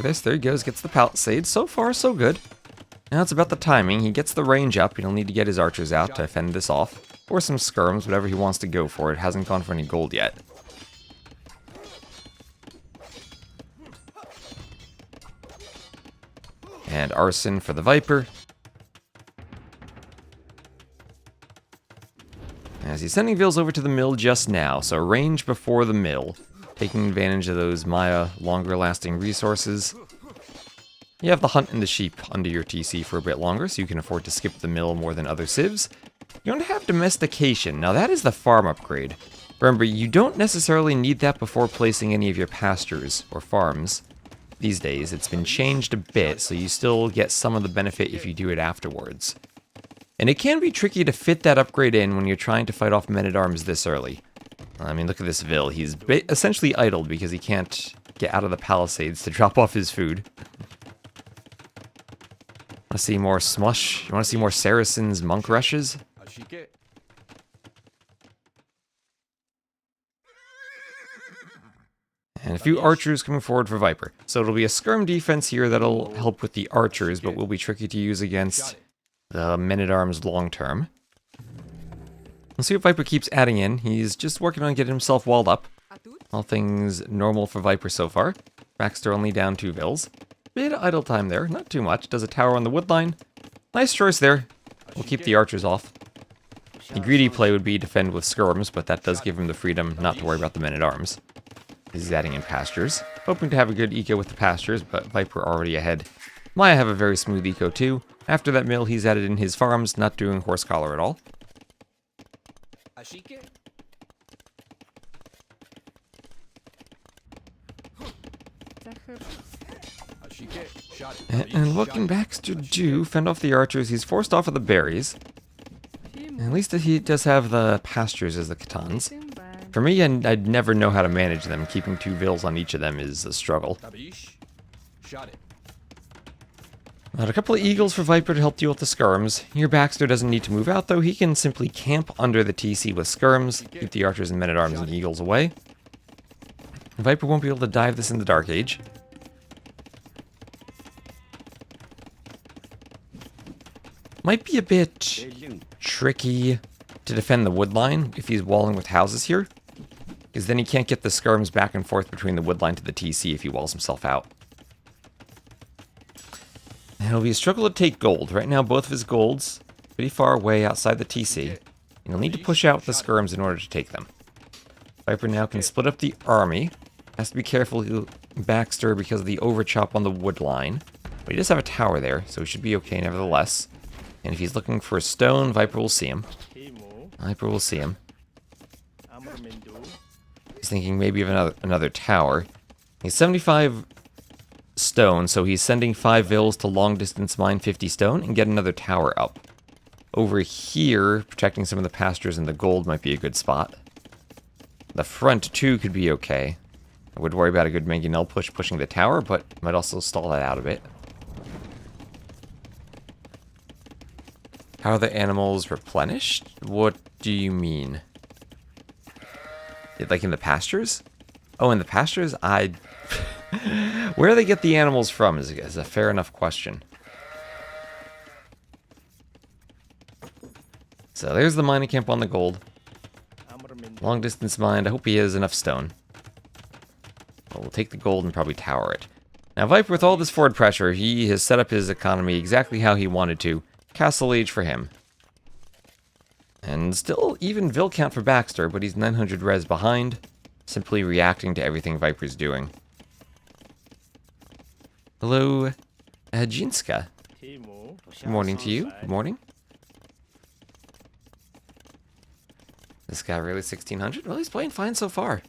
this. There he goes, gets the palisade. So far, so good. Now it's about the timing. He gets the range up. He'll need to get his archers out to fend this off. Or some skirms, whatever he wants to go for. It hasn't gone for any gold yet. And arson for the Viper. As he's sending Vils over to the mill just now, so range before the mill. Taking advantage of those Maya longer lasting resources. You have the hunt and the sheep under your TC for a bit longer, so you can afford to skip the mill more than other civs. You don't have domestication. Now that is the farm upgrade. Remember, you don't necessarily need that before placing any of your pastures or farms. These days, it's been changed a bit, so you still get some of the benefit if you do it afterwards. And it can be tricky to fit that upgrade in when you're trying to fight off men-at-arms this early. I mean, look at this Vil. He's essentially idled because he can't get out of the palisades to drop off his food. Want to see more smush? You want to see more Saracens monk rushes? And a few archers coming forward for Viper. So it'll be a skirm defense here that'll help with the archers, but will be tricky to use against the men-at-arms long-term. Let's see what Viper keeps adding in. He's just working on getting himself walled up. All things normal for Viper so far. Baxter only down 2 Vils. Bit of idle time there, not too much. Does a tower on the wood line. Nice choice there. We'll keep the archers off. The greedy play would be defend with skirms, but that does give him the freedom not to worry about the men-at-arms. He's adding in pastures. Hoping to have a good eco with the pastures, but Viper already ahead. Maya have a very smooth eco too. After that mill, he's added in his farms, not doing horse collar at all. And what can Baxter do? Fend off the archers. He's forced off of the berries. At least he does have the pastures as the Kitans. For me, I'd never know how to manage them. Keeping 2 Vils on each of them is a struggle. A couple of eagles for Viper to help deal with the skirms. Here Baxter doesn't need to move out though. He can simply camp under the TC with skirms, keep the archers and men-at-arms and eagles away. Viper won't be able to dive this in the Dark Age. Might be a bit tricky to defend the wood line if he's walling with houses here, because then he can't get the skirms back and forth between the wood line to the TC if he walls himself out. And it'll be a struggle to take gold. Right now, both of his golds pretty far away outside the TC, and he'll need to push out the skirms in order to take them. Viper now can split up the army. Has to be careful, Baxter, because of the overchop on the wood line. But he does have a tower there, so he should be okay nevertheless. And if he's looking for a stone, Viper will see him. Viper will see him. He's thinking maybe of another tower. He's 75 stone, so he's sending 5 Vils to long distance mine 50 stone and get another tower up. Over here, protecting some of the pastures and the gold might be a good spot. The front too could be okay. I would worry about a good mangonel pushing the tower, but might also stall that out a bit. How are the animals replenished? What do you mean? Like in the pastures? Oh, in the pastures? Where they get the animals from is a fair enough question. So there's the mining camp on the gold. Long distance mined. I hope he has enough stone. Well, we'll take the gold and probably tower it. Now Viper, with all this forward pressure, he has set up his economy exactly how he wanted to. Castle Age for him. And still even Vil count for Baxter, but he's 900 res behind. Simply reacting to everything Viper's doing. Hello, Jinska. Good morning to you. Good morning. This guy really 1600? Well, he's playing fine so far.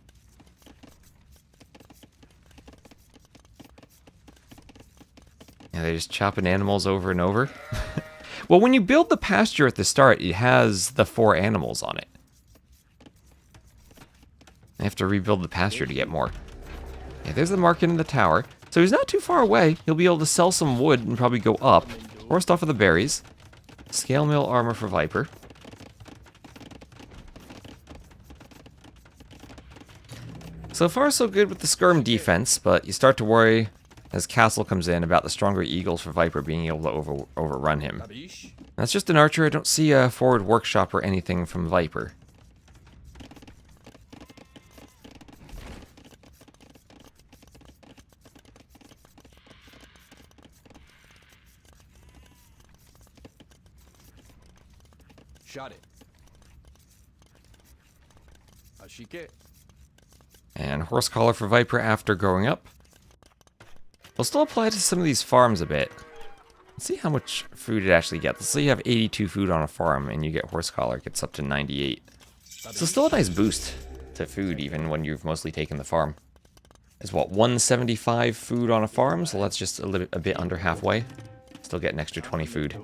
Yeah, they're just chopping animals over and over. Well, when you build the pasture at the start, it has the 4 animals on it. I have to rebuild the pasture to get more. Yeah, there's the market in the tower. So he's not too far away. He'll be able to sell some wood and probably go up. Forced off of the berries. Scale mill armor for Viper. So far so good with the skirm defense, but you start to worry as Castle comes in about the stronger eagles for Viper being able to overrun him. That's just an archer. I don't see a forward workshop or anything from Viper. Shot it. And horse collar for Viper after growing up. We'll still apply to some of these farms a bit. Let's see how much food it actually gets. Let's say you have 82 food on a farm and you get horse collar, it gets up to 98. So still a nice boost to food even when you've mostly taken the farm. It's what, 175 food on a farm, so that's just a bit under halfway. Still get an extra 20 food.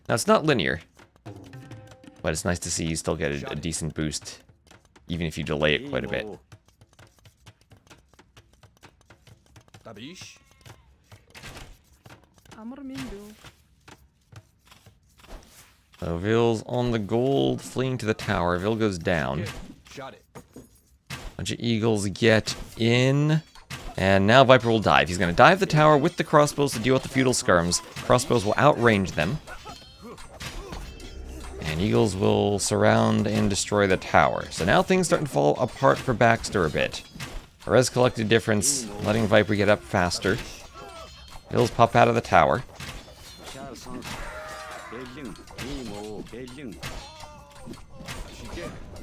Now it's not linear, but it's nice to see you still get a decent boost, even if you delay it quite a bit. So Vil's on the gold, fleeing to the tower. Vil goes down. Bunch of eagles get in. And now Viper will dive. He's going to dive the tower with the crossbows to deal with the feudal skirms. Crossbows will outrange them. And eagles will surround and destroy the tower. So now things starting to fall apart for Baxter a bit. A res collected difference, letting Viper get up faster. Vills pop out of the tower.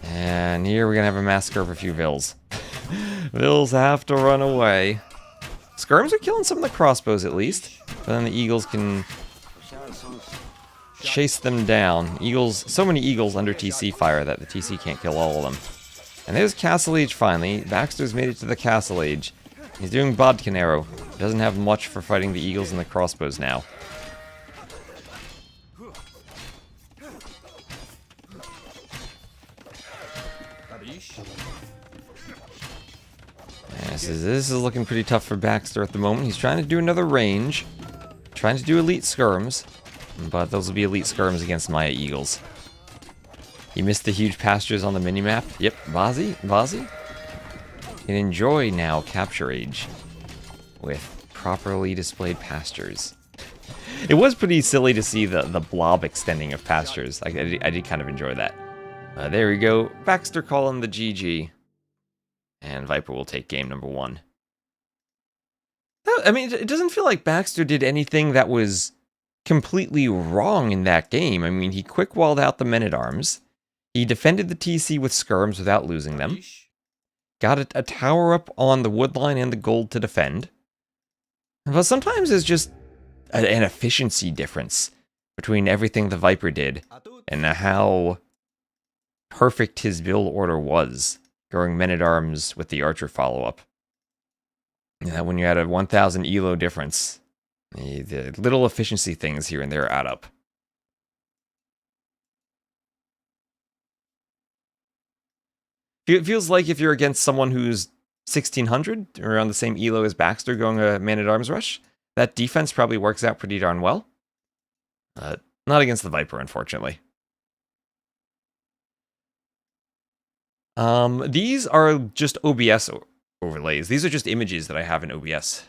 And here we're going to have a massacre of a few Vills. Vills have to run away. Skirms are killing some of the crossbows at least. But then the eagles can chase them down. Eagles, so many eagles under TC fire that the TC can't kill all of them. And there's Castle Age finally. Baxter's made it to the Castle Age. He's doing Bodkin Arrow. Doesn't have much for fighting the eagles and the crossbows now. This is looking pretty tough for Baxter at the moment. He's trying to do another range. Trying to do elite skirms. But those will be elite skirms against Maya eagles. He missed the huge pastures on the minimap. Yep, Vazi can enjoy now Capture Age with properly displayed pastures. It was pretty silly to see the blob extending of pastures. I did kind of enjoy that. There we go. Baxter calling the GG. And Viper will take game number 1. I mean, it doesn't feel like Baxter did anything that was completely wrong in that game. I mean, he quick-walled out the men-at-arms. He defended the TC with skirms without losing them. Got a tower up on the wood line and the gold to defend. But sometimes there's just an efficiency difference between everything the Viper did and how perfect his build order was, going men-at-arms with the archer follow-up. Yeah, when you had a 1,000 elo difference, the little efficiency things here and there add up. It feels like if you're against someone who's 1600 or on the same elo as Baxter going a man-at-arms rush, that defense probably works out pretty darn well. Not against the Viper, unfortunately. These are just OBS overlays. These are just images that I have in OBS.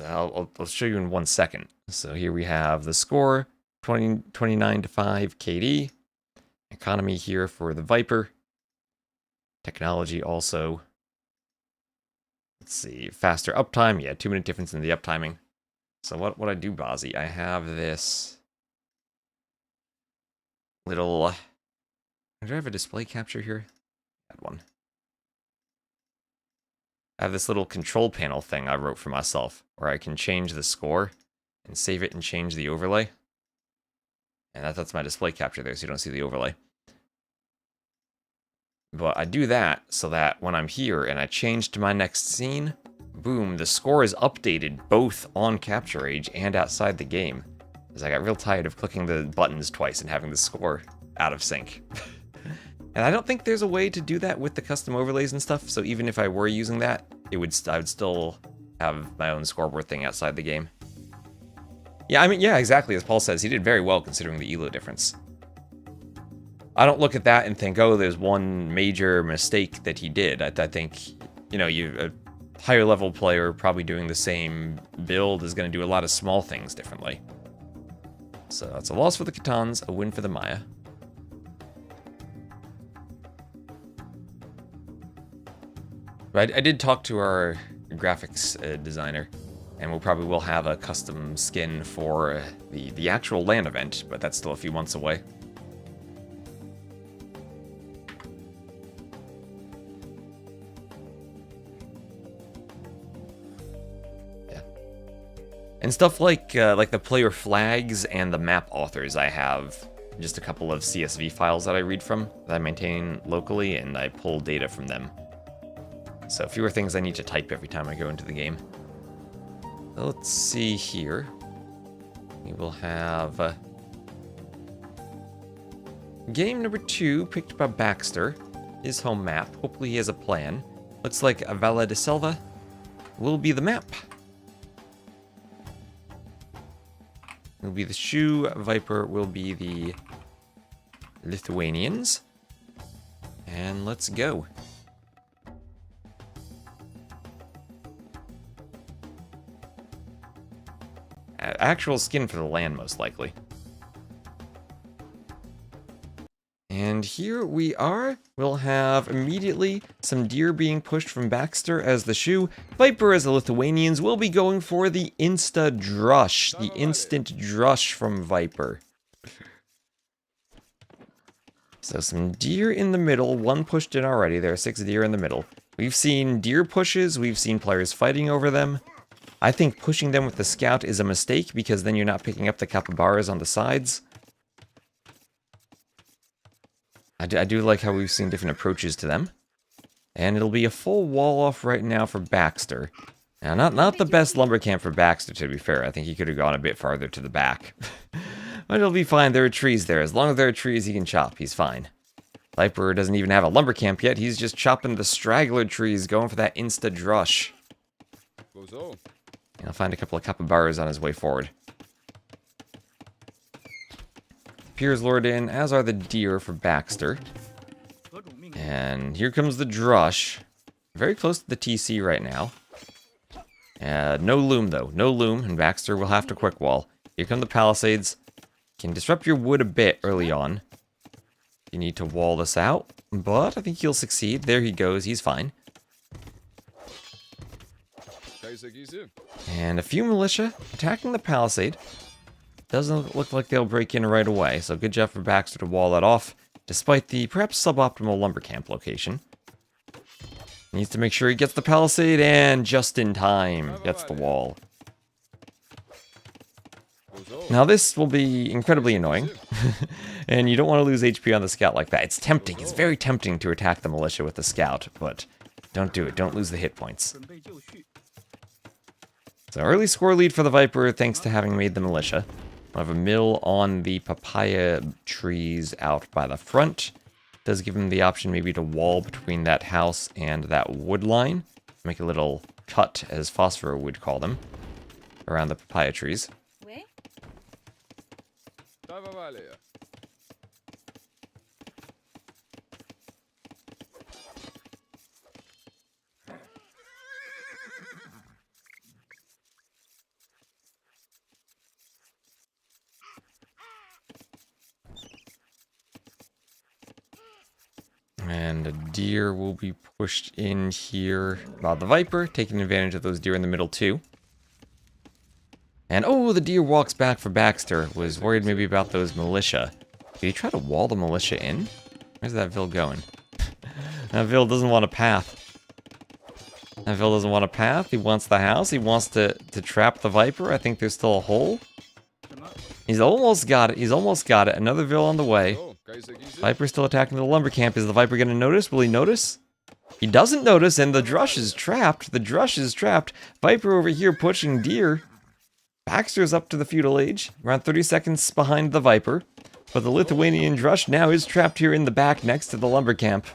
I'll show you in 1 second. So here we have the score, 29 to 5 KD. Economy here for the Viper. Technology also. Let's see, faster uptime. Yeah, 2-minute difference in the uptiming. So what I do, Bozzy? I have this little. Do I have a display capture here? Add one. I have this little control panel thing I wrote for myself where I can change the score and save it and change the overlay. And that's my display capture there, so you don't see the overlay. But I do that so that when I'm here and I change to my next scene, boom, the score is updated both on Capture Age and outside the game. Because I got real tired of clicking the buttons twice and having the score out of sync. And I don't think there's a way to do that with the custom overlays and stuff, so even if I were using that, I would still have my own scoreboard thing outside the game. Yeah, I mean, yeah, exactly, as Paul says, he did very well considering the elo difference. I don't look at that and think, oh, there's one major mistake that he did. I think, you know, a higher level player probably doing the same build is going to do a lot of small things differently. So that's a loss for the Kitans, a win for the Maya. But I did talk to our graphics designer, and we probably will have a custom skin for the actual LAN event, but that's still a few months away. Yeah. And stuff like the player flags and the map authors, I have just a couple of CSV files that I read from, that I maintain locally, and I pull data from them. So fewer things I need to type every time I go into the game. So let's see here. We will have game number 2 picked by Baxter. His home map. Hopefully he has a plan. Looks like Valle de Selva will be the map. It'll be the Shoe. Viper will be the Lithuanians. And let's go. Actual skin for the land, most likely. And here we are. We'll have immediately some deer being pushed from Baxter as the Shoe. Viper as the Lithuanians will be going for the drush, the instant drush from Viper. So some deer in the middle, one pushed in already. There are 6 deer in the middle. We've seen deer pushes, we've seen players fighting over them. I think pushing them with the scout is a mistake because then you're not picking up the capybaras on the sides. I do like how we've seen different approaches to them. And it'll be a full wall off right now for Baxter. Now, not the best lumber camp for Baxter, to be fair. I think he could have gone a bit farther to the back. But it'll be fine. There are trees there. As long as there are trees, he can chop. He's fine. Viper doesn't even have a lumber camp yet. He's just chopping the straggler trees, going for that insta-drush. He'll find a couple of capybaras on his way forward. Piers lured in, as are the deer for Baxter. And here comes the drush. Very close to the TC right now. No loom, though. No loom, and Baxter will have to quick wall. Here come the palisades. Can disrupt your wood a bit early on. You need to wall this out, but I think he'll succeed. There he goes. He's fine. And a few militia attacking the palisade. Doesn't look like they'll break in right away, so good job for Baxter to wall that off, despite the perhaps suboptimal lumber camp location. Needs to make sure he gets the palisade, and just in time, gets the wall. Now this will be incredibly annoying, and you don't want to lose HP on the scout like that. It's tempting, it's very tempting to attack the militia with the scout, but don't do it, don't lose the hit points. So early score lead for the Viper, thanks to having made the militia. We'll have a mill on the papaya trees out by the front. Does give him the option maybe to wall between that house and that wood line. Make a little cut, as Phosphor would call them, around the papaya trees. And a deer will be pushed in here. The Viper, taking advantage of those deer in the middle too. And oh, the deer walks back for Baxter. Was worried maybe about those militia. Did he try to wall the militia in? Where's that Vil going? That Vil doesn't want a path. That Vil doesn't want a path. He wants the house. He wants to trap the Viper. I think there's still a hole. He's almost got it. He's almost got it. Another Vil on the way. Viper's still attacking the lumber camp. Is the Viper going to notice? Will he notice? He doesn't notice, and the drush is trapped. The drush is trapped. Viper over here pushing deer. Baxter's up to the feudal age, around 30 seconds behind the Viper. But the Lithuanian drush now is trapped here in the back next to the lumber camp.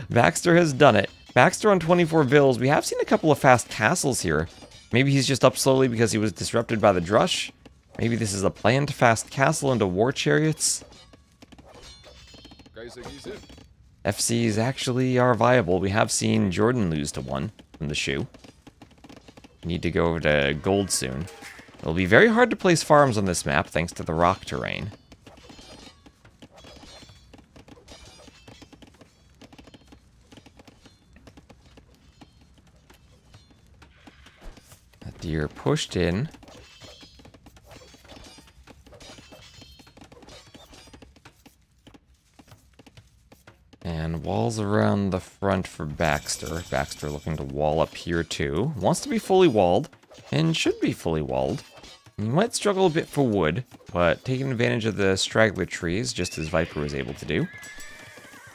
Baxter has done it. Baxter on 24 Vils. We have seen a couple of fast castles here. Maybe he's just up slowly because he was disrupted by the drush. Maybe this is a planned fast castle into war chariots. FCs actually are viable. We have seen Jordan lose to one from the shoe. Need to go over to gold soon. It'll be very hard to place farms on this map thanks to the rock terrain. That deer pushed in. And walls around the front for Baxter. Baxter looking to wall up here too. Wants to be fully walled, and should be fully walled. He might struggle a bit for wood, but taking advantage of the straggler trees, just as Viper was able to do.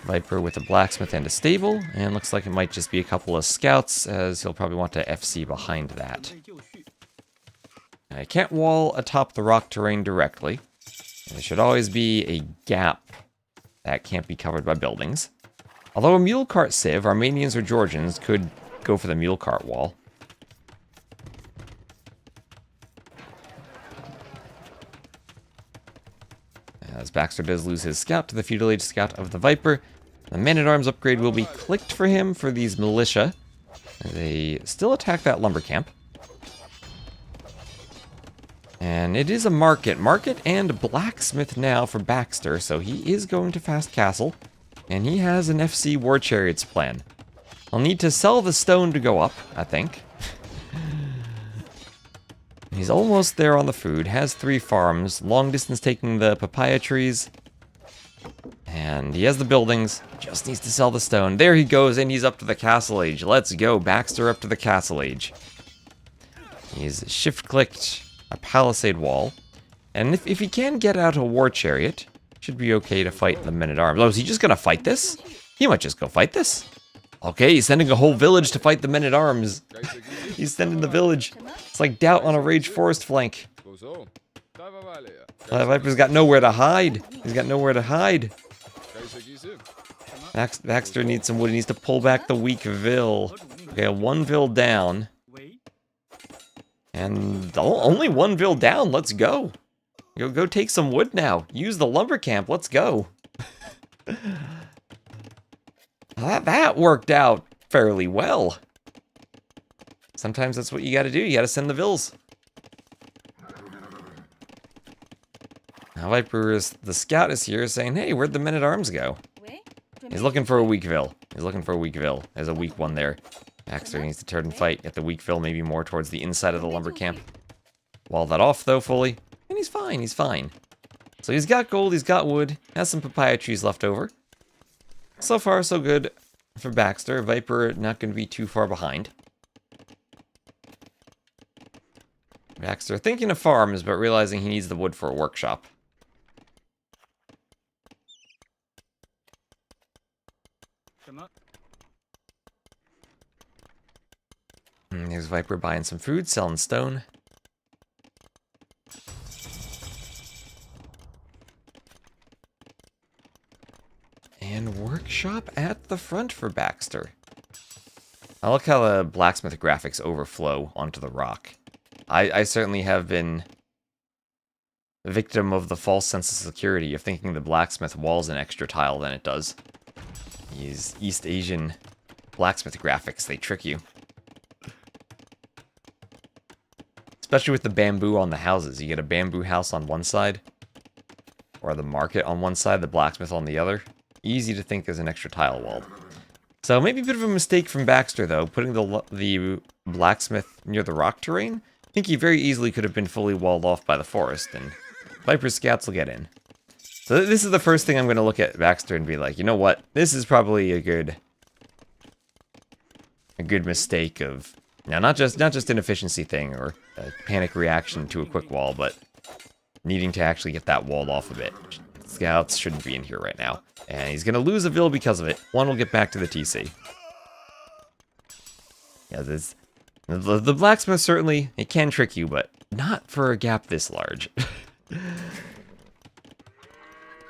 Viper with a blacksmith and a stable, and looks like it might just be a couple of scouts, as he'll probably want to FC behind that. I can't wall atop the rock terrain directly. There should always be a gap that can't be covered by buildings. Although a mule cart civ, Armenians or Georgians could go for the mule cart wall. As Baxter does lose his scout to the Feudal Age scout of the Viper, the man-at-arms upgrade will be clicked for him for these militia. They still attack that lumber camp. And it is a market. Market and blacksmith now for Baxter, so he is going to Fast Castle. And he has an FC War Chariots plan. I'll need to sell the stone to go up, I think. He's almost there on the food, has 3 farms, long distance taking the papaya trees. And he has the buildings, just needs to sell the stone. There he goes, and he's up to the Castle Age. Let's go, Baxter up to the Castle Age. He's shift-clicked a palisade wall. And if he can get out a war chariot, should be okay to fight the men-at-arms. Oh, is he just gonna fight this? He might just go fight this. Okay, he's sending a whole village to fight the men-at-arms. He's sending the village. It's like Doubt on a Rage Forest flank. Viper's got nowhere to hide. He's got nowhere to hide. Baxter needs some wood. He needs to pull back the weak Vil. Okay, 1 Vil down. And only 1 Vil down. Let's go. Go take some wood now. Use the lumber camp. Let's go. That worked out fairly well. Sometimes that's what you gotta do. You gotta send the Vils. Now Viper the scout is here saying, hey, where'd the men-at-arms go? He's looking for a weak Vil. He's looking for a weak Vil. There's a weak one there. Baxter needs to turn and fight at the weak Vil, maybe more towards the inside of the lumber camp. Wall that off, though, fully. And he's fine, he's fine. So he's got gold, he's got wood, has some papaya trees left over. So far, so good for Baxter. Viper not going to be too far behind. Baxter thinking of farms, but realizing he needs the wood for a workshop. And there's Viper buying some food, selling stone. And workshop at the front for Baxter. I like how the blacksmith graphics overflow onto the rock. I certainly have been a victim of the false sense of security of thinking the blacksmith walls an extra tile than it does. These East Asian blacksmith graphics, they trick you. Especially with the bamboo on the houses. You get a bamboo house on one side, or the market on one side, the blacksmith on the other. Easy to think there's an extra tile walled. So maybe a bit of a mistake from Baxter, though, putting the blacksmith near the rock terrain. I think he very easily could have been fully walled off by the forest, and Viper's scouts will get in. So this is the first thing I'm going to look at Baxter and be like, you know what? This is probably a good mistake of, now not just an efficiency thing or a panic reaction to a quick wall, but needing to actually get that walled off a bit. Scouts shouldn't be in here right now. And he's going to lose a Vil because of it. One will get back to the TC. Yeah, the blacksmith certainly, it can trick you, but not for a gap this large.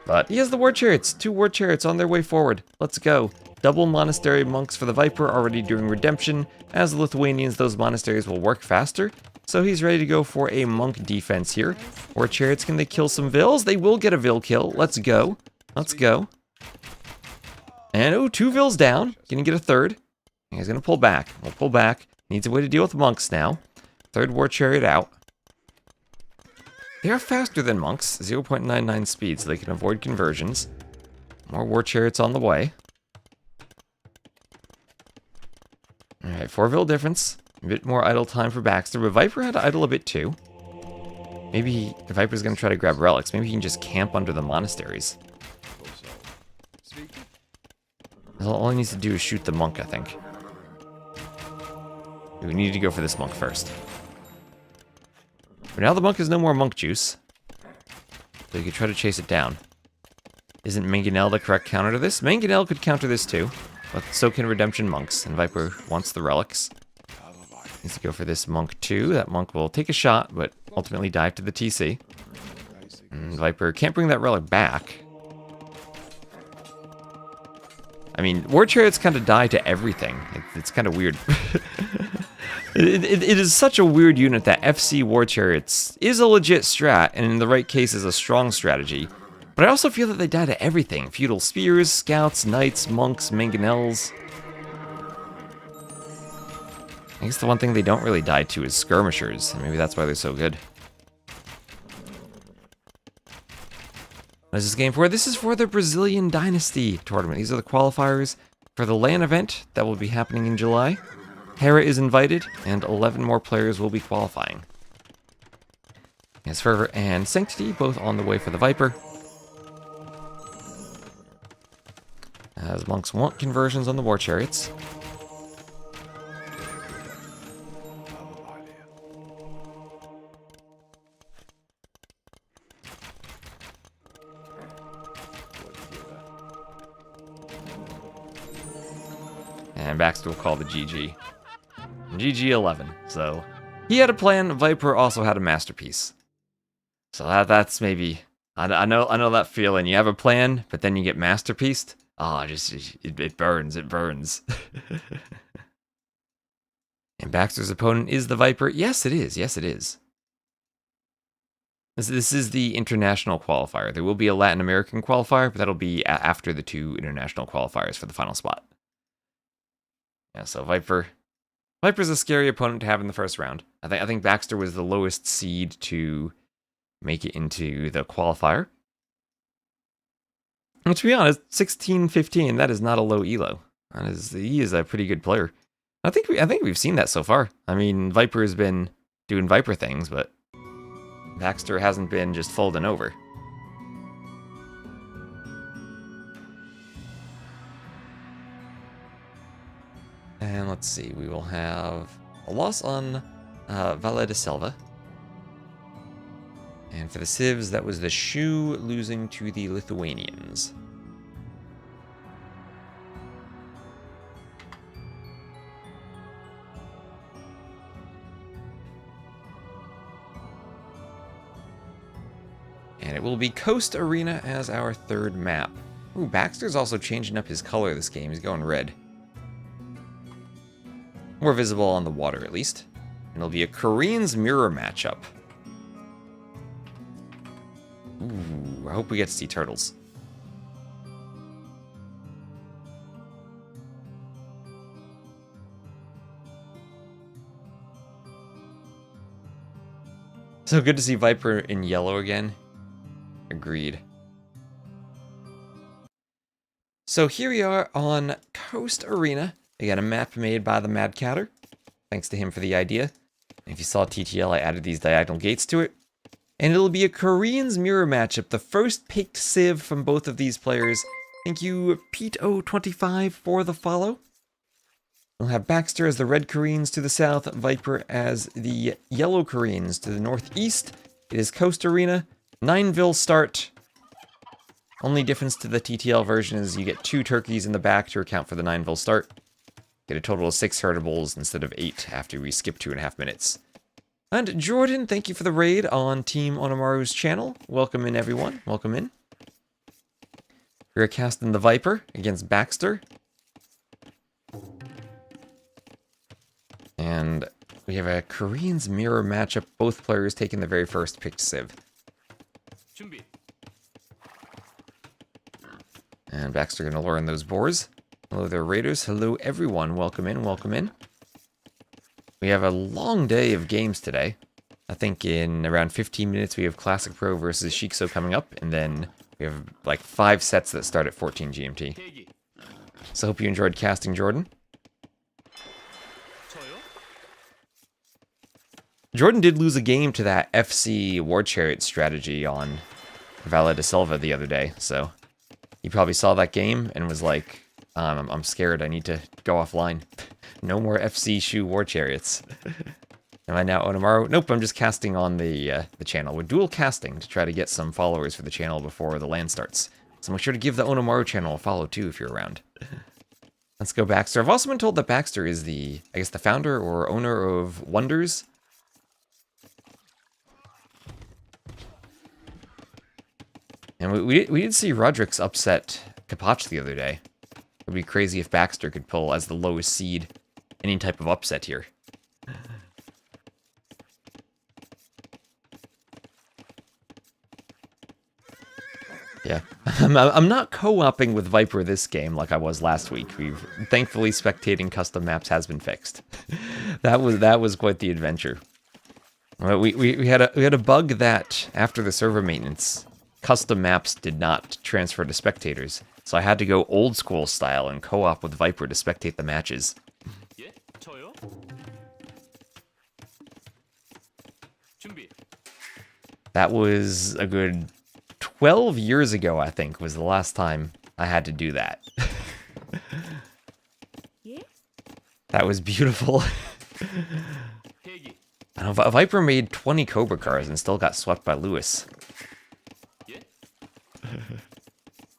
But he has the war chariots. 2 war chariots on their way forward. Let's go. Double monastery monks for the Viper already doing redemption. As the Lithuanians, those monasteries will work faster. So he's ready to go for a monk defense here. War chariots, can they kill some Vils? They will get a Vil kill. Let's go. Let's go. And, oh, 2 Vils down. Gonna get a third. He's gonna pull back. We'll pull back. Needs a way to deal with monks now. Third war chariot out. They are faster than monks. 0.99 speed, so they can avoid conversions. More war chariots on the way. Alright, 4 Vil difference. A bit more idle time for Baxter, but Viper had to idle a bit too. Maybe the Viper's gonna try to grab relics. Maybe he can just camp under the monasteries. All he needs to do is shoot the monk, I think. We need to go for this monk first. But now the monk has no more monk juice. So you could try to chase it down. Isn't Mangonel the correct counter to this? Mangonel could counter this too. But so can Redemption Monks, and Viper wants the relics. Needs to go for this monk too. That monk will take a shot, but ultimately dive to the TC. And Viper can't bring that relic back. I mean, war chariots kind of die to everything. It's kind of weird. It is such a weird unit that FC war chariots is a legit strat, and in the right case is a strong strategy. But I also feel that they die to everything. Feudal spears, scouts, knights, monks, mangonels. I guess the one thing they don't really die to is skirmishers, and maybe that's why they're so good. What is this game for? This is for the Brazilian Dynasty tournament. These are the qualifiers for the LAN event that will be happening in July. Hera is invited, and 11 more players will be qualifying. Yes, Fervor and Sanctity both on the way for the Viper. As monks want conversions on the war chariots. And Baxter will call the GG. GG 11. So he had a plan. Viper also had a masterpiece. So that's maybe I know that feeling. You have a plan, but then you get masterpieced. Oh, it burns. It burns. And Baxter's opponent is the Viper. Yes, it is. Yes, it is. This is the international qualifier. There will be a Latin American qualifier, but that'll be after the 2 international qualifiers for the final spot. Yeah, so Viper's a scary opponent to have in the first round. I think Baxter was the lowest seed to make it into the qualifier. And to be honest, 16-15, that is not a low elo. He is a pretty good player. I think we've seen that so far. I mean, Viper has been doing Viper things, but Baxter hasn't been just folding over. And let's see, we will have a loss on Valle de Selva. And for the civs, that was the Shu losing to the Lithuanians. And it will be Coast Arena as our third map. Ooh, Baxter's also changing up his color this game. He's going red. More visible on the water, at least. And it'll be a Koreans mirror matchup. Ooh, I hope we get to see turtles. So good to see Viper in yellow again. Agreed. So here we are on Coast Arena. Again, a map made by the Mad Catter. Thanks to him for the idea. If you saw TTL, I added these diagonal gates to it. And it'll be a Koreans mirror matchup. The first picked civ from both of these players. Thank you, Pete025, for the follow. We'll have Baxter as the red Koreans to the south, Viper as the yellow Koreans to the northeast. It is Coast Arena, 9 start. Only difference to the TTL version is you get 2 turkeys in the back to account for the 9 start. Get a total of 6 heritables instead of 8 after we skip 2.5 minutes. And Jordan, thank you for the raid on Team Onomaru's channel. Welcome in, everyone. Welcome in. We're casting the Viper against Baxter. And we have a Koreans mirror matchup. Both players taking the very first picked civ. And And Baxter going to lure in those boars. Hello there, raiders. Hello, everyone. Welcome in, welcome in. We have a long day of games today. I think in around 15 minutes we have Classic Pro versus Shikso coming up, and then we have like 5 sets that start at 14 GMT. So hope you enjoyed casting, Jordan. Jordan did lose a game to that FC War Chariot strategy on Valle de Silva the other day, so he probably saw that game and was like, I'm scared, I need to go offline. No more FC Shoe War Chariots. Am I now Onamaru? Nope, I'm just casting on the channel. We're dual casting to try to get some followers for the channel before the LAN starts. So make sure to give the Onamaru channel a follow too if you're around. Let's go Baxter. I've also been told that Baxter is the founder or owner of Wonders. And we did see Roderick's upset Kapach the other day. It would be crazy if Baxter could pull, as the lowest seed, any type of upset here. Yeah, I'm not co-oping with Viper this game like I was last week. Thankfully, spectating custom maps has been fixed. that was quite the adventure. We had a bug that after the server maintenance, custom maps did not transfer to spectators, so I had to go old school style and co-op with Viper to spectate the matches. That was a good 12 years ago, I think, was the last time I had to do that. That was beautiful. I know, Viper made 20 Cobra cars and still got swept by Lewis.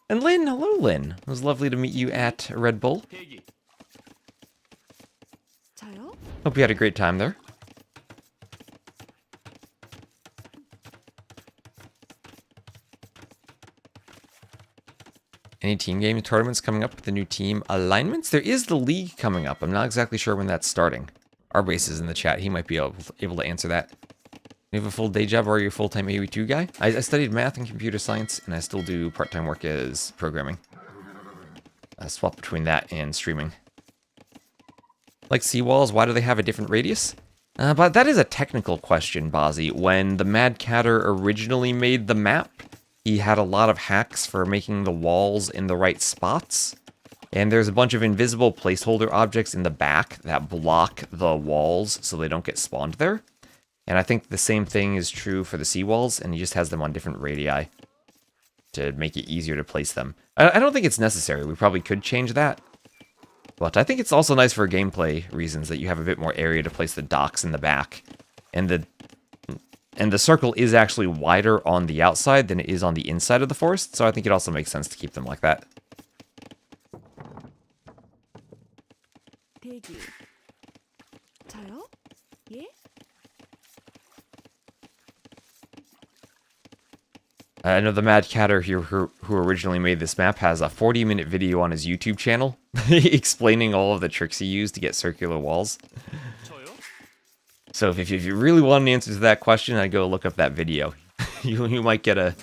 And Lynn, hello Lynn. It was lovely to meet you at Red Bull. Hope you had a great time there. Any team game tournaments coming up with the new team alignments? There is the league coming up. I'm not exactly sure when that's starting. Our base is in the chat. He might be able to answer that. You have a full day job, or are you a full-time AoE2 guy? I studied math and computer science, and I still do part-time work as programming. I swap between that and streaming. Like seawalls, why do they have a different radius? But that is a technical question, Bozzy. When the Mad Catter originally made the map, he had a lot of hacks for making the walls in the right spots. And there's a bunch of invisible placeholder objects in the back that block the walls so they don't get spawned there. And I think the same thing is true for the seawalls, and he just has them on different radii to make it easier to place them. I don't think it's necessary. We probably could change that. But I think it's also nice for gameplay reasons that you have a bit more area to place the docks in the back. And the circle is actually wider on the outside than it is on the inside of the forest, so I think it also makes sense to keep them like that. I know the Mad Catter here, who originally made this map, has a 40-minute video on his YouTube channel explaining all of the tricks he used to get circular walls. So if you really want an answer to that question, I'd go look up that video. you might get a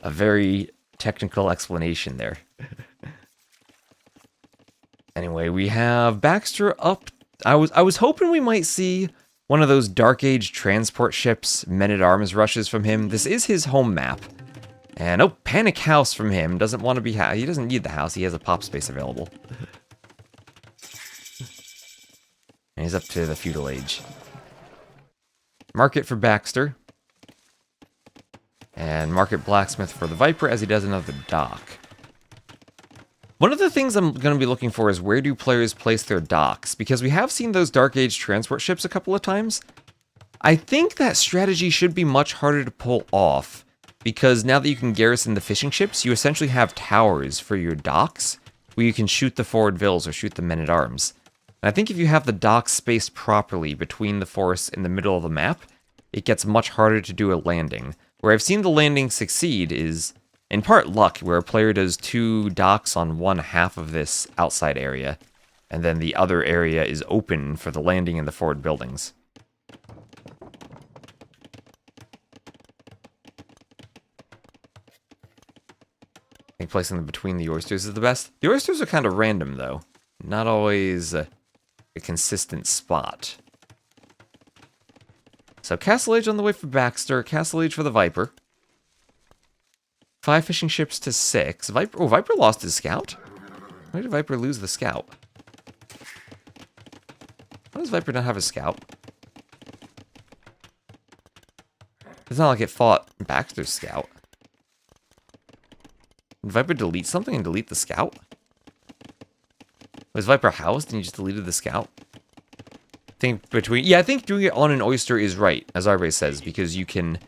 very technical explanation there. Anyway, we have Baxter up. I was hoping we might see one of those Dark Age transport ships, men-at-arms rushes from him. This is his home map. And oh, Panic House from him. Doesn't want to be he doesn't need the house. He has a pop space available. And he's up to the Feudal Age. Market for Baxter. And Market Blacksmith for the Viper as he does another dock. One of the things I'm going to be looking for is where do players place their docks? Because we have seen those Dark Age transport ships a couple of times. I think that strategy should be much harder to pull off. Because now that you can garrison the fishing ships, you essentially have towers for your docks, where you can shoot the forward vills or shoot the men-at-arms. And I think if you have the docks spaced properly between the forests in the middle of the map, it gets much harder to do a landing. Where I've seen the landing succeed is, in part, luck, where a player does 2 docks on one half of this outside area, and then the other area is open for the landing in the forward buildings. I think placing them between the oysters is the best. The oysters are kind of random, though. Not always a consistent spot. So Castle Age on the way for Baxter. Castle Age for the Viper. 5 fishing ships to 6. Viper. Oh, Viper lost his scout? Why did Viper lose the scout? Why does Viper not have a scout? It's not like it fought Baxter's scout. Did Viper delete something and delete the scout? Was Viper housed and he just deleted the scout? I think doing it on an oyster is right, as Arbe says, because you can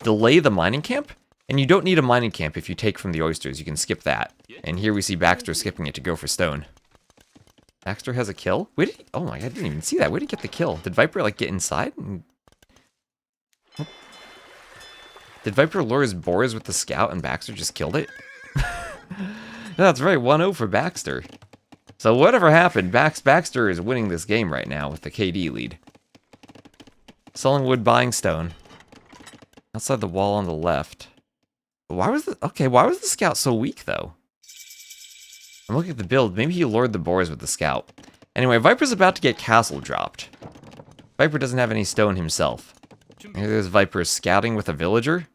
delay the mining camp, and you don't need a mining camp if you take from the oysters. You can skip that. And here we see Baxter skipping it to go for stone. Baxter has a kill? Oh my god, I didn't even see that. Where did he get the kill? Did Viper, like, get inside? Did Viper lure his boars with the scout and Baxter just killed it? That's right, 1-0 for Baxter. So whatever happened, Baxter is winning this game right now with the KD lead. Selling wood, buying stone. Outside the wall on the left. Why was the scout so weak, though? I'm looking at the build. Maybe he lured the boars with the scout. Anyway, Viper's about to get castle dropped. Viper doesn't have any stone himself. Here there's Viper scouting with a villager.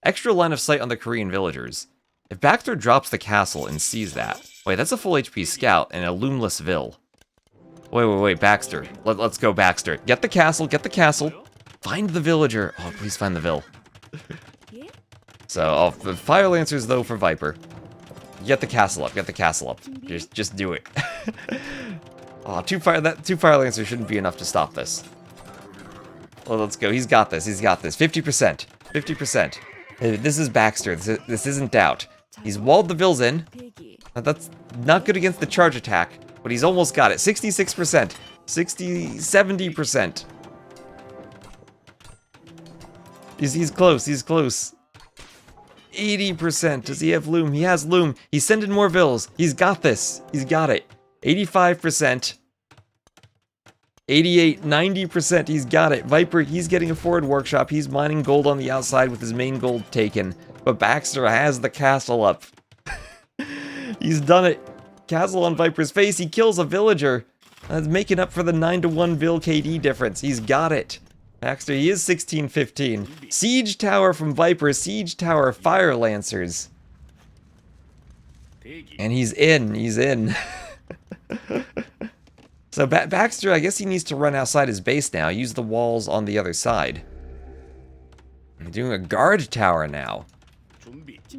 Extra line of sight on the Korean villagers. If Baxter drops the castle and sees that... Wait, that's a full HP scout and a loomless vill. Wait, Baxter. Let's go, Baxter. Get the castle, Find the villager. Oh, please find the vill. So, the fire lancers, though, for Viper. Get the castle up, Just do it. Oh, two fire lancers shouldn't be enough to stop this. Well, let's go. He's got this. 50%. 50%. This is Baxter. This isn't doubt. He's walled the vills in. That's not good against the charge attack, but he's almost got it. 66%. 70%. He's close. 80%. Does he have loom? He has loom. He's sending more vills. He's got this. He's got it. 85%. 88, 90%. He's got it. Viper, he's getting a forward workshop. He's mining gold on the outside with his main gold taken. But Baxter has the castle up. He's done it. Castle on Viper's face. He kills a villager. That's making up for the 9-to-1 Vill KD difference. He's got it. Baxter, he is 16-15. Siege tower from Viper. Siege tower fire lancers. And he's in. So Baxter, I guess he needs to run outside his base now. Use the walls on the other side. I'm doing a guard tower now.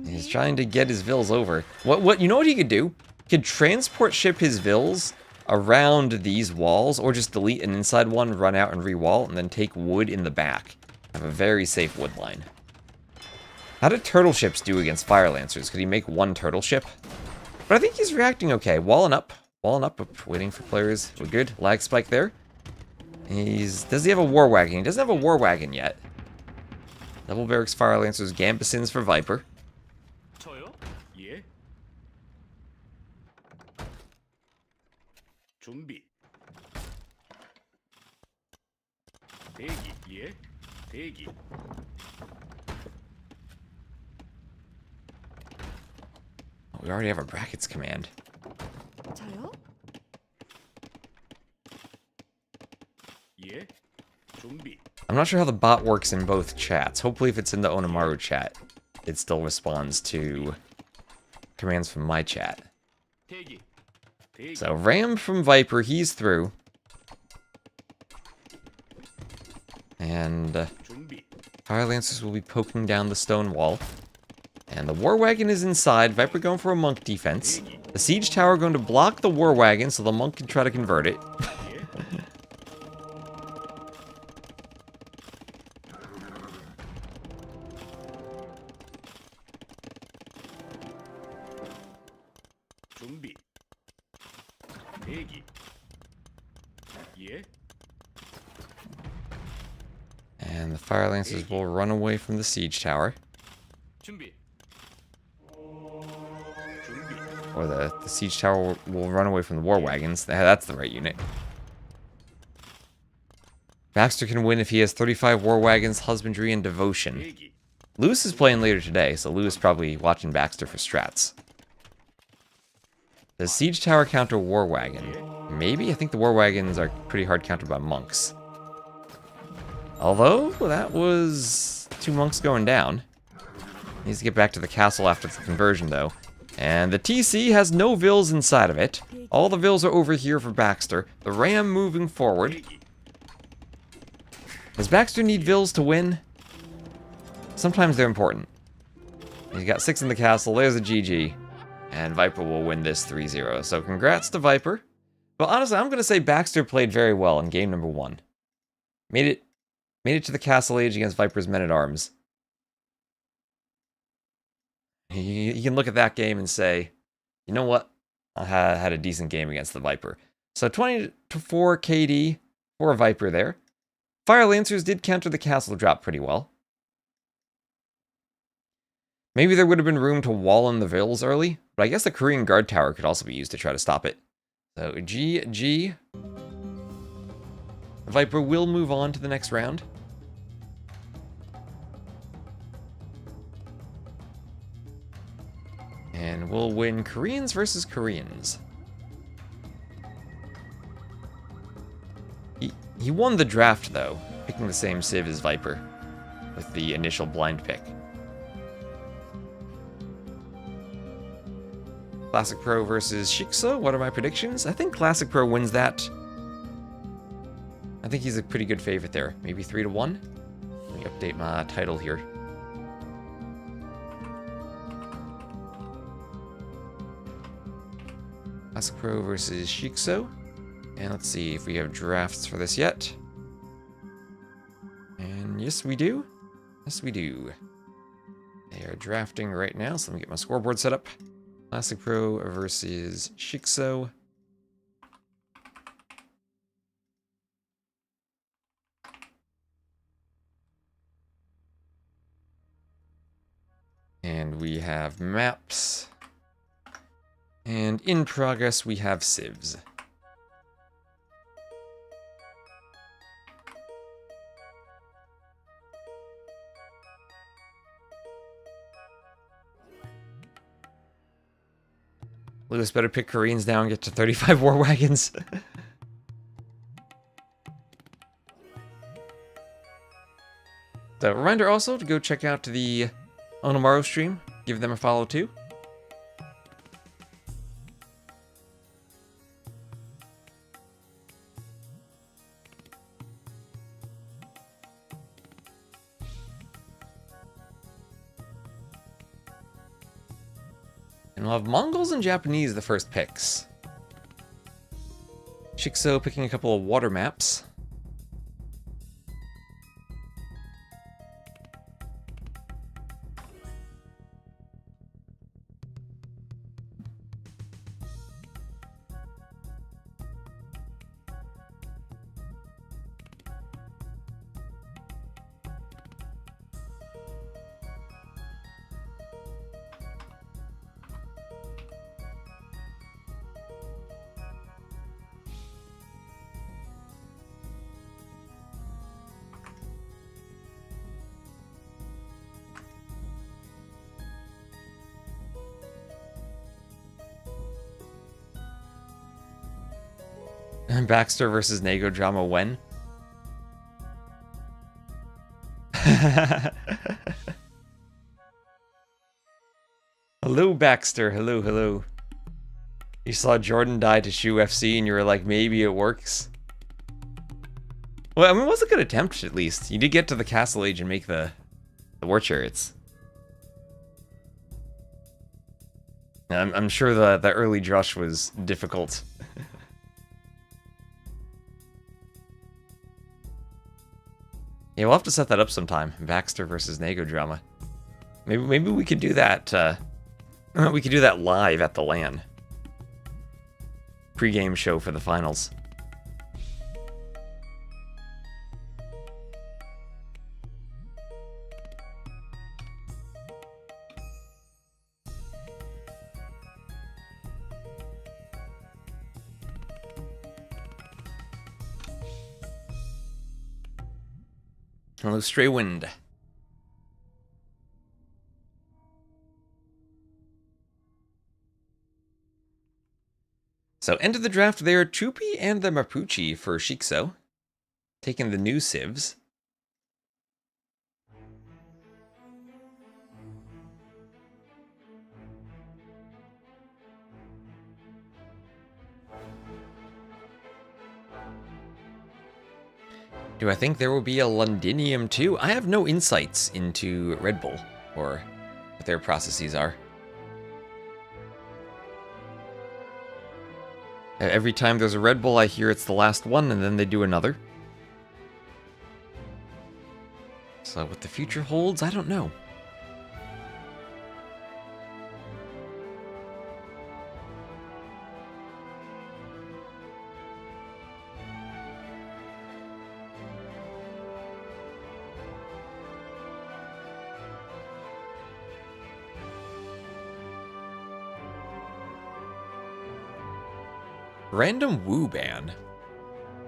He's trying to get his vills over. You know what he could do? He could transport ship his vills around these walls, or just delete an inside one, run out and re-wall, and then take wood in the back. Have a very safe wood line. How did turtle ships do against fire lancers? Could he make one turtle ship? But I think he's reacting okay. Walling up, waiting for players. We're good. Lag spike there. Does he have a war wagon? He doesn't have a war wagon yet. Double barracks fire lancers, gambesons for Viper. Oh, we already have a brackets command. I'm not sure how the bot works in both chats. Hopefully if it's in the Onamaru chat, it still responds to commands from my chat. So Ram from Viper, he's through. And fire lancers will be poking down the stone wall. And the war wagon is inside. Viper going for a monk defense. The siege tower going to block the war wagon so the monk can try to convert it. And the fire lancers will run away from the siege tower. Or the siege tower will run away from the war wagons. That's the right unit. Baxter can win if he has 35 war wagons, husbandry, and devotion. Lewis is playing later today, so Lewis probably watching Baxter for strats. Does Siege Tower counter War Wagon? Maybe? I think the War Wagons are pretty hard countered by monks. Although, that was 2 monks going down. Needs to get back to the castle after the conversion, though. And the TC has no vills inside of it. All the vills are over here for Baxter. The ram moving forward. Does Baxter need vills to win? Sometimes they're important. He's got 6 in the castle. There's a GG. And Viper will win this 3-0. So congrats to Viper. But honestly, I'm going to say Baxter played very well in game number 1. Made it to the castle age against Viper's men-at-arms. You can look at that game and say, you know what? I had a decent game against the Viper. So 20-4 KD for a Viper there. Fire Lancers did counter the castle drop pretty well. Maybe there would have been room to wall in the vills early, but I guess the Korean guard tower could also be used to try to stop it. So GG. Viper will move on to the next round. And we'll win Koreans versus Koreans. He won the draft, though, picking the same civ as Viper with the initial blind pick. Classic Pro versus Shikso. What are my predictions? I think Classic Pro wins that. I think he's a pretty good favorite there. Maybe 3-1. Let me update my title here. Classic Pro versus Shikso. And let's see if we have drafts for this yet. And yes, we do. Yes, we do. They are drafting right now, so let me get my scoreboard set up. Classic Pro versus Shikso. And we have maps. And in progress, we have civs. Lewis better pick Koreans now and get to 35 war wagons. So, reminder also to go check out the Onomaru stream. Give them a follow too. And we'll have Mongols and Japanese the first picks. Shikso picking a couple of water maps. Baxter versus Nago drama when? Hello, Baxter. Hello, hello. You saw Jordan die to Shu FC and you were like, maybe it works. Well, I mean, it was a good attempt, at least. You did get to the castle age and make the war chariots. I'm sure the early drush was difficult. Yeah, we'll have to set that up sometime. Baxter versus Nago drama. Maybe we could do that. We could do that live at the LAN. Pre-game show for the finals. Hello, Stray Wind. So, end of the draft there, Chupi and the Mapuche for Shikso. Taking the new civs. Do I think there will be a Londinium too? I have no insights into Red Bull or what their processes are. Every time there's a Red Bull, I hear it's the last one, and then they do another. So what the future holds, I don't know. Random Woo ban.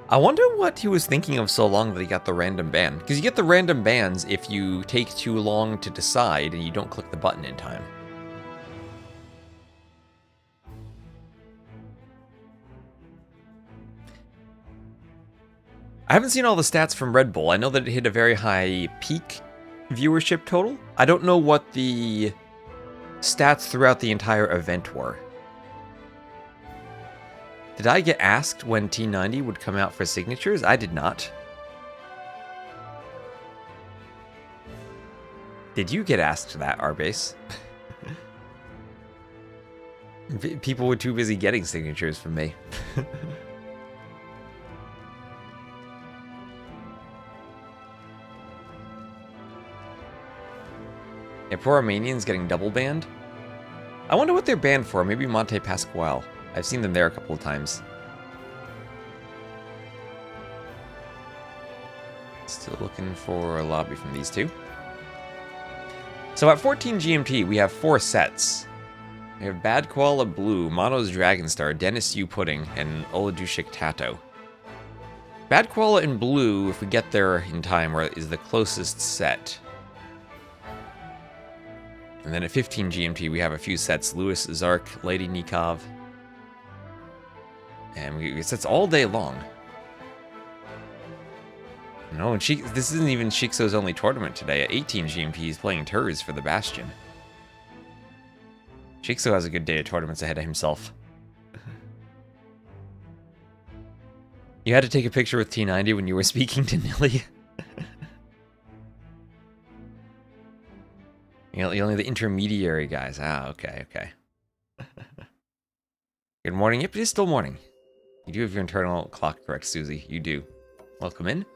I wonder what he was thinking of so long that he got the random ban. Because you get the random bans if you take too long to decide and you don't click the button in time. I haven't seen all the stats from Red Bull. I know that it hit a very high peak viewership total. I don't know what the stats throughout the entire event were. Did I get asked when T90 would come out for signatures? I did not. Did you get asked that, Arbase? People were too busy getting signatures from me. Yeah, poor Armenians getting double banned. I wonder what they're banned for. Maybe Monte Pasquale. I've seen them there a couple of times. Still looking for a lobby from these two. So at 14 GMT, we have 4 sets. We have Bad Koala Blue, Mono's Dragonstar, Dennis Yu Pudding, and Oladushik Tato. Bad Koala in blue, if we get there in time, is the closest set. And then at 15 GMT, we have a few sets. Lewis, Zark, Lady Nikov. And we get sets all day long. No, and this isn't even Shikso's only tournament today. At 18 GMT, he's playing Turs for the Bastion. Shikso has a good day of tournaments ahead of himself. You had to take a picture with T90 when you were speaking to Nilly. You're only the intermediary guys. Ah, okay. Good morning. Yep, it is still morning. You do have your internal clock correct, Susie. You do. Welcome in.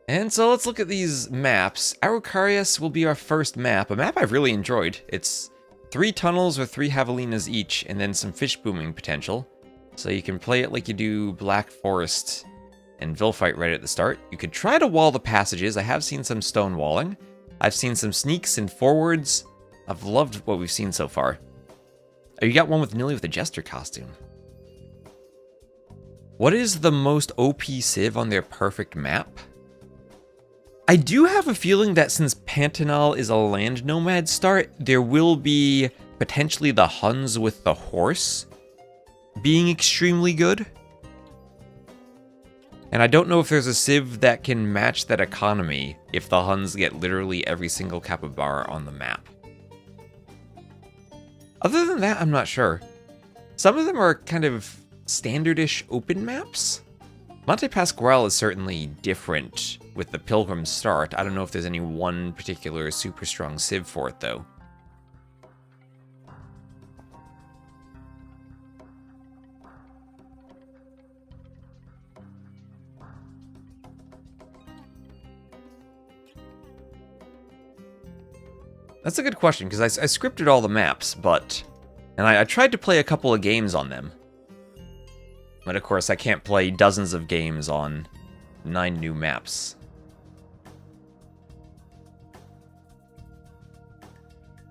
And so let's look at these maps. Araucarius will be our first map. A map I've really enjoyed. It's 3 tunnels with 3 javelinas each, and then some fish booming potential. So you can play it like you do Black Forest and Vilfight right at the start. You could try to wall the passages. I have seen some stone walling. I've seen some sneaks and forwards. I've loved what we've seen so far. Oh, you got one with Nilly with a Jester costume. What is the most OP civ on their perfect map? I do have a feeling that since Pantanal is a land nomad start, there will be potentially the Huns with the horse being extremely good. And I don't know if there's a civ that can match that economy if the Huns get literally every single capybara on the map. Other than that, I'm not sure. Some of them are kind of standardish open maps. Monte Pasquale is certainly different with the Pilgrim start. I don't know if there's any one particular super strong civ for it, though. That's a good question, because I scripted all the maps, and I tried to play a couple of games on them. But of course, I can't play dozens of games on 9 new maps.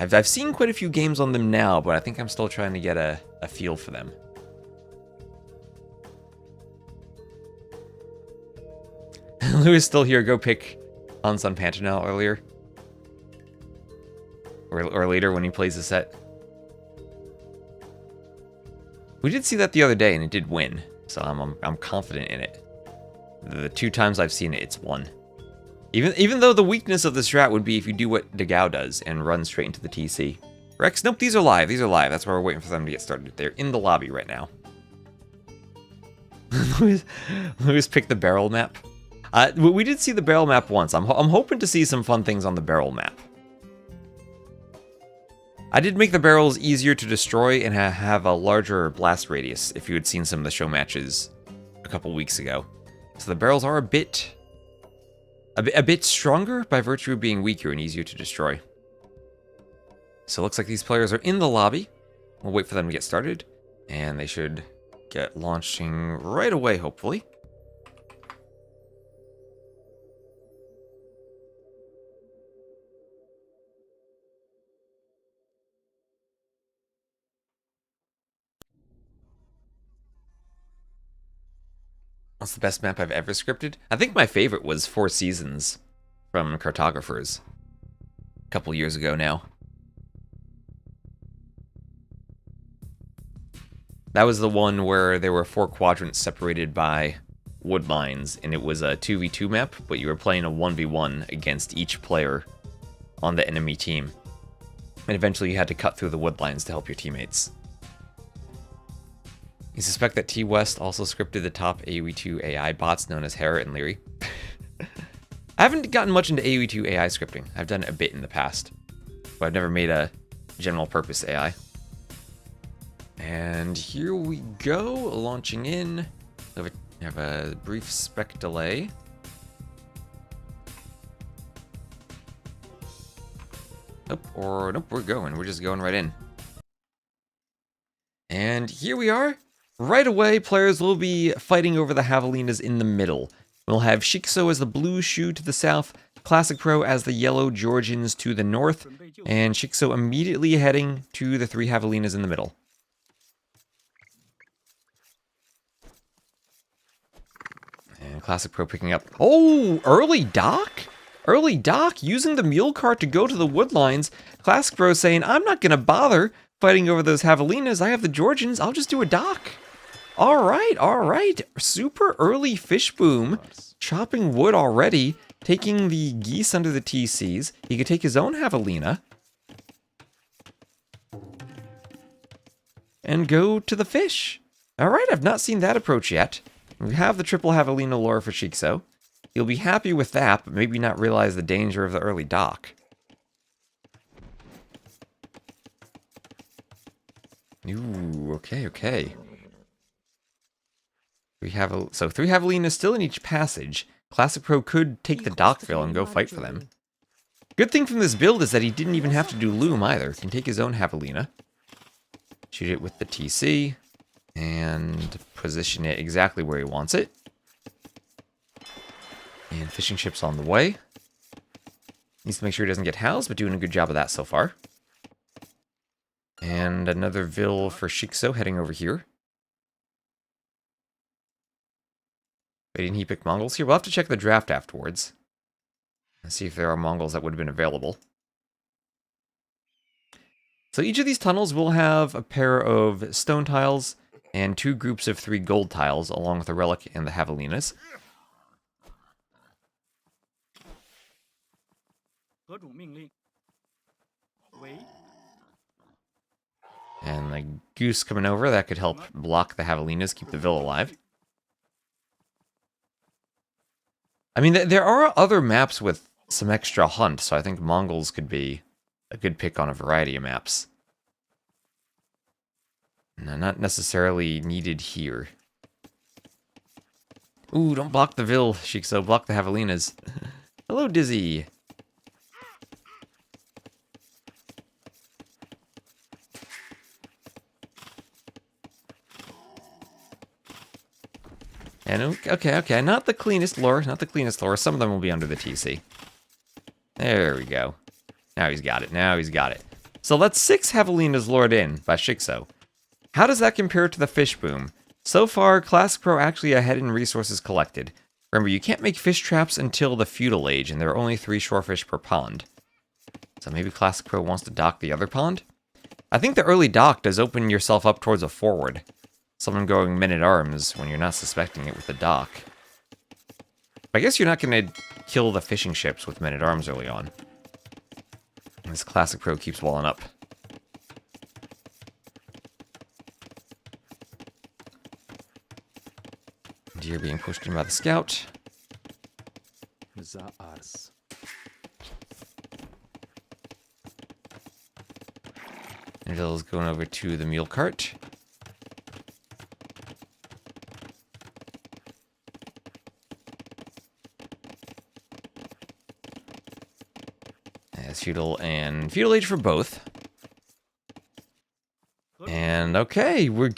I've seen quite a few games on them now, but I think I'm still trying to get a feel for them. Louis still here. Go pick Hans on Pantanal earlier. Or later when he plays the set. We did see that the other day, and it did win, so I'm confident in it. The 2 times I've seen it, it's won. Even though the weakness of the strat would be if you do what Jaguar does and run straight into the TC. Rex, nope, these are live. These are live. That's why we're waiting for them to get started. They're in the lobby right now. Louis picked the barrel map. We did see the barrel map once. I'm hoping to see some fun things on the barrel map. I did make the barrels easier to destroy and have a larger blast radius, if you had seen some of the show matches a couple weeks ago. So the barrels are a bit stronger by virtue of being weaker and easier to destroy. So it looks like these players are in the lobby. We'll wait for them to get started, and they should get launching right away, hopefully. What's the best map I've ever scripted? I think my favorite was 4 Seasons from Cartographers a couple years ago now. That was the one where there were 4 quadrants separated by wood lines, and it was a 2v2 map, but you were playing a 1v1 against each player on the enemy team. And eventually you had to cut through the wood lines to help your teammates. You suspect that T-West also scripted the top AoE2 AI bots known as Hera and Leary. I haven't gotten much into AoE2 AI scripting. I've done a bit in the past, but I've never made a general purpose AI. And here we go, launching in. We have a brief spec delay. Nope, we're going. We're just going right in. And here we are. Right away, players will be fighting over the javelinas in the middle. We'll have Shikso as the blue shoe to the south, Classic Pro as the yellow Georgians to the north, and Shikso immediately heading to the 3 javelinas in the middle. And Classic Pro picking up... Oh, early dock? Early dock, using the mule cart to go to the wood lines. Classic Pro saying, I'm not going to bother fighting over those javelinas. I have the Georgians. I'll just do a dock. All right. Super early fish boom. Chopping wood already. Taking the geese under the TCs. He could take his own javelina. And go to the fish. All right, I've not seen that approach yet. We have the triple javelina lore for Shikso. He'll be happy with that, but maybe not realize the danger of the early dock. Ooh, okay. So 3 javelinas still in each passage. Classic Pro could take the dock fill and go fight for them. Good thing from this build is that he didn't even have to do loom either. He can take his own javelina, shoot it with the TC, and position it exactly where he wants it. And fishing ship's on the way. Needs to make sure he doesn't get housed, but doing a good job of that so far. And another Vil for Shikso heading over here. Wait, didn't he pick Mongols here? We'll have to check the draft afterwards. And see if there are Mongols that would have been available. So each of these tunnels will have a pair of stone tiles and 2 groups of 3 gold tiles, along with the relic and the javelinas. And the goose coming over, that could help block the javelinas, keep the Vil alive. I mean, there are other maps with some extra hunt, so I think Mongols could be a good pick on a variety of maps. No, not necessarily needed here. Ooh, don't block the Vil, Shikso. Block the javelinas. Hello, Dizzy. And okay, not the cleanest lore, Some of them will be under the TC. There we go. Now he's got it, So that's 6 javelinas lured in by Shikso. How does that compare to the fish boom? So far, Classic Pro actually ahead in resources collected. Remember, you can't make fish traps until the Feudal Age, and there are only 3 shorefish per pond. So maybe Classic Pro wants to dock the other pond? I think the early dock does open yourself up towards a forward. someone going men-at-arms when you're not suspecting it with the dock. I guess you're not going to kill the fishing ships with men-at-arms early on. This Classic Pro keeps walling up. Deer being pushed in by the scout. Naval's going over to the mule cart. As Feudal and Feudal Age for both. And okay, we're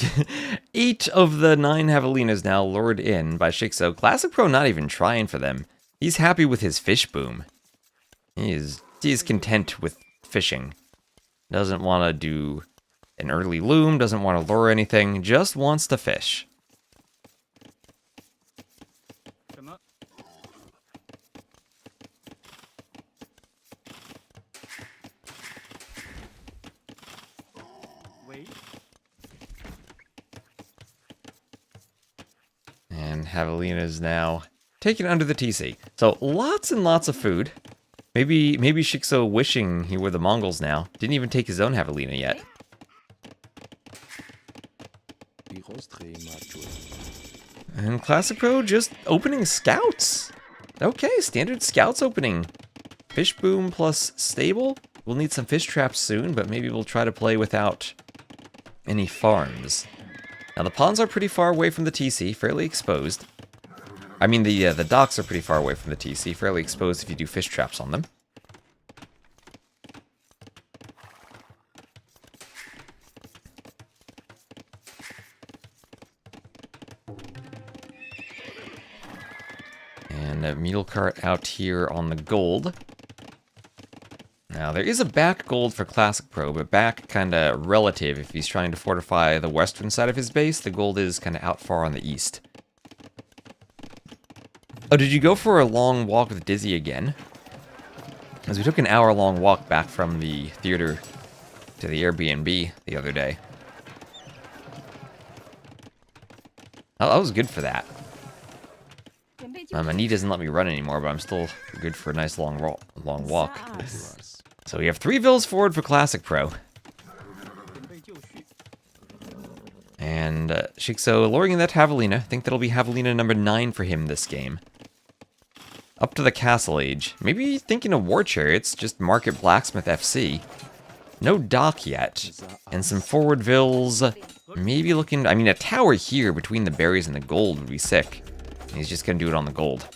8 of the 9 javelinas now lured in by Shikso. Classic Pro not even trying for them. He's happy with his fish boom. He is content with fishing. Doesn't want to do an early loom, doesn't want to lure anything, just wants to fish. And Javelina is now taken under the TC. So lots and lots of food. Maybe Shikso wishing he were the Mongols now. Didn't even take his own Javelina yet. And Classic Pro just opening scouts. Okay, standard scouts opening. Fish boom plus stable. We'll need some fish traps soon, but maybe we'll try to play without any farms. Now the ponds are pretty far away from the TC, fairly exposed. I mean, the docks are pretty far away from the TC, fairly exposed if you do fish traps on them. And a mule cart out here on the gold. Now, there is a back gold for Classic Pro, but back kind of relative. If he's trying to fortify the western side of his base, the gold is kind of out far on the east. Oh, did you go for a long walk with Dizzy again? As we took an hour-long walk back from the theater to the Airbnb the other day. Oh, I was good for that. My knee doesn't let me run anymore, but I'm still good for a nice long walk. So we have 3 vills forward for Classic Pro. And Shikso luring in that Javelina. I think that'll be Javelina number 9 for him this game. Up to the Castle Age. Maybe thinking of War Chariots, just market Blacksmith FC. No dock yet. And some forward vills. Maybe looking... I mean, a tower here between the berries and the gold would be sick. And he's just going to do it on the gold.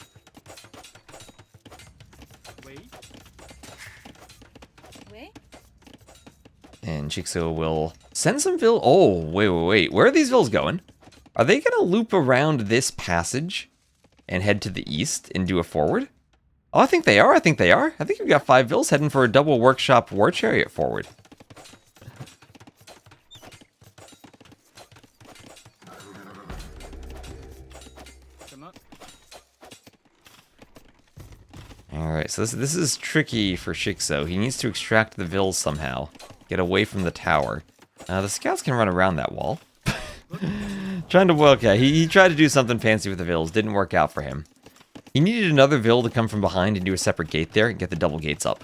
And Shikso will send some vill... Oh, wait. Where are these vills going? Are they going to loop around this passage and head to the east and do a forward? Oh, I think they are. I think we've got 5 vills heading for a double workshop war chariot forward. Alright, so this is tricky for Shikso. He needs to extract the vills somehow. Get away from the tower. The scouts can run around that wall. Trying to... Okay, he tried to do something fancy with the vills. Didn't work out for him. He needed another vill to come from behind and do a separate gate there and get the double gates up.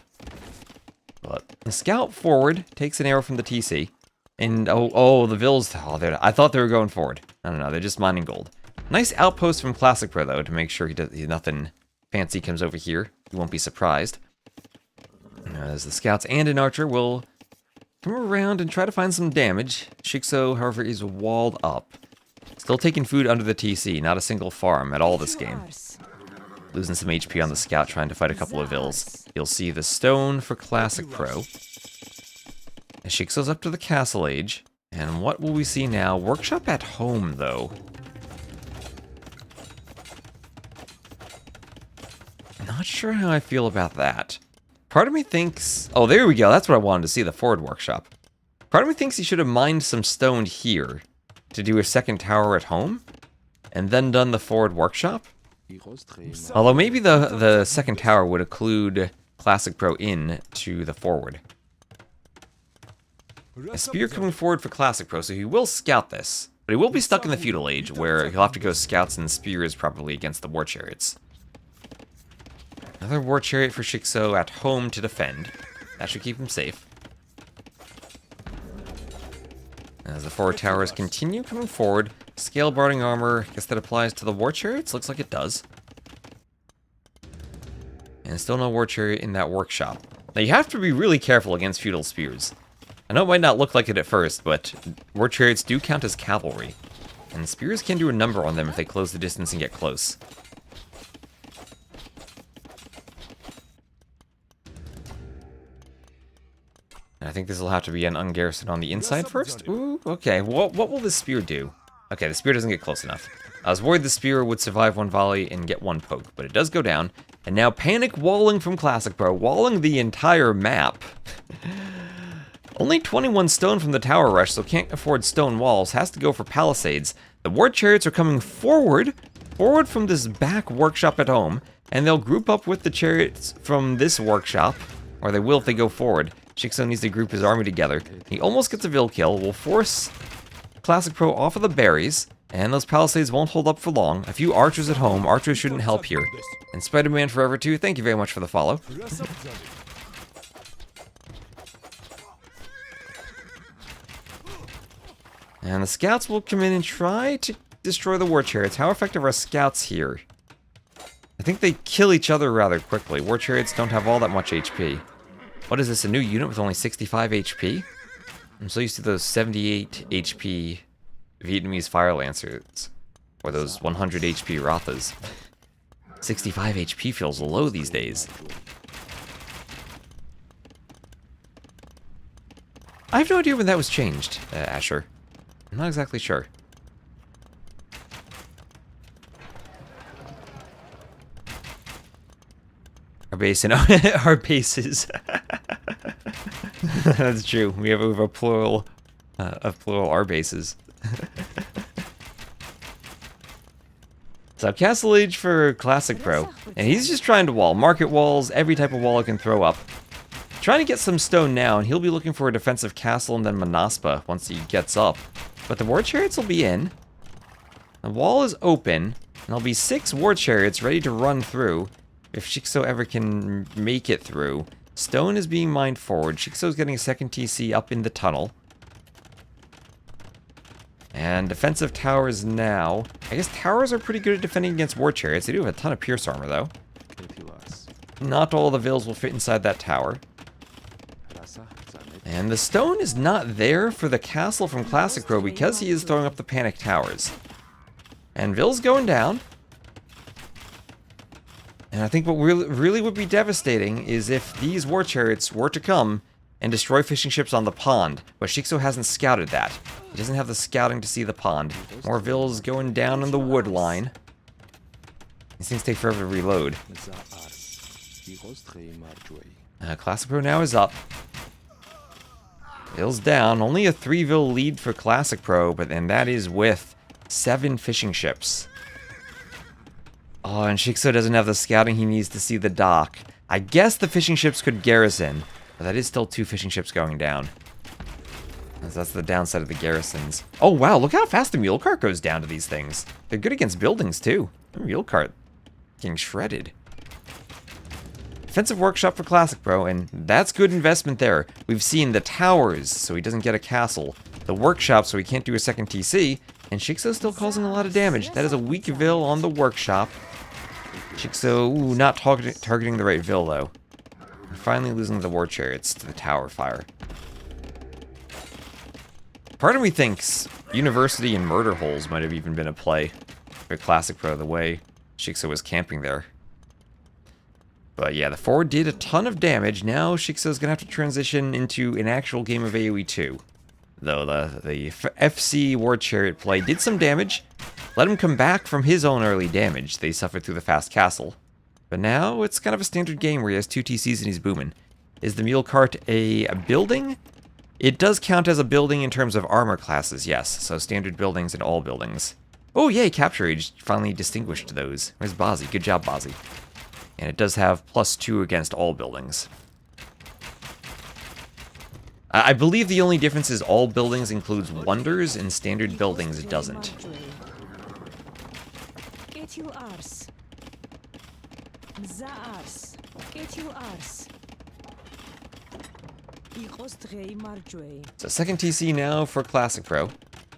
But the scout forward takes an arrow from the TC. And, oh, the vills... Oh, I thought they were going forward. No, they're just mining gold. Nice outpost from Classic Pro, though, to make sure nothing fancy comes over here. You won't be surprised. As the scouts and an archer will come around and try to find some damage. Shikso, however, is walled up. Still taking food under the TC, not a single farm at all this game. Losing some HP on the scout trying to fight a couple of vills. You'll see the stone for Classic Pro. As Shikso's up to the Castle Age. And what will we see now? Workshop at home, though. Not sure how I feel about that. Part of me thinks... Oh, there we go. That's what I wanted to see, the forward workshop. Part of me thinks he should have mined some stone here to do a second tower at home, and then done the forward workshop. Although maybe the second tower would include Classic Pro in to the forward. A spear coming forward for Classic Pro, so he will scout this. But But he will be stuck in the Feudal Age, where he'll have to go scouts and spears probably against the war chariots. Another war chariot for Shikso at home to defend. That should keep him safe. As the forward towers continue coming forward, scale barding armor, I guess that applies to the war chariots? Looks like it does. And still no war chariot in that workshop. Now you have to be really careful against feudal spears. I know it might not look like it at first, but war chariots do count as cavalry. And spears can do a number on them if they close the distance and get close. And I think this will have to be an ungarrison on the inside first. Ooh, okay. What will the spear do? Okay, the spear doesn't get close enough. I was worried the spear would survive one volley and get one poke, but it does go down. And now panic walling from Classic Pro, walling the entire map. Only 21 stone from the tower rush, so can't afford stone walls, has to go for palisades. The war chariots are coming forward from this back workshop at home, and they'll group up with the chariots from this workshop, or they will if they go forward. Shikso needs to group his army together. He almost gets a Vil kill, will force Classic Pro off of the berries, and those palisades won't hold up for long. A few archers at home, archers shouldn't help here. And Spider-Man Forever 2, thank you very much for the follow. And the scouts will come in and try to destroy the war chariots. How effective are scouts here? I think they kill each other rather quickly. War chariots don't have all that much HP. What is this, a new unit with only 65 HP? I'm so used to those 78 HP Vietnamese Fire Lancers. Or those 100 HP Rathas. 65 HP feels low these days. I have no idea when that was changed, Asher. I'm not exactly sure. Our base and our bases. That's true. We have a plural of plural our bases. So Castle Age for Classic Pro, and he's just trying to wall. Market walls, every type of wall I can throw up. Trying to get some stone now, and he'll be looking for a defensive castle and then Manaspa once he gets up. But the war chariots will be in. The wall is open, and there'll be 6 war chariots ready to run through if Shikso ever can make it through. Stone is being mined forward. Shikso's getting a second TC up in the tunnel. And defensive towers now. I guess towers are pretty good at defending against war chariots. They do have a ton of pierce armor, though. Not all the Vils will fit inside that tower. And the stone is not there for the castle from Classic Pro because he is throwing up the panic towers. And Vil's going down. And I think what really would be devastating is if these war chariots were to come and destroy fishing ships on the pond, but Shikso hasn't scouted that. He doesn't have the scouting to see the pond. More Vils going down on the wood line. These things take forever to reload. Classic Pro now is up. Vil's down. Only a 3 Vil lead for Classic Pro, but then that is with 7 fishing ships. Oh, and Shikso doesn't have the scouting he needs to see the dock. I guess the fishing ships could garrison, but that is still 2 fishing ships going down. That's the downside of the garrisons. Oh wow, look how fast the mule cart goes down to these things. They're good against buildings too. The mule cart getting shredded. Defensive workshop for Classic Pro, and that's good investment there. We've seen the towers, so he doesn't get a castle. The workshop, so he can't do a second TC. And Shikso's still causing a lot of damage. That is a weak Vil on the workshop. Shikso, ooh, not targeting the right Vil, though. We're finally losing the war chariots to the tower fire. Part of me thinks University and Murder Holes might have even been a play for Classic Pro, the way Shikso was camping there. But yeah, the forward did a ton of damage. Now Shikso's gonna have to transition into an actual game of AoE 2. Though the FC War Chariot play did some damage. Let him come back from his own early damage they suffered through the fast castle. But now it's kind of a standard game where he has 2 TCs and he's booming. Is the mule cart a building? It does count as a building in terms of armor classes, yes. So standard buildings and all buildings. Oh yay, Capture Age finally distinguished those. Where's Bozzy? Good job, Bozzy. And it does have +2 against all buildings. I believe the only difference is all buildings includes wonders and standard buildings it doesn't. Get you arse. Za arse. Get you arse. So second TC now for Classic Pro.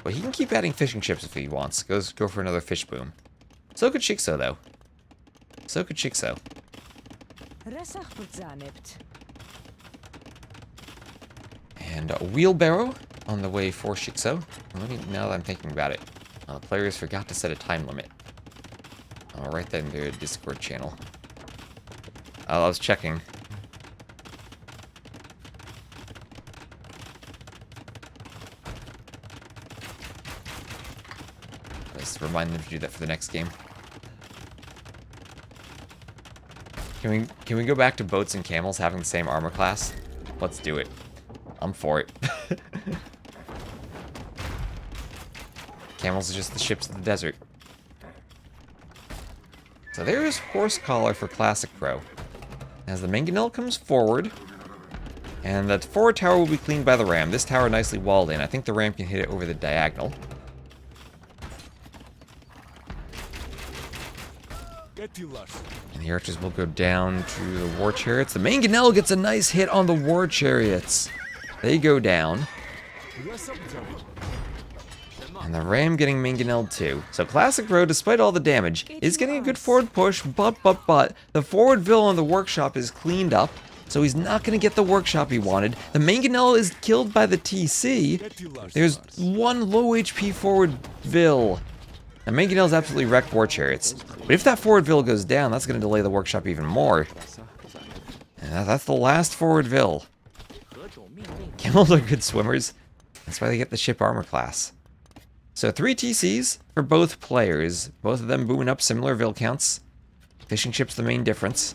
But he can keep adding fishing ships if he wants. Go for another fish boom. So could Shikso though. So could Shikso. And a wheelbarrow on the way for Shikso. Now that I'm thinking about it, the players forgot to set a time limit. I'll write that in their Discord channel. I was checking. Let's remind them to do that for the next game. Can we go back to boats and camels having the same armor class? Let's do it. I'm for it. Camels are just the ships of the desert. So there's Horse Collar for Classic Pro. As the mangonel comes forward, and the forward tower will be cleaned by the ram. This tower nicely walled in. I think the ram can hit it over the diagonal. And the archers will go down to the war chariots. The mangonel gets a nice hit on the war chariots. They go down. And the ram getting mangonelled too. So Classic Pro, despite all the damage, is getting a good forward push, but the forward vill on the workshop is cleaned up, so he's not going to get the workshop he wanted. The mangonel is killed by the TC. There's one low HP forward vill. The mangonel's absolutely wrecked war chariots. But if that forward vill goes down, that's going to delay the workshop even more. And that's the last forward vill. Camels are good swimmers. That's why they get the ship armor class. So 3 TCs for both players. Both of them booming up similar vill counts. Fishing ship's the main difference.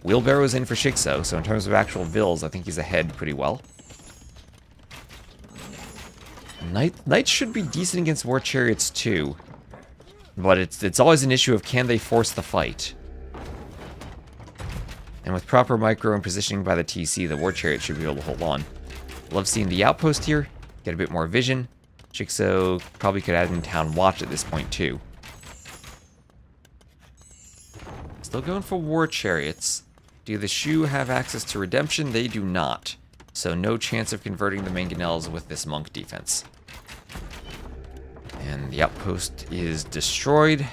Wheelbarrow's in for Shikso, so in terms of actual vills, I think he's ahead pretty well. Knights should be decent against war chariots too. But it's always an issue of can they force the fight. And with proper micro and positioning by the TC, the war chariot should be able to hold on. Love seeing the outpost here, get a bit more vision. Shikso probably could add in town watch at this point too. Still going for war chariots. Do the Shu have access to redemption? They do not. So no chance of converting the mangonels with this monk defense. And the outpost is destroyed.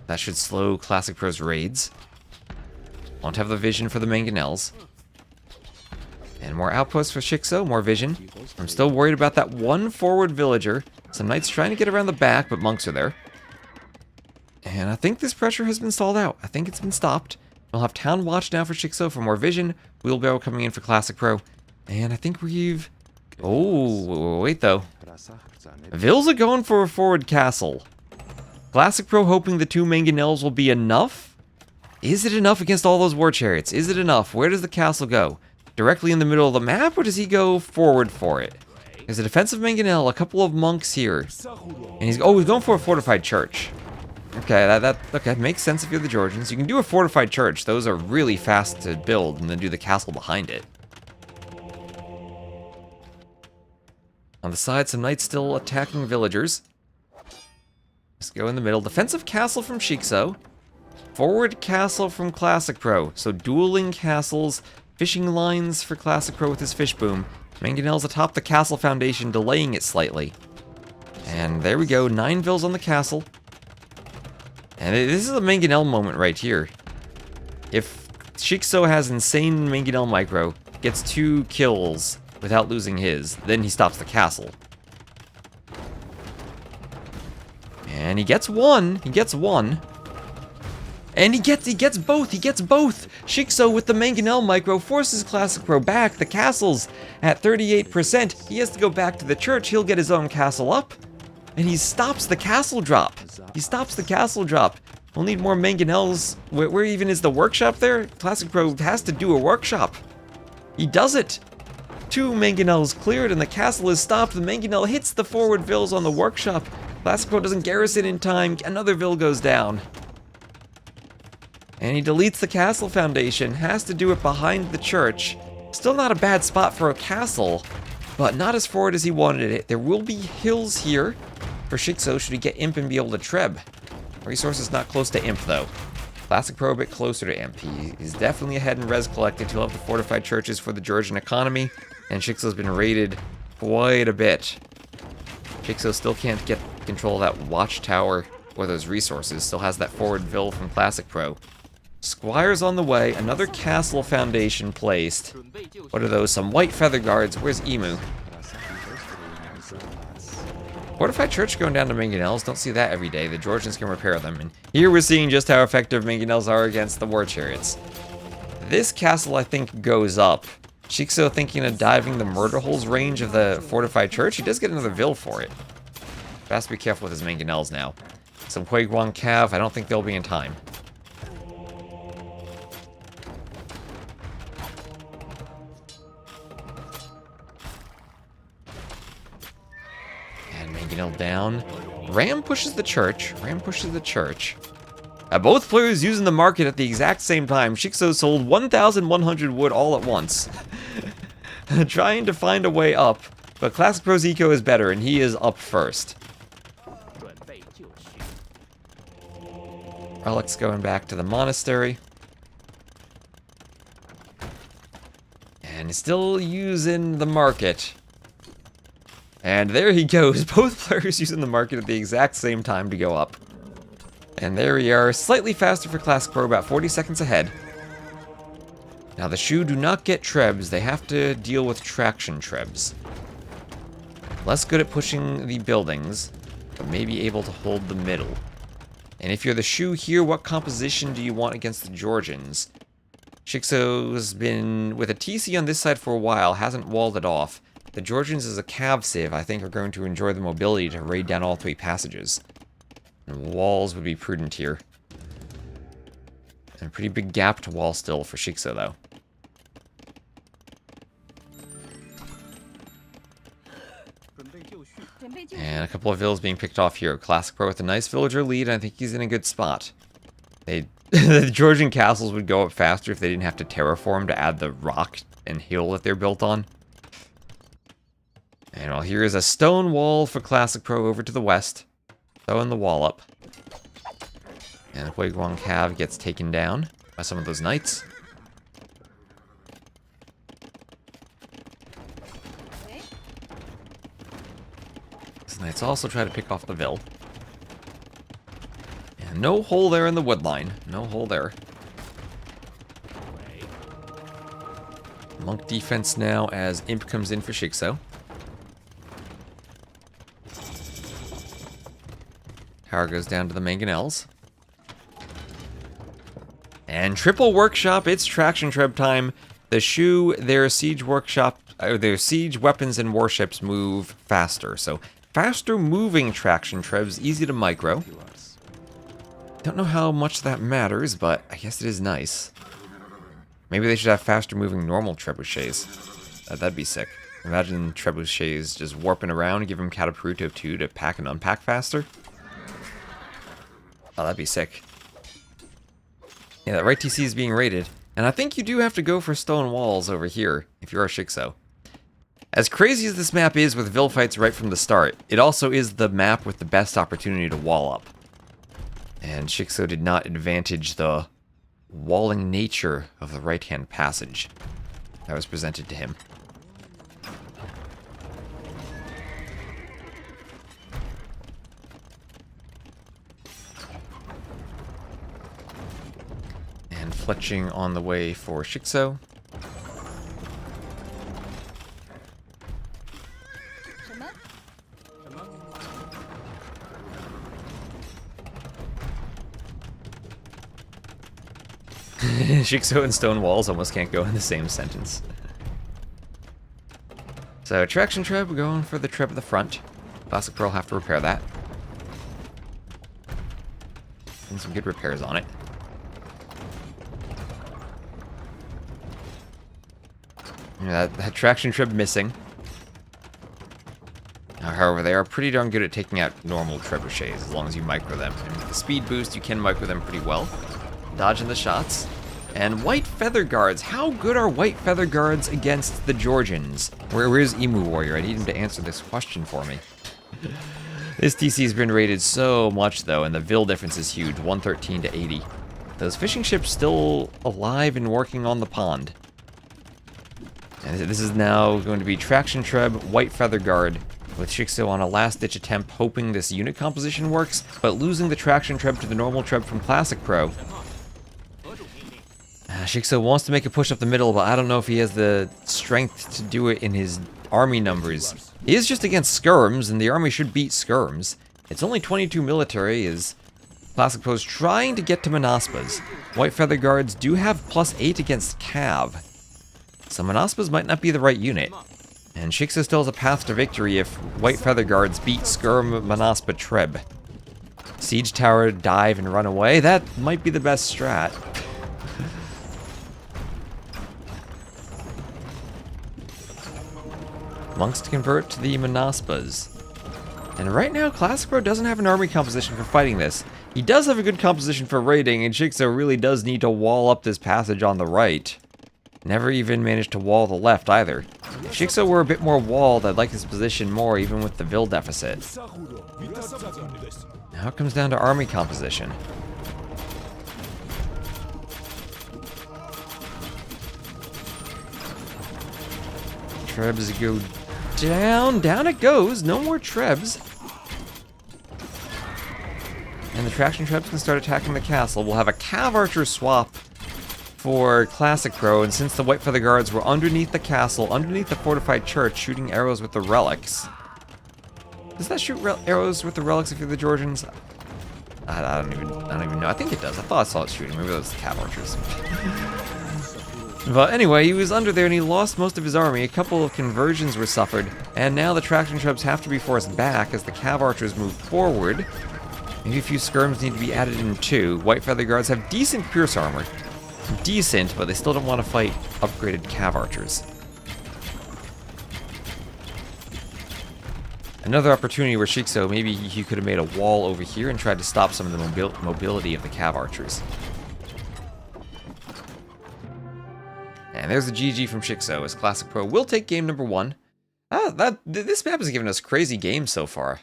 That should slow Classic Pro's raids. Won't have the vision for the mangonels. And more outposts for Shikso, more vision. I'm still worried about that one forward villager. Some knights trying to get around the back, but monks are there. And I think this pressure has been stalled out. I think it's been stopped. We'll have town watch now for Shikso for more vision. Wheelbarrow coming in for Classic Pro. And I think we've... Oh, wait though. Vills are going for a forward castle. Classic Pro hoping the 2 mangonels will be enough? Is it enough against all those war chariots? Is it enough? Where does the castle go? Directly in the middle of the map, or does he go forward for it? There's a defensive mangonel, a couple of monks here. And he's going for a fortified church. Okay, that makes sense if you're the Georgians. You can do a fortified church. Those are really fast to build, and then do the castle behind it. On the side, some knights still attacking villagers. Let's go in the middle. Defensive castle from Shikso. Forward castle from Classic Pro. So dueling castles, fishing lines for Classic Pro with his fish boom. Mangonel's atop the castle foundation, delaying it slightly. And there we go, 9 vills on the castle. And this is a mangonel moment right here. If Shikso has insane mangonel micro, gets 2 kills without losing his, then he stops the castle. And he gets 1. He gets 1. And he gets both. He gets both. Shikso with the mangonel micro forces Classic Pro back. The castle's at 38%. He has to go back to the church. He'll get his own castle up. And he stops the castle drop. He stops the castle drop. We'll need more mangonels. Where even is the workshop there? Classic Pro has to do a workshop. He does it. 2 mangonels cleared and the castle is stopped. The mangonel hits the forward vills on the workshop. Classic Pro doesn't garrison in time. Another vill goes down. And he deletes the castle foundation. Has to do it behind the church. Still not a bad spot for a castle, but not as forward as he wanted it. There will be hills here for Shikso should he get Imp and be able to treb. Resources not close to Imp, though. Classic Pro a bit closer to Imp. He's definitely ahead in res collected. He'll have the fortified churches for the Georgian economy, and Shikso's been raided quite a bit. Shikso still can't get control of that watchtower or those resources. Still has that forward Vil from Classic Pro. Squire's on the way. Another castle foundation placed. What are those? Some white feather guards. Where's Emu? Fortified church going down to mangonels. Don't see that every day. The Georgians can repair them. And here we're seeing just how effective mangonels are against the war chariots. This castle, I think, goes up. Shikso thinking of diving the murder holes range of the fortified church. He does get another Vil for it. Has to be careful with his mangonels now. Some Huiguang Cav. I don't think they'll be in time. Mangonel down. Ram pushes the church. Both players using the market at the exact same time. Shikso sold 1,100 wood all at once. Trying to find a way up. But Classic Pro's eco is better, and he is up first. Relics going back to the monastery. And he's still using the market. And there he goes, both players using the market at the exact same time to go up. And there we are, slightly faster for Classic Pro, about 40 seconds ahead. Now the Shu do not get trebs, they have to deal with traction trebs. Less good at pushing the buildings, but maybe able to hold the middle. And if you're the Shu here, what composition do you want against the Georgians? Shikso's been with a TC on this side for a while, hasn't walled it off. The Georgians as a cav civ, I think, are going to enjoy the mobility to raid down all three passages. And walls would be prudent here. And a pretty big gap to wall still for Shikso, though. And a couple of villas being picked off here. Classic Pro with a nice villager lead, and I think he's in a good spot. The Georgian castles would go up faster if they didn't have to terraform to add the rock and hill that they're built on. And well, here is a stone wall for Classic Pro over to the west. Throwing the wall up. And Huiguang Cav gets taken down by some of those knights. These knights also try to pick off the Vil. And no hole there in the wood line. No hole there. Monk defense now as Imp comes in for Shikso. Tower goes down to the mangonels. And triple workshop, it's traction treb time. The Shu, their siege workshop, their siege weapons and warships move faster. So faster moving traction trebs, easy to micro. Don't know how much that matters, but I guess it is nice. Maybe they should have faster moving normal trebuchets. That'd be sick. Imagine trebuchets just warping around and give them Catapulto 2 to pack and unpack faster. Oh, that'd be sick. Yeah, that right TC is being raided. And I think you do have to go for stone walls over here, if you're a Shikso. As crazy as this map is with Vil fights right from the start, it also is the map with the best opportunity to wall up. And Shikso did not advantage the walling nature of the right-hand passage that was presented to him. And fletching on the way for Shikso. Shikso and stone walls almost can't go in the same sentence. So, traction treb, we're going for the treb at the front. Classic Pro will have to repair that. And some good repairs on it. Yeah, that traction treb missing. However, they are pretty darn good at taking out normal trebuchets as long as you micro them. And with the speed boost, you can micro them pretty well. Dodging the shots. And white feather guards. How good are white feather guards against the Georgians? Where's Emu Warrior? I need him to answer this question for me. This TC has been rated so much, though, and the Vil difference is huge, 113 to 80. Those fishing ships still alive and working on the pond. And this is now going to be Traction Treb, White Feather Guard, with Shikso on a last-ditch attempt, hoping this unit composition works, but losing the Traction Treb to the normal Treb from Classic Pro. Shikso wants to make a push up the middle, but I don't know if he has the strength to do it in his army numbers. He is just against skirms, and the army should beat skirms. It's only 22 military, is Classic Pro's trying to get to Manaspas. White Feather Guards do have +8 against Cav, so Manaspas might not be the right unit. And Shikso still has a path to victory if White Feather Guards beat Skirm Manaspa Treb. Siege Tower, dive, and run away, that might be the best strat. Monks to convert to the Manaspas. And right now, Classic Pro doesn't have an army composition for fighting this. He does have a good composition for raiding, and Shikso really does need to wall up this passage on the right. Never even managed to wall the left either. If Shikso were a bit more walled, I'd like his position more, even with the Vil deficit. Now it comes down to army composition. Trebs go down. Down it goes. No more Trebs. And the Traction Trebs can start attacking the castle. We'll have a Cav Archer swap for Classic Pro, and since the White Feather Guards were underneath the castle, underneath the fortified church, shooting arrows with the relics. Does that shoot arrows with the relics if you're the Georgians? I don't even know. I think it does. I thought I saw it shooting. Maybe those Cav Archers. But anyway, he was under there and he lost most of his army. A couple of conversions were suffered, and now the Traction Trebs have to be forced back as the Cav Archers move forward. Maybe a few skirms need to be added in too. White Feather Guards have decent pierce armor. Decent, but they still don't want to fight upgraded Cav Archers. Another opportunity where Shikso, maybe he could have made a wall over here and tried to stop some of the mobility of the Cav Archers. And there's the GG from Shikso, as Classic Pro will take game number 1. This map has given us crazy games so far.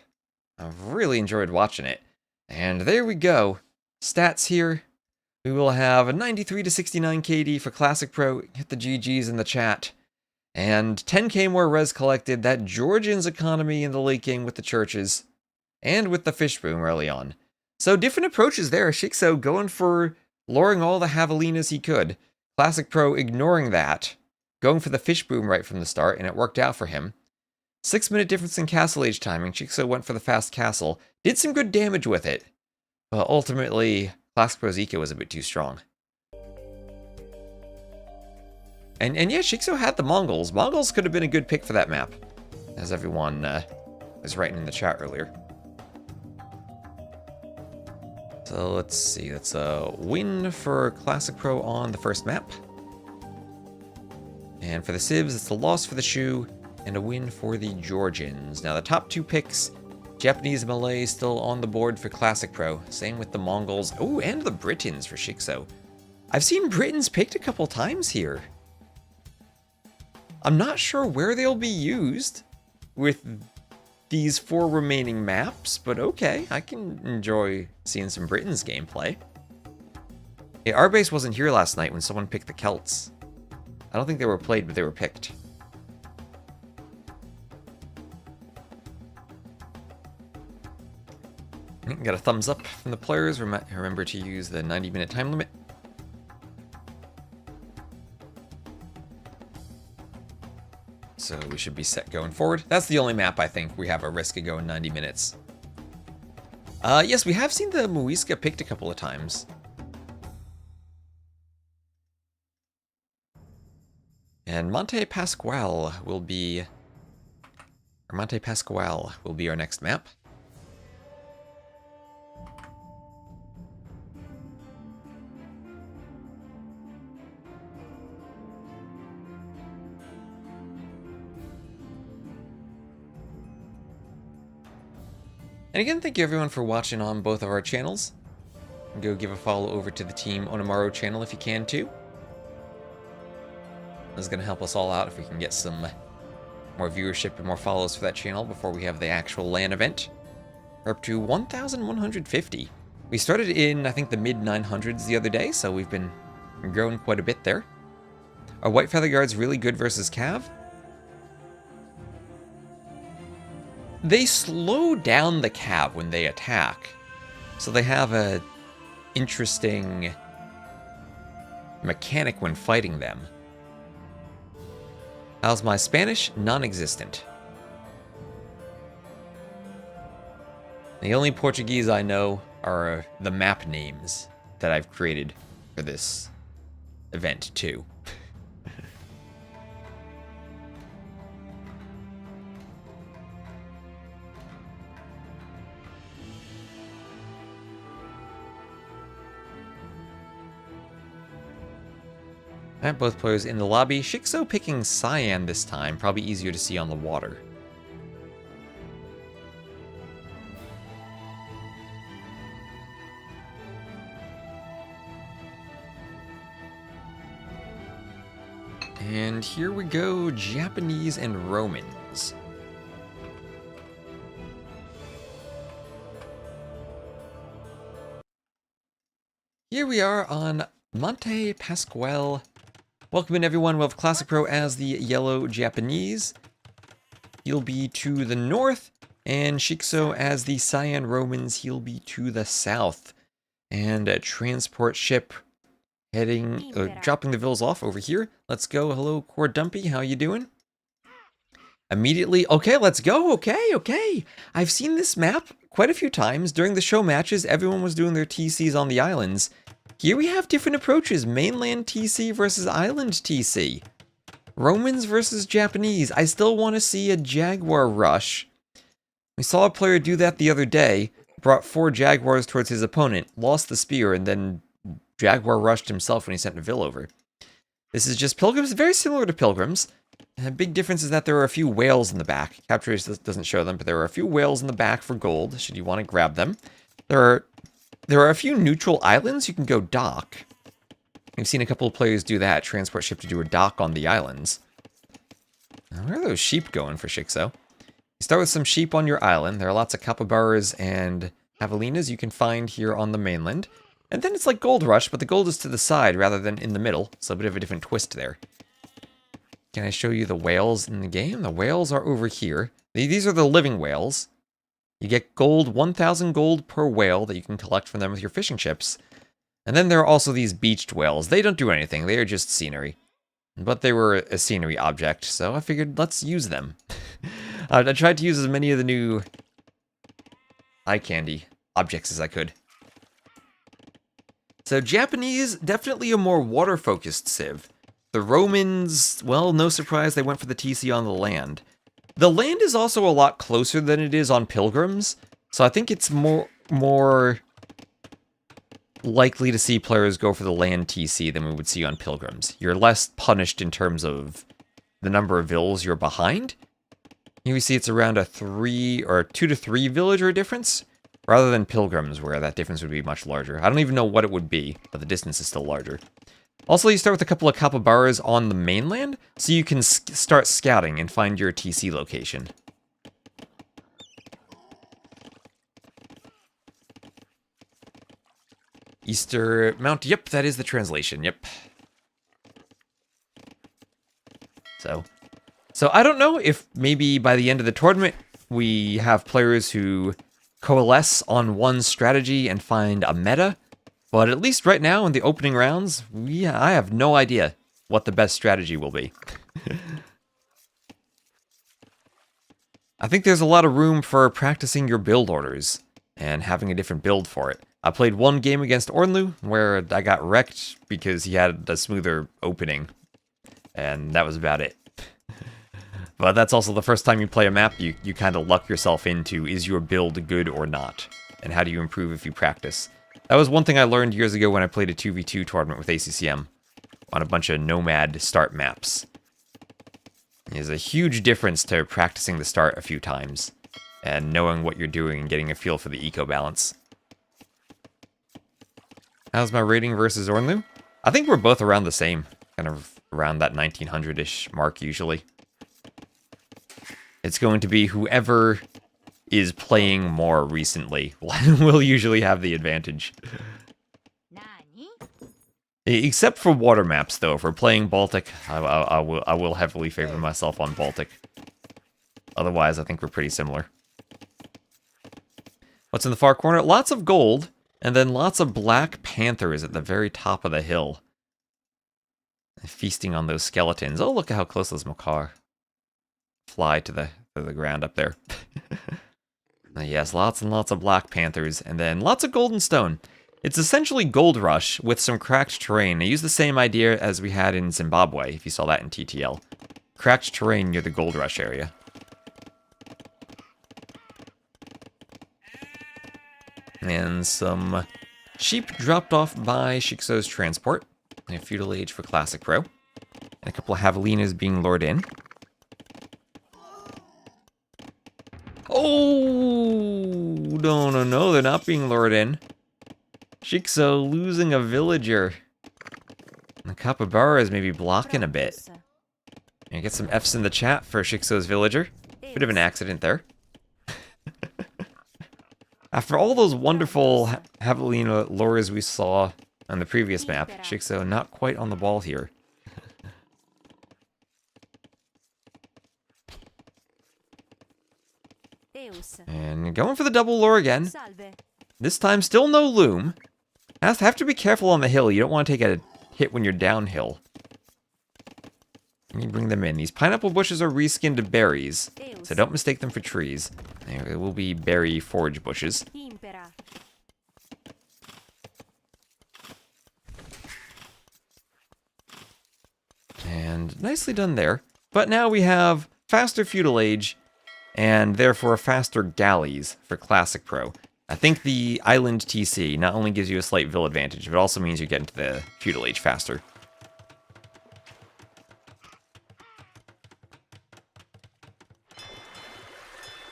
I've really enjoyed watching it. And there we go. Stats here. We will have a 93 to 69 KD for Classic Pro. Hit the GGs in the chat. And 10k more res collected. That Georgian's economy in the late game with the churches. And with the fish boom early on. So different approaches there. Shikso going for luring all the javelinas he could. Classic Pro ignoring that. Going for the fish boom right from the start, and it worked out for him. 6-minute difference in castle age timing. Shikso went for the fast castle. Did some good damage with it. But ultimately, Classic Pro's eco was a bit too strong. And yeah, Shikso had the Mongols. Mongols could have been a good pick for that map, as everyone was writing in the chat earlier. So let's see, that's a win for Classic Pro on the first map. And for the Civs, it's a loss for the Shu, and a win for the Georgians. Now the top 2 picks, Japanese and Malay, still on the board for Classic Pro. Same with the Mongols. Oh, and the Britons for Shikso. I've seen Britons picked a couple times here. I'm not sure where they'll be used with these 4 remaining maps, but okay, I can enjoy seeing some Britons gameplay. Yeah, our base wasn't here last night when someone picked the Celts. I don't think they were played, but they were picked. Got a thumbs up from the players. Remember to use the 90-minute time limit. So we should be set going forward. That's the only map I think we have a risk of going 90 minutes. Yes, we have seen the Muisca picked a couple of times. And Monte Pasquale will be our next map. And again, thank you everyone for watching on both of our channels. go give a follow over to the Team Onamaro channel if you can too. This is going to help us all out if we can get some more viewership and more follows for that channel before we have the actual LAN event. We're up to 1,150. We started in, I think, the mid-900s the other day, so we've been growing quite a bit there. Are White Feather Guards really good versus Cav? They slow down the Cav when they attack, so they have a interesting mechanic when fighting them. How's my Spanish? Non-existent. The only Portuguese I know are the map names that I've created for this event too. I have both players in the lobby. Shikso picking Cyan this time, probably easier to see on the water. And here we go, Japanese and Romans. Here we are on Monte Pascual. Welcome in everyone, we'll have Classic Pro as the yellow Japanese. He'll be to the north, and Shikso as the Cyan Romans, he'll be to the south. And a transport ship heading, dropping the villas off over here. Let's go, hello Core Dumpy, how you doing? Immediately, okay, let's go, okay. I've seen this map quite a few times. During the show matches, everyone was doing their TCs on the islands. Here we have different approaches, mainland TC versus island TC. Romans versus Japanese. I still want to see a Jaguar rush. We saw a player do that the other day, brought 4 Jaguars towards his opponent, lost the spear, and then Jaguar rushed himself when he sent Naval over. This is just Pilgrims, very similar to Pilgrims. A big difference is that there are a few whales in the back. Captures doesn't show them, but there are a few whales in the back for gold, should you want to grab them. There are a few neutral islands you can go dock. We've seen a couple of players do that, transport ship to do a dock on the islands. Now, where are those sheep going for Shikso? You start with some sheep on your island. There are lots of capybaras and javelinas you can find here on the mainland. And then it's like Gold Rush, but the gold is to the side rather than in the middle, so a bit of a different twist there. Can I show you the whales in the game? The whales are over here. These are the living whales. You get gold, 1,000 gold per whale that you can collect from them with your fishing chips. And then there are also these beached whales. They don't do anything, they are just scenery. But they were a scenery object, so I figured let's use them. I tried to use as many of the new eye candy objects as I could. So Japanese, definitely a more water-focused civ. The Romans, well, no surprise they went for the TC on the land. The land is also a lot closer than it is on Pilgrims, so I think it's more likely to see players go for the land TC than we would see on Pilgrims. You're less punished in terms of the number of villas you're behind. Here we see it's around a 2 to 3 villager difference, rather than Pilgrims where that difference would be much larger. I don't even know what it would be, but the distance is still larger. Also, you start with a couple of capybaras on the mainland, so you can start scouting and find your TC location. Easter Mount, yep, that is the translation, yep. So I don't know if maybe by the end of the tournament, we have players who coalesce on one strategy and find a meta. But at least right now in the opening rounds, I have no idea what the best strategy will be. I think there's a lot of room for practicing your build orders and having a different build for it. I played one game against Ornlu where I got wrecked because he had a smoother opening, and that was about it. But that's also the first time you play a map, you kind of luck yourself into, is your build good or not? And how do you improve if you practice? That was one thing I learned years ago when I played a 2v2 tournament with ACCM on a bunch of Nomad start maps. There's a huge difference to practicing the start a few times and knowing what you're doing and getting a feel for the eco balance. How's my rating versus Ornlu? I think we're both around the same. Kind of around that 1900-ish mark usually. It's going to be whoever is playing more recently will usually have the advantage. Except for water maps, though. If we're playing Baltic, I will heavily favor myself on Baltic. Otherwise, I think we're pretty similar. What's in the far corner? Lots of gold, and then lots of black panthers at the very top of the hill. Feasting on those skeletons. Oh, look at how close those Makar fly to the ground up there. Yes, lots and lots of black panthers, and then lots of golden stone. It's essentially Gold Rush with some cracked terrain. I use the same idea as we had in Zimbabwe, if you saw that in TTL. Cracked terrain near the Gold Rush area. And some sheep dropped off by Shikso's transport. A Feudal Age for Classic Pro. And a couple of javelinas being lured in. Oh! No, they're not being lured in. Shikso losing a villager. The capybara is maybe blocking a bit. And get some Fs in the chat for Shikso's villager. Bit of an accident there. After all those wonderful javelina lures we saw on the previous map, Shikso not quite on the ball here. And going for the double lure again. This time still no loom. Have to be careful on the hill. You don't want to take a hit when you're downhill. Let me bring them in. These pineapple bushes are reskinned to berries, so don't mistake them for trees. They will be berry forage bushes. And nicely done there. But now we have faster Feudal Age, and therefore faster galleys for Classic Pro. I think the Island TC not only gives you a slight Vil advantage, but also means you get into the Feudal Age faster.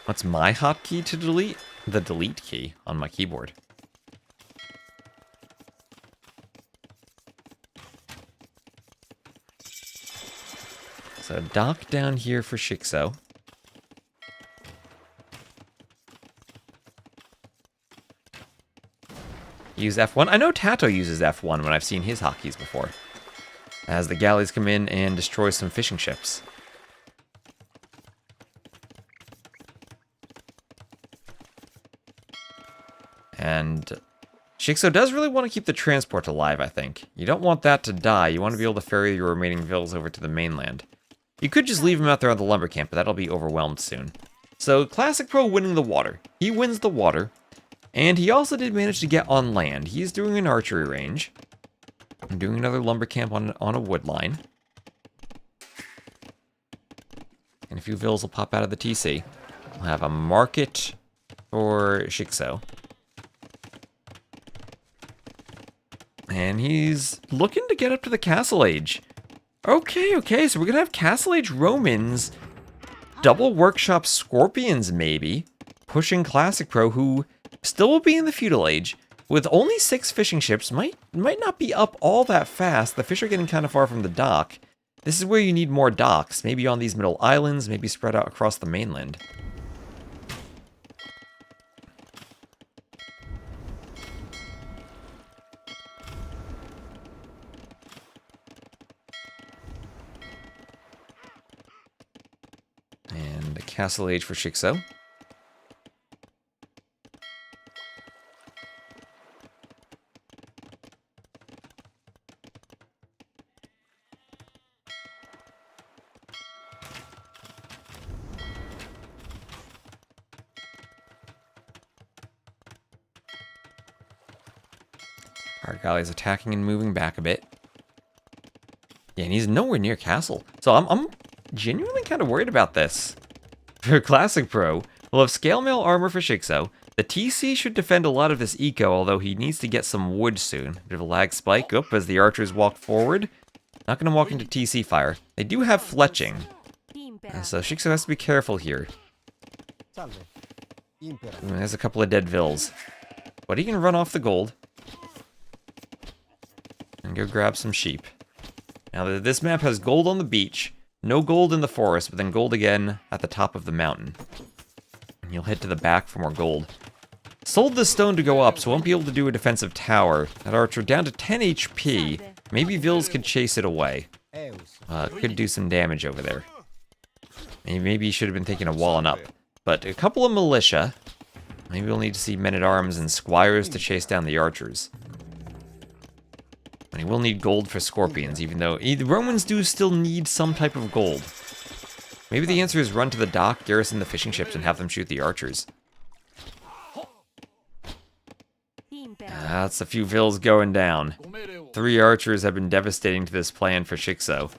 What's my hotkey to delete? The delete key on my keyboard. So dock down here for Shikso. Use F1. I know Tato uses F1 when I've seen his hotkeys before. As the galleys come in and destroy some fishing ships. And Shikso does really want to keep the transport alive, I think. You don't want that to die. You want to be able to ferry your remaining vills over to the mainland. You could just leave him out there on the lumber camp, but that'll be overwhelmed soon. So, Classic Pro winning the water. He wins the water. And he also did manage to get on land. He's doing an archery range. I'm doing another lumber camp on a wood line. And a few vills will pop out of the TC. We'll have a market for Shikso. And he's looking to get up to the Castle Age. Okay, so we're gonna have Castle Age Romans, double workshop Scorpions maybe, pushing Classic Pro, who still will be in the Feudal Age. With only 6 fishing ships, might not be up all that fast. The fish are getting kind of far from the dock. This is where you need more docks, maybe on these middle islands, maybe spread out across the mainland. And the Castle Age for Shikso. Our galley's attacking and moving back a bit. Yeah, and he's nowhere near castle. So I'm genuinely kind of worried about this. For Classic Pro, we'll have scale mail armor for Shikso. The TC should defend a lot of this eco, although he needs to get some wood soon. Bit of a lag spike up as the archers walk forward. Not going to walk into TC fire. They do have fletching. So Shikso has to be careful here. There's a couple of dead vills. But he can run off the gold. And go grab some sheep. Now, this map has gold on the beach, no gold in the forest, but then gold again at the top of the mountain. And you'll head to the back for more gold. Sold this stone to go up, so won't be able to do a defensive tower. That archer down to 10 HP. Maybe Vils could chase it away. Could do some damage over there. Maybe he should have been taking a wall and up. But a couple of militia. Maybe we'll need to see men-at-arms and squires to chase down the archers. And he will need gold for scorpions, even though the Romans do still need some type of gold. Maybe the answer is run to the dock, garrison the fishing ships, and have them shoot the archers. That's a few Vils going down. 3 archers have been devastating to this plan for Shikso.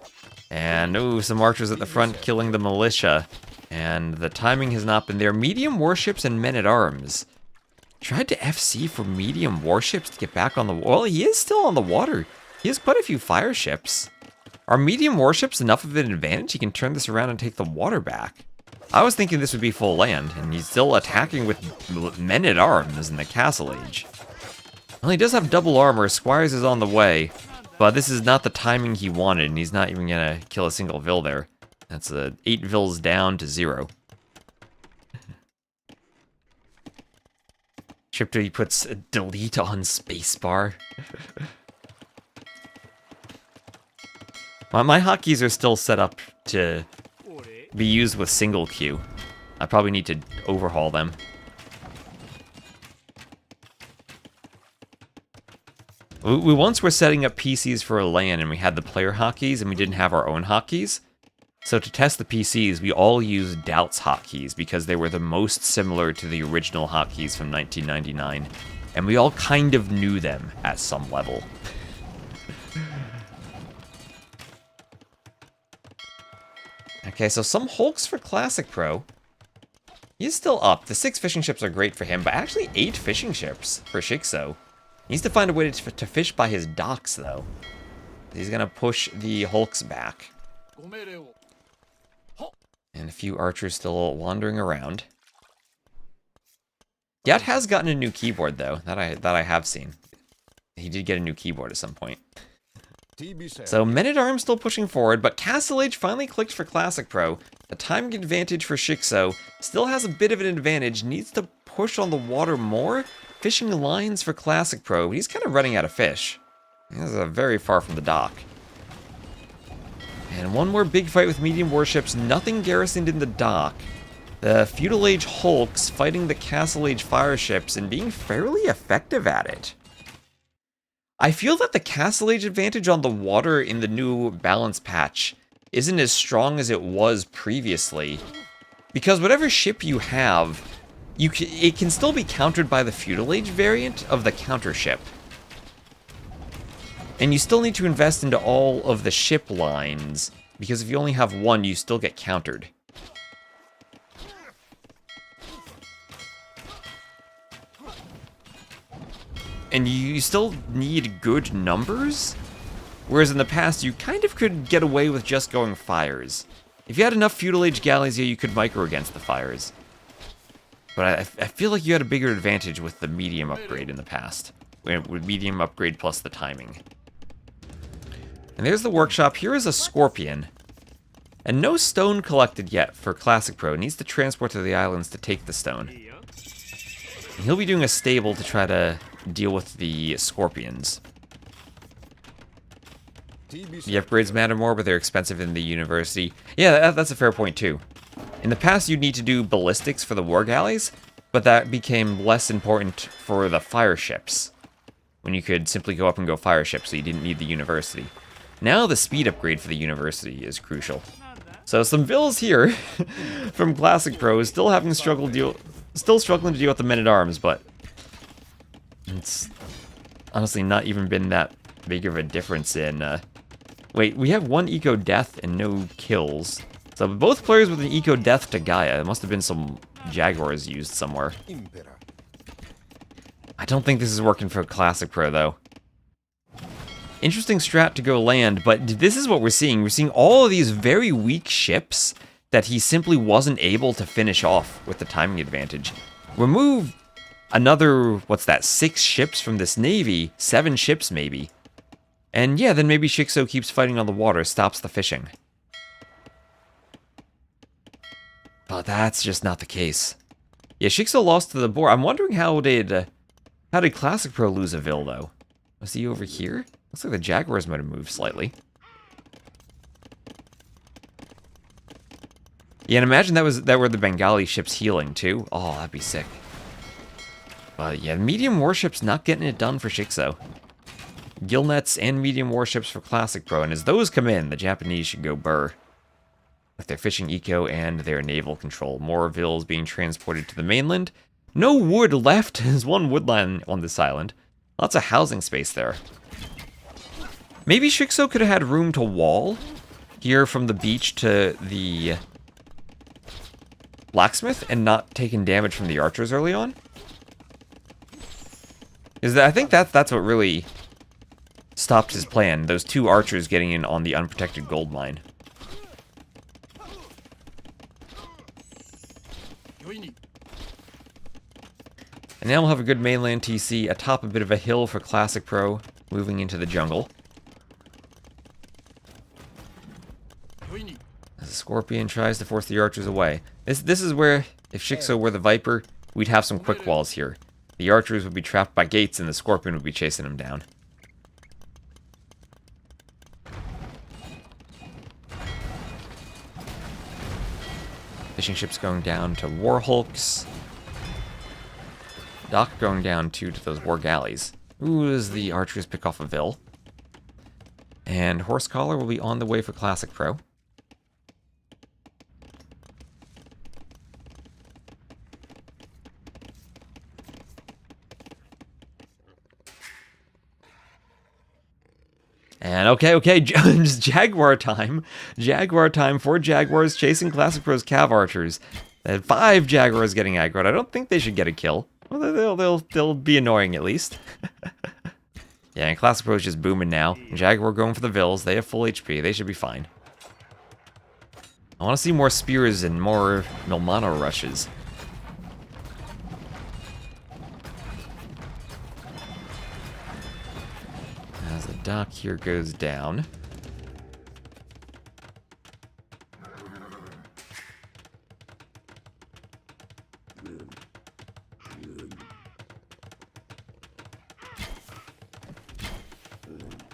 And, ooh, some archers at the front killing the militia. And the timing has not been there. Medium warships and men-at-arms. Tried to FC for medium warships to get back on the... Well, he is still on the water. He has quite a few fire ships. Are medium warships enough of an advantage? He can turn this around and take the water back. I was thinking this would be full land, and he's still attacking with men-at-arms in the Castle Age. Well, he does have double armor. Squires is on the way, but this is not the timing he wanted, and he's not even going to kill a single Vil there. That's 8 Vils down to 0. Chipter, he puts a delete on spacebar. My hotkeys are still set up to be used with single Q. I probably need to overhaul them. We once were setting up PCs for a LAN and we had the player hotkeys and we didn't have our own hotkeys. So to test the PCs, we all used Doubt's hotkeys because they were the most similar to the original hotkeys from 1999. And we all kind of knew them at some level. Okay, so some Hulks for Classic Pro. He's still up. The 6 fishing ships are great for him, but actually 8 fishing ships for Shikso. He needs to find a way to fish by his docks, though. He's going to push the Hulks back. And a few archers still wandering around. Yat has gotten a new keyboard, though, that I have seen. He did get a new keyboard at some point. So Men-at-Arms still pushing forward, but Castle Age finally clicked for Classic Pro. The timing advantage for Shikso still has a bit of an advantage, needs to push on the water more. Fishing lines for Classic Pro, but he's kind of running out of fish. He's very far from the dock. And one more big fight with medium warships, nothing garrisoned in the dock. The Feudal Age Hulks fighting the Castle Age fire ships and being fairly effective at it. I feel that the Castle Age advantage on the water in the new balance patch isn't as strong as it was previously. Because whatever ship you have, it can still be countered by the Feudal Age variant of the counter ship. And you still need to invest into all of the ship lines, because if you only have one, you still get countered. And you still need good numbers? Whereas in the past, you kind of could get away with just going fires. If you had enough Feudal Age galleys, yeah, you could micro against the fires. But I feel like you had a bigger advantage with the medium upgrade in the past. With medium upgrade plus the timing. And there's the workshop. Here is a scorpion. And no stone collected yet for Classic Pro. Needs to transport to the islands to take the stone. And he'll be doing a stable to try to deal with the scorpions. The upgrades matter more, but they're expensive in the university. Yeah, that's a fair point too. In the past, you'd need to do ballistics for the war galleys, but that became less important for the fire ships, when you could simply go up and go fire ships, so you didn't need the university. Now the speed upgrade for the university is crucial. So some Vils here from Classic Pro is still struggling to deal with the Men-at-Arms, but it's honestly not even been that big of a difference in... Wait, we have 1 eco death and no kills. So both players with an eco death to Gaia. There must have been some Jaguars used somewhere. I don't think this is working for Classic Pro, though. Interesting strat to go land, but this is what we're seeing. We're seeing all of these very weak ships that he simply wasn't able to finish off with the timing advantage. Remove another, 6 ships from this navy, 7 ships maybe. And yeah, then maybe Shikso keeps fighting on the water, stops the fishing. But that's just not the case. Yeah, Shikso lost to the boar. I'm wondering how did Classic Pro lose a Vil, though? Was he over here? Looks like the Jaguars might have moved slightly. Yeah, and imagine that were the Bengali ships healing, too. Oh, that'd be sick. But yeah, medium warships not getting it done for Shikso. Gillnets and medium warships for Classic Pro, and as those come in, the Japanese should go burr. With their fishing eco and their naval control. More Vils being transported to the mainland. No wood left. There's one woodland on this island. Lots of housing space there. Maybe Shikso could have had room to wall here from the beach to the blacksmith and not taken damage from the archers early on. I think that's what really stopped his plan. Those two archers getting in on the unprotected gold mine. And now we'll have a good mainland TC atop a bit of a hill for Classic Pro, moving into the jungle. As the Scorpion tries to force the archers away. This is where, if Shikso were the Viper, we'd have some quick walls here. The archers would be trapped by gates and the Scorpion would be chasing them down. Fishing ships going down to war hulks. Dock going down to those war galleys. Ooh, as the archers pick off a Vil. And Horse Collar will be on the way for Classic Pro. And okay, just Jaguar time. Jaguar time. 4 Jaguars chasing Classic Pro's Cav Archers. And 5 Jaguars getting aggroed. I don't think they should get a kill. Well, they'll be annoying at least. Yeah, and Classic Pro's just booming now. Jaguar going for the Vils. They have full HP. They should be fine. I want to see more spears and more Milmano rushes. As the dock here goes down.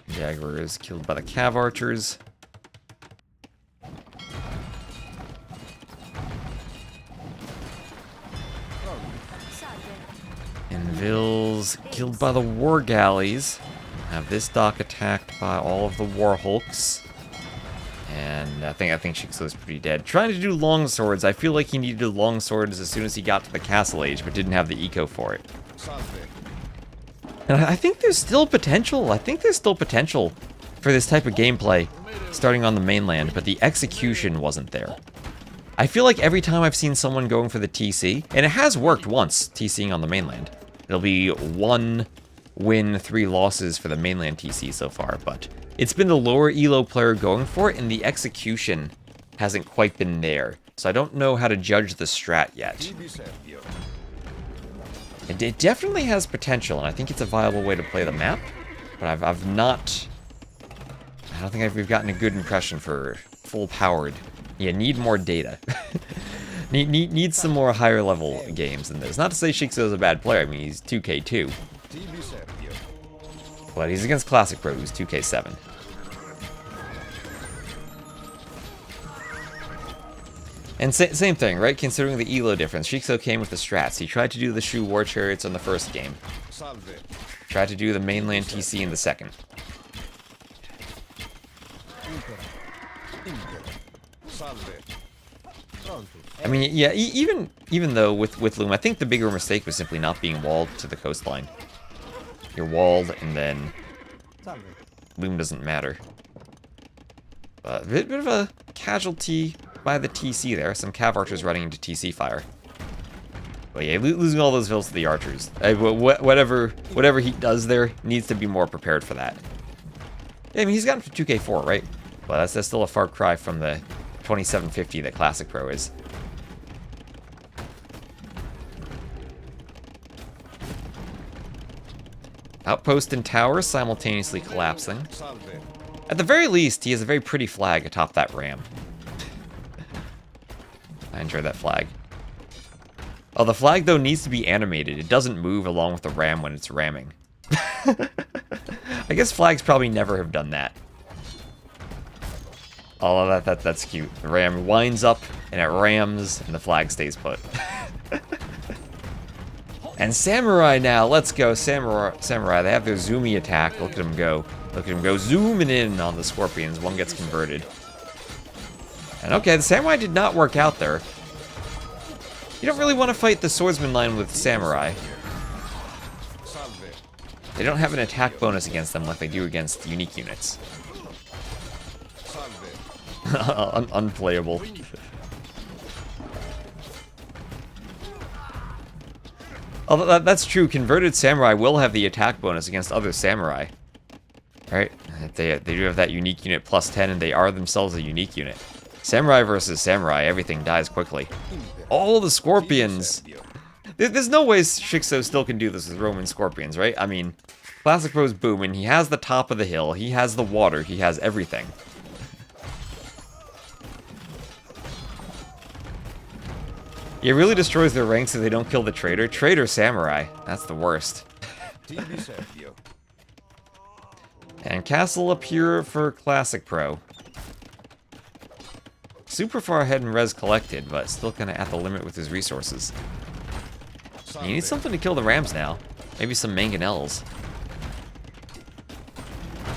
Jaguar is killed by the Cav Archers. And Vils killed by the War Galleys. Have this dock attacked by all of the War Hulks. And I think Shikso's pretty dead. Trying to do long swords. I feel like he needed long swords as soon as he got to the Castle Age, but didn't have the eco for it. And I think there's still potential. I think there's still potential for this type of gameplay starting on the mainland, but the execution wasn't there. I feel like every time I've seen someone going for the TC, and it has worked once, TCing on the mainland. It'll be 1 win, 3 losses for the mainland TC so far, but it's been the lower elo player going for it, and the execution hasn't quite been there. So I don't know how to judge the strat yet. It definitely has potential, and I think it's a viable way to play the map. But I don't think we've gotten a good impression for full-powered. Yeah, need more data. need some more higher-level games than this. Not to say Shikso is a bad player. I mean, he's 2K2. But he's against Classic Pro, who's 2K7. And same thing, right? Considering the elo difference, Shikso came with the strats. He tried to do the Shu War Chariots in the first game. Tried to do the mainland TC in the second. I mean, yeah, even though with Loom, I think the bigger mistake was simply not being walled to the coastline. You're walled, and then Loom doesn't matter. A bit of a casualty by the TC there. Some Cav Archers running into TC fire. But yeah, losing all those Vils to the Archers. Whatever he does there needs to be more prepared for that. Yeah, I mean, he's gotten to 2K4, right? But that's still a far cry from the 2750 that Classic Pro is. Outpost and tower simultaneously collapsing. Salve. At the very least, he has a very pretty flag atop that ram. I enjoy that flag. Oh, the flag, though, needs to be animated. It doesn't move along with the ram when it's ramming. I guess flags probably never have done that. Oh, that's cute. The ram winds up, and it rams, and the flag stays put. And samurai now. Let's go, samurai. They have their zoomy attack. Look at them go. Look at him go zooming in on the scorpions. One gets converted. And okay, the samurai did not work out there. You don't really want to fight the swordsman line with samurai. They don't have an attack bonus against them like they do against unique units. Unplayable. Although that's true, converted samurai will have the attack bonus against other samurai. Alright, they do have that unique unit plus 10, and they are themselves a unique unit. Samurai versus samurai, everything dies quickly. All the scorpions! There's no way Shikso still can do this with Roman scorpions, right? I mean, Classic Pro's booming, he has the top of the hill, he has the water, he has everything. It really destroys their ranks if they don't kill the traitor. Traitor samurai, that's the worst. And castle up here for Classic Pro. Super far ahead in res collected, but still kind of at the limit with his resources. He needs something to kill the rams now. Maybe some mangonels.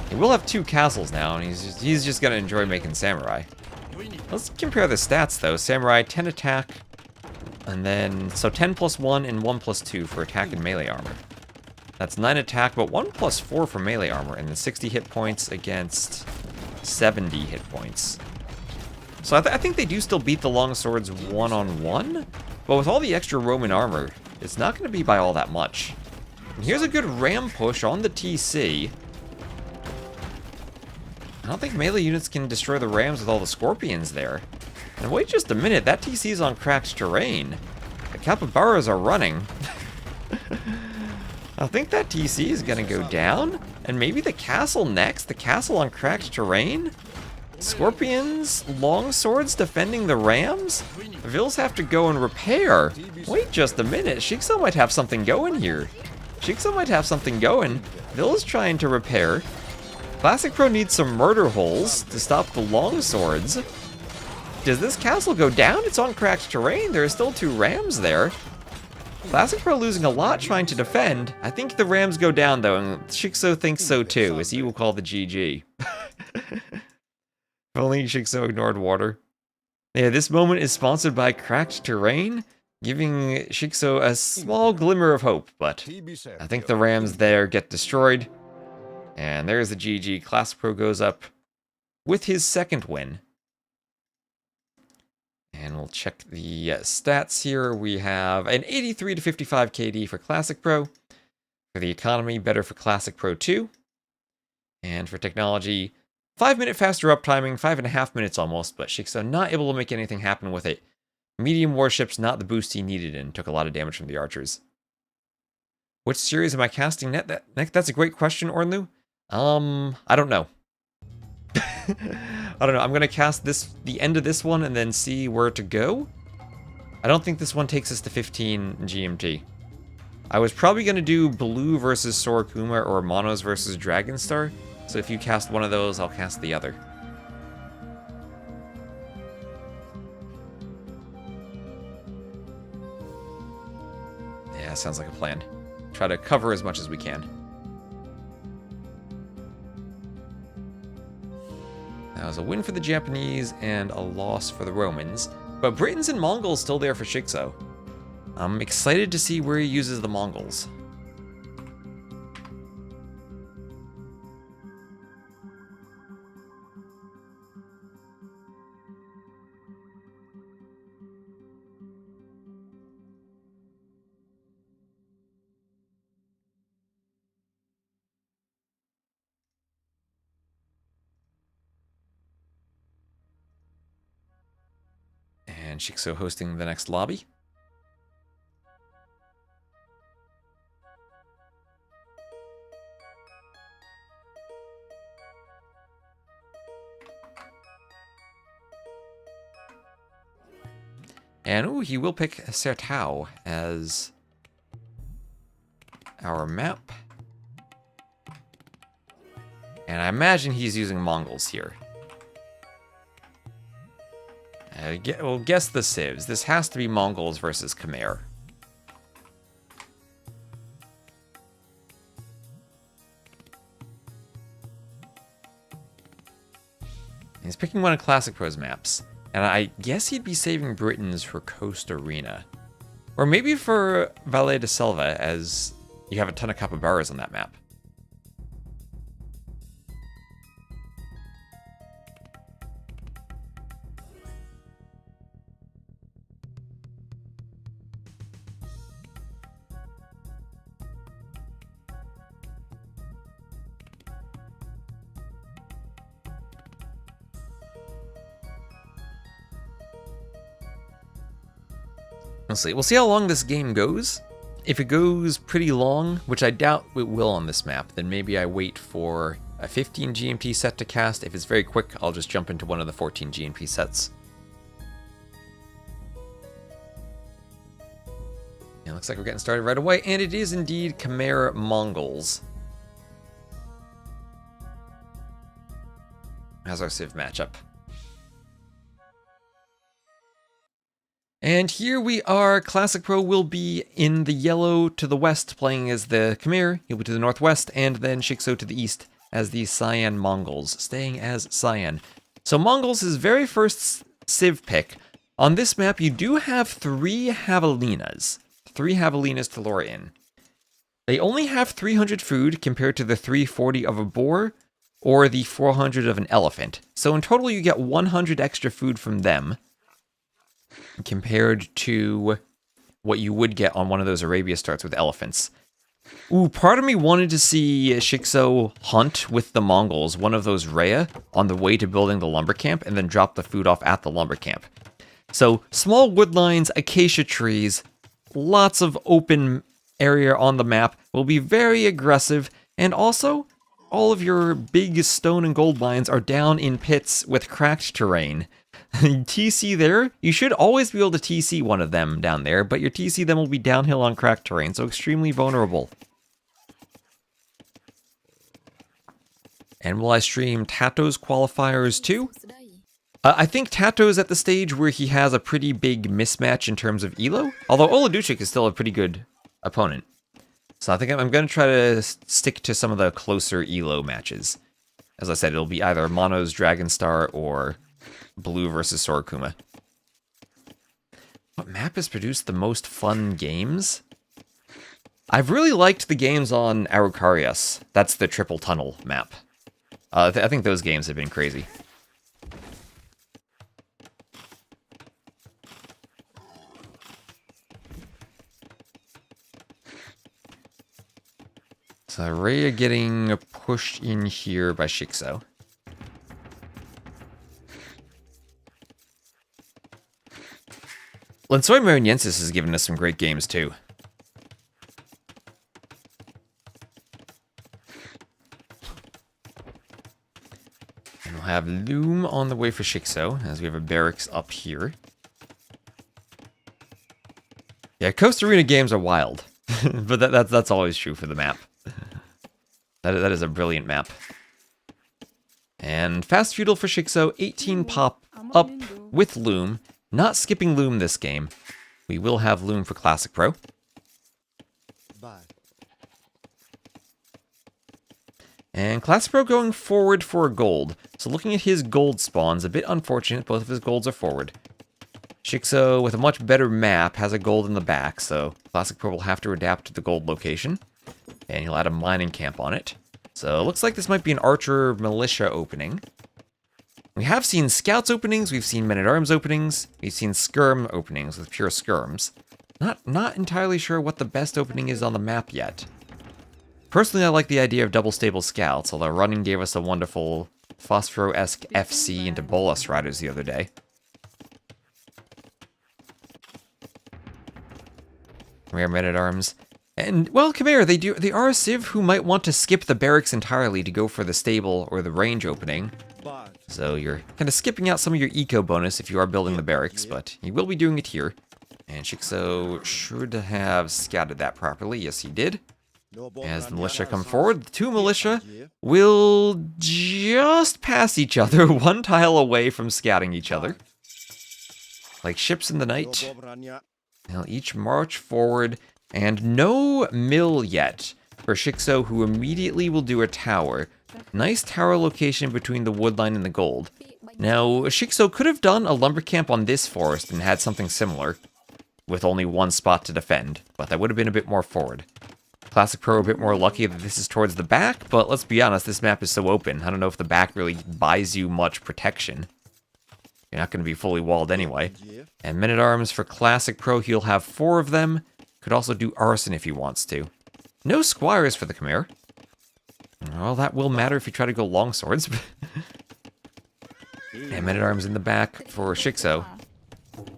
He will have 2 castles now, and he's just gonna enjoy making samurai. Let's compare the stats though. Samurai 10 attack, and then so 10 plus 1 and 1 plus 2 for attack and melee armor. That's 9 attack, but 1 plus 4 for melee armor, and then 60 hit points against 70 hit points. So I think they do still beat the longswords one-on-one, but with all the extra Roman armor, it's not going to be by all that much. And here's a good ram push on the TC. I don't think melee units can destroy the rams with all the scorpions there. And wait just a minute, that TC's on cracked terrain. The capybaras are running. I think that TC is going to go down, and maybe the castle next, the castle on cracked terrain? Scorpions, longswords defending the rams? Vils have to go and repair. Wait just a minute, Shikso might have something going here. Shikso might have something going. Vils trying to repair. Classic Pro needs some murder holes to stop the longswords. Does this castle go down? It's on cracked terrain. There are still 2 rams there. Classic Pro losing a lot trying to defend. I think the rams go down though, and Shikso thinks so too, as he will call the GG. If only Shikso ignored water. Yeah, this moment is sponsored by Cracked Terrain, giving Shikso a small glimmer of hope, but I think the rams there get destroyed. And there's the GG. Classic Pro goes up with his 2nd win. And we'll check the stats here. We have an 83 to 55 KD for Classic Pro. For the economy, better for Classic Pro 2. And for technology, 5-minute faster uptiming, 5.5 minutes almost, but Shikso not able to make anything happen with it. Medium warships, not the boost he needed, and took a lot of damage from the archers. Which series am I casting next? That's a great question, Ornlu. I don't know. I don't know. I'm gonna cast the end of this one and then see where to go. I don't think this one takes us to 15 GMT. I was probably gonna do Blue versus Sorakuma or Monos versus Dragonstar. So if you cast one of those, I'll cast the other. Yeah, sounds like a plan. Try to cover as much as we can. That was a win for the Japanese and a loss for the Romans. But Britons and Mongols still there for Shikso. I'm excited to see where he uses the Mongols. And Shikso hosting the next lobby. And, ooh, he will pick Sertau as our map. And I imagine he's using Mongols here. We'll guess the civs. This has to be Mongols versus Khmer. He's picking one of Classic Pro's maps. And I guess he'd be saving Britons for Coast Arena. Or maybe for Valle de Selva, as you have a ton of capybaras on that map. We'll see how long this game goes. If it goes pretty long, which I doubt it will on this map, then maybe I wait for a 15 GMT set to cast. If it's very quick, I'll just jump into one of the 14 GMT sets. Yeah, looks like we're getting started right away, and it is indeed Khmer Mongols as our Civ matchup. And here we are. Classic Pro will be in the yellow to the west, playing as the Khmer. He'll be to the northwest, and then Shikso to the east as the Cyan Mongols, staying as Cyan. So Mongols, his very first Civ pick. On this map, you do have 3 Javelinas. 3 Javelinas to lure in. They only have 300 food compared to the 340 of a boar or the 400 of an elephant. So in total, you get 100 extra food from them, compared to what you would get on one of those Arabia starts with elephants. Ooh, part of me wanted to see Shikso hunt with the Mongols one of those Rhea on the way to building the lumber camp and then drop the food off at the lumber camp. So, small wood lines, acacia trees, lots of open area on the map, will be very aggressive, and also, all of your big stone and gold mines are down in pits with cracked terrain. TC there, you should always be able to TC one of them down there, but your TC them will be downhill on cracked terrain, so extremely vulnerable. And will I stream Tato's Qualifiers too? I think Tato's at the stage where he has a pretty big mismatch in terms of elo, although Oladuchik is still a pretty good opponent. So I think I'm going to try to stick to some of the closer elo matches. As I said, it'll be either Mono's Dragonstar or Blue versus Sorokuma. What map has produced the most fun games? I've really liked the games on Araucarias. That's the triple tunnel map. I think those games have been crazy. So Rhea getting pushed in here by Shikso. Lensoy Mariensis has given us some great games, too. And we'll have Loom on the way for Shikso, as we have a barracks up here. Yeah, Coast Arena games are wild. But that's always true for the map. That is a brilliant map. And Fast Feudal for Shikso, 18 pop up with Loom. Not skipping Loom this game. We will have Loom for Classic Pro. And Classic Pro going forward for a gold. So looking at his gold spawns, a bit unfortunate. Both of his golds are forward. Shikso, with a much better map, has a gold in the back. So Classic Pro will have to adapt to the gold location. And he'll add a mining camp on it. So it looks like this might be an Archer Militia opening. We have seen Scouts openings, we've seen Men-at-Arms openings, we've seen Skirm openings with pure Skirms. Not entirely sure what the best opening is on the map yet. Personally, I like the idea of double stable Scouts, although Running gave us a wonderful Phosphoro-esque FC into Bolas Riders the other day. Rare Men-at-Arms. And, well, Khmer, they are a Civ who might want to skip the barracks entirely to go for the stable or the range opening. So you're kind of skipping out some of your eco bonus if you are building the barracks, but you will be doing it here. And Shikso should have scouted that properly. Yes, he did. As the militia come forward, the two militia will just pass each other, one tile away from scouting each other. Like ships in the night. They'll each march forward, and no mill yet for Shikso, who immediately will do a tower. Nice tower location between the woodline and the gold. Now, Shikso could have done a lumber camp on this forest and had something similar, with only one spot to defend, but that would have been a bit more forward. Classic Pro a bit more lucky that this is towards the back, but let's be honest, this map is so open. I don't know if the back really buys you much protection. You're not going to be fully walled anyway. And Men-at-Arms for Classic Pro, he'll have 4 of them. Could also do Arson if he wants to. No Squires for the Khmer. Well, that will matter if you try to go longswords. And Men-at-Arms in the back for Shikso.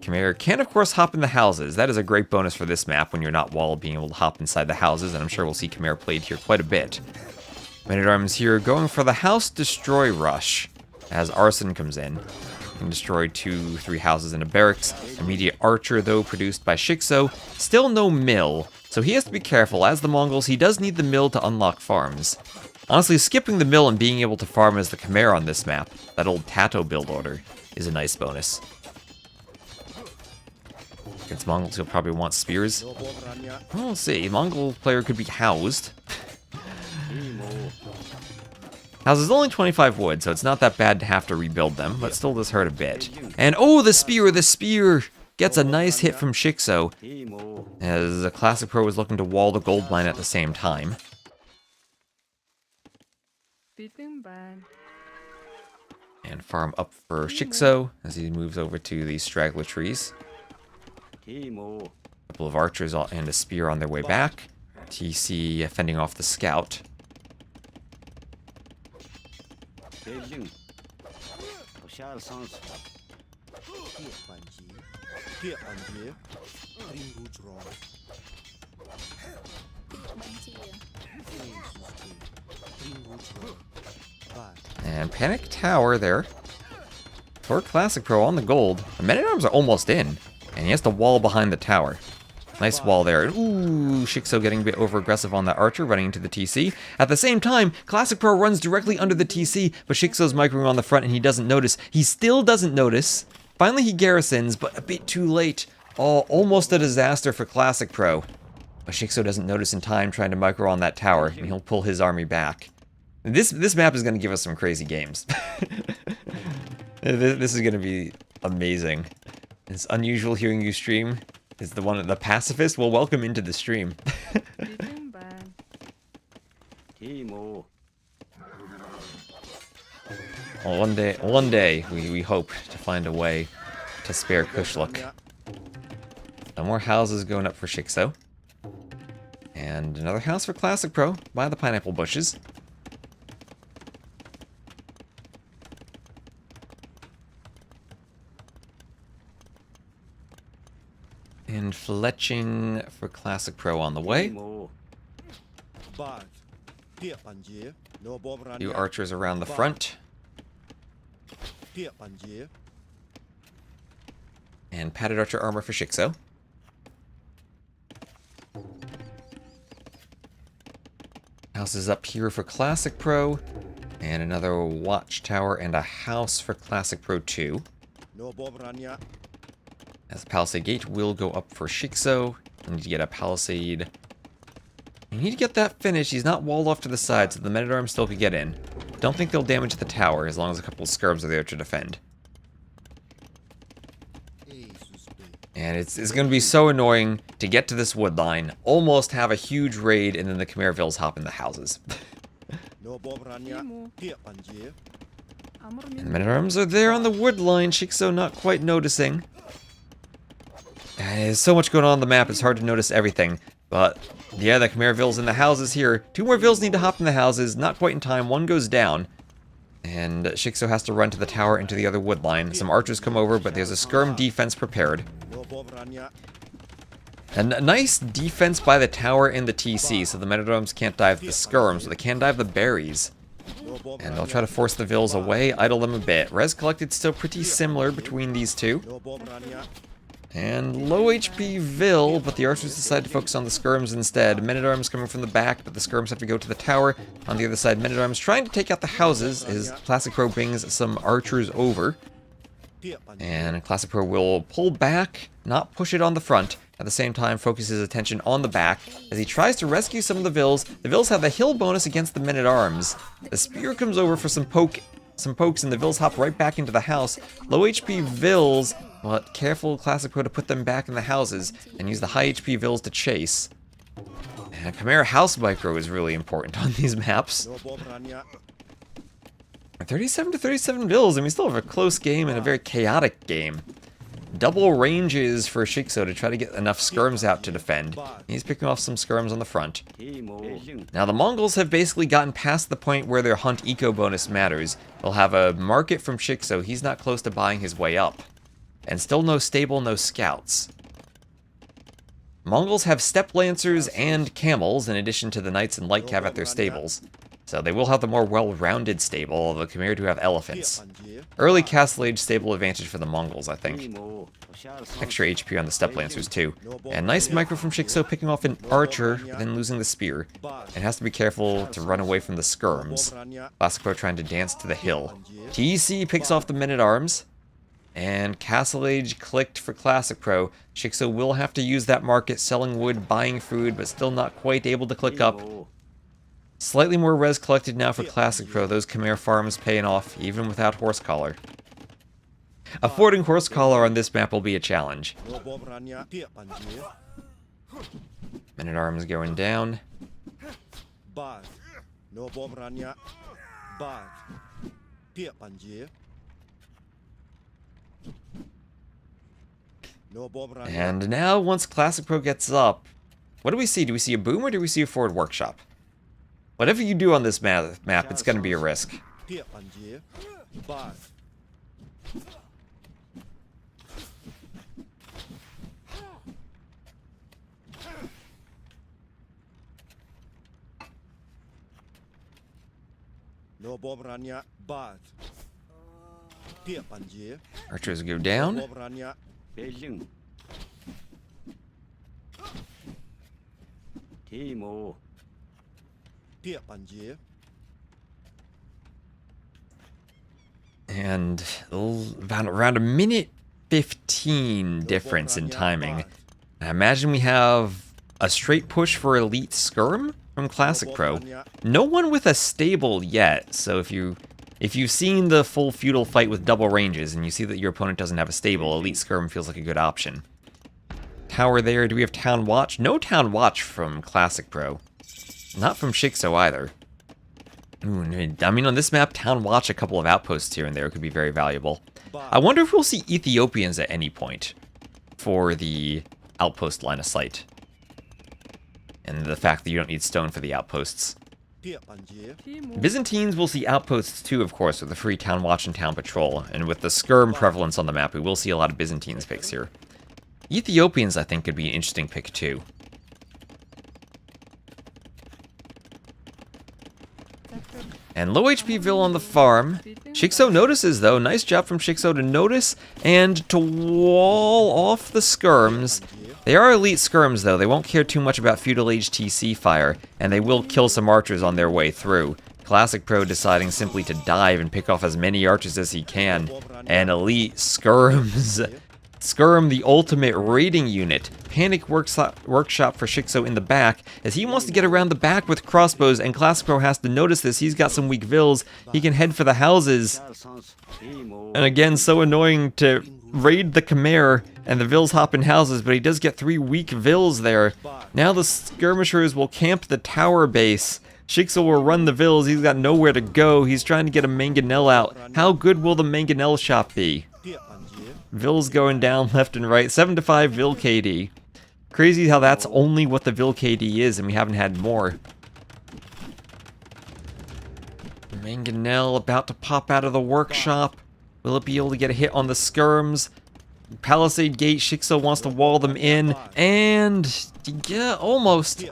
Khmer can, of course, hop in the houses. That is a great bonus for this map when you're not walled, being able to hop inside the houses, and I'm sure we'll see Khmer played here quite a bit. Men-at-Arms here going for the House Destroy Rush as Arson comes in. Can destroy 2-3 houses and a barracks. Immediate Archer, though, produced by Shikso. Still no mill, so he has to be careful. As the Mongols, he does need the mill to unlock farms. Honestly, skipping the mill and being able to farm as the Khmer on this map, that old Tato build order, is a nice bonus. Against Mongols, he'll probably want spears. Well, we'll see. Mongol player could be housed. House is only 25 wood, so it's not that bad to have to rebuild them, but still does hurt a bit. And oh, the spear! The spear gets a nice hit from Shikso, as a Classic Pro was looking to wall the gold line at the same time. And farm up for Shikso as he moves over to the straggler trees. A couple of archers and a spear on their way back. TC fending off the scout. And Panic Tower there. For Classic Pro on the gold. The Men-at-Arms are almost in. And he has to wall behind the tower. Nice wall there. Ooh, Shikso getting a bit over-aggressive on that archer, running into the TC. At the same time, Classic Pro runs directly under the TC, but Shikso's microing on the front and he doesn't notice. He still doesn't notice. Finally he garrisons, but a bit too late. Oh, almost a disaster for Classic Pro. But Shikso doesn't notice in time, trying to micro on that tower, and he'll pull his army back. This map is going to give us some crazy games. This is going to be amazing. It's unusual hearing you stream. Is the pacifist? Well, welcome into the stream. Well, one day, we hope to find a way to spare Kushluk. No more houses going up for Shikso. And another house for Classic Pro by the pineapple bushes. And fletching for Classic Pro on the way. Few archers around the front. And padded archer armor for Shikso. House is up here for Classic Pro. And another watchtower and a house for Classic Pro 2. As the Palisade Gate will go up for Shikso. I need to get a Palisade. I need to get that finished. He's not walled off to the side, so the Men-at-Arms still could get in. Don't think they'll damage the tower, as long as a couple of skirms are there to defend. And it's going to be so annoying to get to this wood line, almost have a huge raid, and then the Khmervilles hop in the houses. And the Men-at-Arms are there on the wood line, Shikso not quite noticing. There's so much going on the map, it's hard to notice everything. But, yeah, the Khmervilles in the houses here. 2 more vills need to hop in the houses, not quite in time, 1 goes down. And Shikso has to run to the tower into the other wood line. Some archers come over, but there's a skirm defense prepared. And a nice defense by the tower and the TC, so the Men-at-Arms can't dive the skirms, but they can dive the berries. And they'll try to force the Vils away, idle them a bit. Res collected still pretty similar between these two. And low HP Vil, but the archers decide to focus on the skirms instead. Men-at-arms coming from the back, but the skirms have to go to the tower. On the other side, men-at-arms trying to take out the houses as Classic Pro brings some archers over. And Classic Pro will pull back, not push it on the front. At the same time, focus his attention on the back as he tries to rescue some of the Vils. The Vils have the hill bonus against the men-at-arms. The spear comes over for some pokes, and the Vils hop right back into the house. Low HP Vils, but careful Classic Pro to put them back in the houses and use the high HP Vils to chase. And Chimera House Micro is really important on these maps. 37 to 37 Vils, and we still have a close game and a very chaotic game. Double ranges for Shikso to try to get enough skirms out to defend. He's picking off some skirms on the front. Now the Mongols have basically gotten past the point where their hunt eco bonus matters. They'll have a market from Shikso, he's not close to buying his way up. And still no stable, no scouts. Mongols have steppe lancers and camels in addition to the knights and light cav at their stables. So they will have the more well-rounded stable, although Khmer do have elephants. Early Castle Age stable advantage for the Mongols, I think. Extra HP on the steppe lancers too. And nice micro from Shikso picking off an archer, then losing the spear. And has to be careful to run away from the skirms. Classic Pro trying to dance to the hill. TC picks off the men-at-arms. And Castle Age clicked for Classic Pro. Shikso will have to use that market, selling wood, buying food, but still not quite able to click up. Slightly more res collected now for Classic Pro. Those Khmer farms paying off, even without Horse Collar. Affording Horse Collar on this map will be a challenge. Men-at-arms going down. And now, once Classic Pro gets up, what do we see? Do we see a boom or do we see a forward workshop? Whatever you do on this map, it's going to be a risk. Archers go down. And around a minute 15 difference in timing. I imagine we have a straight push for Elite Skirm from Classic Pro. No one with a stable yet, so if you've seen the full Feudal fight with double ranges and you see that your opponent doesn't have a stable, Elite Skirm feels like a good option. Tower there, do we have Town Watch? No Town Watch from Classic Pro. Not from Shikso either. Ooh, I mean, on this map, Town Watch, a couple of outposts here and there could be very valuable. I wonder if we'll see Ethiopians at any point for the outpost line of sight. And the fact that you don't need stone for the outposts. Byzantines will see outposts too, of course, with the free Town Watch and Town Patrol. And with the skirm prevalence on the map, we will see a lot of Byzantines picks here. Ethiopians, I think, could be an interesting pick too. And low HP Vil on the farm. Shikso notices, though. Nice job from Shikso to notice and to wall off the skirms. They are elite skirms, though. They won't care too much about Feudal Age TC fire, and they will kill some archers on their way through. Classic Pro deciding simply to dive and pick off as many archers as he can. And elite skirms. Skirm, the ultimate raiding unit. Panic workshop for Shikso in the back, as he wants to get around the back with crossbows, and Classic Pro has to notice this. He's got some weak Vils. He can head for the houses. And again, so annoying to raid the Khmer, and the Vils hop in houses, but he does get 3 weak Vils there. Now the skirmishers will camp the tower base. Shikso will run the Vils. He's got nowhere to go. He's trying to get a mangonel out. How good will the mangonel shop be? Vils going down left and right. 7-5 Vil KD. Crazy how that's only what the Vil KD is, and we haven't had more. Mangonel about to pop out of the workshop. Will it be able to get a hit on the skirms? Palisade Gate, Shikso wants to wall them in, and yeah, almost.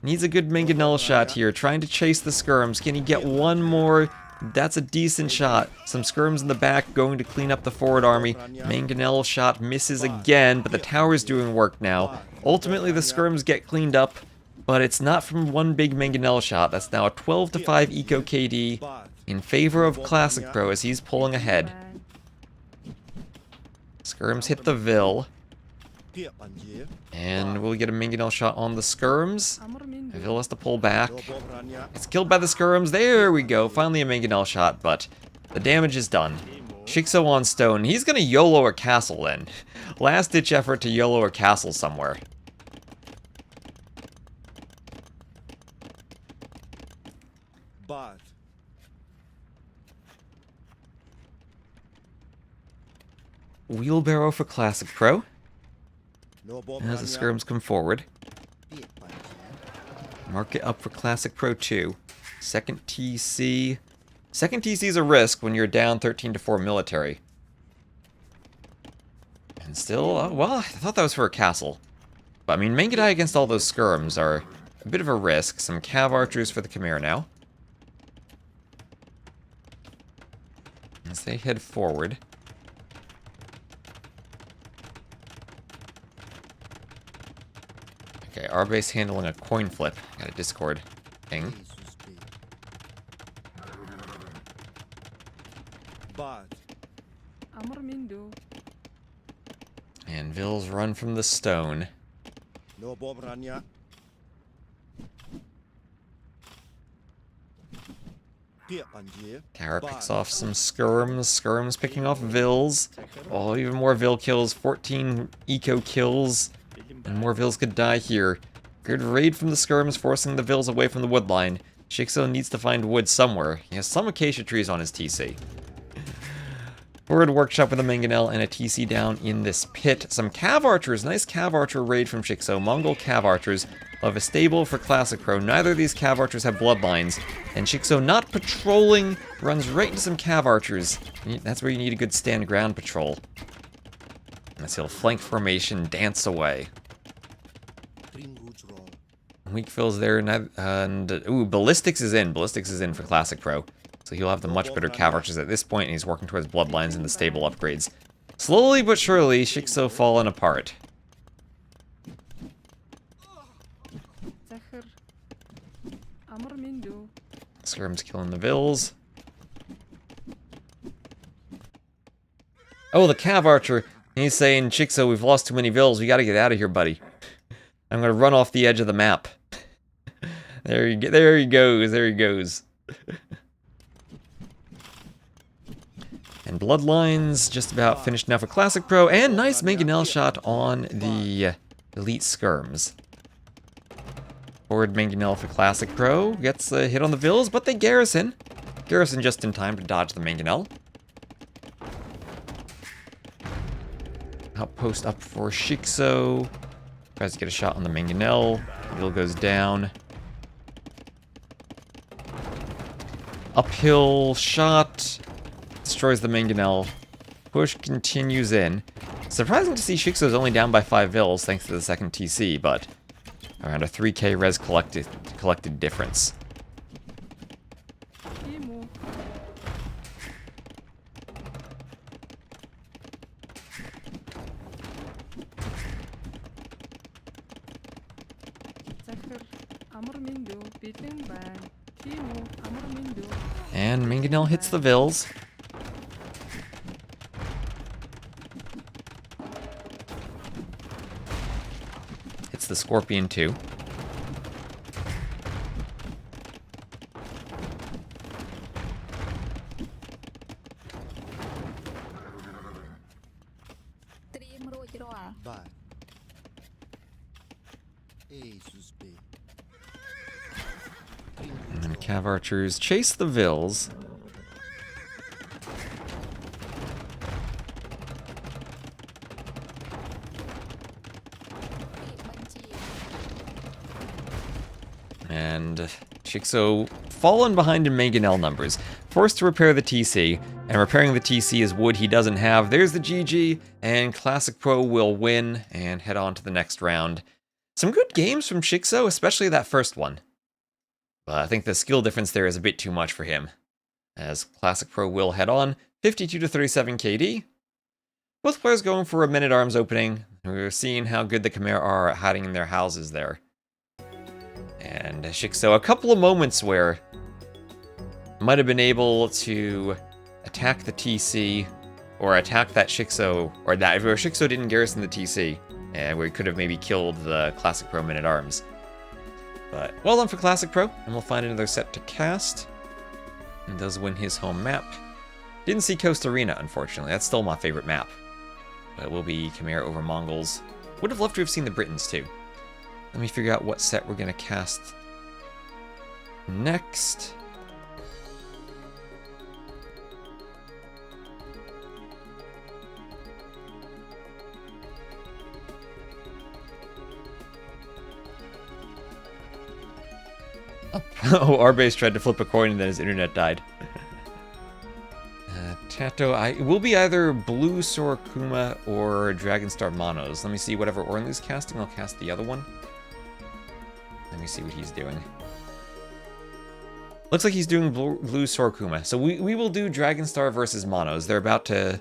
Needs a good mangonel shot here, trying to chase the skirms. Can he get one more? That's a decent shot. Some skirms in the back going to clean up the forward army. Mangonel shot misses again, but the tower's doing work now. Ultimately, the skirms get cleaned up, but it's not from one big mangonel shot. That's now a 12-5 eco KD in favor of Classic Pro as he's pulling ahead. Skirms hit the Vil. And we'll get a mangonel shot on the skirms. Vil has to pull back. It's killed by the skirms. There we go. Finally a mangonel shot, but the damage is done. Shikso on stone. He's going to YOLO a castle then. Last ditch effort to YOLO a castle somewhere. Wheelbarrow for Classic Pro. As the skirms come forward. Mark it up for Classic Pro 2. Second TC. Second TC is a risk when you're down 13-4 military. And still, well, I thought that was for a castle. But I mean, Mangadai against all those skirms are a bit of a risk. Some cav archers for the Khmer now. As they head forward. Okay, our base handling a coin flip. Got a Discord ping. And Vil's run from the stone. Kara picks off some skirms. Skirms picking off Vils. Oh, even more Vil kills. 14 eco kills. And more Vils could die here. Good raid from the skirms, forcing the Vils away from the wood line. Shikso needs to find wood somewhere. He has some acacia trees on his TC. Forward workshop with a mangonel and a TC down in this pit. Some cav archers. Nice cav archer raid from Shikso. Mongol cav archers of a stable for Classic Pro. Neither of these cav archers have bloodlines. And Shikso, not patrolling, runs right into some cav archers. That's where you need a good stand ground patrol. As he'll flank formation, dance away. Weak fills there, and ooh, Ballistics is in. Ballistics is in for Classic Pro. So he'll have the much better cav archers at this point, and he's working towards bloodlines and the stable upgrades. Slowly but surely, Shikso falling apart. Skirm's killing the Vils. Oh, the cav archer. He's saying, Shikso, we've lost too many Vils. We gotta get out of here, buddy. I'm gonna run off the edge of the map. There he goes. There he goes. And Bloodlines just about finished now for Classic Pro. And nice mangonel shot on the Elite Skirms. Forward mangonel for Classic Pro. Gets a hit on the Vils, but they garrison. Garrison just in time to dodge the mangonel. Outpost up for Shikso. Tries to get a shot on the mangonel. Vil goes down. Uphill shot. Destroys the mangonel. Push continues in. Surprising to see Shikso's only down by 5 Vils thanks to the second TC, but around a 3k res collected difference. And mangonel hits the Vils. Hits the Scorpion too. And then cav archers chase the Vils. And Shikso fallen behind in mangonel numbers. Forced to repair the TC, and repairing the TC is wood he doesn't have. There's the GG, and Classic Pro will win and head on to the next round. Some good games from Shikso, especially that first one. But I think the skill difference there is a bit too much for him. As Classic Pro will head on, 52 to 37 KD. Both players going for a men-at-arms opening. We're seeing how good the Khmer are at hiding in their houses there. And Shikso, a couple of moments where might have been able to attack the TC or attack that Shikso, or that if Shikso didn't garrison the TC, we could have maybe killed the Classic Pro men-at-arms. But well done for Classic Pro, and we'll find another set to cast. And does win his home map. Didn't see Coast Arena, unfortunately. That's still my favorite map. But it will be Khmer over Mongols. Would have loved to have seen the Britons too. Let me figure out what set we're going to cast next. Oh, Arbase tried to flip a coin and then his internet died. Tato, it will be either Blue Sorokuma or Dragonstar Monos. Let me see whatever Ornlu's casting. I'll cast the other one. Let me see what he's doing. Looks like he's doing Blue Sorokuma. So we will do Dragonstar versus Monos. They're about to...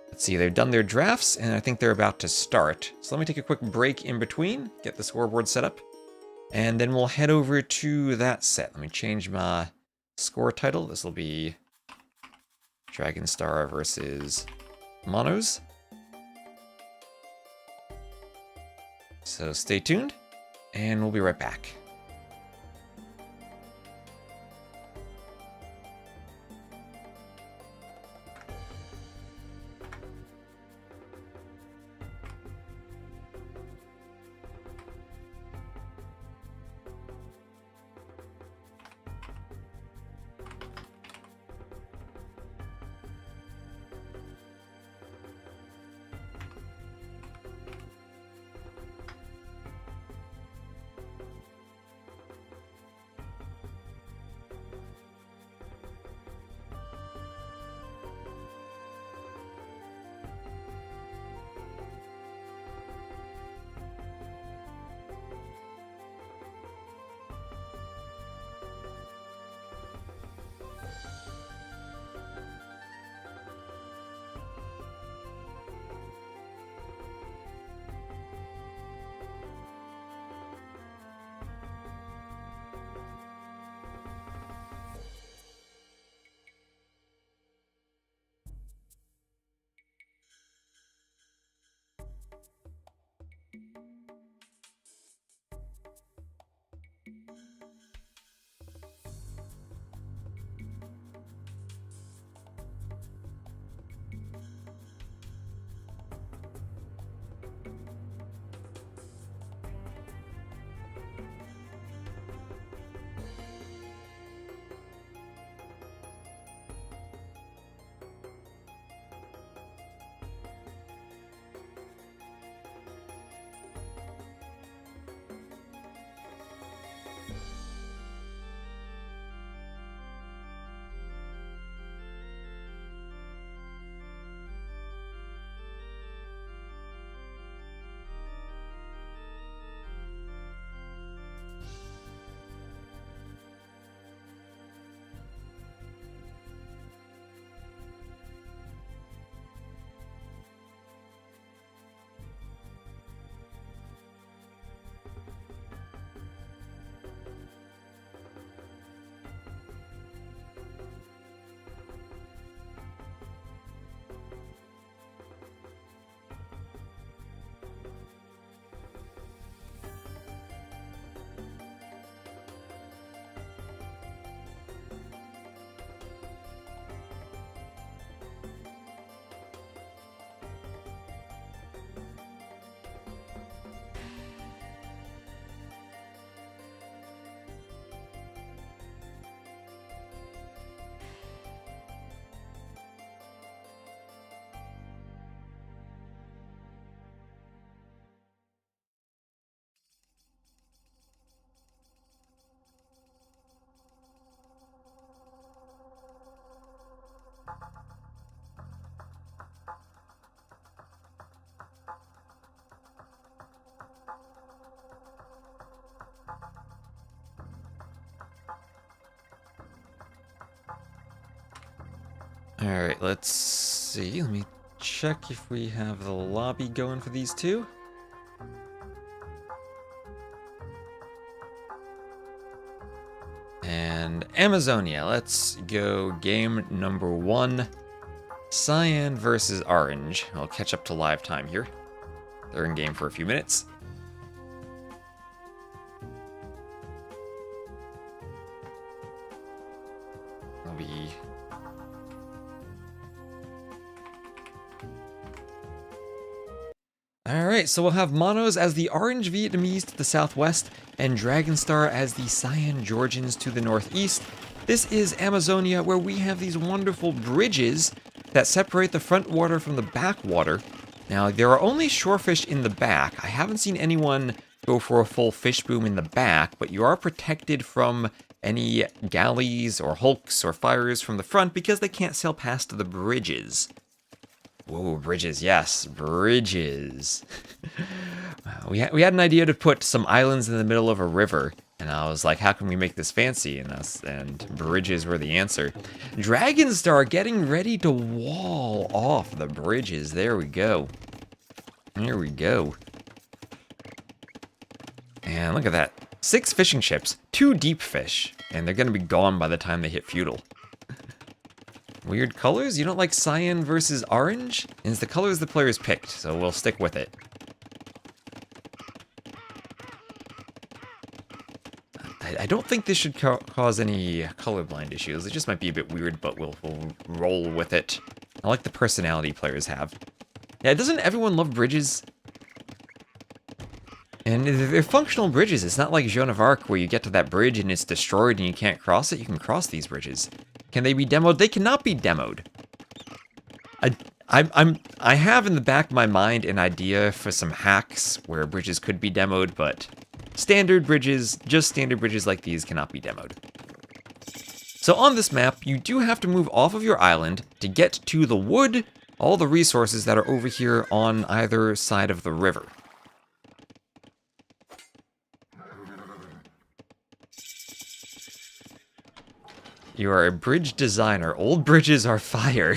Let's see, they've done their drafts, and I think they're about to start. So let me take a quick break in between, get the scoreboard set up, and then we'll head over to that set. Let me change my score title. This will be Dragonstar versus Monos. So stay tuned, and we'll be right back. Alright, let's see. Let me check if we have the lobby going for these two. And Amazonia, let's go game number 1. Cyan versus Orange. I'll catch up to live time here. They're in game for a few minutes. I'll be... Alright, so we'll have Monos as the Orange Vietnamese to the southwest, and Dragonstar as the Cyan Georgians to the northeast. This is Amazonia, where we have these wonderful bridges that separate the front water from the back water. Now, there are only shorefish in the back. I haven't seen anyone go for a full fish boom in the back, but you are protected from any galleys or hulks or fires from the front because they can't sail past the bridges. Whoa, bridges, yes, bridges. we had an idea to put some islands in the middle of a river, and I was like, how can we make this fancy? And bridges were the answer. Dragonstar getting ready to wall off the bridges. There we go. There we go. And look at that. 6 fishing ships, 2 deep fish, and they're going to be gone by the time they hit Feudal. Weird colors? You don't like Cyan versus Orange? And it's the colors the players picked, so we'll stick with it. I don't think this should cause any colorblind issues. It just might be a bit weird, but we'll roll with it. I like the personality players have. Yeah, doesn't everyone love bridges? And they're functional bridges. It's not like Joan of Arc where you get to that bridge and it's destroyed and you can't cross it. You can cross these bridges. Can they be demoed? They cannot be demoed. I have in the back of my mind an idea for some hacks where bridges could be demoed, but standard bridges, just standard bridges like these cannot be demoed. So on this map, you do have to move off of your island to get to the wood, all the resources that are over here on either side of the river. You are a bridge designer. Old bridges are fire.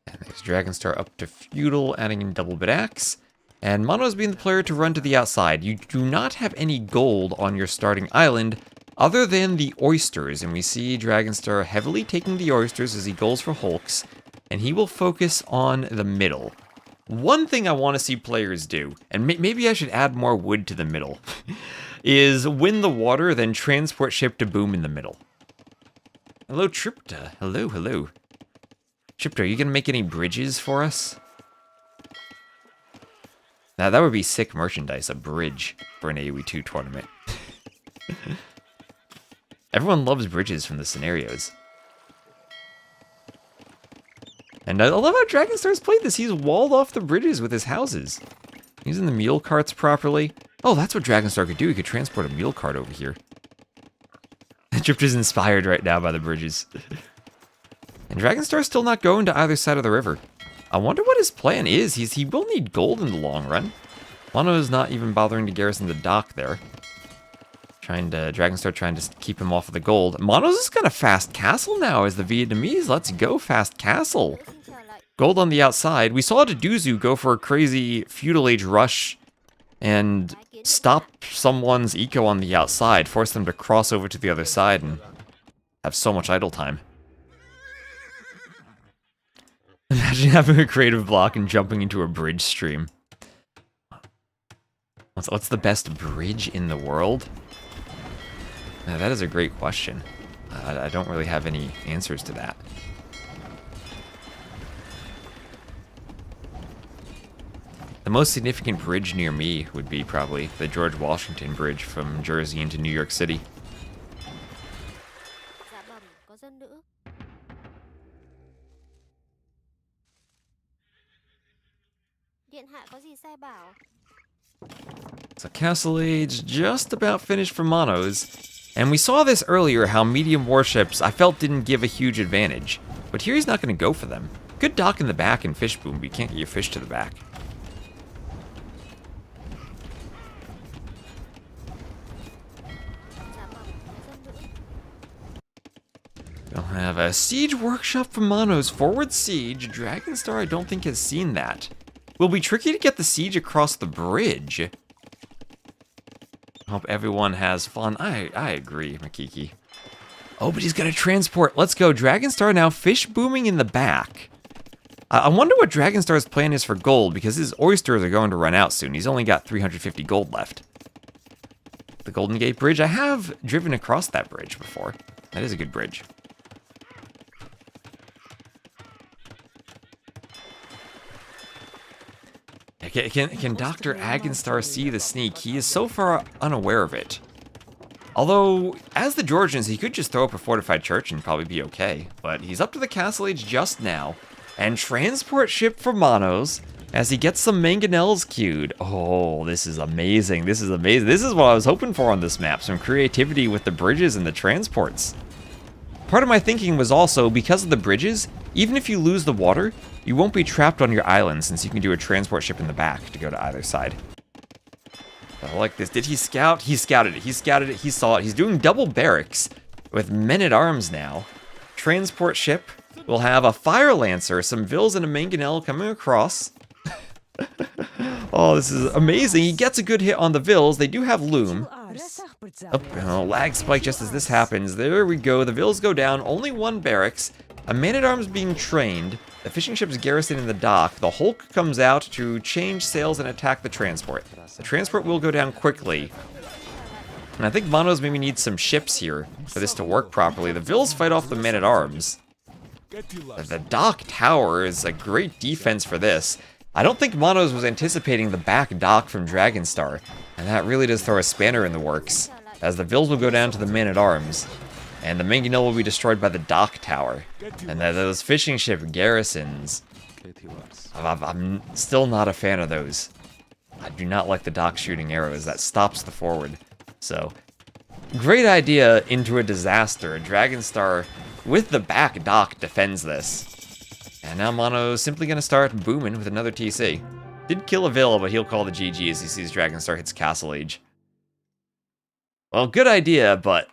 And there's Dragonstar up to Feudal, adding in double bit axe. And Mono's being the player to run to the outside. You do not have any gold on your starting island other than the oysters. And we see Dragonstar heavily taking the oysters as he goes for hulks. And he will focus on the middle. One thing I want to see players do, and maybe I should add more wood to the middle, is win the water, then transport ship to boom in the middle. Hello, Tripta. Hello, hello. Tripta, are you going to make any bridges for us? Now, that would be sick merchandise, a bridge for an AoE 2 tournament. Everyone loves bridges from the scenarios. And I love how Dragonstar's played this. He's walled off the bridges with his houses. Using the mule carts properly. Oh, that's what Dragonstar could do. He could transport a mule cart over here. Tripta's inspired right now by the bridges. And Dragonstar's still not going to either side of the river. I wonder what his plan is. He will need gold in the long run. Mono is not even bothering to garrison the dock there. Dragonstar trying to keep him off of the gold. Mono's just got a fast castle now as the Vietnamese. Let's go, fast castle. Gold on the outside. We saw Deduzu go for a crazy feudal age rush and stop someone's eco on the outside, force them to cross over to the other side and have so much idle time. Imagine having a creative block and jumping into a bridge stream. What's the best bridge in the world? Now, that is a great question. I don't really have any answers to that. The most significant bridge near me would be probably the George Washington Bridge from Jersey into New York City. So Castle Age just about finished for Monos. And we saw this earlier, how medium warships I felt didn't give a huge advantage. But here he's not going to go for them. Good dock in the back and fish boom, but you can't get your fish to the back. We'll have a siege workshop for Mono's forward siege. Dragonstar, I don't think, has seen that. Will be tricky to get the siege across the bridge. Hope everyone has fun. I agree, Makiki. Oh, but he's got a transport. Let's go. Dragonstar now fish booming in the back. I wonder what Dragonstar's plan is for gold, because his oysters are going to run out soon. He's only got 350 gold left. The Golden Gate Bridge. I have driven across that bridge before. That is a good bridge. Can Dr. Agenstar see the sneak? He is so far unaware of it. Although, as the Georgians, he could just throw up a fortified church and probably be okay. But he's up to the castle age just now. And transport ship for Monos as he gets some mangonels queued. Oh, this is amazing. This is amazing. This is what I was hoping for on this map. Some creativity with the bridges and the transports. Part of my thinking was also, because of the bridges, even if you lose the water, you won't be trapped on your island since you can do a transport ship in the back to go to either side. I like this. Did he scout? He scouted it. He scouted it. He saw it. He's doing double barracks with men-at-arms now. Transport ship will have a fire lancer, some vills, and a mangonel coming across. Oh, this is amazing. He gets a good hit on the vills. They do have loom. Oh, lag spike just as this happens. There we go. The vills go down. Only one barracks. A man-at-arms being trained. The fishing ship's garrison in the dock. The Hulk comes out to change sails and attack the transport. The transport will go down quickly. And I think Monos maybe needs some ships here for this to work properly. The vills fight off the men-at-arms. The dock tower is a great defense for this. I don't think Monos was anticipating the back dock from Dragonstar, and that really does throw a spanner in the works, as the vills will go down to the men-at-arms, and the mangonel will be destroyed by the dock tower, and those fishing ship garrisons. I'm still not a fan of those. I do not like the dock shooting arrows. That stops the forward. So, great idea into a disaster. Dragonstar, with the back dock, defends this. And now Mono's simply going to start booming with another TC. Did kill a Vill, but he'll call the GG as he sees Dragonstar hits Castle Age. Well, good idea, but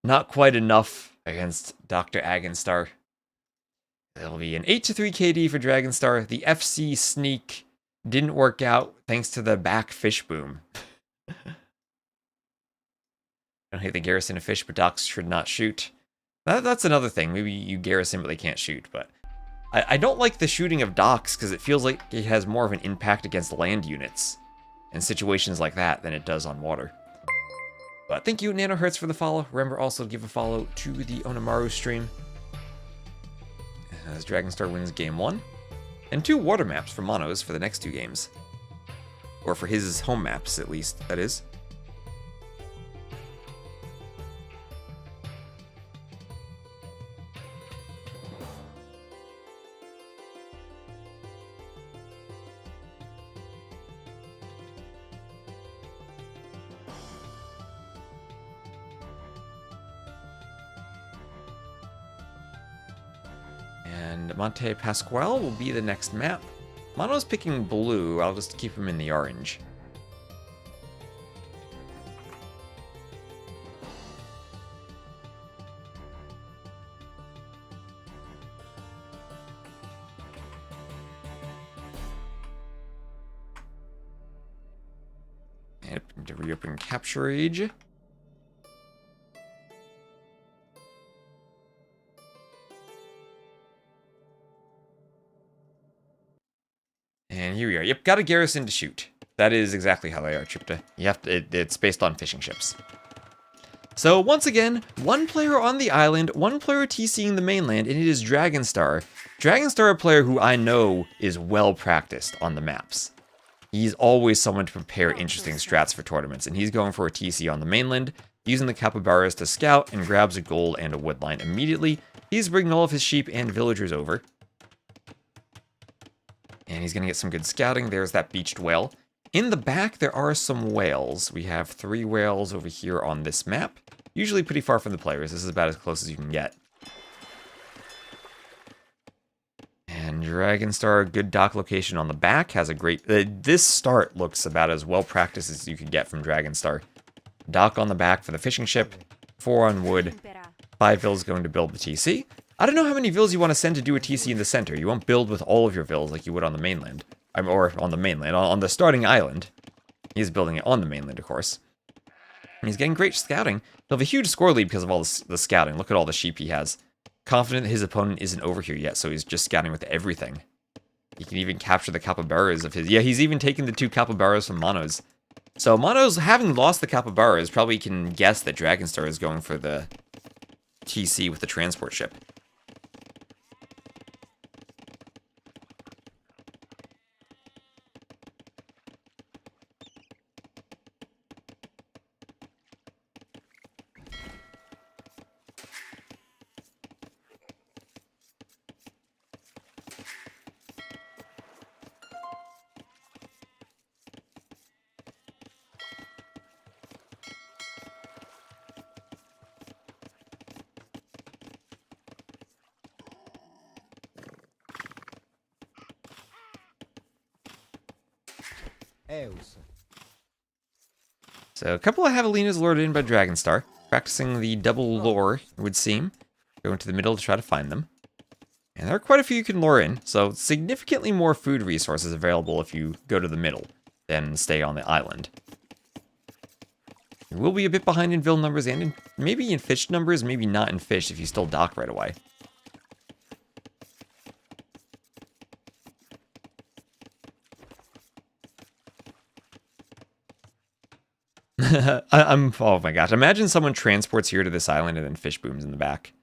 not quite enough against Dr. Agenstar. It'll be an 8-3 KD for Dragonstar. The FC sneak didn't work out thanks to the back fish boom. I don't hate the garrison of fish, but docks should not shoot. That's another thing. Maybe you garrison, but they can't shoot. But I don't like the shooting of docks because it feels like it has more of an impact against land units in situations like that than it does on water. But thank you, Nanohertz, for the follow. Remember also to give a follow to the Onamaru stream as Dragonstar wins game 1. And 2 water maps for Monos for the next 2 games. Or for his home maps, at least, that is. And Monte Pasquale will be the next map. Mono's picking blue. I'll just keep him in the orange. And to reopen Capture Age. And here we are. Yep, got a garrison to shoot. That is exactly how they are, Tripta. You have to. It's based on fishing ships. So once again, 1 player on the island, 1 player TCing the mainland, and it is Dragonstar. Dragonstar, a player who I know is well practiced on the maps. He's always someone to prepare interesting strats for tournaments, and he's going for a TC on the mainland, using the capybaras to scout and grabs a gold and a wood line immediately. He's bringing all of his sheep and villagers over. And he's going to get some good scouting. There's that beached whale. In the back, there are some whales. We have 3 whales over here on this map. Usually pretty far from the players. This is about as close as you can get. And Dragonstar, good dock location on the back. Has a great... this start looks about as well practiced as you could get from Dragonstar. Dock on the back for the fishing ship. 4 on wood. 5 vills going to build the TC. I don't know how many vills you want to send to do a TC in the center. You won't build with all of your vills like you would on the mainland. Or on the mainland, on the starting island. He's building it on the mainland, of course. And he's getting great scouting. He'll have a huge score lead because of all the scouting. Look at all the sheep he has. Confident that his opponent isn't over here yet, so he's just scouting with everything. He can even capture the capybaras of his... Yeah, he's even taken the 2 capybaras from Mono's. So Mono's, having lost the capybaras, probably can guess that Dragonstar is going for the TC with the transport ship. So a couple of javelinas lured in by Dragonstar, practicing the double lure, it would seem. Go into the middle to try to find them. And there are quite a few you can lure in, so significantly more food resources available if you go to the middle than stay on the island. You will be a bit behind in vill numbers and maybe in fish numbers, maybe not in fish if you still dock right away. Oh my gosh, imagine someone transports here to this island and then fish booms in the back.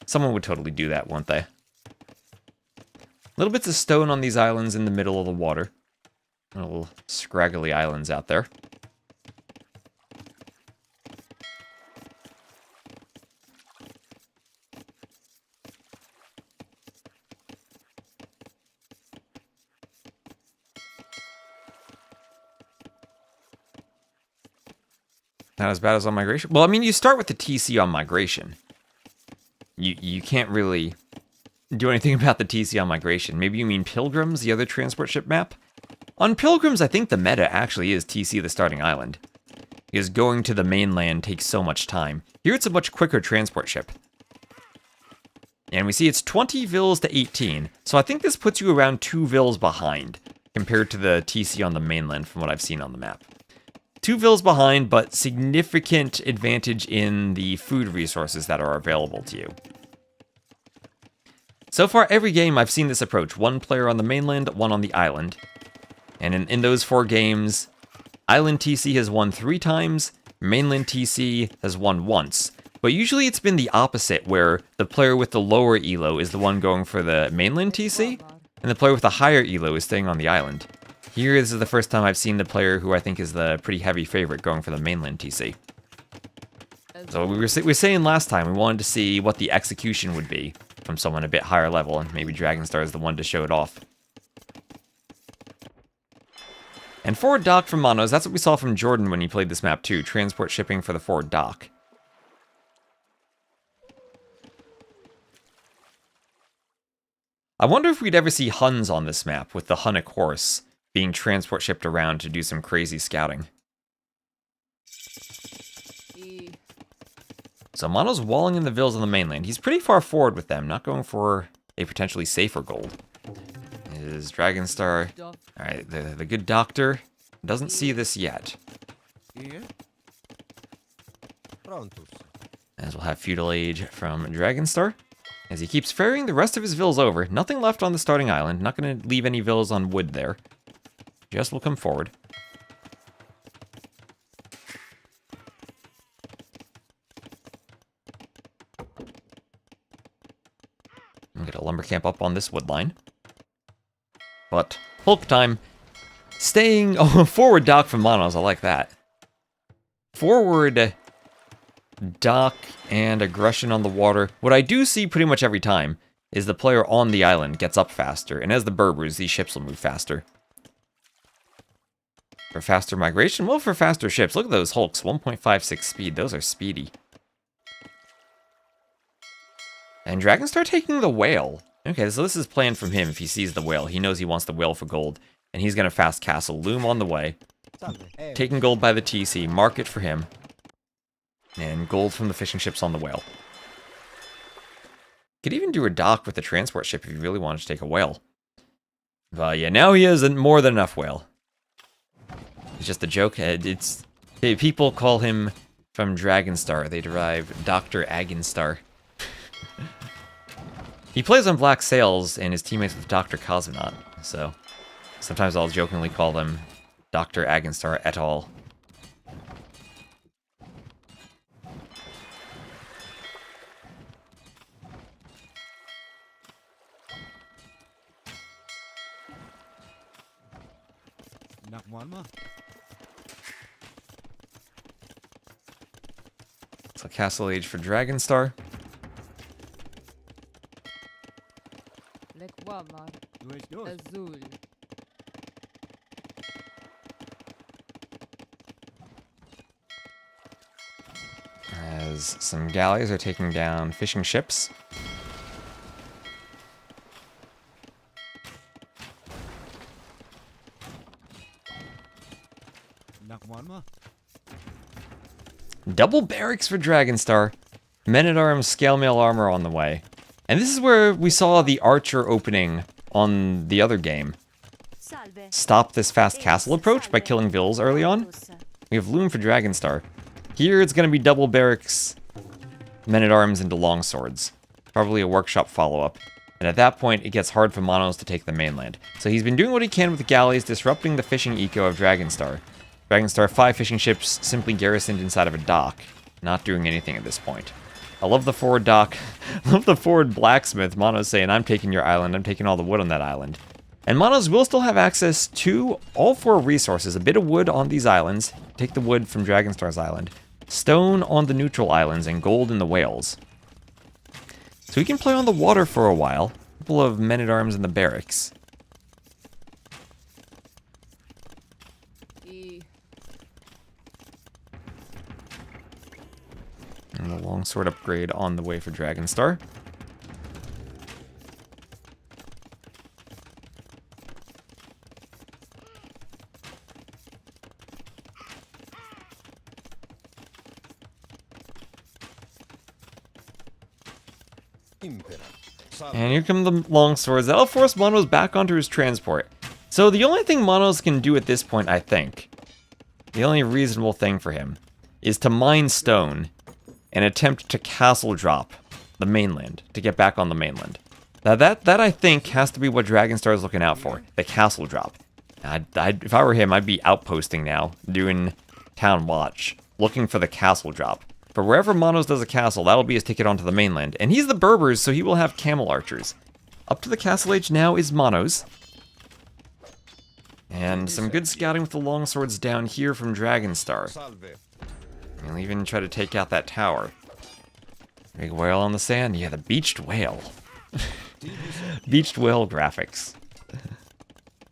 Someone would totally do that, won't they? Little bits of stone on these islands in the middle of the water. Little scraggly islands out there. Not as bad as on migration. Well, I mean, you start with the TC on migration. You can't really do anything about the TC on migration. Maybe you mean Pilgrims, the other transport ship map? On Pilgrims, I think the meta actually is TC the starting island. Because going to the mainland takes so much time. Here it's a much quicker transport ship. And we see it's 20 vills to 18. So I think this puts you around 2 vills behind compared to the TC on the mainland from what I've seen on the map. 2 vills behind, but significant advantage in the food resources that are available to you. So far, every game I've seen this approach. 1 player on the mainland, 1 on the island. And in those 4 games, Island TC has won 3 times, Mainland TC has won once. But usually it's been the opposite, where the player with the lower elo is the one going for the Mainland TC, and the player with the higher elo is staying on the island. Here, this is the first time I've seen the player who I think is the pretty heavy favorite going for the Mainland TC. So we were saying last time we wanted to see what the execution would be from someone a bit higher level, and maybe Dragonstar is the one to show it off. And forward dock from Monos, that's what we saw from Jordan when he played this map too, transport shipping for the forward dock. I wonder if we'd ever see Huns on this map with the Hunnic horse being transport shipped around to do some crazy scouting. So Mono's walling in the vills on the mainland. He's pretty far forward with them, not going for a potentially safer gold. Is Dragonstar... Alright, the good doctor doesn't see this yet. As we'll have Feudal Age from Dragonstar. As he keeps ferrying the rest of his vills over. Nothing left on the starting island. Not going to leave any vills on wood there. Just will come forward. We'll get a lumber camp up on this wood line. But Hulk time. Staying... Oh, forward dock from Monos. I like that. Forward dock and aggression on the water. What I do see pretty much every time is the player on the island gets up faster. And as the Berbers, these ships will move faster. For faster migration? Well, for faster ships. Look at those Hulks. 1.56 speed. Those are speedy. And Dragonstar taking the whale. Okay, so this is planned from him if he sees the whale. He knows he wants the whale for gold. And he's going to fast castle. Loom on the way. Taking gold by the TC. Mark it for him. And gold from the fishing ships on the whale. Could even do a dock with the transport ship if you really wanted to take a whale. But yeah, now he has more than enough whale. It's just a joke. People call him from Dragonstar. They derive Dr. Agonstar. He plays on Black Sails and is teammates with Dr. Cosmonaut. So sometimes I'll jokingly call them Dr. Agonstar et al. So Castle Age for Dragonstar. Azul. As some galleys are taking down fishing ships. Double barracks for Dragonstar. Men-at-Arms scale mail armor on the way. And this is where we saw the archer opening on the other game. Stop this fast castle approach by killing Vills early on. We have Loom for Dragonstar. Here it's going to be double barracks, Men-at-Arms into longswords. Probably a workshop follow-up. And at that point, it gets hard for Monos to take the mainland. So he's been doing what he can with the galleys, disrupting the fishing eco of Dragonstar. Dragonstar 5 fishing ships simply garrisoned inside of a dock, not doing anything at this point. I love the forward dock. I love the forward blacksmith. Mono's saying, I'm taking your island. I'm taking all the wood on that island. And Monos will still have access to all 4 resources. A bit of wood on these islands. Take the wood from Dragonstar's island. Stone on the neutral islands and gold in the whales. So he can play on the water for a while. A couple of men-at-arms in the barracks. And the longsword upgrade on the way for Dragonstar. And here come the longswords. That'll force Monos back onto his transport. So the only thing Monos can do at this point, I think, the only reasonable thing for him, is to mine stone and attempt to castle drop the mainland, to get back on the mainland. Now that I think has to be what Dragonstar is looking out for, the castle drop. If I were him, I'd be outposting now, doing town watch, looking for the castle drop. But wherever Monos does a castle, that'll be his ticket onto the mainland. And he's the Berbers, so he will have camel archers. Up to the castle age now is Monos. And some good scouting with the longswords down here from Dragonstar. He'll even try to take out that tower. Big whale on the sand. Yeah, the beached whale. Beached whale graphics.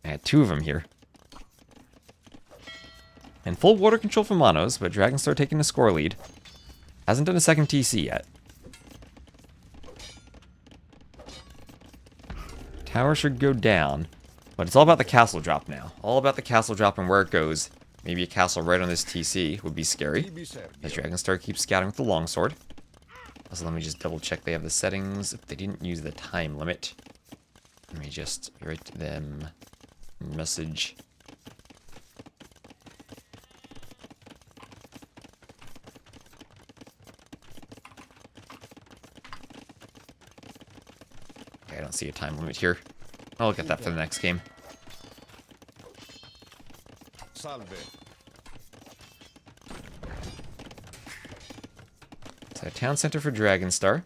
I had 2 of them here. And full water control for Monos, but Dragonstar taking a score lead. Hasn't done a second TC yet. Tower should go down, but it's all about the castle drop now. All about the castle drop and where it goes. Maybe a castle right on this TC would be scary. As Dragonstar keeps scouting with the longsword. Also, let me just double check they have the settings. If they didn't use the time limit, let me just write them message. Okay, I don't see a time limit here. I'll get that for the next game. So, town center for Dragonstar.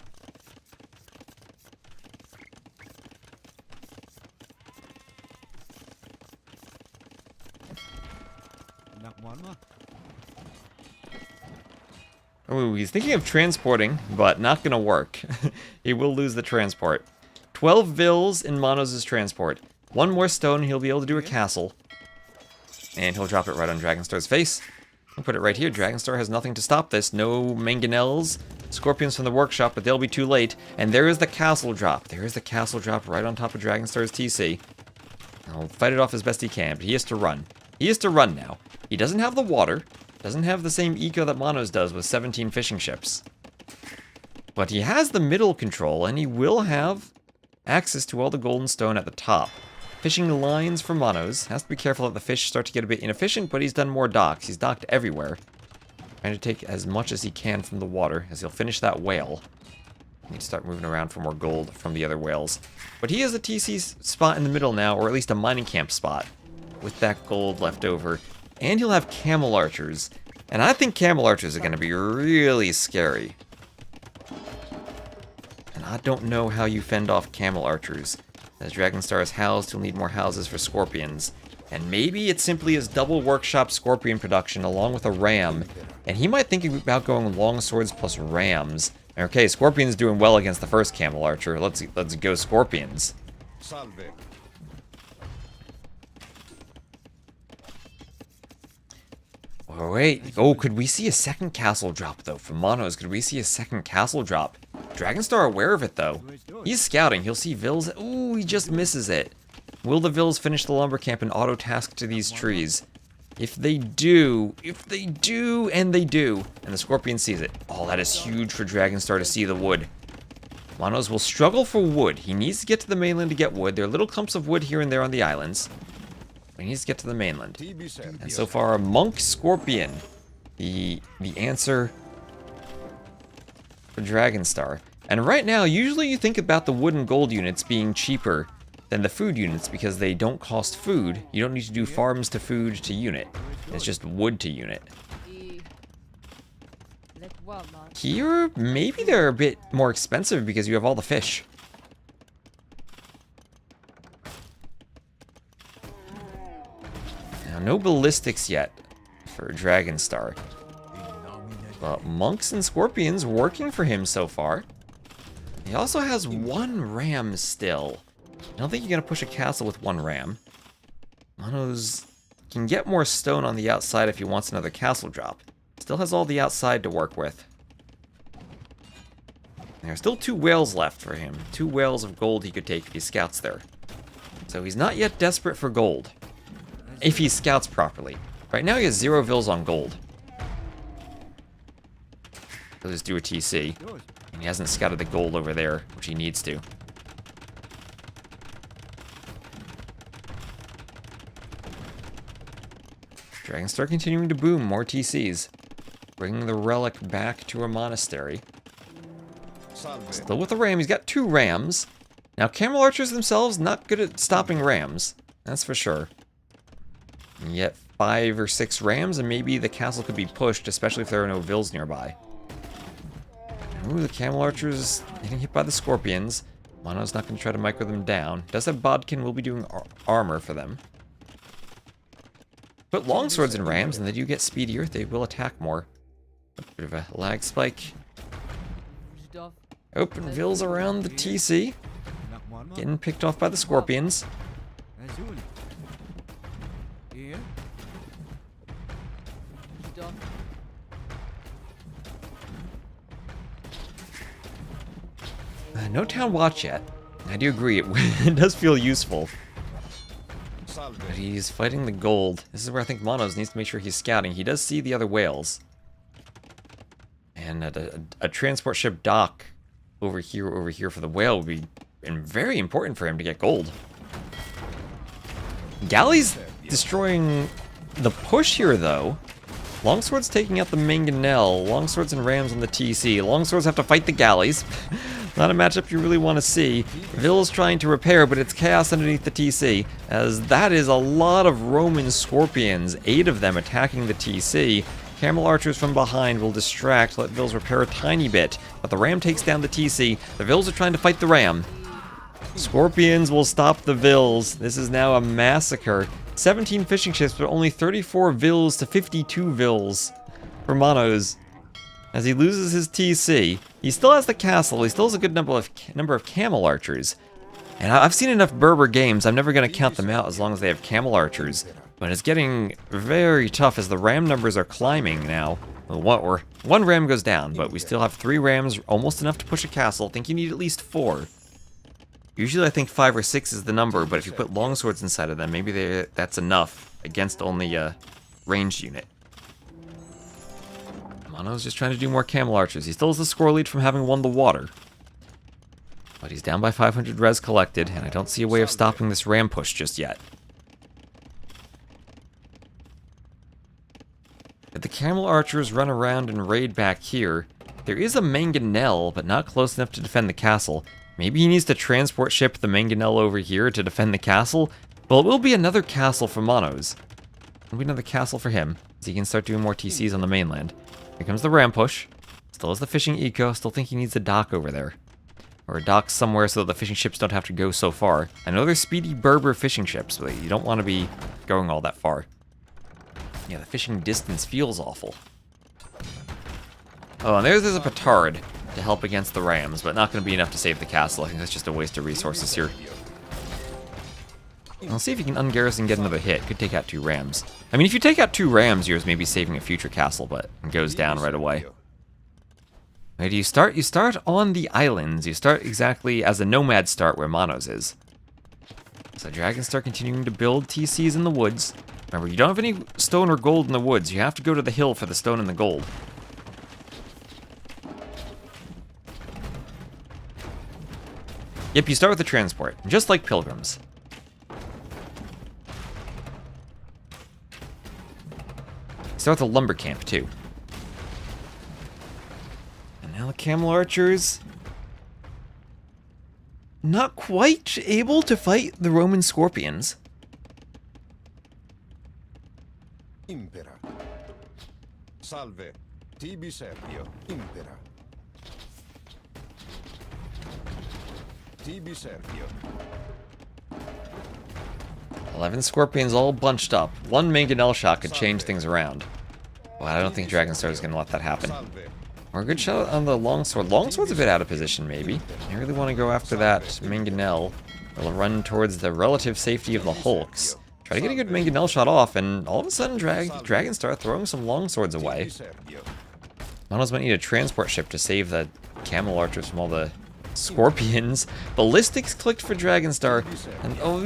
Oh, he's thinking of transporting, but not gonna work. He will lose the transport. 12 Vills in Monos' transport. 1 more stone, he'll be able to do a castle. And he'll drop it right on Dragonstar's face. I'll put it right here. Dragonstar has nothing to stop this. No mangonels, scorpions from the workshop, but they'll be too late. And there is the castle drop. There is the castle drop right on top of Dragonstar's TC. I'll fight it off as best he can, but he has to run. He has to run now. He doesn't have the water, Doesn't have the same eco that Monos does with 17 fishing ships. But he has the middle control, and he will have access to all the golden stone at the top. Fishing lines for Monos. Has to be careful that the fish start to get a bit inefficient, but he's done more docks. He's docked everywhere. Trying to take as much as he can from the water, as he'll finish that whale. Need to start moving around for more gold from the other whales. But he has a TC spot in the middle now, or at least a mining camp spot, with that gold left over. And he'll have camel archers. And I think camel archers are going to be really scary. And I don't know how you fend off camel archers. As Dragonstar is housed, you'll need more houses for scorpions. And maybe it simply is double workshop scorpion production along with a ram. And he might think about going long swords plus rams. Okay, Scorpion's doing well against the first camel archer. Let's go Scorpions. Salve. Oh, wait. Oh, could we see a second castle drop, though? From Monos, could we see a second castle drop? Dragonstar aware of it, though. He's scouting. He'll see Vils. Ooh, he just misses it. Will the Vils finish the lumber camp and auto-task to these trees? If they do, and they do, and the Scorpion sees it. Oh, that is huge for Dragonstar to see the wood. Monos will struggle for wood. He needs to get to the mainland to get wood. There are little clumps of wood here and there on the islands. But he needs to get to the mainland. And so far, a Monk Scorpion. The answer for Dragonstar. And right now, usually you think about the wood and gold units being cheaper than the food units because they don't cost food. You don't need to do farms to food to unit. It's just wood to unit. Here, maybe they're a bit more expensive because you have all the fish. Now, no ballistics yet for Dragonstar. But monks and scorpions working for him so far. He also has one ram still. I don't think you're going to push a castle with one ram. Monos can get more stone on the outside if he wants another castle drop. Still has all the outside to work with. There are still 2 whales left for him. 2 whales of gold he could take if he scouts there. So he's not yet desperate for gold. If he scouts properly. Right now he has 0 Vils on gold. He'll just do a TC. And he hasn't scouted the gold over there, which he needs to. Dragonstar continuing to boom, more TCs. Bringing the relic back to a monastery. Still with a ram, he's got 2 rams. Now camel archers themselves, not good at stopping rams. That's for sure. And yet 5 or 6 rams and maybe the castle could be pushed, especially if there are no Vils nearby. Ooh, the camel archers getting hit by the scorpions. Mono's not going to try to micro them down. Does have Bodkin, will be doing armor for them. Put longswords in rams, and they do get speedier. They will attack more. A bit of a lag spike. Open Vils around the TC. Getting picked off by the scorpions. No town watch yet. I do agree, it does feel useful. But he's fighting the gold. This is where I think Monos needs to make sure he's scouting. He does see the other whales. And a transport ship dock over here for the whale would be very important for him to get gold. Galleys destroying the push here, though. Longswords taking out the mangonel. Longswords and rams on the TC. Longswords have to fight the galleys. Not a matchup you really want to see. Vils trying to repair, but it's chaos underneath the TC, as that is a lot of Roman scorpions, 8 of them attacking the TC. Camel archers from behind will distract, let Vils repair a tiny bit, but the ram takes down the TC. The Vils are trying to fight the ram. Scorpions will stop the Vils. This is now a massacre. 17 fishing ships, but only 34 Vils to 52 Vils for Monos. As he loses his TC, he still has the castle, he still has a good number of camel archers. And I've seen enough Berber games, I'm never going to count them out as long as they have camel archers. But it's getting very tough as the ram numbers are climbing now. Well, one ram goes down, but we still have 3 rams, almost enough to push a castle. I think you need at least 4. Usually I think 5 or 6 is the number, but if you put longswords inside of them, maybe that's enough against only a ranged unit. Mono's just trying to do more camel archers. He still has the score lead from having won the water. But he's down by 500 res collected, and I don't see a way of stopping this ram push just yet. If the camel archers run around and raid back here, there is a mangonel, but not close enough to defend the castle. Maybe he needs to transport ship the mangonel over here to defend the castle. Well, it will be another castle for Monos. It'll be another castle for him, so he can start doing more TCs on the mainland. Here comes the ram push. Still has the fishing eco, still think he needs a dock over there. Or a dock somewhere so that the fishing ships don't have to go so far. I know they're speedy Berber fishing ships, but you don't want to be going all that far. Yeah, the fishing distance feels awful. Oh, and there's a petard to help against the rams, but not going to be enough to save the castle. I think that's just a waste of resources here. I'll see if you can ungarrison and get another hit. Could take out 2 rams. I mean, if you take out 2 rams, yours may be saving a future castle, but it goes down right away. Where do you start? You start on the islands. You start exactly as a nomad start where Monos is. So dragons start continuing to build TCs in the woods. Remember, you don't have any stone or gold in the woods. You have to go to the hill for the stone and the gold. Yep, you start with the transport, just like pilgrims. Start with a lumber camp, too. And now the camel archers... not quite able to fight the Roman scorpions. Impera. Salve. Tibi Sergio. Impera. Tibi Sergio. 11 scorpions all bunched up. One mangonel shot could change things around. Well, I don't think Dragonstar is going to let that happen. Or a good shot on the longsword. Longsword's a bit out of position, maybe. I really want to go after that mangonel. We'll run towards the relative safety of the hulks. Try to get a good mangonel shot off, and all of a sudden Dragonstar throwing some longswords away. Monos might need a transport ship to save the camel archers from all the scorpions. Ballistics clicked for Dragonstar, and oh,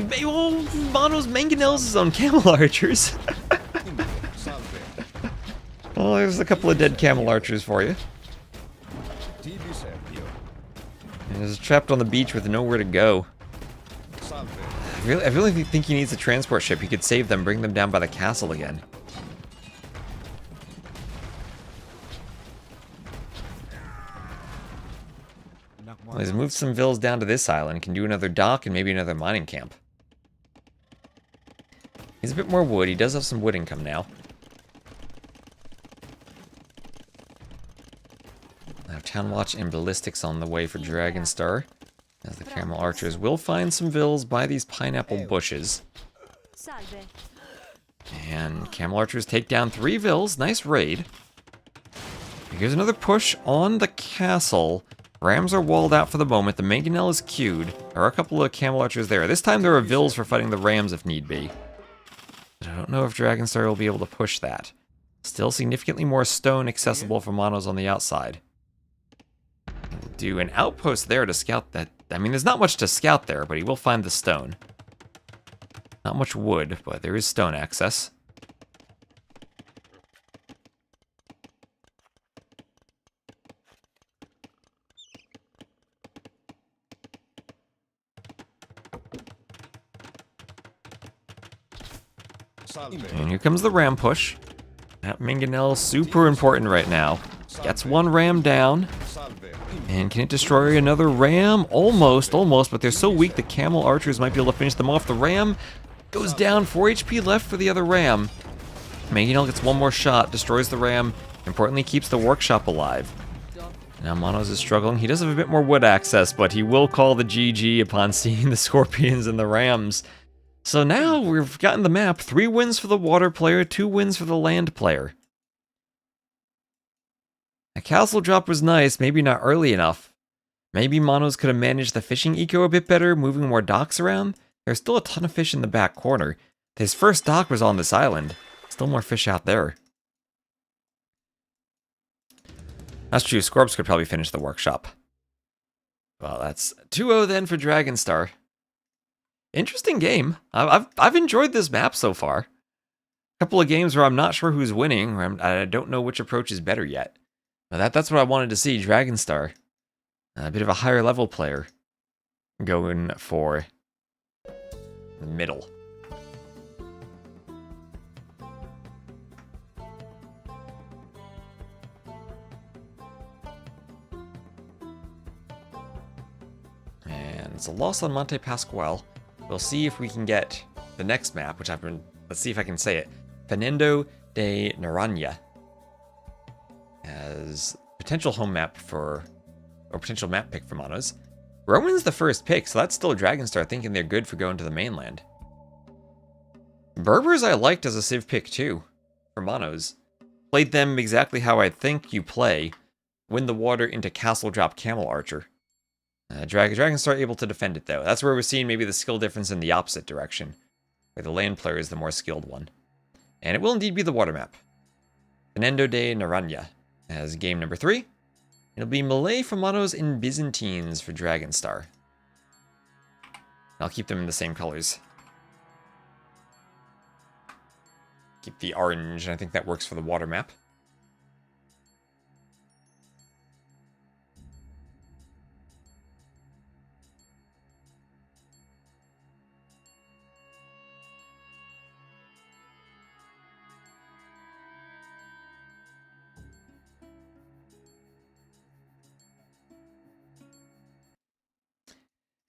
Monos mangonels his own camel archers. Well, there's a couple of dead camel archers for you. And he's trapped on the beach with nowhere to go. I really think he needs a transport ship. He could save them, bring them down by the castle again. Well, he's moved some villas down to this island. Can do another dock and maybe another mining camp. He's a bit more wood. He does have some wood income now. I have Town Watch and Ballistics on the way for Dragonstar, as the camel archers will find some villas by these pineapple bushes. And camel archers take down 3 villas. Nice raid. Here's another push on the castle. Rams are walled out for the moment. The mangonel is queued. There are a couple of camel archers there. This time there are villas for fighting the rams if need be. But I don't know if Dragonstar will be able to push that. Still significantly more stone accessible for Monos on the outside. We'll do an outpost there to scout that. I mean, there's not much to scout there, but he will find the stone. Not much wood, but there is stone access. And here comes the ram push. That mangonel super important right now. Gets 1 ram down. And can it destroy another ram? Almost, but they're so weak the camel archers might be able to finish them off. The ram goes down, 4 HP left for the other ram. Mangonel gets 1 more shot, destroys the ram, importantly keeps the workshop alive. Now Monos is struggling. He does have a bit more wood access, but he will call the GG upon seeing the scorpions and the rams. So now we've gotten the map. 3 wins for the water player, 2 wins for the land player. A castle drop was nice, maybe not early enough. Maybe Monos could have managed the fishing eco a bit better, moving more docks around. There's still a ton of fish in the back corner. His first dock was on this island. Still more fish out there. That's true, Scorps could probably finish the workshop. Well, that's 2-0 then for Dragonstar. Interesting game. I've enjoyed this map so far. A couple of games where I'm not sure who's winning, or I don't know which approach is better yet. Now that's what I wanted to see, Dragonstar. A bit of a higher level player. Going for the middle. And it's a loss on Monte Pasquale. We'll see if we can get the next map, which let's see if I can say it. Fernando de Noronha as potential home map or potential map pick for Monos. Roman's the first pick, so that's still a Dragonstar thinking they're good for going to the mainland. Berbers I liked as a Civ pick too, for Monos. Played them exactly how I think you play. Win the water into Castle Drop Camel Archer. Dragonstar able to defend it though. That's where we're seeing maybe the skill difference in the opposite direction. Where the land player is the more skilled one. And it will indeed be the water map. Fernando de Noronha as game number 3. It'll be Malay for Monos and Byzantines for Dragonstar. I'll keep them in the same colors. Keep the orange, and I think that works for the water map.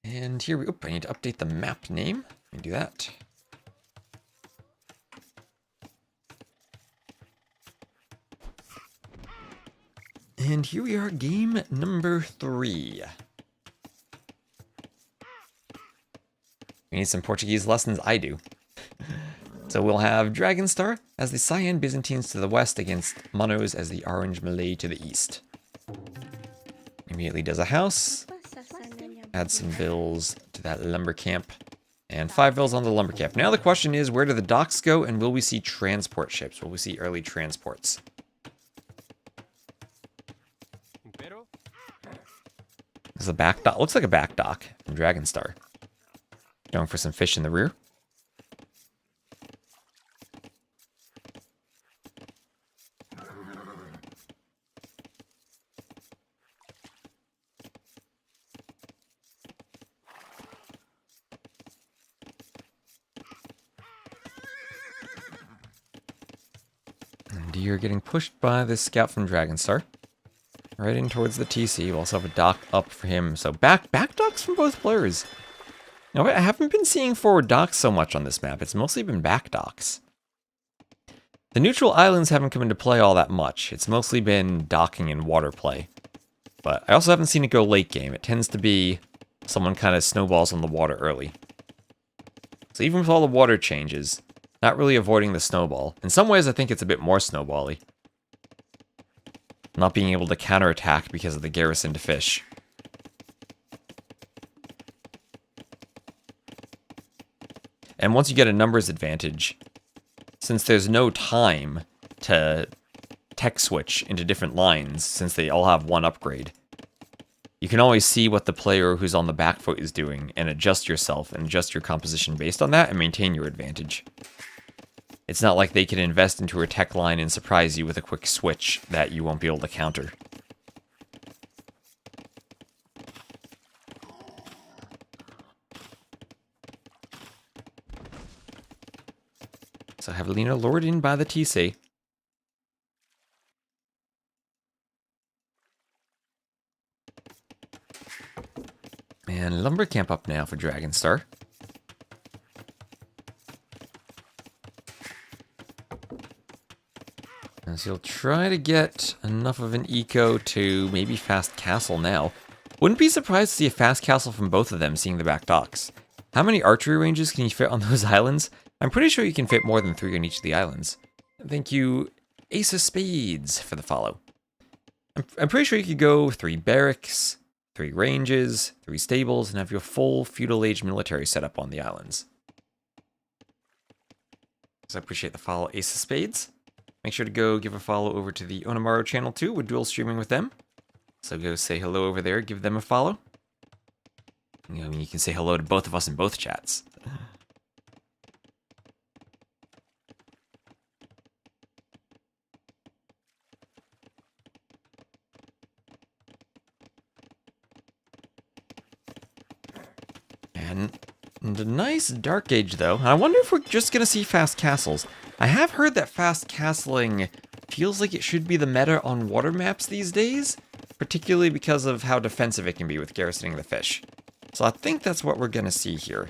And here we... I need to update the map name. Let me do that. And here we are, game number 3. We need some Portuguese lessons, I do. So we'll have Dragonstar as the Cyan Byzantines to the west against Monos as the Orange Malay to the east. Immediately does a house. Add some bills to that lumber camp. And 5 bills on the lumber camp. Now the question is, where do the docks go, and will we see transport ships? Will we see early transports? This is a back dock. Looks like a back dock in Dragonstar. Going for some fish in the rear. And you're getting pushed by this scout from Dragonstar. Right in towards the TC. We'll also have a dock up for him. So back docks from both players. Now, I haven't been seeing forward docks so much on this map. It's mostly been back docks. The neutral islands haven't come into play all that much. It's mostly been docking and water play. But I also haven't seen it go late game. It tends to be someone kind of snowballs on the water early. So even with all the water changes, not really avoiding the snowball. In some ways, I think it's a bit more snowball-y. Not being able to counterattack because of the garrison to fish. And once you get a numbers advantage, since there's no time to tech switch into different lines, since they all have one upgrade, you can always see what the player who's on the back foot is doing and adjust yourself and adjust your composition based on that and maintain your advantage. It's not like they can invest into a tech line and surprise you with a quick switch that you won't be able to counter. So Javelina lured in by the TC. And lumber camp up now for Dragonstar. So you'll try to get enough of an eco to maybe fast castle now. Wouldn't be surprised to see a fast castle from both of them, seeing the back docks. How many archery ranges can you fit on those islands? I'm pretty sure you can fit more than 3 on each of the islands. Thank you, Ace of Spades, for the follow. I'm pretty sure you could go 3 barracks, 3 ranges, 3 stables, and have your full feudal age military set up on the islands. So I appreciate the follow, Ace of Spades. Make sure to go give a follow over to the Onamaru channel too. We're dual streaming with them. So go say hello over there, give them a follow. You know, you can say hello to both of us in both chats. And a nice Dark Age, though. I wonder if we're just going to see fast castles. I have heard that fast castling feels like it should be the meta on water maps these days, particularly because of how defensive it can be with garrisoning the fish. So I think that's what we're going to see here.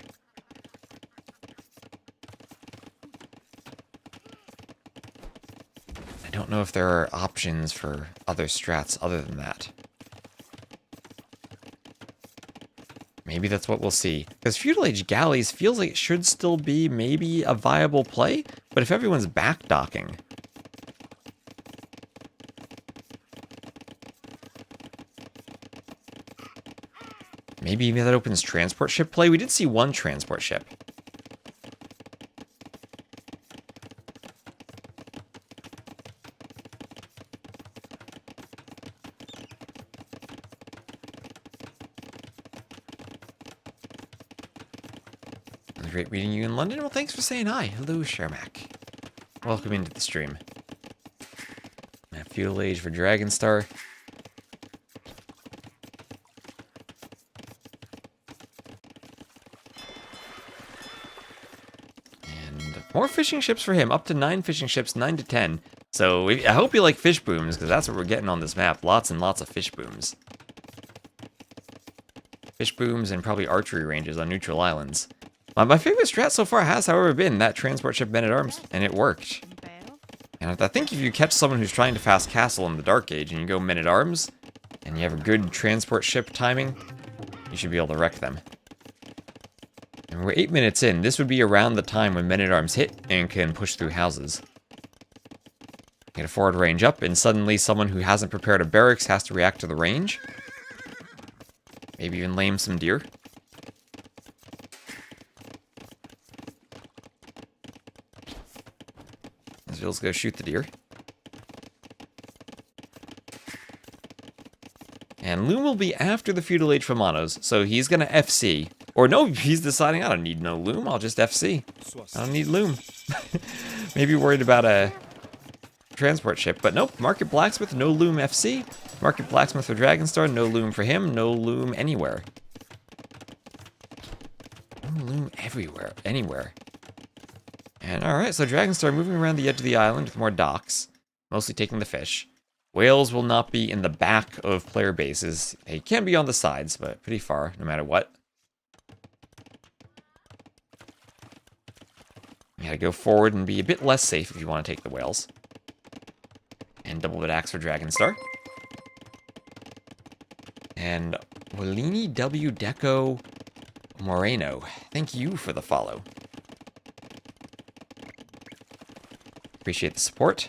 I don't know if there are options for other strats other than that. Maybe that's what we'll see. Because Feudal Age galleys feels like it should still be maybe a viable play, but if everyone's backdocking... Maybe that opens transport ship play. We did see one transport ship. Great meeting you in London. Well, thanks for saying hi. Hello, Shermack. Welcome into the stream. Feudal Age for Dragonstar. And more fishing ships for him. Up to 9 fishing ships, 9 to 10. So I hope you like fish booms, because that's what we're getting on this map. Lots and lots of fish booms. Fish booms and probably archery ranges on neutral islands. My favorite strat so far has, however, been that transport ship men-at-arms, and it worked. And I think if you catch someone who's trying to fast castle in the Dark Age and you go men-at-arms, and you have a good transport ship timing, you should be able to wreck them. And we're 8 minutes in. This would be around the time when men-at-arms hit and can push through houses. Get a forward range up, and suddenly someone who hasn't prepared a barracks has to react to the range. Maybe even lame some deer. Let's go shoot the deer. And Loom will be after the Feudal Age for Monos, so he's gonna FC. Or no, he's deciding I don't need no Loom, I'll just FC. I don't need Loom. Maybe worried about a transport ship, but nope, Market Blacksmith, no Loom FC. Market Blacksmith for Dragonstar, no Loom for him, no Loom anywhere. No Loom everywhere, anywhere. And alright, so Dragonstar moving around the edge of the island with more docks, mostly taking the fish. Whales will not be in the back of player bases. They can be on the sides, but pretty far, no matter what. You gotta go forward and be a bit less safe if you want to take the whales. And double bit axe for Dragonstar. And Walini W. Deco Moreno, thank you for the follow. Appreciate the support.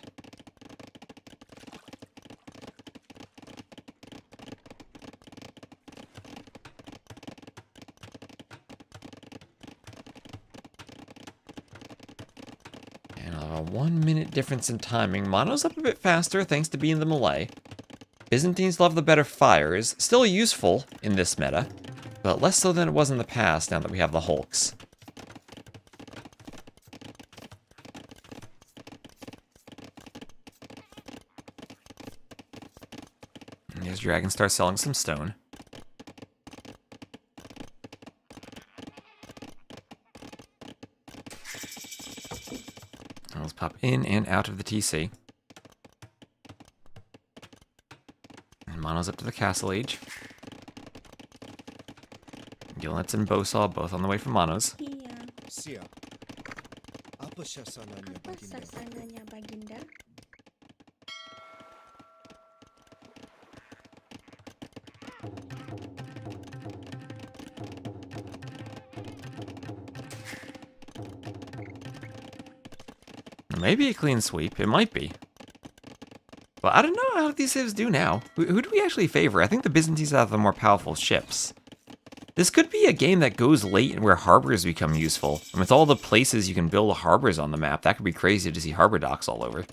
And a 1 minute difference in timing. Mono's up a bit faster thanks to being the melee. Byzantines love the better fires. Still useful in this meta, but less so than it was in the past now that we have the hulks. Here's Dragonstar selling some stone. Let's pop in and out of the TC. And Mono's up to the Castle Age. Gillnets and Bowsaw both on the way from Monos. Sia. Apa sasananya Apa baginda? sasananya baginda? Maybe a clean sweep. It might be. But I don't know how these civs do now. Who do we actually favor? I think the Byzantines have the more powerful ships. This could be a game that goes late and where harbors become useful. And with all the places you can build harbors on the map, that could be crazy to see harbor docks all over.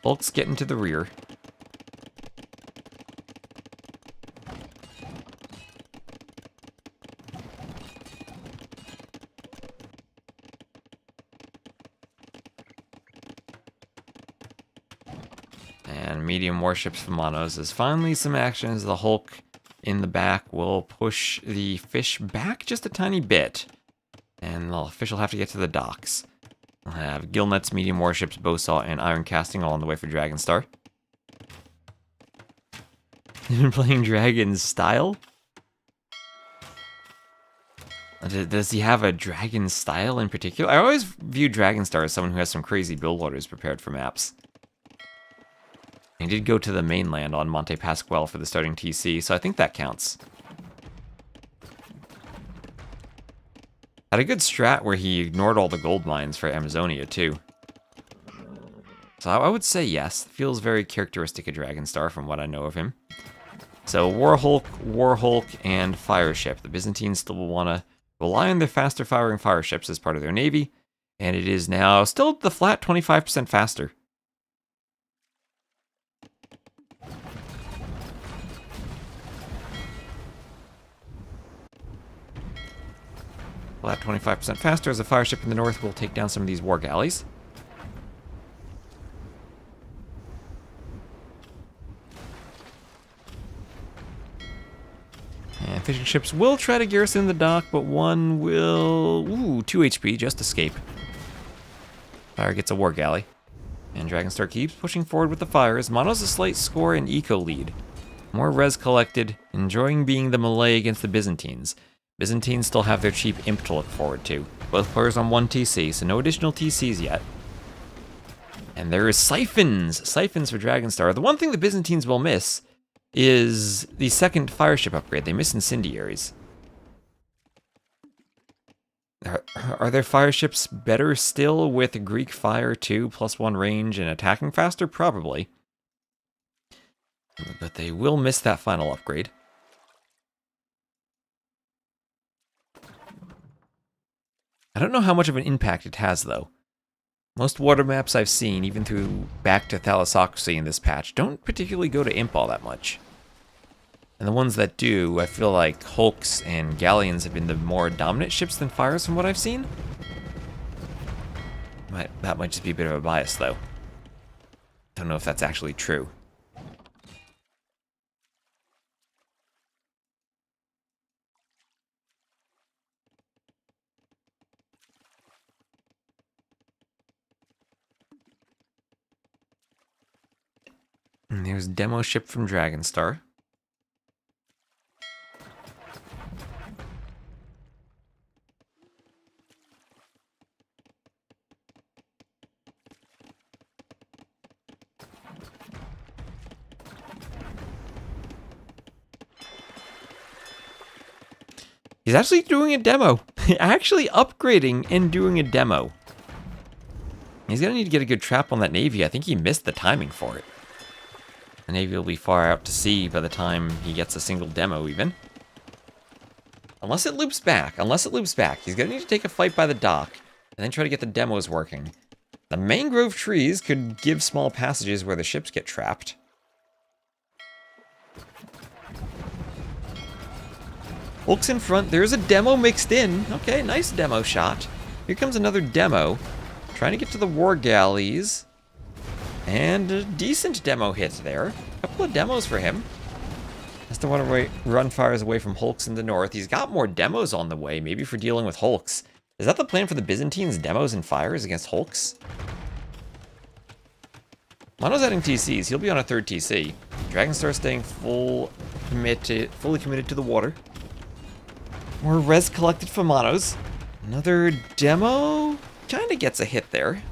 Hulk's getting to the rear. And medium warships from Monos is finally some action as the Hulk in the back will push the fish back just a tiny bit. And the fish will have to get to the docks. We'll have gillnets, medium warships, bowsaw, and iron casting all on the way for Dragonstar. You've been playing Dragon-style? Does he have a Dragon-style in particular? I always view Dragonstar as someone who has some crazy build orders prepared for maps. He did go to the mainland on Monte Pasquale for the starting TC, so I think that counts. Had a good strat where he ignored all the gold mines for Amazonia, too. So I would say yes. Feels very characteristic of Dragonstar from what I know of him. So Warhulk, and Fireship. The Byzantines still will want to rely on their faster firing fireships as part of their navy, and it is now still the flat 25% faster. Flat 25% faster as a fireship in the north will take down some of these war galleys. And fishing ships will try to garrison the dock, but one will... Ooh, 2 HP, just escape. Fire gets a war galley. And Dragonstar keeps pushing forward with the fires. Mono's a slight score and eco lead. More res collected, enjoying being the melee against the Byzantines. Byzantines still have their cheap imp to look forward to. Both players on 1 TC, so no additional TCs yet. And there is siphons! Siphons for Dragonstar. The one thing the Byzantines will miss is the second fireship upgrade. They miss incendiaries. Are their fireships better still with Greek Fire 2 +1 range and attacking faster? Probably. But they will miss that final upgrade. I don't know how much of an impact it has, though. Most water maps I've seen, even through back to Thalassocracy in this patch, don't particularly go to Imp all that much. And the ones that do, I feel like Hulks and Galleons have been the more dominant ships than Fires from what I've seen. That might just be a bit of a bias, though. Don't know if that's actually true. And there's demo ship from Dragonstar. He's actually doing a demo. Actually upgrading and doing a demo. He's gonna need to get a good trap on that navy. I think he missed the timing for it. The navy will be far out to sea by the time he gets a single demo, even. Unless it loops back. He's gonna need to take a fight by the dock, and then try to get the demos working. The mangrove trees could give small passages where the ships get trapped. Hulk's in front. There's a demo mixed in. Okay, nice demo shot. Here comes another demo. Trying to get to the war galleys. And a decent demo hit there. A couple of demos for him. Has to want to run fires away from Hulks in the north. He's got more demos on the way, maybe for dealing with Hulks. Is that the plan for the Byzantines? Demos and fires against Hulks? Mono's adding TCs. He'll be on a 3rd TC. Dragonstar staying fully committed to the water. More res collected for Monos. Another demo? Kinda gets a hit there.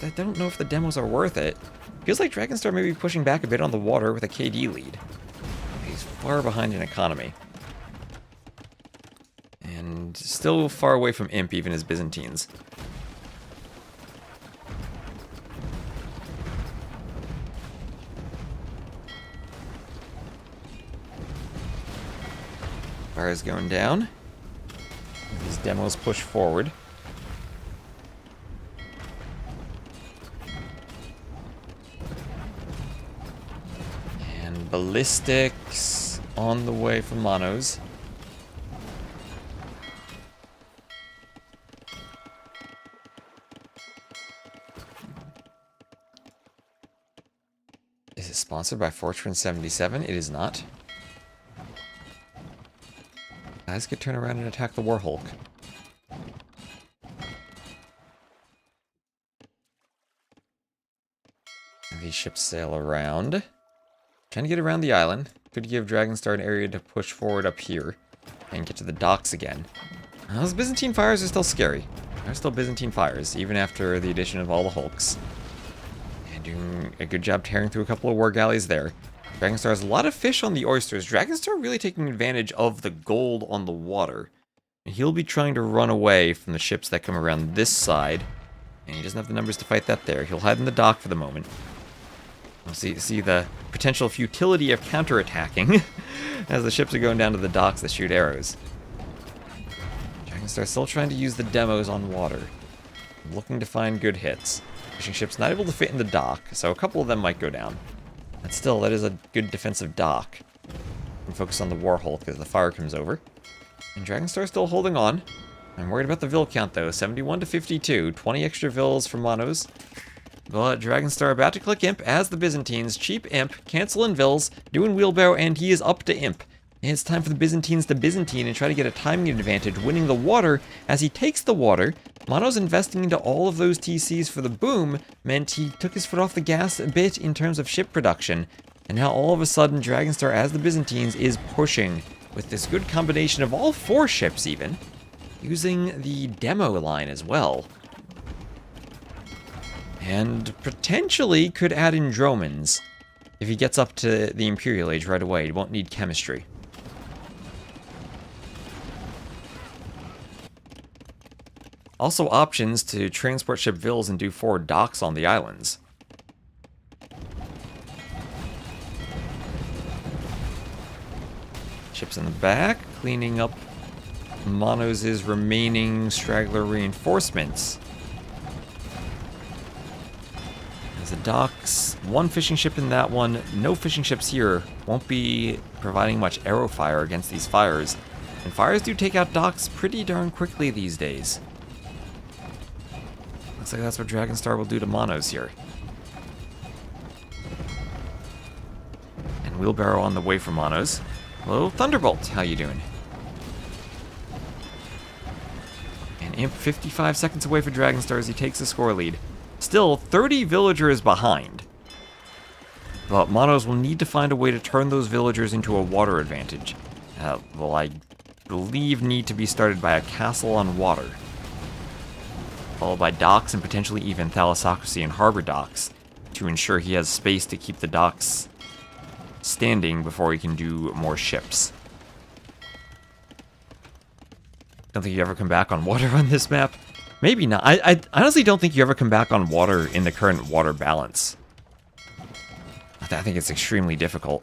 I don't know if the demos are worth it. Feels like Dragonstar may be pushing back a bit on the water with a KD lead. He's far behind in economy. And still far away from Imp, even as Byzantines. Fire's going down. These demos push forward. And ballistics on the way from Monos. Is it sponsored by Fortran 77? It is not. Guys could turn around and attack the War Hulk. And these ships sail around. Trying to get around the island. Could give Dragonstar an area to push forward up here. And get to the docks again. Those Byzantine fires are still scary. They're still Byzantine fires, even after the addition of all the Hulks. And doing a good job tearing through a couple of war galleys there. Dragonstar has a lot of fish on the oysters. Dragonstar really taking advantage of the gold on the water. And he'll be trying to run away from the ships that come around this side. And he doesn't have the numbers to fight that there. He'll hide in the dock for the moment. We'll see the potential futility of counterattacking as the ships are going down to the docks that shoot arrows. Dragonstar still trying to use the demos on water. Looking to find good hits. Fishing ships not able to fit in the dock, so a couple of them might go down. But still, that is a good defensive dock. And focus on the War Hulk as the fire comes over. And Dragonstar still holding on. I'm worried about the Vil count though. 71 to 52. 20 extra Vils for Monos. But Dragonstar about to click Imp as the Byzantines. Cheap Imp, canceling Vils, doing Wheelbarrow, and he is up to Imp. And it's time for the Byzantines to Byzantine and try to get a timing advantage, winning the water. As he takes the water, Mono's investing into all of those TCs for the boom meant he took his foot off the gas a bit in terms of ship production. And now all of a sudden, Dragonstar, as the Byzantines, is pushing with this good combination of all 4 ships even, using the demo line as well. And potentially could add in Dromans. If he gets up to the Imperial Age right away, he won't need chemistry. Also options to transport ship Vils and do 4 docks on the islands. Ships in the back, cleaning up Monos' remaining straggler reinforcements. The docks, 1 fishing ship in that one, no fishing ships here, won't be providing much arrow fire against these fires. And fires do take out docks pretty darn quickly these days. Looks like that's what Dragonstar will do to Monos here. And Wheelbarrow on the way for Monos. Hello, Thunderbolt, how you doing? And Imp 55 seconds away for Dragonstar as he takes the score lead. Still, 30 villagers behind. But Monos will need to find a way to turn those villagers into a water advantage. Well, I believe need to be started by a castle on water. Followed by docks and potentially even thalassocracy and harbor docks to ensure he has space to keep the docks standing before he can do more ships. Don't think you ever come back on water on this map. Maybe not. I honestly don't think you ever come back on water in the current water balance. I think it's extremely difficult.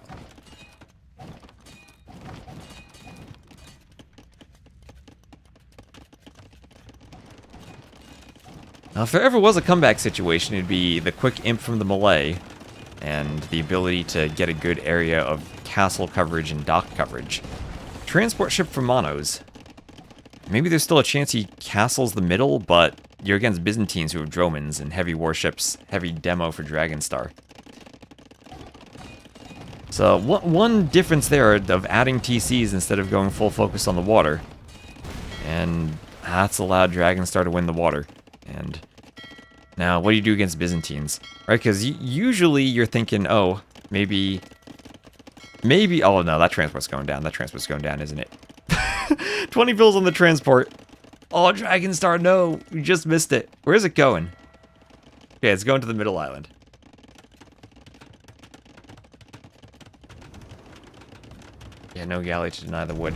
Now, if there ever was a comeback situation, it'd be the quick Imp from the Malay and the ability to get a good area of castle coverage and dock coverage. Transport ship for Monos. Maybe there's still a chance he castles the middle, but you're against Byzantines who have Dromans and heavy warships, heavy demo for Dragonstar. So one difference there of adding TCs instead of going full focus on the water. And that's allowed Dragonstar to win the water. And now, what do you do against Byzantines? Right, because usually you're thinking, oh, maybe, oh no, that transport's going down. That transport's going down, isn't it? 20 bills on the transport. Oh, Dragonstar, no. We just missed it. Where is it going? Okay, it's going to the middle island. Yeah, no galley to deny the wood.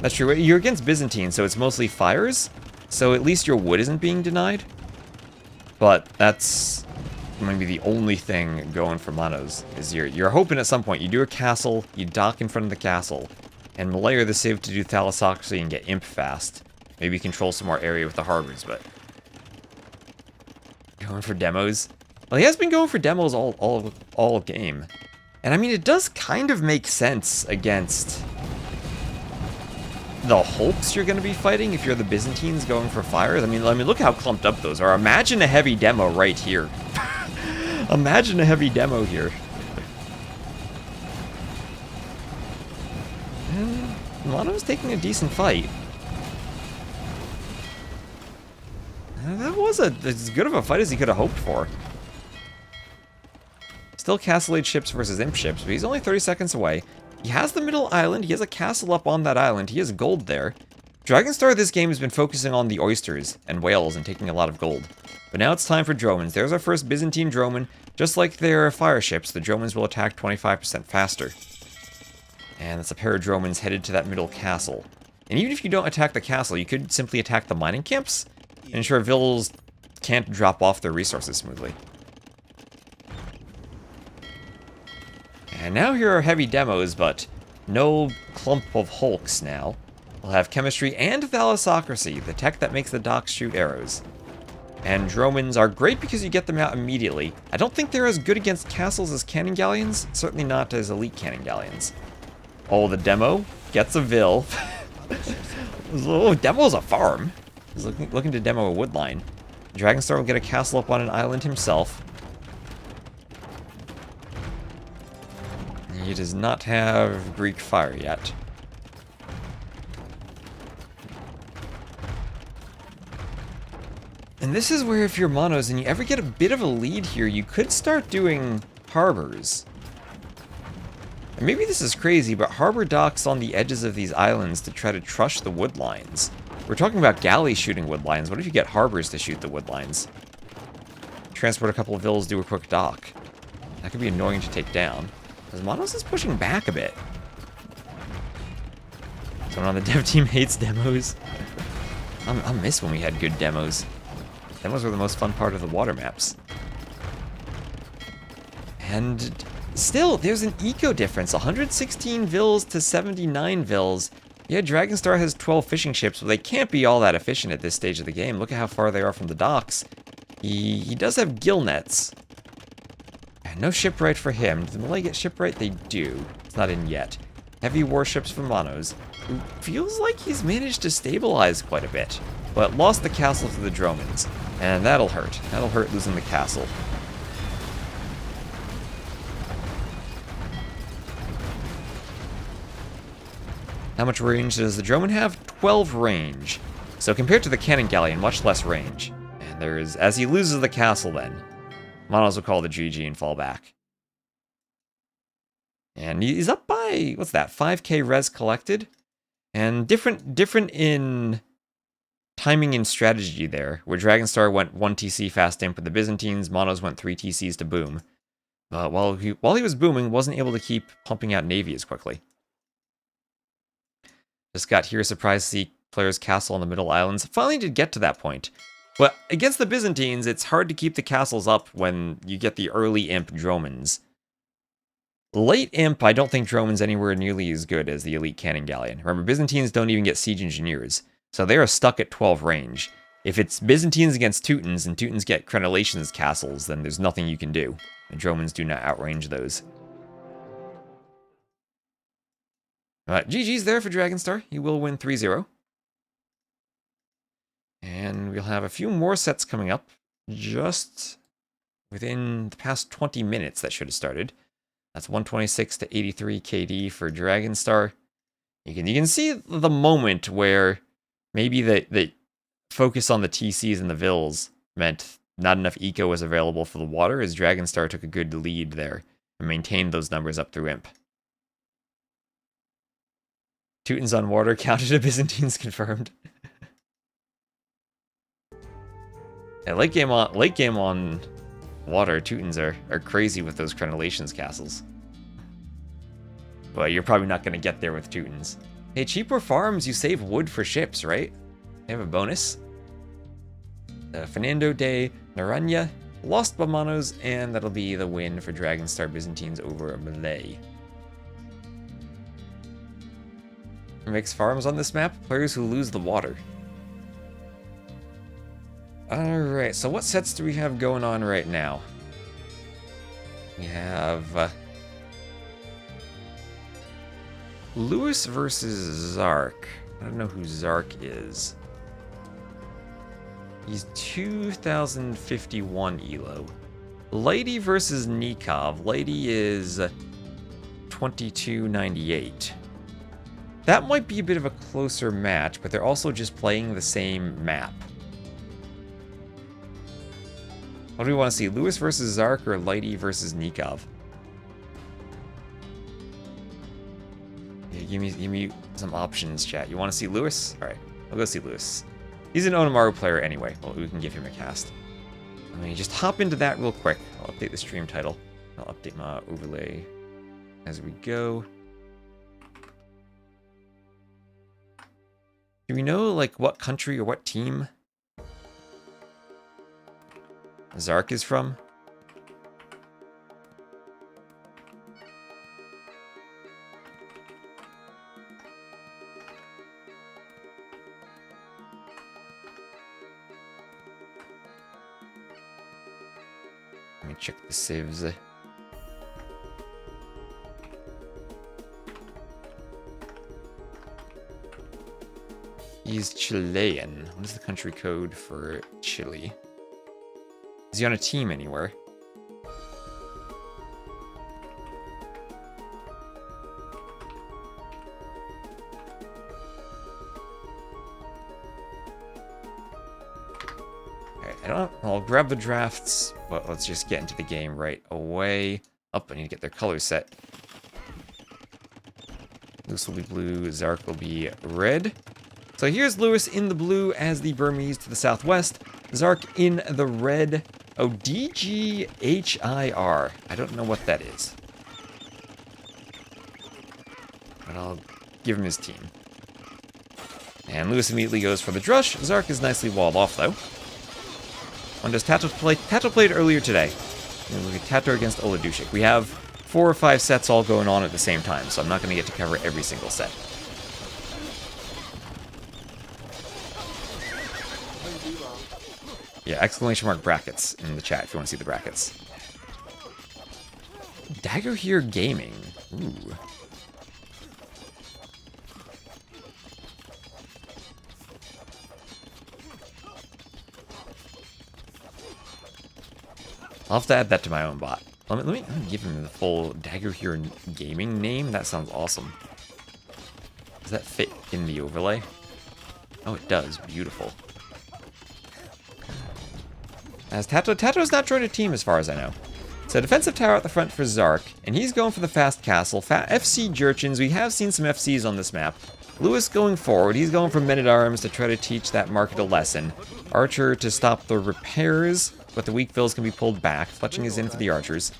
That's true. You're against Byzantine, so it's mostly fires. So at least your wood isn't being denied. But that's maybe the only thing going for Monos. Is you're hoping at some point you do a castle, you dock in front of the castle, and Malay are the save to do thalassocracy and get Imp fast. Maybe control some more area with the harbors, but... Going for demos? Well, he has been going for demos all game. And I mean, it does kind of make sense against the Hulks you're going to be fighting if you're the Byzantines going for fires. I mean, look how clumped up those are. Imagine a heavy demo right here. Imagine a heavy demo here. Mono's taking a decent fight. That was as good of a fight as he could have hoped for. Still Castle Age ships versus Imp ships, but he's only 30 seconds away. He has the middle island, he has a castle up on that island, he has gold there. Dragonstar this game has been focusing on the oysters and whales and taking a lot of gold. But now it's time for dromons. There's our first Byzantine droman. Just like their fire ships, the dromons will attack 25% faster. And that's a pair of dromons headed to that middle castle. And even if you don't attack the castle, you could simply attack the mining camps and ensure Vils can't drop off their resources smoothly. And now here are heavy demos, but no clump of hulks now. We'll have chemistry and thalassocracy, the tech that makes the docks shoot arrows. And dromons are great because you get them out immediately. I don't think they're as good against castles as cannon galleons, certainly not as elite cannon galleons. Oh, the demo gets a Vil. Oh, demo's a farm. He's looking to demo a wood line. Dragonstar will get a castle up on an island himself. He does not have Greek fire yet. And this is where if you're monos and you ever get a bit of a lead here, you could start doing harbors. And maybe this is crazy, but harbor docks on the edges of these islands to try to trush the wood lines. We're talking about galleys shooting wood lines. What if you get harbors to shoot the wood lines? Transport a couple of Vils, do a quick dock. That could be annoying to take down. Because Monos is pushing back a bit. Someone on the dev team hates demos. I miss when we had good demos. Demos were the most fun part of the water maps. And still, there's an eco difference. 116 Vils to 79 Vils. Yeah, Dragonstar has 12 fishing ships, but they can't be all that efficient at this stage of the game. Look at how far they are from the docks. He does have gill nets. And no shipwright for him. Did the Malay get shipwright? They do. It's not in yet. Heavy warships for Monos, who feels like he's managed to stabilize quite a bit, but lost the castle to the dromons. And that'll hurt. That'll hurt losing the castle. How much range does the droman have? 12 range. So compared to the cannon galleon, much less range. And there is, as he loses the castle then, Monos will call the GG and fall back. And he's up by, what's that, 5k res collected? And different in timing and strategy there, where Dragonstar went 1 TC fast imp with the Byzantines, Monos went 3 TCs to boom. But while he was booming, wasn't able to keep pumping out navy as quickly. Just got here, surprised to see players' castle on the middle islands. Finally did get to that point. But against the Byzantines, it's hard to keep the castles up when you get the early imp dromons. Late imp, I don't think droman's anywhere nearly as good as the elite cannon galleon. Remember, Byzantines don't even get siege engineers, so they are stuck at 12 range. If it's Byzantines against Teutons, and Teutons get crenellations castles, then there's nothing you can do. And dromons do not outrange those. GG's there for Dragonstar. He will win 3-0. And we'll have a few more sets coming up just within the past 20 minutes that should have started. That's 126 to 83 KD for Dragonstar. You can see the moment where maybe the focus on the TCs and the Vils meant not enough eco was available for the water, as Dragonstar took a good lead there and maintained those numbers up through imp. Teutons on water counted to Byzantines confirmed. Yeah, late game on water, Teutons are crazy with those crenellations castles. But you're probably not going to get there with Teutons. Hey, cheaper farms, you save wood for ships, right? They have a bonus. Fernando de Naranja lost by Monos, and that'll be the win for Dragonstar Byzantines over Malay. Makes farms on this map? Players who lose the water. Alright, so what sets do we have going on right now? We have Lewis versus Zark. I don't know who Zark is. He's 2051 elo. Lady versus Nikov. Lady is 2298. That might be a bit of a closer match, but they're also just playing the same map. What do we want to see? Lewis versus Zark or Lighty versus Nikov? Yeah, give me some options, chat. You want to see Lewis? Alright, I'll go see Lewis. He's an Onimaru player anyway. Well, we can give him a cast. Let me just hop into that real quick. I'll update the stream title. I'll update my overlay as we go. Do we know, like, what country or what team Zark is from? Let me check the saves. He's Chilean. What is the country code for Chile? Is he on a team anywhere? Alright, I'll grab the drafts, but let's just get into the game right away. Up, I need to get their colors set. Lewis will be blue, Zark will be red. So here's Lewis in the blue as the Burmese to the southwest. Zark in the red. Oh, DGHIR. I don't know what that is. But I'll give him his team. And Lewis immediately goes for the drush. Zark is nicely walled off, though. When does Tato play? Tato played earlier today. Look at Tato against Oladushik. We have 4 or 5 sets all going on at the same time, so I'm not going to get to cover every single set. Yeah, exclamation mark brackets in the chat if you want to see the brackets. Dagger here gaming. Ooh. I'll have to add that to my own bot. Let me give him the full Dagger here gaming name. That sounds awesome. Does that fit in the overlay? Oh, it does. Beautiful. As Tato's not joined a team as far as I know. So defensive tower at the front for Zark, and he's going for the fast castle. FC Jurchens, we have seen some FCs on this map. Lewis going forward, he's going for men-at-arms to try to teach that market a lesson. Archer to stop the repairs, but the weak fills can be pulled back. Fletching is in for the archers.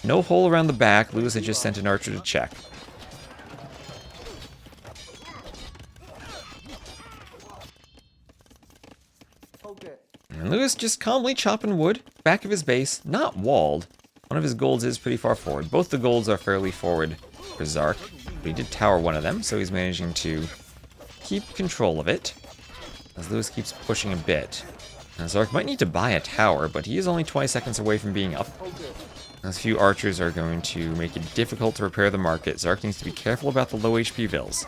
No hole around the back, Lewis had just sent an archer to check. And Lewis just calmly chopping wood, back of his base, not walled. One of his golds is pretty far forward. Both the golds are fairly forward for Zark. But he did tower one of them, so he's managing to keep control of it. As Lewis keeps pushing a bit. Now Zark might need to buy a tower, but he is only 20 seconds away from being up. As a few archers are going to make it difficult to repair the market. Zark needs to be careful about the low HP vills.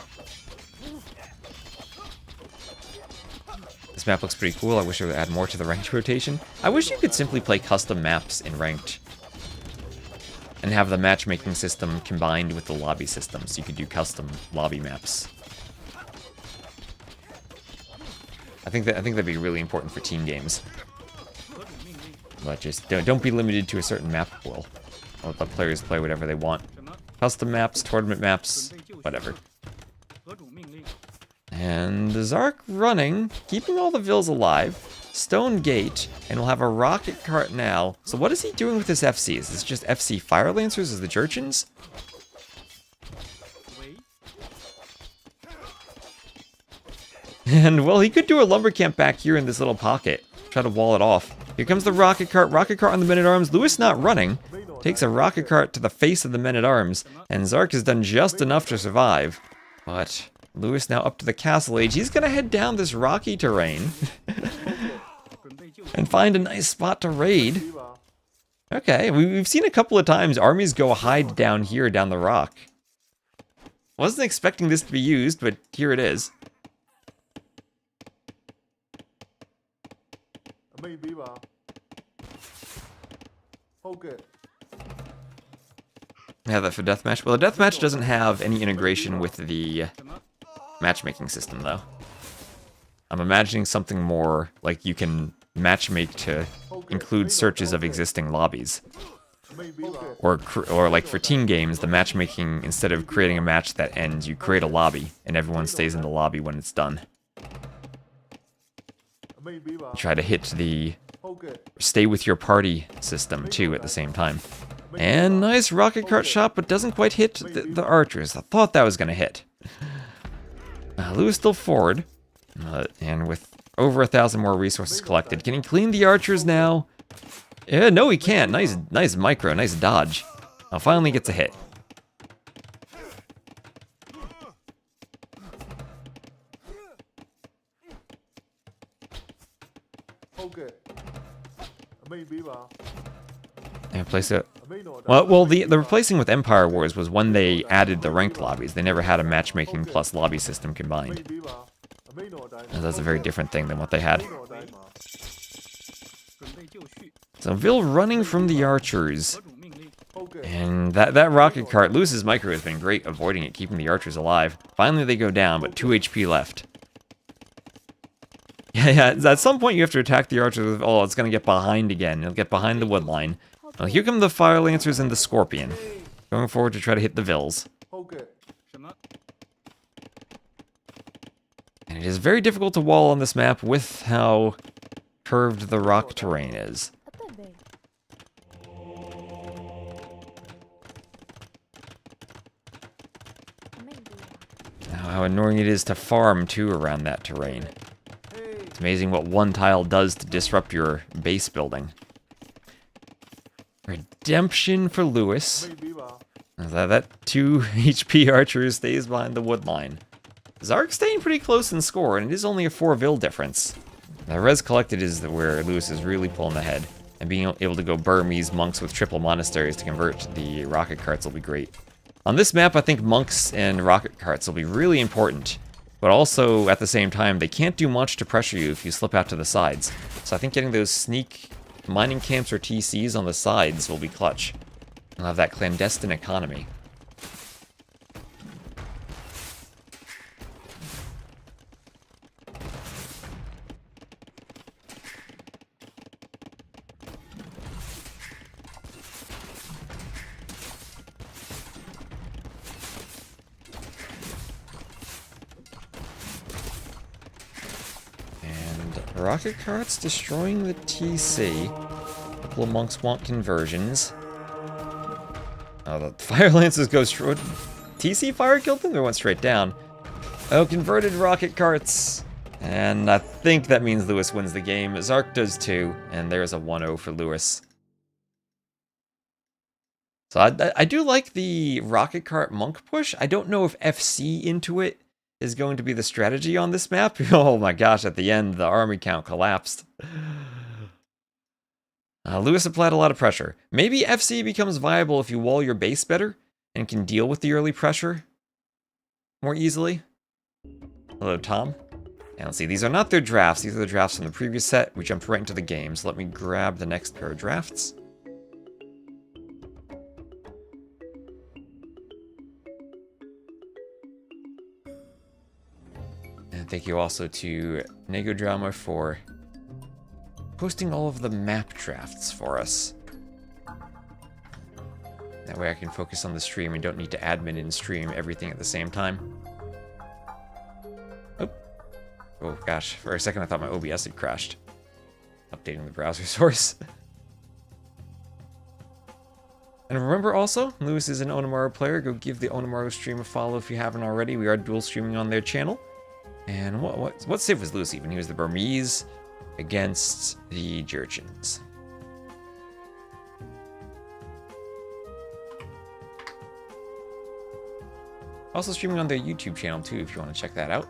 This map looks pretty cool. I wish I would add more to the ranked rotation. I wish you could simply play custom maps in ranked and have the matchmaking system combined with the lobby system, so you could do custom lobby maps. I think that'd be really important for team games. But just don't be limited to a certain map pool. Let the players play whatever they want. Custom maps, tournament maps, whatever. And Zark running, keeping all the vills alive. Stone Gate, and we'll have a rocket cart now. So what is he doing with his FC? Is this just FC Fire Lancers as the Jurchens? And, well, he could do a lumber camp back here in this little pocket. Try to wall it off. Here comes the rocket cart. Rocket cart on the men-at-arms. Lewis not running. Takes a rocket cart to the face of the men-at-arms. And Zark has done just enough to survive. But Lewis now up to the castle age. He's going to head down this rocky terrain. And find a nice spot to raid. Okay, we've seen a couple of times armies go hide down here, down the rock. Wasn't expecting this to be used, but here it is. Have that for deathmatch. Well, the deathmatch doesn't have any integration with the matchmaking system, though. I'm imagining something more like you can matchmake to include searches of existing lobbies. Or like for team games, the matchmaking, instead of creating a match that ends, you create a lobby, and everyone stays in the lobby when it's done. Try to hit the stay with your party system, too, at the same time. And nice rocket cart shot, but doesn't quite hit the archers. I thought that was going to hit. Lewis still forward, and with over 1,000 more resources collected. Can he clean the archers now? Yeah, no, he can't. Nice micro, nice dodge. Finally gets a hit. And place it. Well, the replacing with Empire Wars was when they added the ranked lobbies. They never had a matchmaking plus lobby system combined. And that's a very different thing than what they had. So Vil running from the archers. And that rocket cart, Lewis's micro has been great avoiding it, keeping the archers alive. Finally they go down, but 2 HP left. Yeah, at some point you have to attack the archers. Oh, it's going to get behind again. It'll get behind the wood line. Well, here come the Fire Lancers and the Scorpion. Going forward to try to hit the Vils. And it is very difficult to wall on this map with how curved the rock terrain is. How annoying it is to farm, too, around that terrain. It's amazing what one tile does to disrupt your base building. Redemption for Lewis. That 2 HP archer stays behind the wood line. Zark staying pretty close in score, and it is only a 4 Vil difference. The res collected is where Lewis is really pulling ahead, and being able to go Burmese monks with triple monasteries to convert the rocket carts will be great. On this map, I think monks and rocket carts will be really important, but also, at the same time, they can't do much to pressure you if you slip out to the sides. So I think getting those sneak mining camps or TCs on the sides will be clutch. You'll have that clandestine economy. Rocket carts destroying the TC. A couple of monks want conversions. Oh, the Fire Lancers go straight. TC fire killed them? They went straight down. Oh, converted rocket carts. And I think that means Lewis wins the game. Zark does too. And there's a 1-0 for Lewis. So I do like the rocket cart monk push. I don't know if FC into it is going to be the strategy on this map. Oh my gosh, at the end, the army count collapsed. Lewis applied a lot of pressure. Maybe FC becomes viable if you wall your base better and can deal with the early pressure more easily. Hello, Tom. And let's see, these are not their drafts. These are the drafts from the previous set. We jumped right into the game, so let me grab the next pair of drafts. Thank you also to Nego Drama for posting all of the map drafts for us. That way I can focus on the stream and don't need to admin and stream everything at the same time. Oh gosh, for a second I thought my OBS had crashed. Updating the browser source. And remember also, Lewis is an Onamaru player. Go give the Onamaru stream a follow if you haven't already. We are dual streaming on their channel. And what civ was Lewis even? He was the Burmese against the Jurchens. Also streaming on their YouTube channel too, if you want to check that out.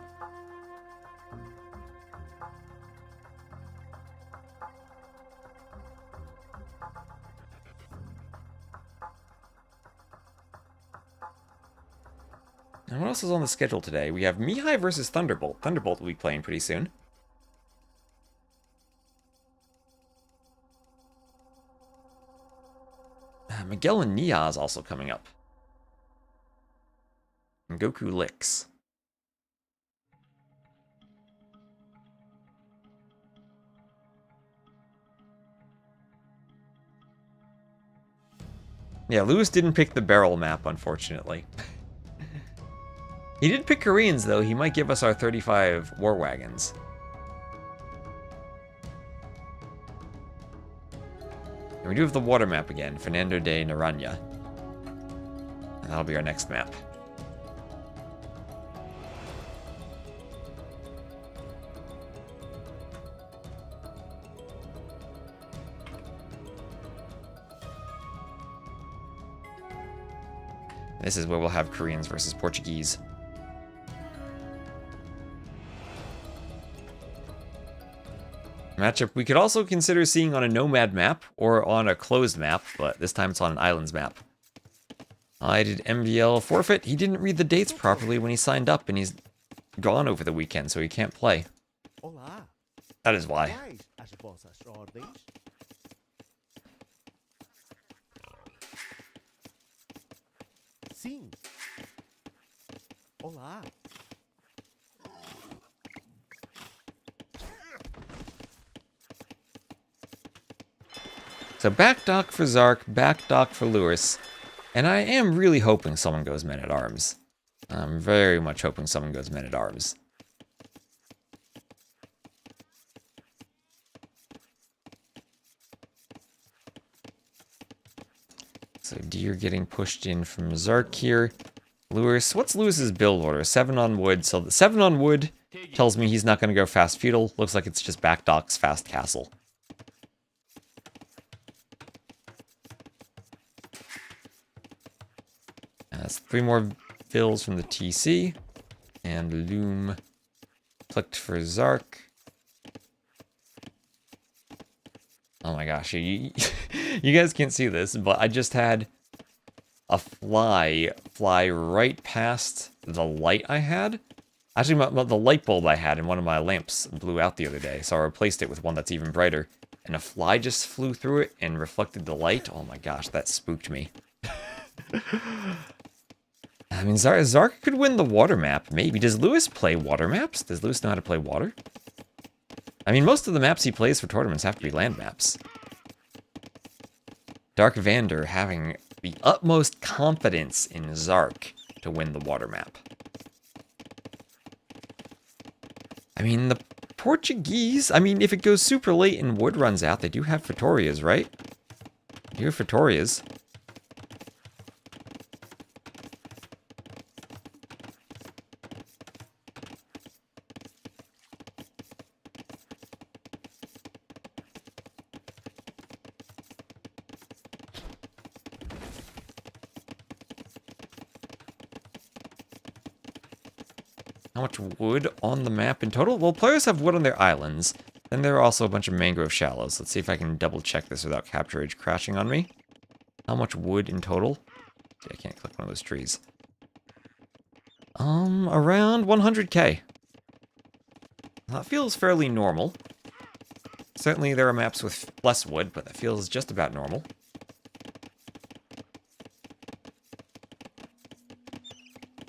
And what else is on the schedule today? We have Mihai versus Thunderbolt. Thunderbolt will be playing pretty soon. Miguel and Nia is also coming up. And Goku licks. Yeah, Lewis didn't pick the barrel map, unfortunately. He did pick Koreans, though. He might give us our 35 war wagons. And we do have the water map again, Fernando de Noronha. And that'll be our next map. This is where we'll have Koreans versus Portuguese. Matchup we could also consider seeing on a nomad map or on a closed map, but this time it's on an islands map. I did MVL forfeit. He didn't read the dates properly when he signed up, and he's gone over the weekend, so he can't play. Olá. That is why. Quais as vossas ordens? Sim. Olá. So back dock for Zark, back dock for Lewis, and I am really hoping someone goes men-at-arms. I'm very much hoping someone goes men-at-arms. So Deer getting pushed in from Zark here. Lewis, what's Lewis's build order? 7 on wood. So the 7 on wood tells me he's not going to go fast feudal. Looks like it's just back docks, fast castle. That's 3 more fills from the TC. And Loom clicked for Zark. Oh my gosh, you guys can't see this, but I just had a fly right past the light I had. Actually, the light bulb I had in one of my lamps blew out the other day, so I replaced it with one that's even brighter. And a fly just flew through it and reflected the light. Oh my gosh, that spooked me. I mean, Zark could win the water map, maybe. Does Lewis play water maps? Does Lewis know how to play water? I mean, most of the maps he plays for tournaments have to be land maps. Dark Vander having the utmost confidence in Zark to win the water map. I mean, the Portuguese, I mean, if it goes super late and wood runs out, they do have Vitorias, right? They do have Vitorias. How much wood on the map in total? Well, players have wood on their islands. Then there are also a bunch of mangrove shallows. Let's see if I can double check this without capture age crashing on me. How much wood in total? See, I can't click one of those trees. Around 100k. That feels fairly normal. Certainly there are maps with less wood, but that feels just about normal.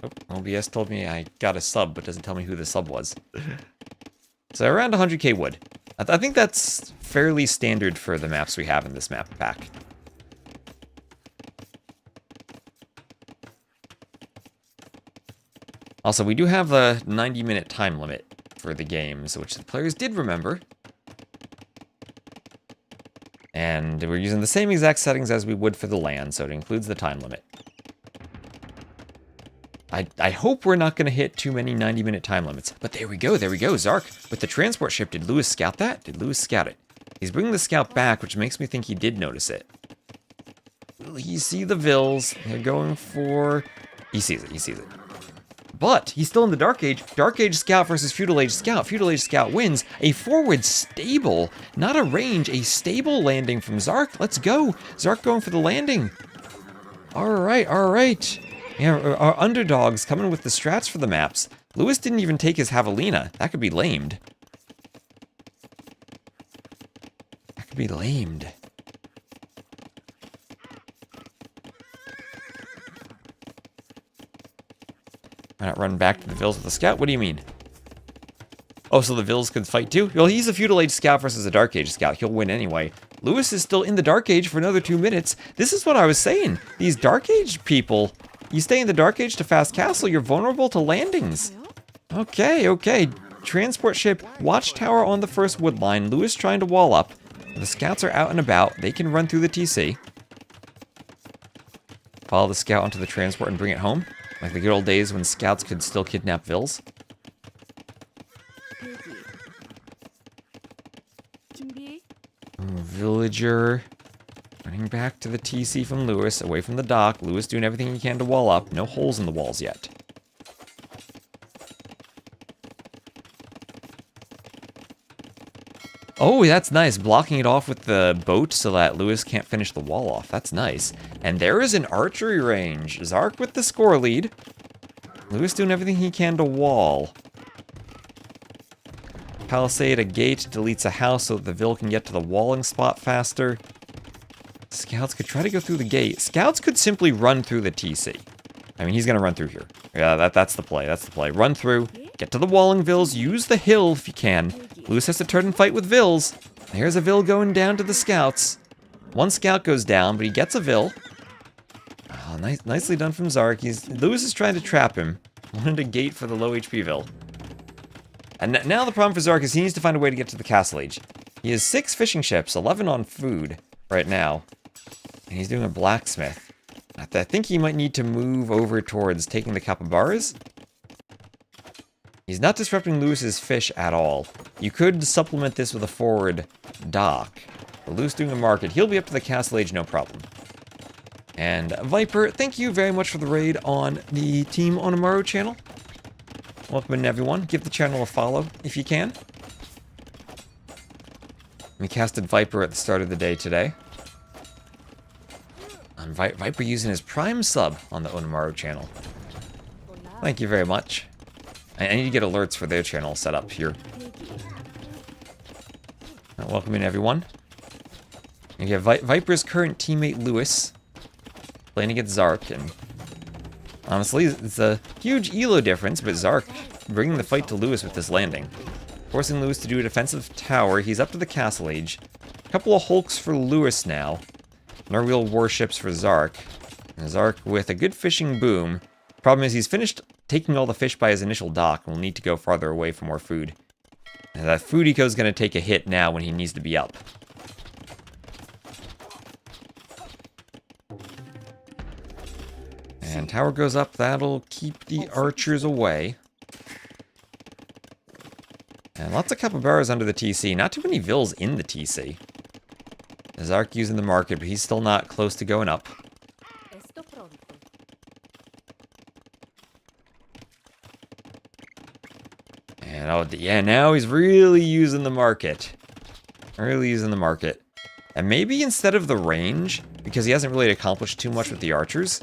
Oh, OBS told me I got a sub, but doesn't tell me who the sub was. So around 100k wood. I think that's fairly standard for the maps we have in this map pack. Also, we do have a 90-minute time limit for the games, which the players did remember. And we're using the same exact settings as we would for the land, so it includes the time limit. I hope we're not going to hit too many 90-minute time limits. But there we go, Zark. With the transport ship, did Lewis scout that? Did Lewis scout it? He's bringing the scout back, which makes me think he did notice it. Will he see the vills? They're going for... He sees it. But he's still in the Dark Age. Dark Age Scout versus Feudal Age Scout. Feudal Age Scout wins. A forward stable, not a range, a stable landing from Zark. Let's go. Zark going for the landing. All right. Yeah, our underdogs coming with the strats for the maps. Lewis didn't even take his Javelina. That could be lamed. Why not run back to the vills with the scout? What do you mean? Oh, so the vills can fight too? Well, he's a Feudal Age Scout versus a Dark Age Scout. He'll win anyway. Lewis is still in the Dark Age for another 2 minutes. This is what I was saying. These Dark Age people, you stay in the Dark Age to fast castle, you're vulnerable to landings. Okay, okay. Transport ship, watchtower on the first wood line. Lewis trying to wall up. The scouts are out and about. They can run through the TC. Follow the scout onto the transport and bring it home. Like the good old days when scouts could still kidnap vills. Villager running back to the TC from Lewis, away from the dock. Lewis doing everything he can to wall up. No holes in the walls yet. Oh, that's nice. Blocking it off with the boat so that Lewis can't finish the wall off. That's nice. And there is an archery range. Zark with the score lead. Lewis doing everything he can to wall. Palisade, a gate, deletes a house so that the Vill can get to the walling spot faster. Scouts could try to go through the gate. Scouts could simply run through the TC. I mean, he's going to run through here. Yeah, that's the play. That's the play. Run through, get to the walling Vills, use the hill if you can. Lewis has to turn and fight with Vills. There's a Vill going down to the scouts. One scout goes down, but he gets a Vill. Oh, nicely done from Zark. Lewis is trying to trap him. Wanted a gate for the low HP Vill. And now the problem for Zark is he needs to find a way to get to the Castle Age. He has 6 fishing ships, 11 on food right now. And he's doing a blacksmith. I think he might need to move over towards taking the capybaras. He's not disrupting Lewis's fish at all. You could supplement this with a forward dock. But Lewis doing a market. He'll be up to the Castle Age, no problem. And Viper, thank you very much for the raid on the Team Onamaru channel. Welcome in, everyone. Give the channel a follow if you can. We casted Viper at the start of the day today. And Viper using his Prime sub on the Onamaru channel. Thank you very much. I need to get alerts for their channel set up here. Welcome in, everyone. You have Viper's current teammate, Lewis, playing against Zark, and honestly, it's a huge elo difference, but Zark bringing the fight to Lewis with this landing. Forcing Lewis to do a defensive tower. He's up to the Castle Age. A couple of hulks for Lewis now. No real warships for Zark. And Zark with a good fishing boom. Problem is he's finished taking all the fish by his initial dock and will need to go farther away for more food. And that food eco is going to take a hit now when he needs to be up. And tower goes up. That'll keep the archers away. And lots of capybaras under the TC. Not too many Vills in the TC. Zark using the market, but he's still not close to going up. And oh yeah, now he's really using the market. Really using the market. And maybe instead of the range, because he hasn't really accomplished too much with the archers,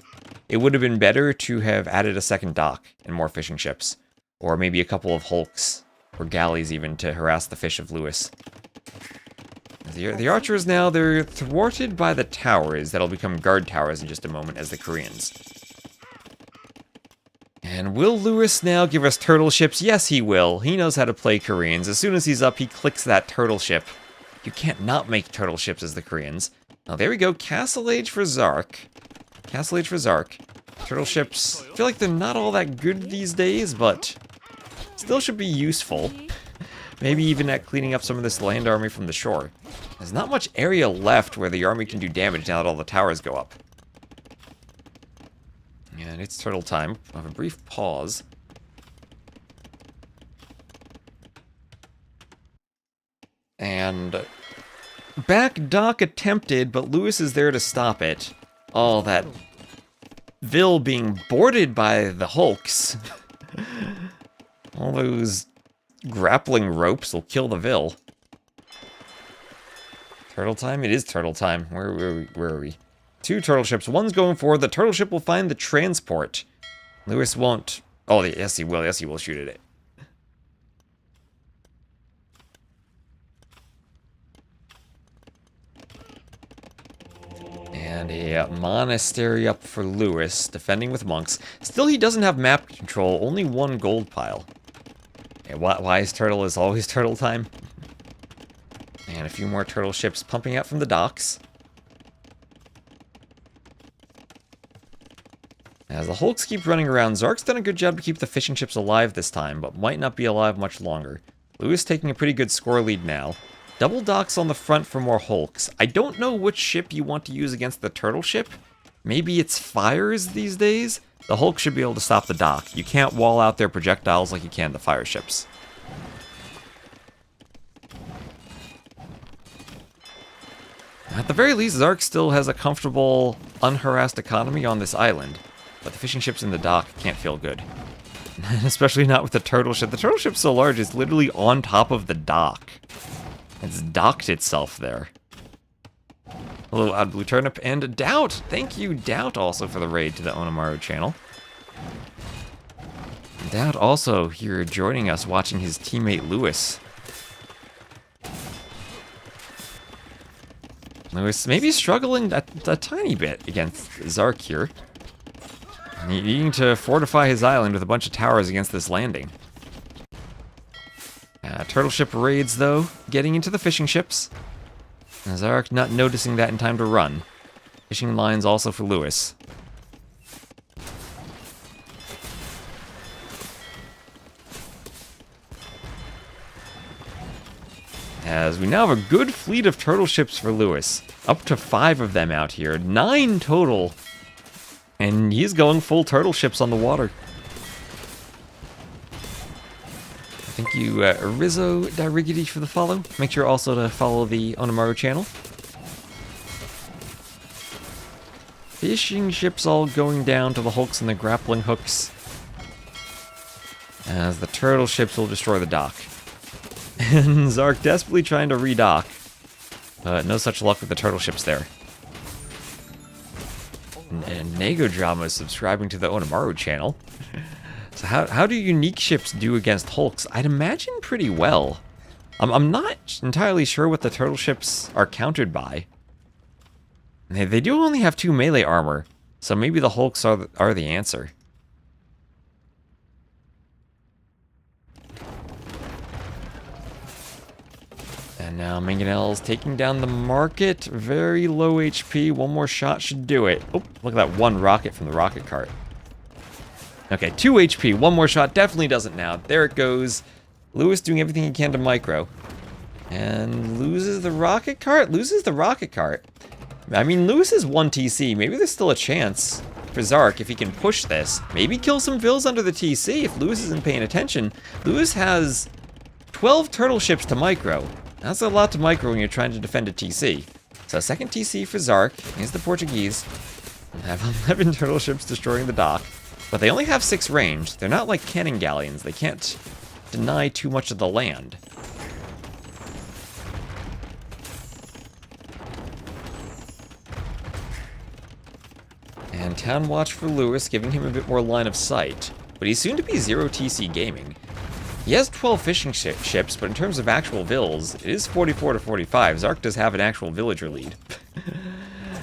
it would have been better to have added a second dock and more fishing ships. Or maybe a couple of hulks, or galleys even, to harass the fish of Lewis. The archers now, they're thwarted by the towers that'll become guard towers in just a moment as the Koreans. And will Lewis now give us turtle ships? Yes, he will. He knows how to play Koreans. As soon as he's up, he clicks that turtle ship. You can't not make turtle ships as the Koreans. Now, there we go. Castle Age for Zark. Castle Age for Zark. Turtle ships, I feel like they're not all that good these days, but still should be useful. Maybe even at cleaning up some of this land army from the shore. There's not much area left where the army can do damage now that all the towers go up. And it's turtle time. I'll have a brief pause. And back dock attempted, but Lewis is there to stop it. Oh, that Vill being boarded by the hulks. All those grappling ropes will kill the Vill. Turtle time? It is turtle time. Where are we? 2 turtle ships. One's going forward. The turtle ship will find the transport. Lewis won't... Oh, yes, he will. Yes, he will shoot at it. And a monastery up for Lewis, defending with monks. Still, he doesn't have map control. Only 1 gold pile. And wise turtle is always turtle time. And And a few more turtle ships pumping out from the docks. As the hulks keep running around, Zark's done a good job to keep the fishing ships alive this time, but might not be alive much longer. Lewis taking a pretty good score lead now. Double docks on the front for more hulks. I don't know which ship you want to use against the turtle ship. Maybe it's fires these days? The hulk should be able to stop the dock. You can't wall out their projectiles like you can the fire ships. At the very least, Zark still has a comfortable, unharassed economy on this island. But the fishing ships in the dock can't feel good. Especially not with the turtle ship. The turtle ship's so large, it's literally on top of the dock. It's docked itself there. Hello, Odd Blue Turnip, and Doubt! Thank you, Doubt, also for the raid to the Onamaru channel. Doubt also here joining us, watching his teammate Lewis. Lewis maybe struggling a tiny bit against Zark here. Needing to fortify his island with a bunch of towers against this landing. Turtle ship raids, though, getting into the fishing ships. Zark not noticing that in time to run. Fishing lines also for Lewis. As we now have a good fleet of turtle ships for Lewis. Up to 5 of them out here. 9 total. And he's going full turtle ships on the water. Thank you, Rizzo Darigity, for the follow. Make sure also to follow the Onamaru channel. Fishing ships all going down to the hulks and the grappling hooks. As the turtle ships will destroy the dock. And Zark desperately trying to redock. But no such luck with the turtle ships there. And Nego Drama is subscribing to the Onamaru channel. So how do unique ships do against hulks? I'd imagine pretty well. I'm not entirely sure what the turtle ships are countered by. They do only have 2 melee armor, so maybe the hulks are the answer. And now Mangonel's taking down the market. Very low HP. One more shot should do it. Oh, look at that one rocket from the rocket cart. Okay, 2 HP. One more shot definitely doesn't now. There it goes. Lewis doing everything he can to micro. And loses the rocket cart? Loses the rocket cart. I mean, Lewis is 1 TC. Maybe there's still a chance for Zark if he can push this. Maybe kill some Vils under the TC if Lewis isn't paying attention. Lewis has 12 turtle ships to micro. That's a lot to micro when you're trying to defend a TC. So second TC for Zark. He's the Portuguese. They have 11 turtle ships destroying the dock. But they only have 6 range. They're not like cannon galleons. They can't deny too much of the land. And Town Watch for Lewis, giving him a bit more line of sight. But he's soon to be 0 TC gaming. He has 12 fishing ships, but in terms of actual vills, it is 44 to 45. Zark does have an actual villager lead.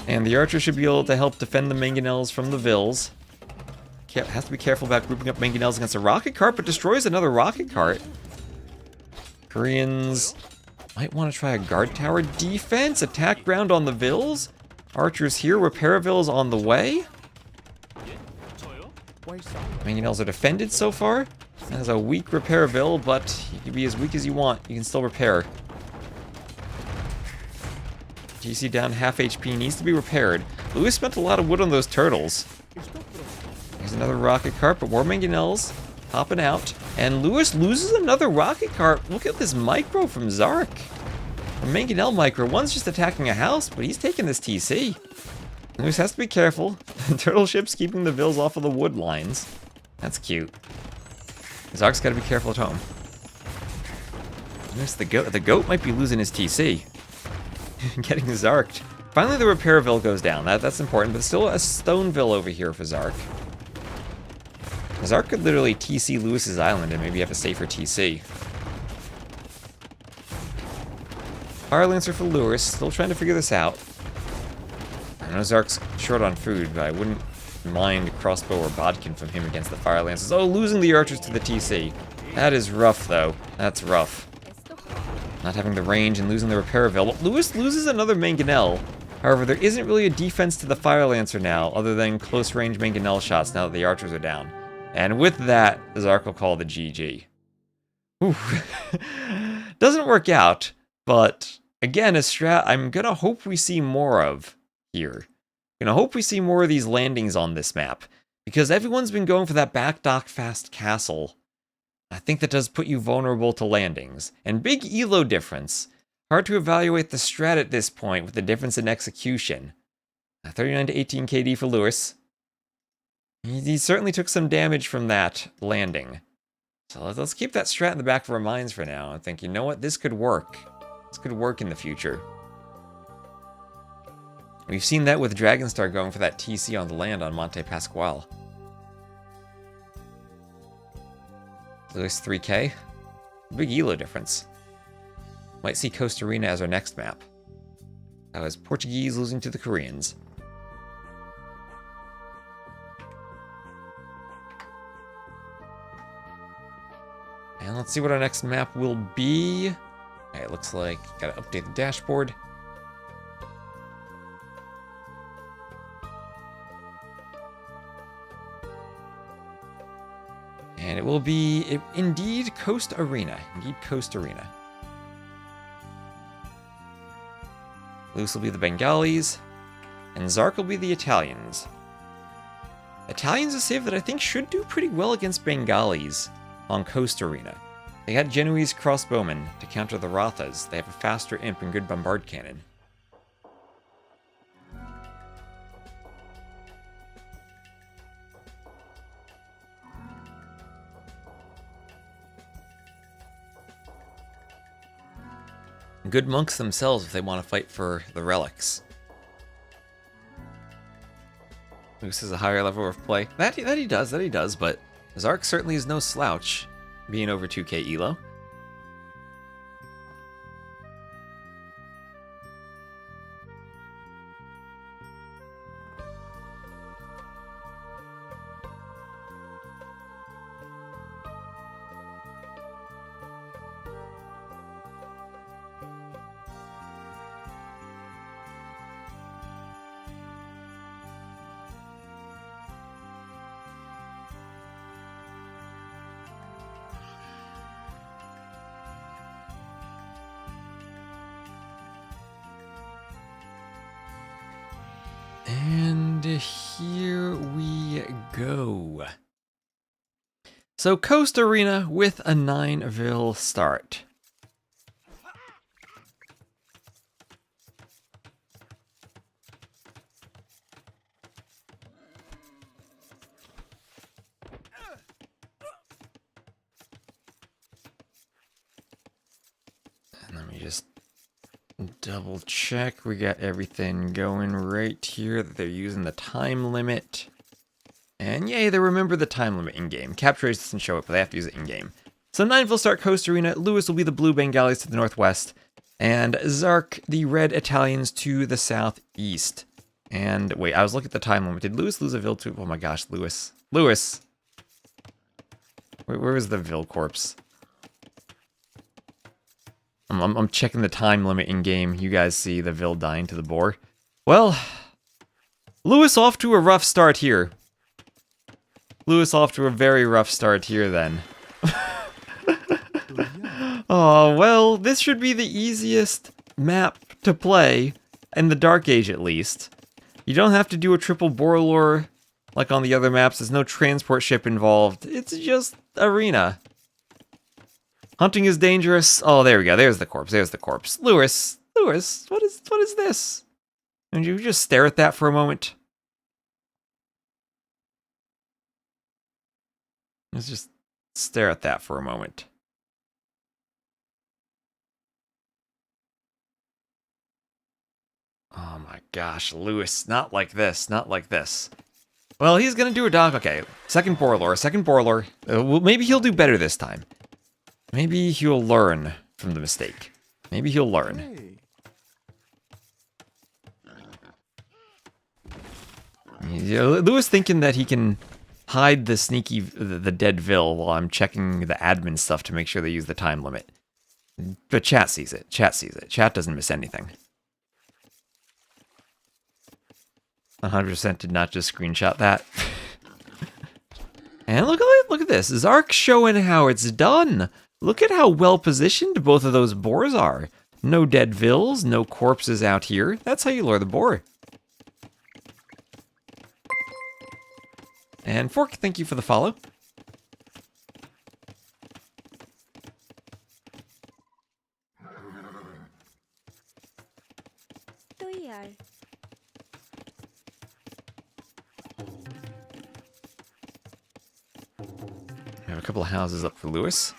And the archer should be able to help defend the mangonels from the vills. Has to be careful about grouping up mangonels against a rocket cart, but destroys another rocket cart. Koreans might want to try a guard tower defense. Attack ground on the vills. Archers here. Repair vills on the way. Mangonels are defended so far. Has a weak repair vill, but you can be as weak as you want. You can still repair. GC down half HP. Needs to be repaired. Lewis spent a lot of wood on those turtles. There's another rocket cart, but more mangonels popping out. And Lewis loses another rocket cart. Look at this micro from Zark. A mangonel micro. One's just attacking a house, but he's taking this TC. Lewis has to be careful. Turtle ships keeping the vills off of the wood lines. That's cute. Zark's got to be careful at home. Notice the goat might be losing his TC. Getting Zarked. Finally, the repair vill goes down. That's important, but still a stone vill over here for Zark. Zark could literally TC Lewis's island and maybe have a safer TC. Fire Lancer for Lewis, still trying to figure this out. I know Zark's short on food, but I wouldn't mind crossbow or bodkin from him against the Fire Lancers. Oh, losing the archers to the TC. That is rough, though. That's rough. Not having the range and losing the repair available. Lewis loses another mangonel. However, there isn't really a defense to the Fire Lancer now, other than close range mangonel shots now that the archers are down. And with that, Zark will call the GG. Ooh. Doesn't work out, but again, a strat I'm gonna hope we see more of here. Gonna hope we see more of these landings on this map, because everyone's been going for that backdock fast castle. I think that does put you vulnerable to landings. And big elo difference. Hard to evaluate the strat at this point with the difference in execution. 39 to 18 KD for Lewis. He certainly took some damage from that landing. So let's keep that strat in the back of our minds for now and think, you know what, this could work. This could work in the future. We've seen that with Dragonstar going for that TC on the land on Monte Pasquale. Lewis 3k. Big elo difference. Might see Costa Rica as our next map. That was Portuguese losing to the Koreans. And let's see what our next map will be. Okay, it looks like gotta update the dashboard. And it will be, indeed, Coast Arena. Indeed, Coast Arena. Lewis will be the Bengalis, and Zark will be the Italians. Italians a save that I think should do pretty well against Bengalis on Coast Arena. They had Genoese crossbowmen to counter the Rathas. They have a faster imp and good bombard cannon. Good monks themselves if they want to fight for the relics. Lewis is a higher level of play. That he does, but Zark certainly is no slouch, being over 2k elo. And here we go. So Coast Arena with a 9-vil start. And let me just double check. We got everything going right here. That they're using the time limit. And yay, they remember the time limit in-game. Capture Race doesn't show it, but they have to use it in-game. So 9 will start Coast Arena. Lewis will be the blue Bengalis to the northwest. And Zark, the red Italians to the southeast. And wait, I was looking at the time limit. Did Lewis lose a Vil too? Oh my gosh, Lewis. Lewis! Where is the Vil corpse? I'm checking the time limit in-game. You guys see the Vil dying to the boar. Well, Lewis off to a rough start here. Lewis off to a very rough start here then. Oh, well, this should be the easiest map to play, in the Dark Age at least. You don't have to do a triple Borlor like on the other maps. There's no transport ship involved. It's just arena. Hunting is dangerous. Oh, there we go. There's the corpse. There's the corpse. Lewis, what is this? And you just stare at that for a moment. Let's just stare at that for a moment. Oh my gosh, Lewis, not like this, not like this. Well, he's gonna do a dog. Okay, second Borlor. Well, maybe he'll do better this time. Maybe he'll learn from the mistake. Maybe he'll learn. Lewis thinking that he can hide the dead Vil while I'm checking the admin stuff to make sure they use the time limit. But chat sees it. Chat sees it. Chat doesn't miss anything. 100% did not just screenshot that. And look at this. Zark showing how it's done. Look at how well positioned both of those boars are. No dead vills, no corpses out here. That's how you lure the boar. And Fork, thank you for the follow. We have a couple of houses up for Lewis.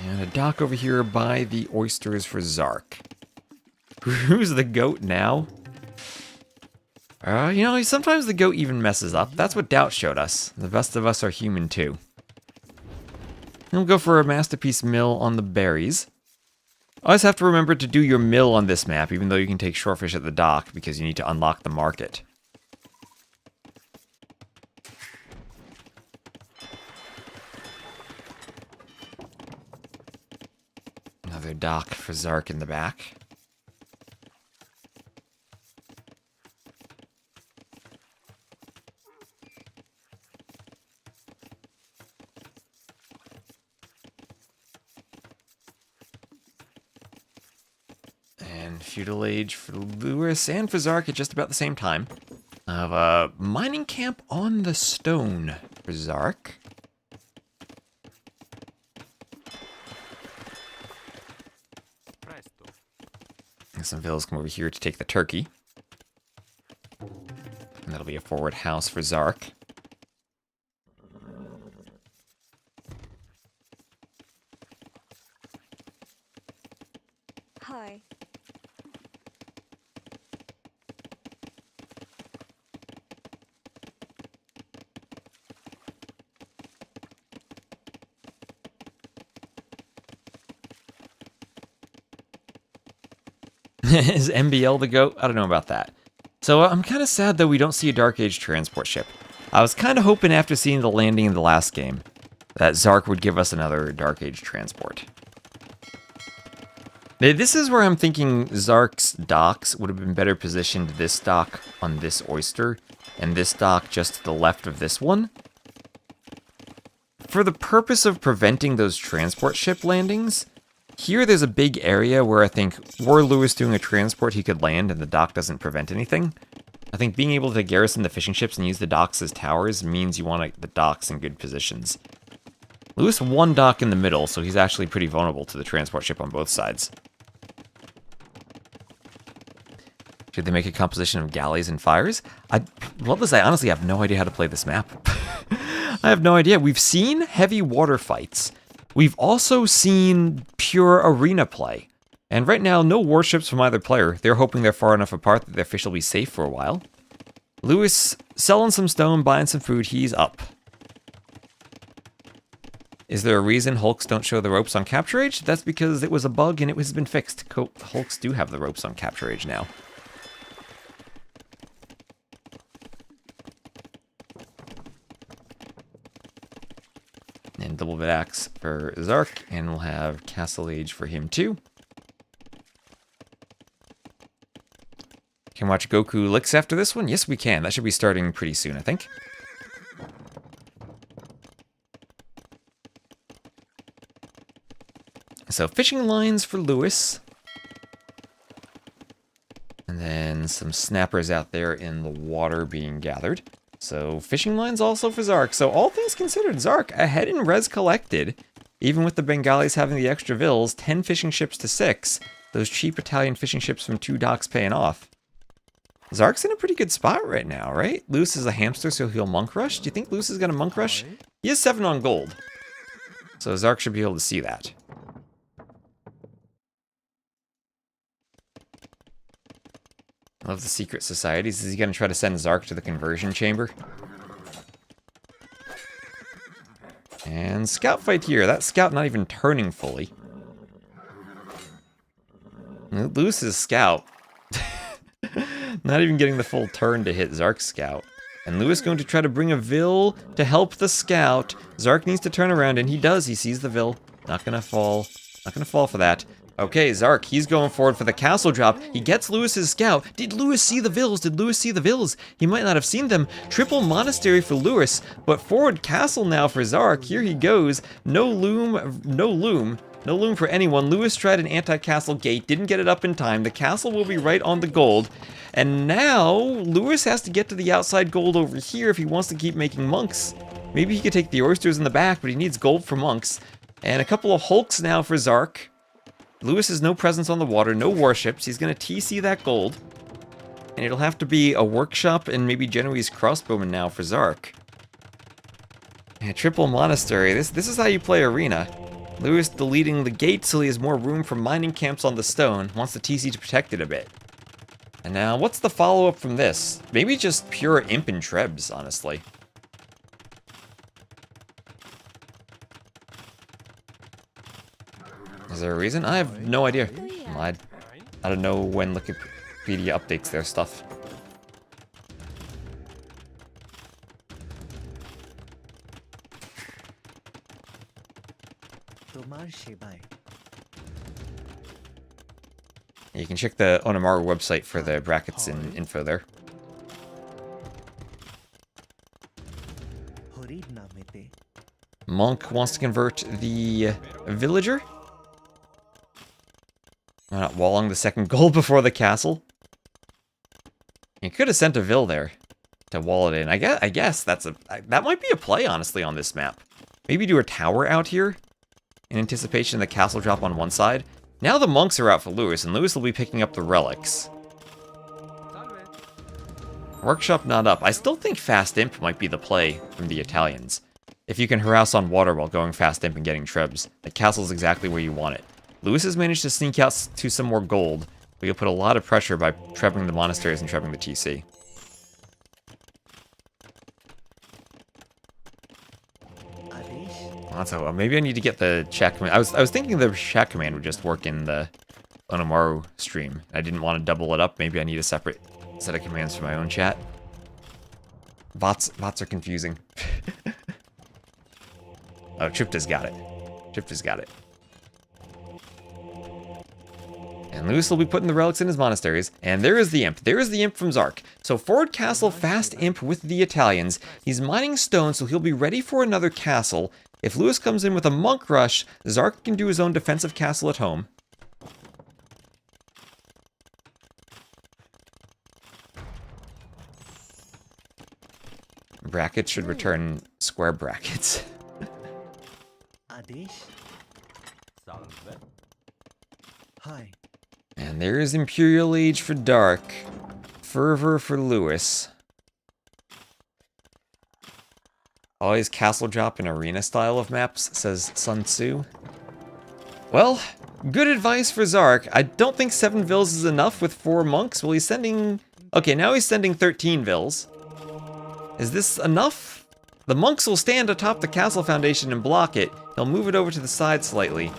And a dock over here by the oysters for Zark. Who's the goat now? You know, sometimes the goat even messes up. That's what Doubt showed us. The best of us are human too. And we'll go for a masterpiece mill on the berries. Always have to remember to do your mill on this map, even though you can take shorefish at the dock, because you need to unlock the market. Another dock for Zark in the back. And Feudal Age for Lewis and for Zark at just about the same time. I have a mining camp on the stone for Zark. And some villas come over here to take the turkey. And that'll be a forward house for Zark. Hi. Is MBL the goat? I don't know about that. So I'm kind of sad that we don't see a Dark Age transport ship. I was kind of hoping after seeing the landing in the last game that Zark would give us another Dark Age transport. This is where I'm thinking Zark's docks would have been better positioned, this dock on this oyster and this dock just to the left of this one. For the purpose of preventing those transport ship landings, here there's a big area where I think, were Lewis doing a transport, he could land and the dock doesn't prevent anything. I think being able to garrison the fishing ships and use the docks as towers means you want the docks in good positions. Lewis one dock in the middle, so he's actually pretty vulnerable to the transport ship on both sides. Should they make a composition of galleys and fires? I honestly have no idea how to play this map. I have no idea. We've seen heavy water fights. We've also seen pure arena play. And right now, no warships from either player. They're hoping they're far enough apart that their fish will be safe for a while. Lewis, selling some stone, buying some food, he's up. Is there a reason Hulks don't show the ropes on Capture Age? That's because it was a bug and it has been fixed. Hulks do have the ropes on Capture Age now. And double bit axe for Zark, and we'll have Castle Age for him too. Can watch Goku licks after this one? Yes, we can. That should be starting pretty soon, I think. So fishing lines for Lewis. And then some snappers out there in the water being gathered. So fishing lines also for Zark. So all things considered, Zark ahead in res collected. Even with the Bengalis having the extra vills, 10 fishing ships to 6. Those cheap Italian fishing ships from 2 docks paying off. Zark's in a pretty good spot right now, right? Lewis is a hamster, so he'll monk rush. Do you think Lewis is going to monk rush? He has 7 on gold. So Zark should be able to see that. I love the secret societies. Is he going to try to send Zark to the conversion chamber? And scout fight here. That scout not even turning fully. Lewis's scout. Not even getting the full turn to hit Zark's scout. And Lewis going to try to bring a Vil to help the scout. Zark needs to turn around, and he does. He sees the Vil. Not gonna fall. Not gonna fall for that. Okay, Zark, he's going forward for the castle drop. He gets Lewis's scout. Did Lewis see the Vils? Did Lewis see the Vils? He might not have seen them. Triple monastery for Lewis, but forward castle now for Zark. Here he goes. No loom, no loom. No loom for anyone. Lewis tried an anti-castle gate, didn't get it up in time. The castle will be right on the gold. And now, Lewis has to get to the outside gold over here if he wants to keep making monks. Maybe he could take the oysters in the back, but he needs gold for monks. And a couple of hulks now for Zark. Lewis has no presence on the water, no warships. He's going to TC that gold. And it'll have to be a workshop and maybe Genoese crossbowmen now for Zark. And triple monastery. This is how you play arena. Lewis deleting the gate so he has more room for mining camps on the stone. Wants the TC to protect it a bit. And now, what's the follow-up from this? Maybe just pure imp and trebs, honestly. Is there a reason? I have no idea. I don't know when Wikipedia updates their stuff. You can check the Onamaru website for the brackets and info there. Monk wants to convert the villager. Why not walling the second gold before the castle? You could have sent a Vil there to wall it in. I guess that might be a play, honestly, on this map. Maybe do a tower out here in anticipation of the castle drop on one side. Now the monks are out for Lewis, and Lewis will be picking up the relics. Workshop not up. I still think Fast Imp might be the play from the Italians. If you can harass on water while going Fast Imp and getting trebs, the castle's exactly where you want it. Lewis has managed to sneak out to some more gold, but you'll put a lot of pressure by trebbing the monasteries and trebbing the TC. So maybe I need to get the chat command. I was thinking the chat command would just work in the Onamaru stream. I didn't want to double it up. Maybe I need a separate set of commands for my own chat. Bots are confusing. Oh, Tripta's got it. Tripta's got it. And Lewis will be putting the relics in his monasteries. And there is the imp. There is the imp from Zark. So forward castle, fast imp with the Italians. He's mining stone, so he'll be ready for another castle. If Lewis comes in with a monk rush, Zark can do his own defensive castle at home. Brackets should return square brackets. Hi. And there is Imperial Age for Dark. Fervor for Lewis. Always castle drop in arena style of maps, says Sun Tzu. Well, good advice for Zark. I don't think 7 Vils is enough with 4 monks. Well, he's sending... Okay, now he's sending 13 Vils. Is this enough? The monks will stand atop the castle foundation and block it. He'll move it over to the side slightly.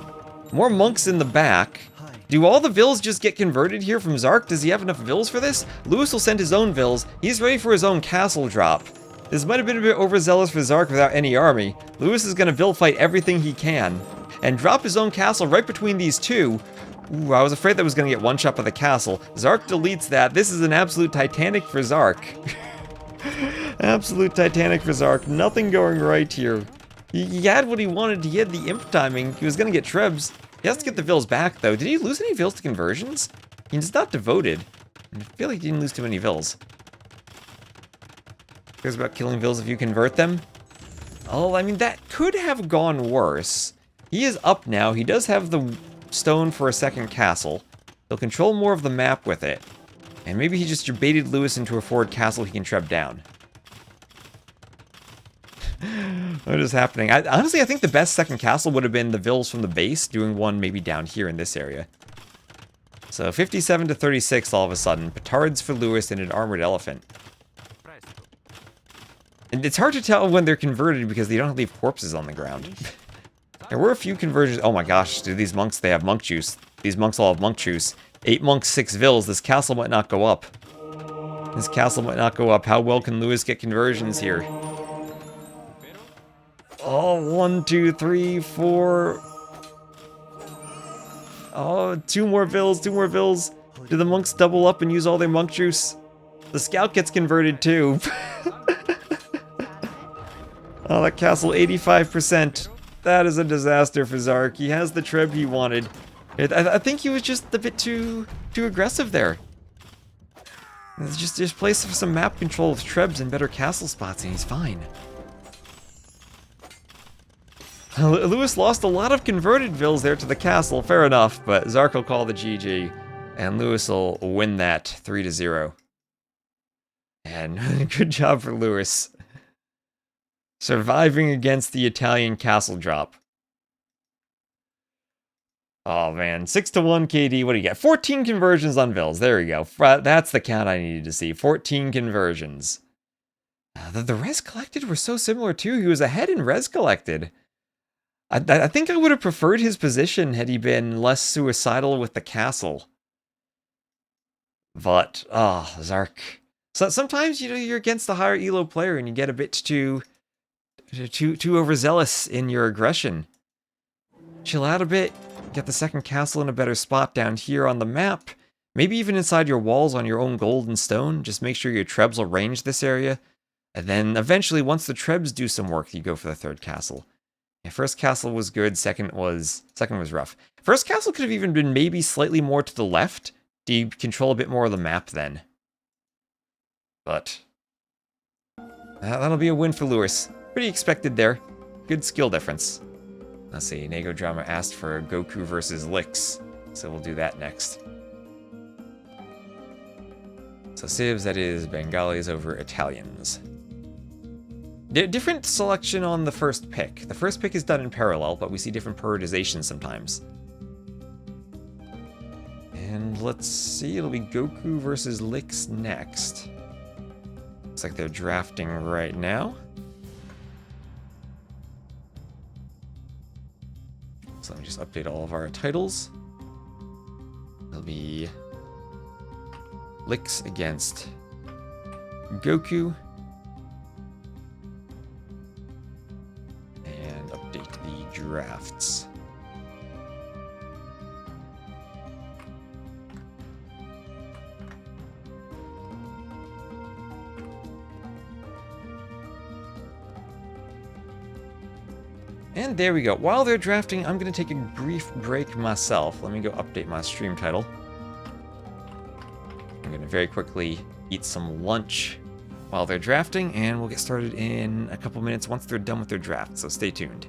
More monks in the back. Do all the Vils just get converted here from Zark? Does he have enough Vils for this? Lewis will send his own Vils. He's ready for his own castle drop. This might have been a bit overzealous for Zark without any army. Lewis is going to Vil fight everything he can. And drop his own castle right between these two. Ooh, I was afraid that was going to get one shot by the castle. Zark deletes that. This is an absolute Titanic for Zark. Absolute Titanic for Zark. Nothing going right here. He had what he wanted. He had the imp timing. He was going to get trebs. He has to get the Vils back, though. Did he lose any Vils to conversions? He's not devoted. I feel like he didn't lose too many Vils. Cares about killing Vils if you convert them? Oh, I mean, that could have gone worse. He is up now. He does have the stone for a second castle. He'll control more of the map with it. And maybe he just baited Lewis into a forward castle he can treb down. What is happening? Honestly, I think the best second castle would have been the Vils from the base, doing one maybe down here in this area. So 57 to 36 all of a sudden. Petards for Lewis and an armored elephant. And it's hard to tell when they're converted because they don't leave corpses on the ground. There were a few conversions. Oh my gosh, do these monks, they have monk juice. These monks all have monk juice. 8 monks, 6 Vils. This castle might not go up. His castle might not go up. How well can Lewis get conversions here? Oh, 1, 2, 3, 4. Oh, 2 more vills, 2 more vills. Do the monks double up and use all their monk juice? The scout gets converted too. Oh, that castle, 85%. That is a disaster for Zark. He has the treb he wanted. I think he was just a bit too aggressive there. Just play some map control with trebs and better castle spots and he's fine. Lewis lost a lot of converted vills there to the castle, fair enough, but Zark will call the GG, and Lewis will win that 3-0. And good job for Lewis. Surviving against the Italian castle drop. Oh man, 6-1 KD, what do you get? 14 conversions on vills, there we go. That's the count I needed to see, 14 conversions. The res collected were so similar too, he was ahead in res collected. I think I would have preferred his position had he been less suicidal with the castle. But, Zark. So sometimes, you know, you're against the higher elo player and you get a bit too overzealous in your aggression. Chill out a bit, get the second castle in a better spot down here on the map. Maybe even inside your walls on your own gold and stone. Just make sure your trebs will range this area. And then eventually, once the trebs do some work, you go for the third castle. Yeah, first castle was good, second was rough. First castle could have even been maybe slightly more to the left. Do you control a bit more of the map then? But that'll be a win for Lewis. Pretty expected there. Good skill difference. Let's see, Nego Drama asked for Goku versus Lix, so we'll do that next. So Civs, that is Bengalis over Italians. Different selection on the first pick. The first pick is done in parallel, but we see different prioritization sometimes. And let's see, it'll be Goku versus Lix next. Looks like they're drafting right now. So let me just update all of our titles. It'll be Lix against Goku. And update the drafts. And there we go. While they're drafting, I'm going to take a brief break myself. Let me go update my stream title. I'm going to very quickly eat some lunch while they're drafting, and we'll get started in a couple minutes once they're done with their draft, so stay tuned.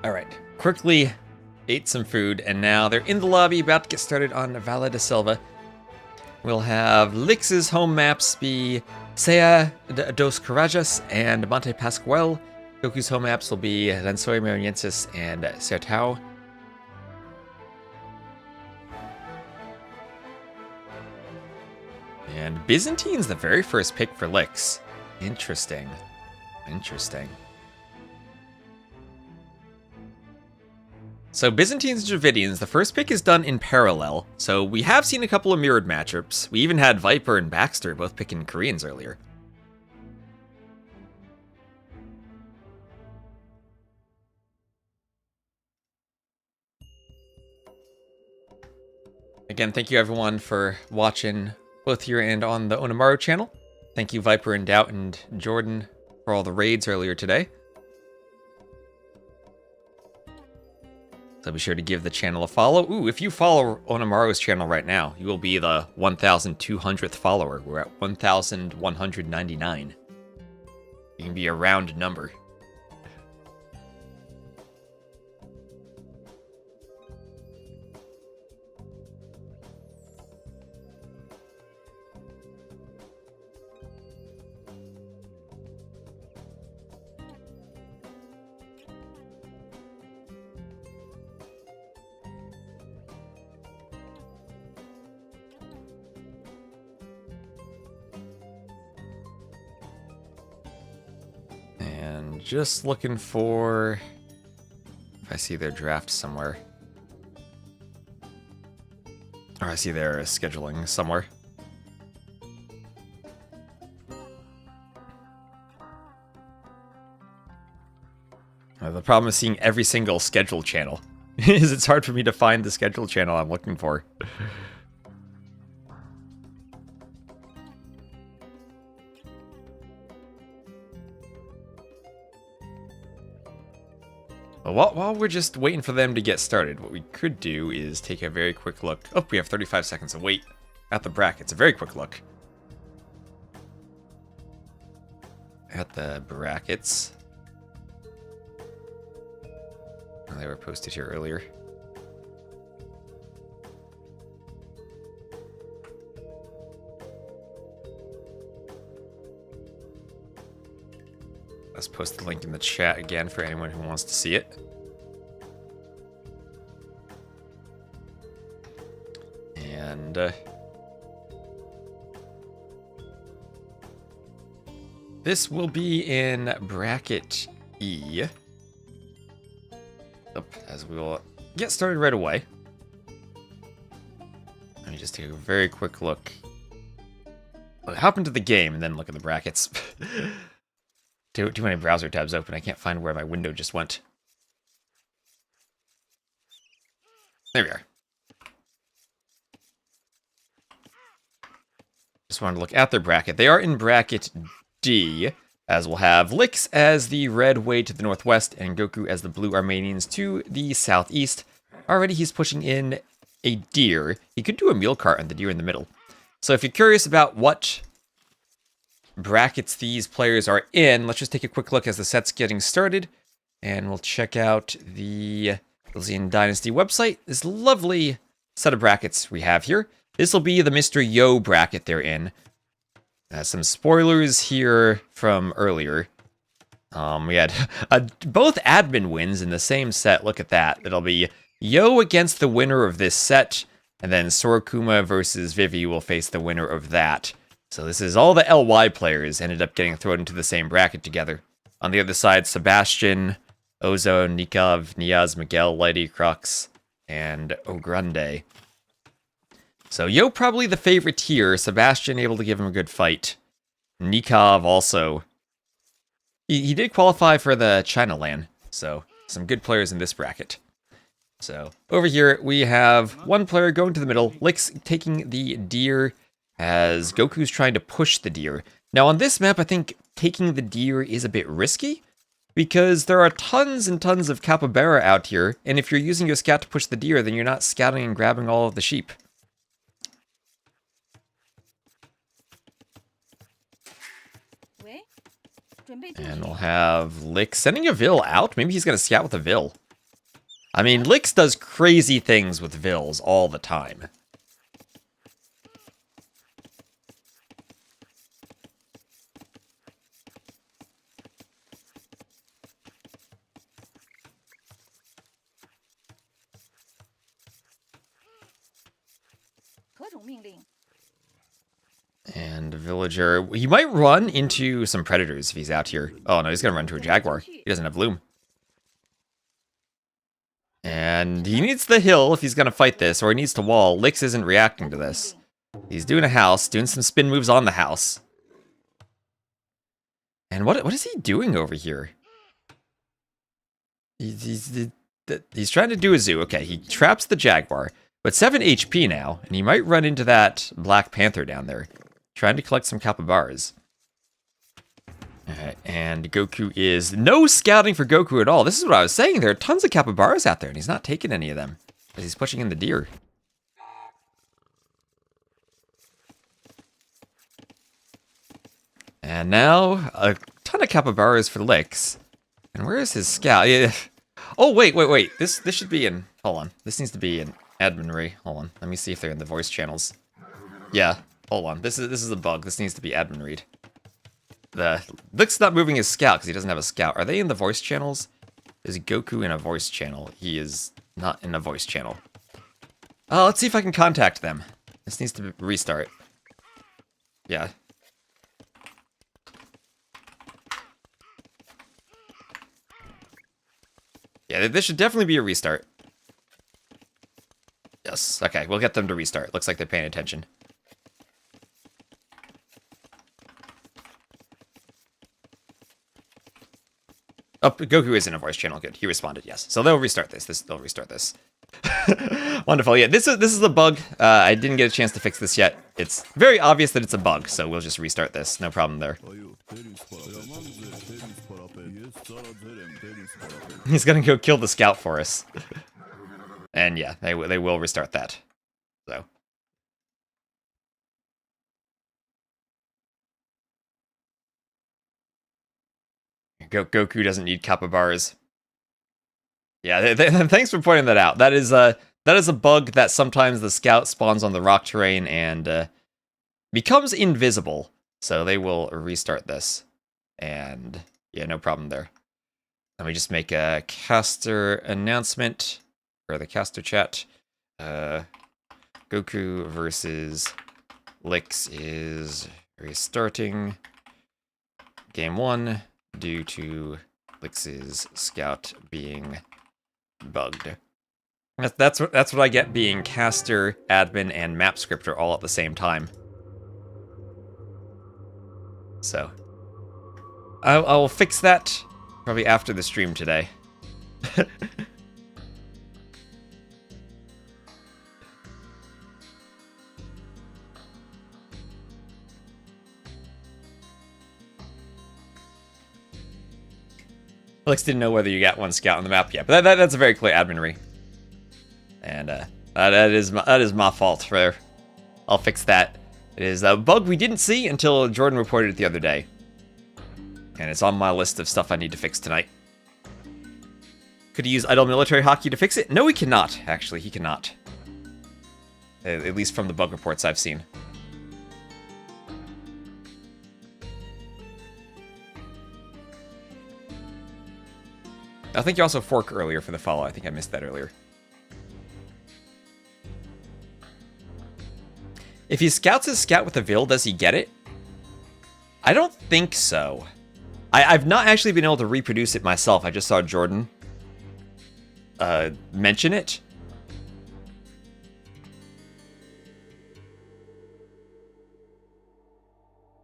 Alright, quickly ate some food, and now they're in the lobby, about to get started on Valle de Silva. We'll have Lix's home maps be Sea dos Corajas and Monte Pascual. Goku's home maps will be Lanzoy Mariensis and Sertao. And Byzantine's the very first pick for Lix. Interesting. Interesting. So Byzantines and Dravidians, the first pick is done in parallel, so we have seen a couple of mirrored matchups. We even had Viper and Baxter both picking Koreans earlier. Again, thank you everyone for watching both here and on the Onamaru channel. Thank you Viper and Doubt and Jordan for all the raids earlier today. So be sure to give the channel a follow. Ooh, if you follow Onamaru's channel right now, you will be the 1,200th follower. We're at 1,199. You can be a round number. Just looking for if I see their draft somewhere. Or I see their scheduling somewhere. The problem with seeing every single schedule channel is it's hard for me to find the schedule channel I'm looking for. While we're just waiting for them to get started, what we could do is take a very quick look. Oh, we have 35 seconds to wait at the brackets. A very quick look at the brackets. Oh, they were posted here earlier. Let's post the link in the chat again for anyone who wants to see it. And this will be in bracket E. As we will get started right away. Let me just take a very quick look. I'll hop into the game and then look at the brackets. Too many browser tabs open. I can't find where my window just went. There we are. Just wanted to look at their bracket. They are in bracket D, as we'll have Lix as the red way to the northwest and Goku as the blue Armenians to the southeast. Already he's pushing in a deer. He could do a mule cart and the deer in the middle. So if you're curious about what brackets these players are in, let's just take a quick look as the set's getting started, and we'll check out the Elysian Dynasty website. This lovely set of brackets we have here. This will be the Mr. Yo bracket they're in. Some spoilers here from earlier. We had both admin wins in the same set. Look at that. It'll be Yo against the winner of this set, and then Sorokuma versus Vivi will face the winner of that. So this is all the LY players ended up getting thrown into the same bracket together. On the other side, Sebastian, Ozo, Nikov, Niaz, Miguel, Lady, Crux, and Ogrande. So Yo probably the favorite here. Sebastian able to give him a good fight. Nikov also. He did qualify for the China LAN, so some good players in this bracket. So over here we have one player going to the middle, Lix taking the deer as Goku's trying to push the deer. Now on this map, I think taking the deer is a bit risky because there are tons and tons of capybara out here, and if you're using your scout to push the deer, then you're not scouting and grabbing all of the sheep. And we'll have Lick sending a Vil out. Maybe he's going to scout with a Vil. I mean, Lix does crazy things with Vills all the time. And villager, he might run into some predators if he's out here. Oh no, he's gonna run into a Jaguar. He doesn't have loom. And he needs the hill if he's gonna fight this, or he needs to wall. Lix isn't reacting to this. He's doing a house, doing some spin moves on the house. And what is he doing over here? He's trying to do a zoo. Okay, he traps the Jaguar, but 7 HP now, and he might run into that Black Panther down there, trying to collect some capybaras. Alright, and Goku is... No scouting for Goku at all. This is what I was saying. There are tons of capybaras out there, and he's not taking any of them, as he's pushing in the deer. And now, a ton of capybaras for Lix. And where is his scout? Yeah. Oh, wait. This should be in... Hold on. This needs to be in adminry. Hold on. Let me see if they're in the voice channels. Yeah. Hold on. This is a bug. This needs to be admin read. Lix not moving his scout because he doesn't have a scout. Are they in the voice channels? Is Goku in a voice channel? He is not in a voice channel. Let's see if I can contact them. This needs to restart. Yeah. Yeah, this should definitely be a restart. Yes, okay, we'll get them to restart. Looks like they're paying attention. Oh, Goku is in a voice channel. Good, he responded. Yes, so they'll restart this. They'll restart this. Wonderful. Yeah, this is a bug. I didn't get a chance to fix this yet. It's very obvious that it's a bug, so we'll just restart this. No problem there. He's gonna go kill the scout for us. And yeah, they will restart that. So. Goku doesn't need capybaras. Yeah, thanks for pointing that out. That is a bug that sometimes the scout spawns on the rock terrain and becomes invisible. So they will restart this. And yeah, no problem there. Let me just make a caster announcement for the caster chat. Goku versus Lix is restarting game 1 due to Lix's scout being bugged. That's what I get being caster, admin, and map scripter all at the same time. So I'll fix that probably after the stream today. Alex didn't know whether you got one scout on the map yet, but that's a very clear adminry. And that is my fault there. I'll fix that. It is a bug we didn't see until Jordan reported it the other day. And it's on my list of stuff I need to fix tonight. Could he use idle military hockey to fix it? No, he cannot. Actually, he cannot. At least from the bug reports I've seen. I think you also fork earlier for the follow. I think I missed that earlier. If he scouts his scout with a Vil, does he get it? I don't think so. I've not actually been able to reproduce it myself. I just saw Jordan mention it.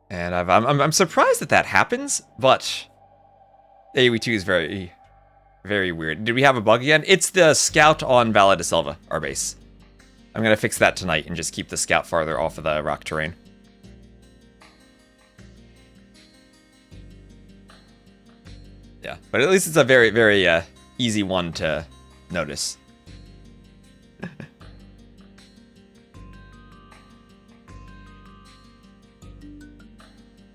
And I'm surprised that happens, but AoE2 is very, very weird. Did we have a bug again? It's the scout on Valle de Selva, our base. I'm going to fix that tonight and just keep the scout farther off of the rock terrain. Yeah, but at least it's a very, very easy one to notice.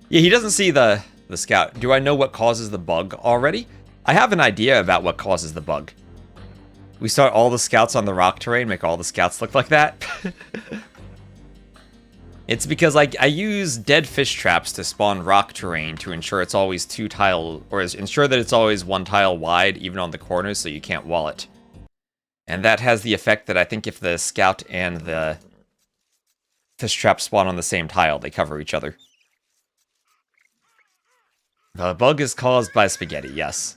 Yeah, he doesn't see the scout. Do I know what causes the bug already? I have an idea about what causes the bug. we start all the scouts on the rock terrain, make all the scouts look like that. It's because I use dead fish traps to spawn rock terrain to ensure it's always two tile, or ensure that it's always one tile wide, even on the corners, so you can't wall it. And that has the effect that I think if the scout and the fish trap spawn on the same tile, they cover each other. The bug is caused by spaghetti, yes.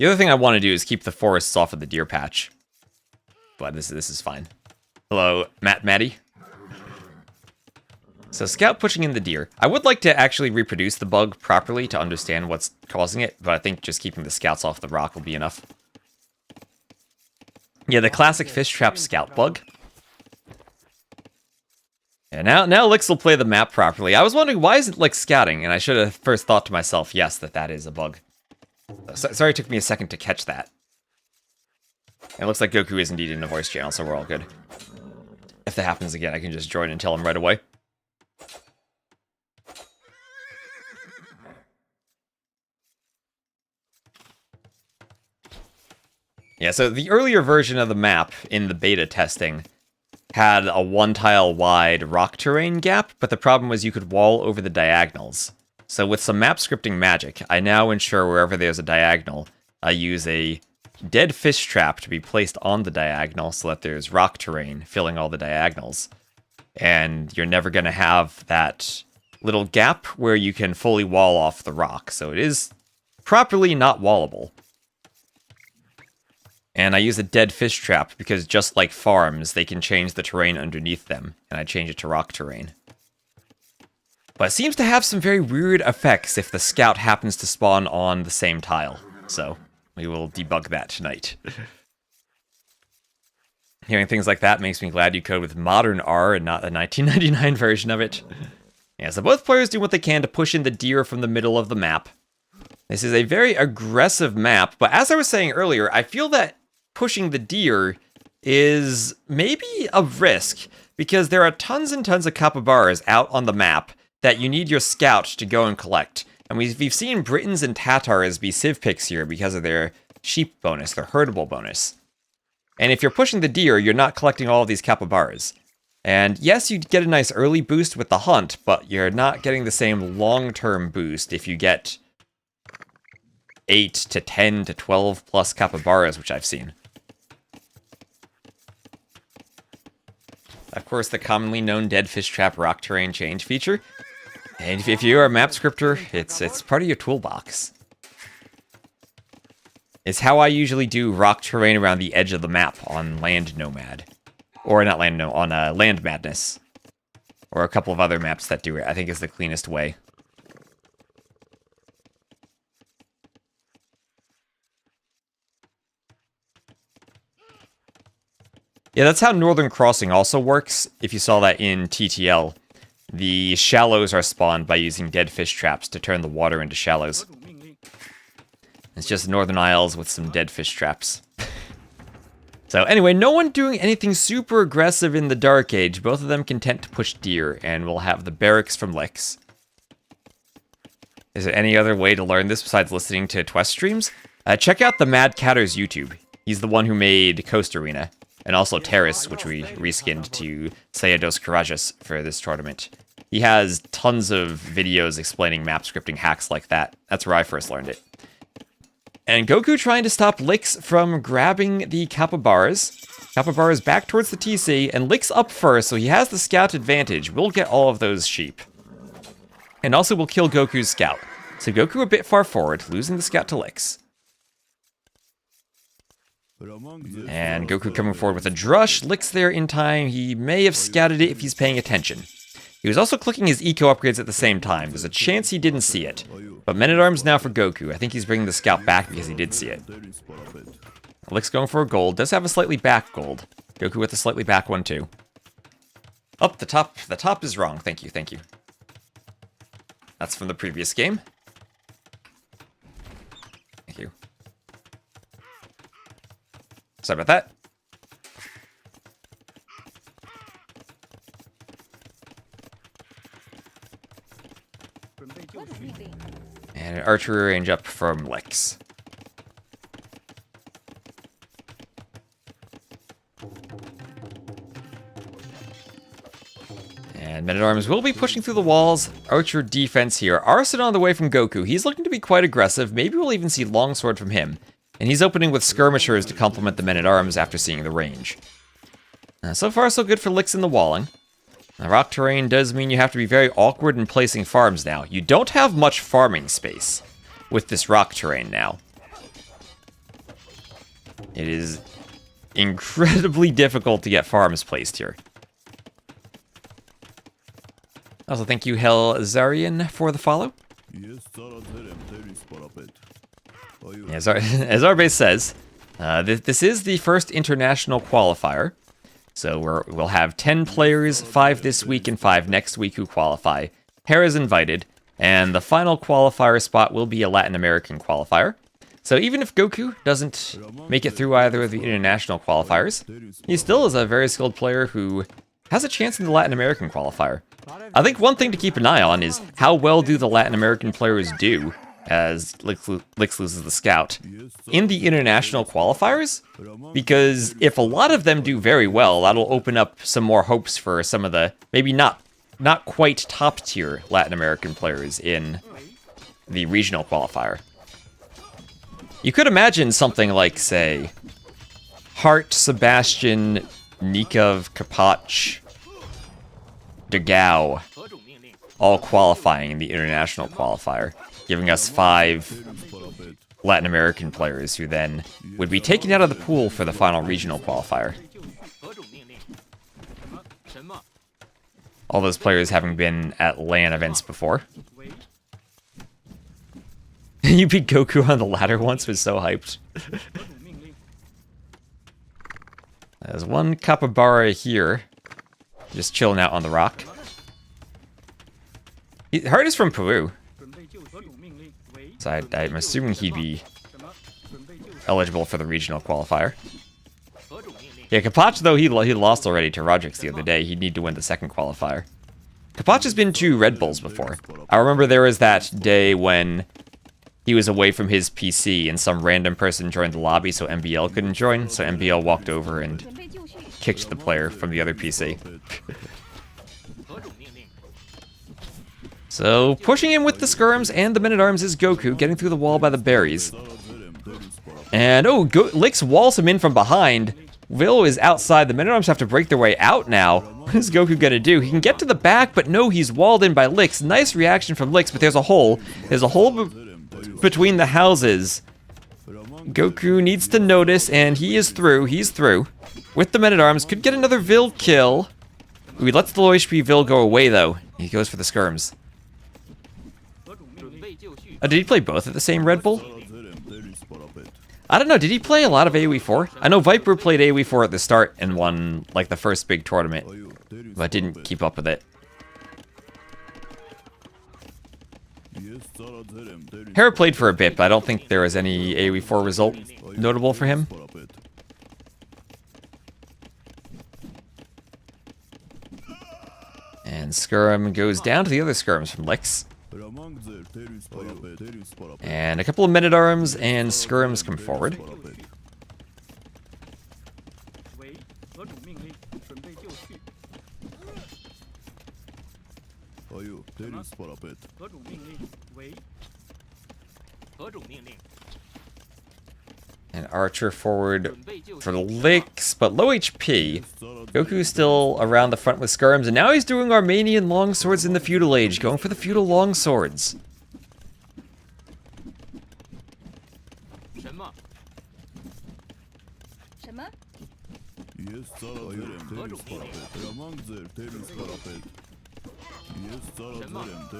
The other thing I want to do is keep the forests off of the deer patch. But this is fine. Hello, Maddie. So scout pushing in the deer. I would like to actually reproduce the bug properly to understand what's causing it, but I think just keeping the scouts off the rock will be enough. Yeah, the classic fish trap scout bug. And now Lix will play the map properly. I was wondering, why isn't Lix scouting? And I should have first thought to myself, yes, that is a bug. Sorry it took me a second to catch that. It looks like Goku is indeed in the voice channel, so we're all good. If that happens again, I can just join and tell him right away. Yeah, so the earlier version of the map in the beta testing had a one-tile wide rock terrain gap, but the problem was you could wall over the diagonals. So with some map scripting magic, I now ensure wherever there's a diagonal, I use a dead fish trap to be placed on the diagonal so that there's rock terrain filling all the diagonals. And you're never going to have that little gap where you can fully wall off the rock. So it is properly not wallable. And I use a dead fish trap because just like farms, they can change the terrain underneath them. And I change it to rock terrain. But it seems to have some very weird effects if the scout happens to spawn on the same tile. So we will debug that tonight. Hearing things like that makes me glad you code with modern R and not the 1999 version of it. Yeah, so both players do what they can to push in the deer from the middle of the map. This is a very aggressive map, but as I was saying earlier, I feel that pushing the deer is maybe a risk, because there are tons and tons of capybaras out on the map that you need your scout to go and collect. And we've seen Britons and Tatars be civ picks here because of their sheep bonus, their herdable bonus. And if you're pushing the deer, you're not collecting all of these capybaras. And yes, you get a nice early boost with the hunt, but you're not getting the same long-term boost if you get 8 to 10 to 12 plus capybaras, which I've seen. Of course, the commonly known dead fish trap rock terrain change feature. And if you're a map scripter, it's part of your toolbox. It's how I usually do rock terrain around the edge of the map on Land Nomad. Or not Land Nomad, on Land Madness. Or a couple of other maps that do it, I think is the cleanest way. Yeah, that's how Northern Crossing also works. If you saw that in TTL, the shallows are spawned by using dead fish traps to turn the water into shallows. It's just Northern Isles with some dead fish traps. So anyway, no one doing anything super aggressive in the Dark Age. Both of them content to push deer, and we'll have the barracks from Lix. Is there any other way to learn this besides listening to Twest streams? Check out the Mad Catter's YouTube. He's the one who made Coast Arena. And also Terrace, which we reskinned to Sea dos Courageous for this tournament. He has tons of videos explaining map scripting hacks like that. That's where I first learned it. And Goku trying to stop Lix from grabbing the capybaras. Capybaras back towards the TC, and Lix up first, so he has the scout advantage. We'll get all of those sheep. And also we'll kill Goku's scout. So Goku a bit far forward, losing the scout to Lix. And Goku coming forward with a drush. Lix there in time. He may have scouted it if he's paying attention. He was also clicking his eco upgrades at the same time. There's a chance he didn't see it. But Men-at-Arms now for Goku. I think he's bringing the scout back because he did see it. Lix going for a gold. Does have a slightly back gold. Goku with a slightly back one too. Up the top. The top is wrong. Thank you, thank you. That's from the previous game. Thank you. Sorry about that. And an archery range up from Lix. And men-at-arms will be pushing through the walls. Archer defense here. Arson on the way from Goku. He's looking to be quite aggressive. Maybe we'll even see longsword from him. And he's opening with skirmishers to complement the men-at-arms after seeing the range. So far, so good for licks in the walling. Now, rock terrain does mean you have to be very awkward in placing farms now. You don't have much farming space with this rock terrain now. It is incredibly difficult to get farms placed here. Also, thank you, Helzarian, for the follow. As our base says, this is the first international qualifier. So we'll have 10 players, 5 this week and 5 next week who qualify. Hera is invited, and the final qualifier spot will be a Latin American qualifier. So even if Goku doesn't make it through either of the international qualifiers, he still is a very skilled player who has a chance in the Latin American qualifier. I think one thing to keep an eye on is how well do the Latin American players do as Lix loses the scout in the international qualifiers, because if a lot of them do very well, that'll open up some more hopes for some of the maybe not quite top tier Latin American players in the regional qualifier. You could imagine something like, say, Hart, Sebastian, Nikov, Kapach, Degao, all qualifying in the international qualifier, giving us 5 Latin American players who then would be taken out of the pool for the final regional qualifier. All those players having been at LAN events before. You beat Goku on the ladder once, was so hyped. There's one capybara here, just chilling out on the rock. Hart is from Peru. So I'm assuming he'd be eligible for the regional qualifier. Yeah, Kapach, though, he lost already to Rodrix the other day. He'd need to win the second qualifier. Kapach has been to Red Bulls before. I remember there was that day when he was away from his PC and some random person joined the lobby so MBL couldn't join. So MBL walked over and kicked the player from the other PC. So, pushing in with the skirms and the men-at-arms is Goku, getting through the wall by the berries. And, oh, Lix walls him in from behind. Will is outside. The men-at-arms have to break their way out now. What is Goku gonna do? He can get to the back, but no, he's walled in by Lix. Nice reaction from Lix, but there's a hole. There's a hole between the houses. Goku needs to notice, and he is through. He's through. With the men-at-arms, could get another Vil kill. He lets the low HP Vil go away, though. He goes for the skirms. Did he play both at the same Red Bull? I don't know, did he play a lot of AoE 4? I know Viper played AoE 4 at the start and won, like, the first big tournament, but didn't keep up with it. Hera played for a bit, but I don't think there was any AoE 4 result notable for him. And Skirm goes down to the other skirms from Lix. And a couple of men-at-arms and skirms come forward. And Archer forward for the Lix, but low HP. Goku's still around the front with skirms, and now he's doing Armenian longswords in the Feudal Age, going for the Feudal longswords.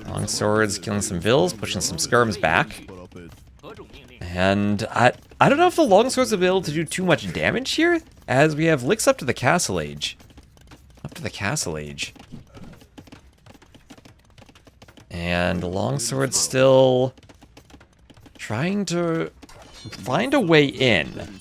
Longswords killing some Vils, pushing some skirms back. And I don't know if the longswords will be able to do too much damage here, as we have Lix up to the Castle Age. Up to the Castle Age. And the longsword's still trying to find a way in.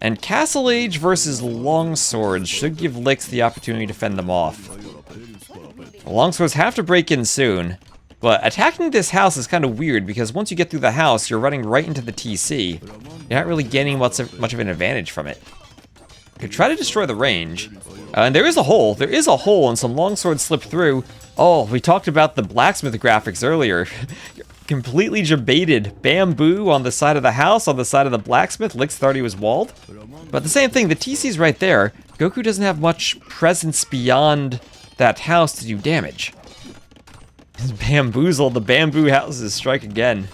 And Castle Age versus longswords should give Lix the opportunity to fend them off. The longswords have to break in soon. But attacking this house is kind of weird, because once you get through the house, you're running right into the TC. You're not really gaining much of an advantage from it. Could try to destroy the range. And there is a hole. There is a hole, and some longswords slip through. Oh, we talked about the blacksmith graphics earlier. Completely jebaited. Bamboo on the side of the house, on the side of the blacksmith. Lix thought he was walled. But the same thing, the TC's right there. Goku doesn't have much presence beyond that house to do damage. He's bamboozled. The bamboo houses strike again.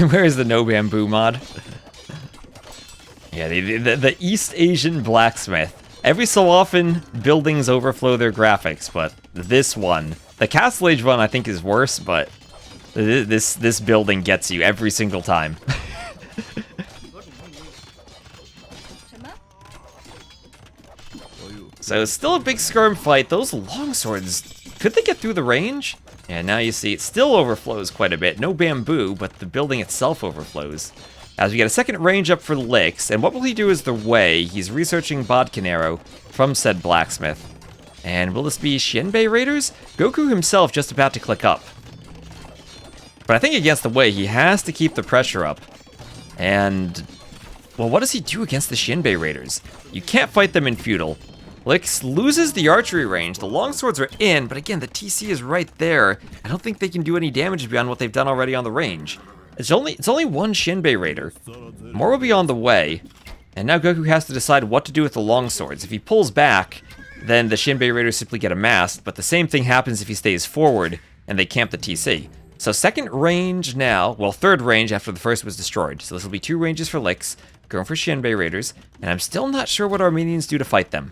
Where is the no bamboo mod? Yeah, the East Asian blacksmith. Every so often, buildings overflow their graphics, but this one, the Castle Age one, I think is worse, but this building gets you every single time. So it's still a big skirm fight. Those longswords, could they get through the range? Yeah, now you see it still overflows quite a bit. No bamboo, but the building itself overflows. As we get a second range up for Lix, and what will he do is the way. He's researching Bodkin Arrow from said blacksmith. And will this be Shinbei Raiders? Goku himself just about to click up. But I think against the way, he has to keep the pressure up. And, well, what does he do against the Shinbei Raiders? You can't fight them in Feudal. Lix loses the archery range. The longswords are in, but again, the TC is right there. I don't think they can do any damage beyond what they've done already on the range. It's only one Shinbei Raider. More will be on the way. And now Goku has to decide what to do with the longswords. If he pulls back, then the Shinbei Raiders simply get amassed, but the same thing happens if he stays forward and they camp the TC. So second range now, well, third range after the first was destroyed. So this will be 2 ranges for Lix, going for Shinbei Raiders, and I'm still not sure what Armenians do to fight them.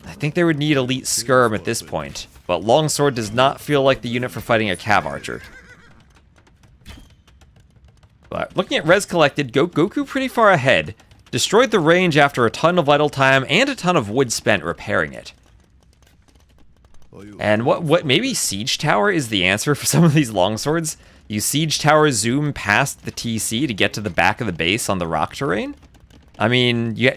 I think they would need elite skirm at this point, but longsword does not feel like the unit for fighting a cav archer. But looking at res collected, Goku pretty far ahead. Destroyed the range after a ton of idle time and a ton of wood spent repairing it. And what maybe Siege Tower is the answer for some of these longswords? You Siege Tower zoom past the TC to get to the back of the base on the rock terrain? I mean, you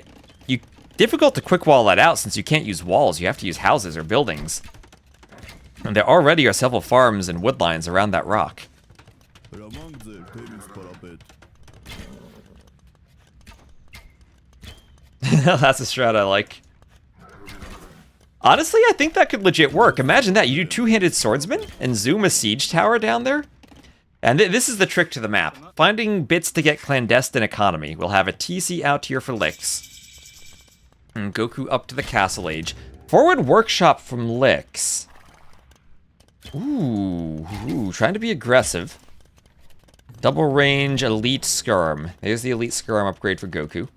difficult to quick wall that out since you can't use walls. You have to use houses or buildings. And there already are several farms and woodlines around that rock. That's a strat I like. Honestly, I think that could legit work. Imagine that. You do two-handed swordsman and zoom a siege tower down there. And this is the trick to the map. Finding bits to get clandestine economy. We'll have a TC out here for Lix. And Goku up to the Castle Age. Forward workshop from Lix. Ooh, trying to be aggressive. Double range elite skirm. There's the elite skirm upgrade for Goku.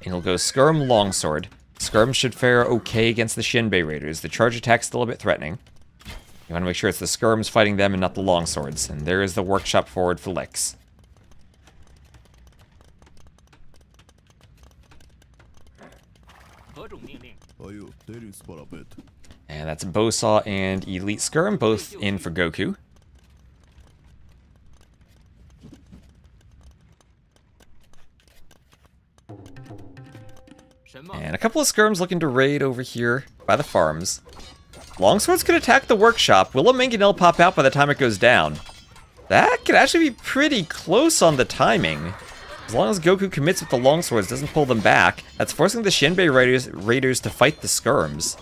And he'll go skirm longsword. Skirm should fare okay against the Shinbei Raiders. The charge attack's still a bit threatening. You want to make sure it's the skirms fighting them and not the longswords. And there is the workshop forward for Lix. And that's Bowsaw and Elite Skirm, both in for Goku. And a couple of skirms looking to raid over here by the farms. Longswords could attack the workshop. Will a mangonel pop out by the time it goes down? That could actually be pretty close on the timing. As long as Goku commits with the longswords, doesn't pull them back, that's forcing the Shinbei Raiders to fight the skirms.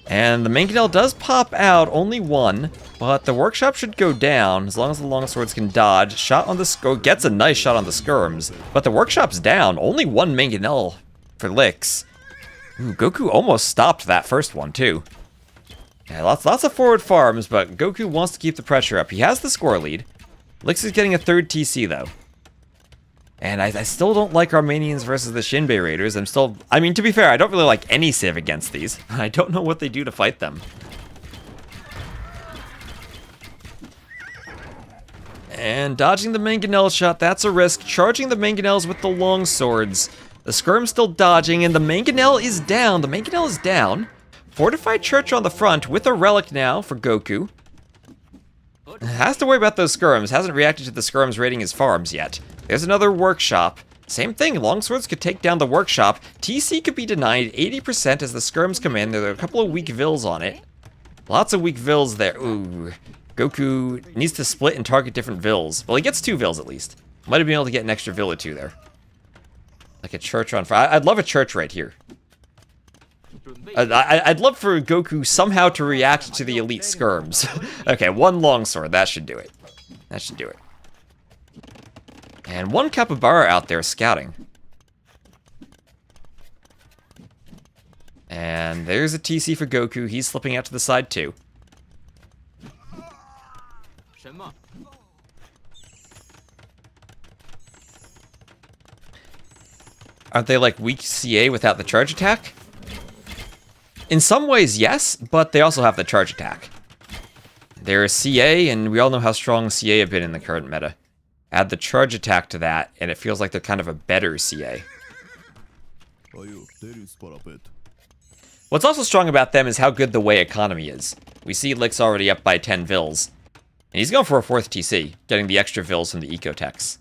And the mangonel does pop out, only one, but the workshop should go down as long as the longswords can dodge. Shot on the gets a nice shot on the skirms, but the workshop's down. Only one mangonel for Lix. Ooh, Goku almost stopped that first one too. Yeah, lots of forward farms, but Goku wants to keep the pressure up. He has the score lead. Lix is getting a third TC though. And I still don't like Armenians versus the Shinbei Raiders. I mean, to be fair, I don't really like any civ against these. I don't know what they do to fight them. And dodging the mangonel shot, that's a risk. Charging the mangonels with the long swords. The skirm's still dodging, and the mangonel is down. The mangonel is down. Fortified church on the front with a relic now for Goku. Has to worry about those skirms. Hasn't reacted to the skirms raiding his farms yet. There's another workshop. Same thing, longswords could take down the workshop. TC could be denied 80% as the skirms come in. There are a couple of weak vills on it. Lots of weak vills there. Ooh. Goku needs to split and target different vills. Well, he gets 2 vills at least. Might have been able to get an extra vill or 2 there. Like a church on fire. I'd love a church right here. I'd love for Goku somehow to react to the elite skirms. Okay, 1 longsword. That should do it. That should do it. And 1 capybara out there scouting. And there's a TC for Goku. He's slipping out to the side too. Aren't they like weak CA without the charge attack? In some ways, yes, but they also have the charge attack. They're CA, and we all know how strong CA have been in the current meta. Add the charge attack to that, and it feels like they're kind of a better CA. What's also strong about them is how good the way economy is. We see Lick's already up by 10 vills. And he's going for a 4th TC, getting the extra vills from the eco techs.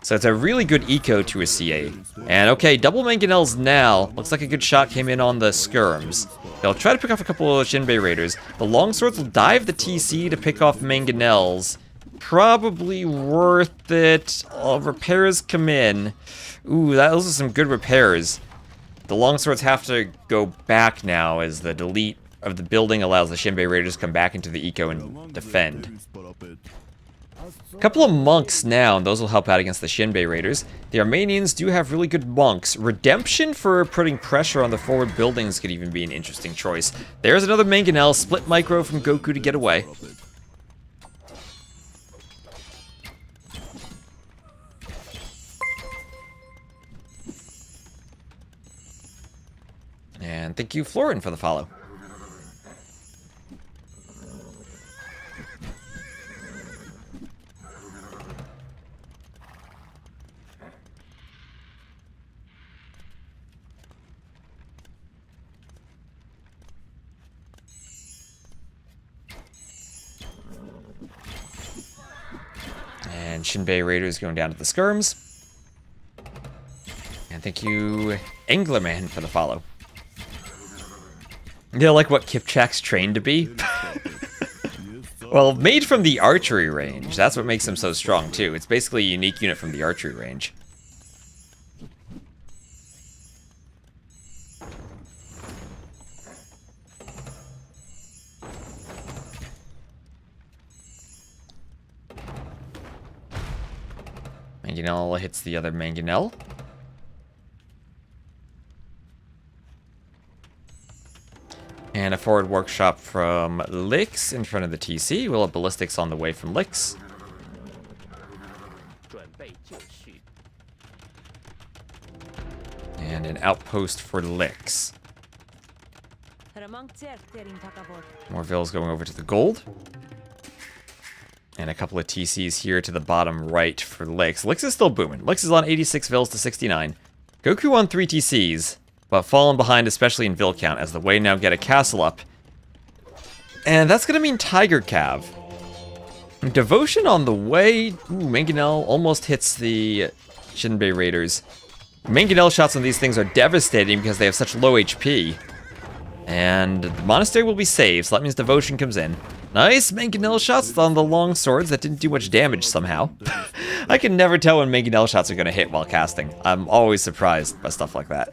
So it's a really good eco to a CA. And okay, double mangonels now. Looks like a good shot came in on the skirms. They'll try to pick off a couple of Shinbei raiders. The longswords will dive the TC to pick off mangonels. Probably worth it. Repairs come in. Ooh, those are some good repairs. The longswords have to go back now as the delete of the building allows the Shinbei raiders to come back into the eco and defend. A couple of monks now, and those will help out against the Shinbei raiders. The Armenians do have really good monks. Redemption for putting pressure on the forward buildings could even be an interesting choice. There's another mangonel, split micro from Goku to get away. And thank you, Florin, for the follow. And Shinbei Raiders going down to the skirms. And thank you, Anglerman, for the follow. They're like what Kipchak's trained to be. Well, made from the archery range. That's what makes them so strong, too. It's basically a unique unit from the archery range. Mangonel hits the other Mangonel. And a forward workshop from Lix in front of the TC. We'll have ballistics on the way from Lix. And an outpost for Lix. More vills going over to the gold. And a couple of TCs here to the bottom right for Lix. Lix is still booming. Lix is on 86 vills to 69. Goku on 3 TCs, but fallen behind especially in vill count as the Wei now get a castle up. And that's going to mean Tiger Cav. Devotion on the way. Ooh, Mangonel almost hits the Shinbei Raiders. Mangonel shots on these things are devastating because they have such low HP. And the monastery will be saved, so that means Devotion comes in. Nice Mangonel shots on the long swords that didn't do much damage somehow. I can never tell when Mangonel shots are going to hit while casting. I'm always surprised by stuff like that.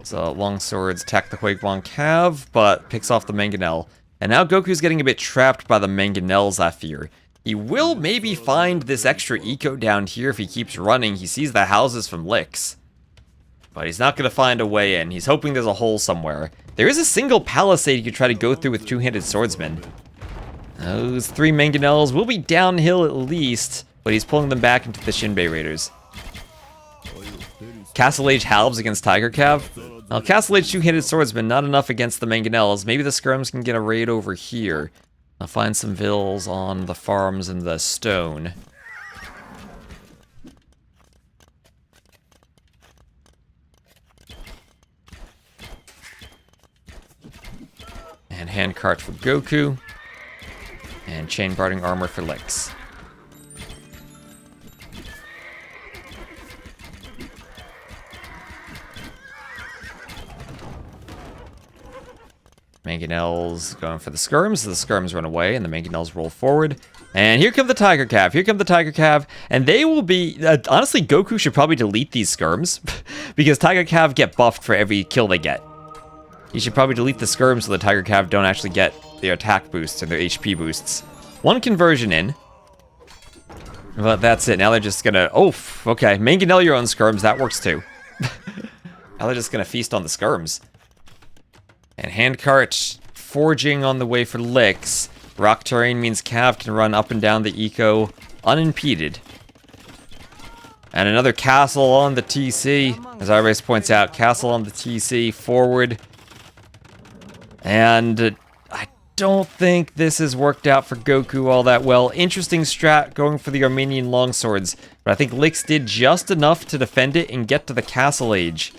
So long swords attack the Huiguang Cav, but picks off the Mangonel. And now Goku's getting a bit trapped by the Mangonels, I fear. He will maybe find this extra eco down here if he keeps running. He sees the houses from Lix. But he's not going to find a way in. He's hoping there's a hole somewhere. There is a single palisade he could try to go through with two-handed swordsmen. Those 3 Mangonels will be downhill at least, but he's pulling them back into the Shinbei Raiders. Castle Age halves against Tiger Cav. Well, Castle Age two-handed swordsman, not enough against the Mangonels. Maybe the Skirms can get a raid over here. I'll find some vills on the farms in the stone. And handcart for Goku. And chain guarding armor for Lix. Mangonels going for the skirms. The skirms run away, and the mangonels roll forward. And here come the Tiger Cav. Here come the Tiger Cav. And they will be... honestly, Goku should probably delete these skirms. Because Tiger Cav get buffed for every kill they get. He should probably delete the skirms so the Tiger Cav don't actually get their attack boosts and their HP boosts. One conversion in. But that's it. Now they're just gonna... Oh, okay. Mangonel your own skirms. That works too. Now they're just gonna feast on the skirms. And handcart forging on the way for Lix. Rock terrain means Cav can run up and down the eco unimpeded. And another castle on the TC. As Iris points out, castle on the TC, forward. And I don't think this has worked out for Goku all that well. Interesting strat going for the Armenian longswords. But I think Lix did just enough to defend it and get to the castle age.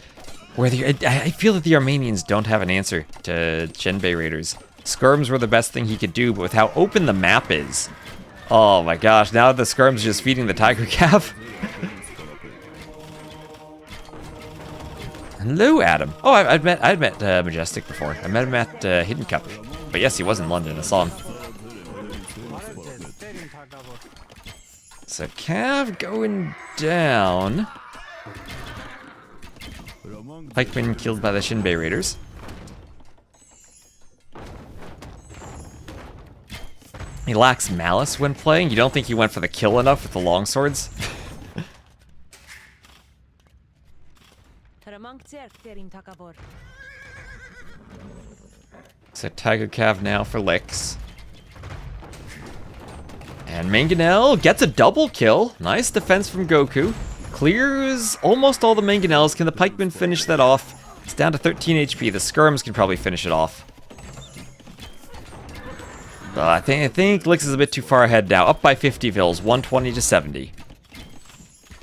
Where I feel that the Armenians don't have an answer to Shenbei Raiders. Skirms were the best thing he could do, but with how open the map is. Oh my gosh, now the skirms are just feeding the Tiger Cav. Hello, Adam. Oh, I'd met Majestic before. I met him at Hidden Cup. But yes, he was in London. I saw him. So Cav going down. Pikeman killed by the Shinbei Raiders. He lacks malice when playing. You don't think he went for the kill enough with the longswords? So Tiger Cav now for Lix. And Mangonel gets a double kill. Nice defense from Goku. Clears almost all the Mangonels. Can the Pikemen finish that off? It's down to 13 HP. The skirms can probably finish it off. I think Lix is a bit too far ahead now. Up by 50 Vils, 120 to 70.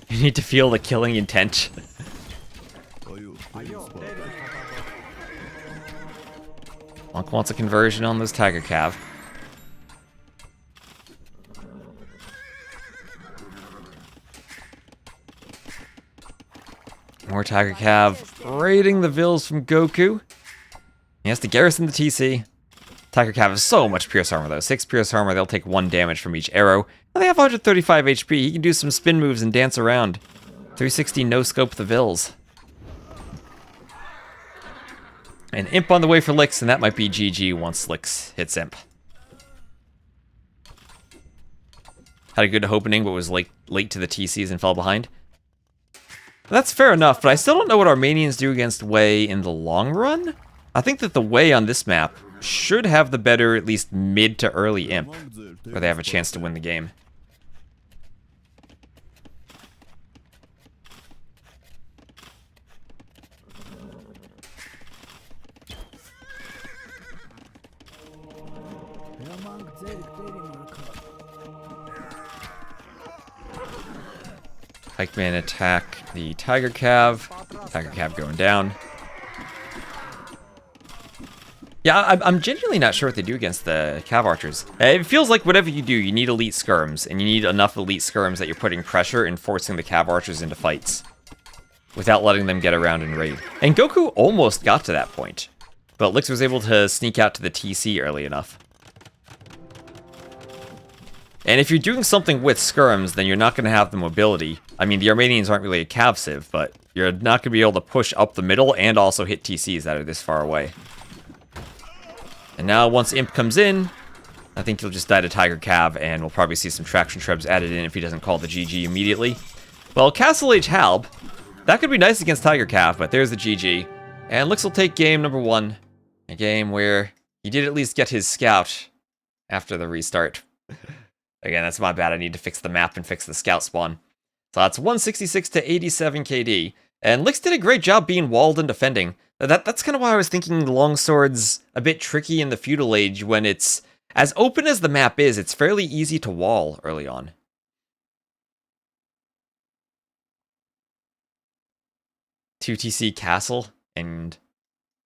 You need to feel the killing intent. Monk wants a conversion on those Tiger Cav. More Tiger Cav raiding the Vils from Goku. He has to garrison the TC. Tiger Cav has so much Pierce Armor though. 6 Pierce Armor, they'll take 1 damage from each arrow. And they have 135 HP. He can do some spin moves and dance around. 360 no-scope the Vils. And Imp on the way for Lix, and that might be GG once Lix hits Imp. Had a good opening, but was late to the TCs and fell behind. That's fair enough, but I still don't know what Armenians do against Wei in the long run. I think that the Wei on this map should have the better, at least mid to early Imp, where they have a chance to win the game. Pikeman attack the Tiger Cav. Tiger Cav going down. Yeah, I'm genuinely not sure what they do against the Cav Archers. It feels like whatever you do, you need elite skirms, and you need enough elite skirms that you're putting pressure and forcing the Cav Archers into fights without letting them get around and raid. And Goku almost got to that point, but Lix was able to sneak out to the TC early enough. And if you're doing something with skirms, then you're not going to have the mobility. I mean, the Armenians aren't really a Cav civ, but you're not going to be able to push up the middle and also hit TCs that are this far away. And now once Imp comes in, I think he'll just die to Tiger Cav, and we'll probably see some traction trebs added in if he doesn't call the GG immediately. Well, Castle Age Halb, that could be nice against Tiger Cav, but there's the GG. And Lix will take game number 1. A game where he did at least get his scout after the restart. Again, that's my bad. I need to fix the map and fix the scout spawn. So that's 166 to 87 KD. And Lix did a great job being walled and defending. That's kind of why I was thinking longswords a bit tricky in the Feudal Age when it's... As open as the map is, it's fairly easy to wall early on. TC Castle and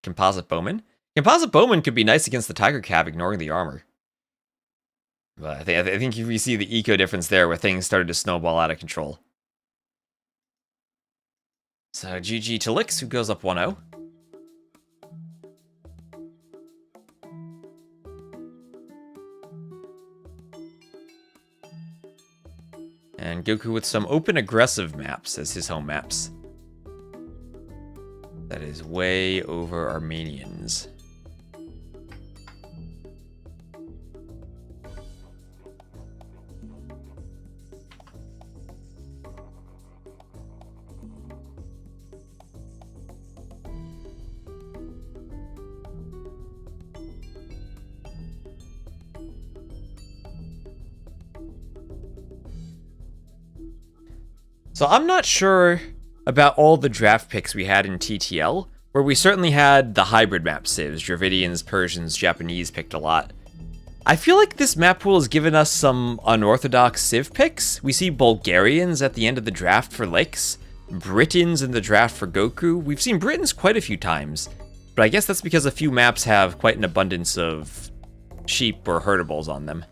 Composite Bowman. Composite Bowman could be nice against the Tiger Cav, ignoring the armor. But I think you see the eco difference there where things started to snowball out of control. So GG to Lix, who goes up 1-0. And Goku with some open aggressive maps as his home maps. That is way over Armenians. So I'm not sure about all the draft picks we had in TTL, where we certainly had the hybrid map civs, Dravidians, Persians, Japanese picked a lot. I feel like this map pool has given us some unorthodox civ picks. We see Bulgarians at the end of the draft for Lix, Britons in the draft for Goku. We've seen Britons quite a few times, but I guess that's because a few maps have quite an abundance of sheep or herdables on them.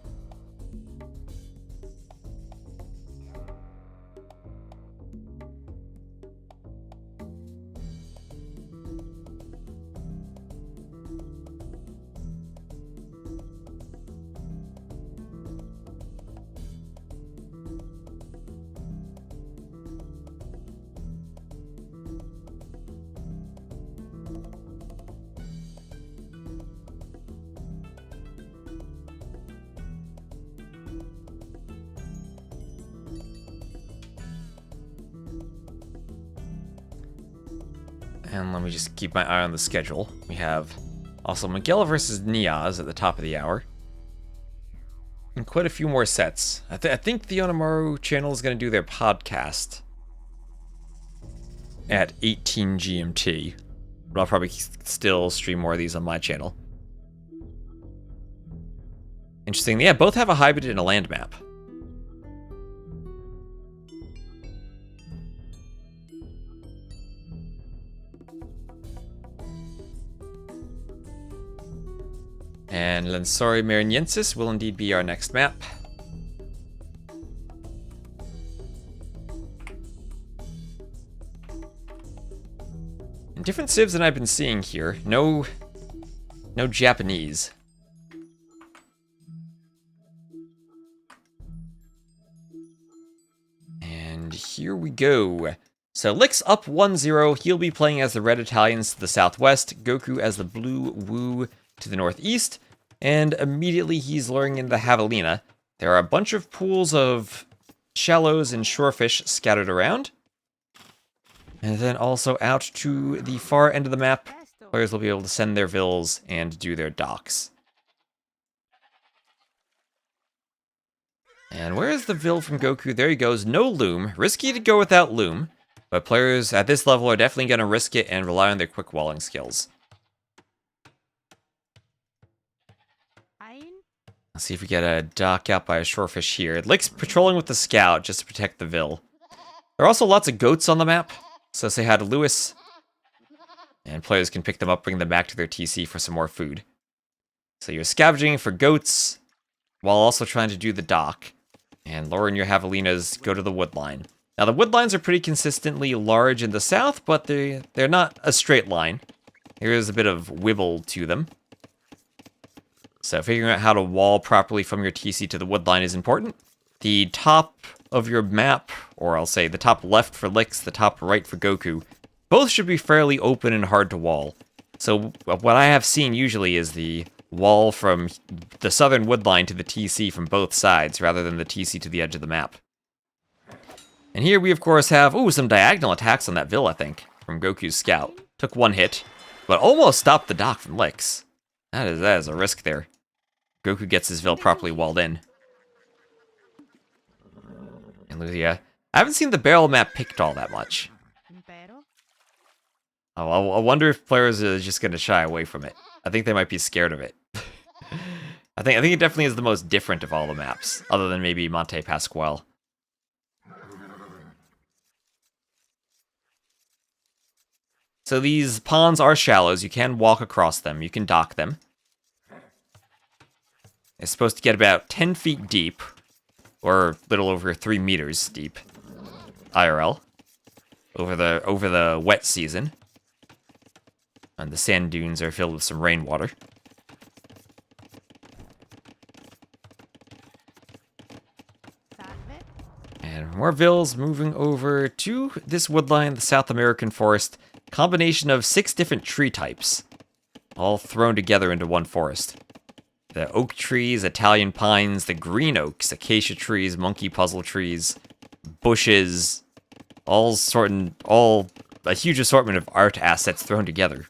And let me just keep my eye on the schedule. We have also Miguel versus Niaz at the top of the hour. And quite a few more sets. I think the Onamaru channel is going to do their podcast at 18 GMT. But I'll probably still stream more of these on my channel. Interesting. Yeah, both have a hybrid and a land map. And Lensori Mariniensis will indeed be our next map. And different civs than I've been seeing here. No Japanese. And here we go. So Lix up 1-0. He'll be playing as the Red Italians to the southwest, Goku as the Blue Wu to the northeast, and immediately he's luring in the Javelina. There are a bunch of pools of shallows and shorefish scattered around. And then also out to the far end of the map, players will be able to send their vills and do their docks. And where is the vill from Goku? There he goes. No loom. Risky to go without loom, but players at this level are definitely going to risk it and rely on their quick walling skills. Let's see if we get a dock out by a shorefish here. Lix patrolling with the scout just to protect the vill. There are also lots of goats on the map, so say hi to Lewis. And players can pick them up, bring them back to their TC for some more food. So you're scavenging for goats, while also trying to do the dock. And luring your javelinas go to the wood line. Now the wood lines are pretty consistently large in the south, but they're not a straight line. There is a bit of wibble to them. So figuring out how to wall properly from your TC to the wood line is important. The top of your map, or I'll say the top left for Lix, the top right for Goku, both should be fairly open and hard to wall. So what I have seen usually is the wall from the southern wood line to the TC from both sides, rather than the TC to the edge of the map. And here we of course have, some diagonal attacks on that vill, I think, from Goku's scout. Took one hit, but almost stopped the dock from Lix. That is a risk there. Goku gets his vill properly walled in. And Luthia, I haven't seen the barrel map picked all that much. Oh, I wonder if players are just going to shy away from it. I think they might be scared of it. I think it definitely is the most different of all the maps, other than maybe Monte Pasquale. So these ponds are shallows. You can walk across them. You can dock them. It's supposed to get about 10 feet deep, or a little over 3 meters deep, IRL, over the wet season. And the sand dunes are filled with some rainwater. And more vills moving over to this woodline, the South American forest. Combination of 6 different tree types, all thrown together into one forest. The oak trees, Italian pines, the green oaks, acacia trees, monkey puzzle trees, bushes, all a huge assortment of art assets thrown together.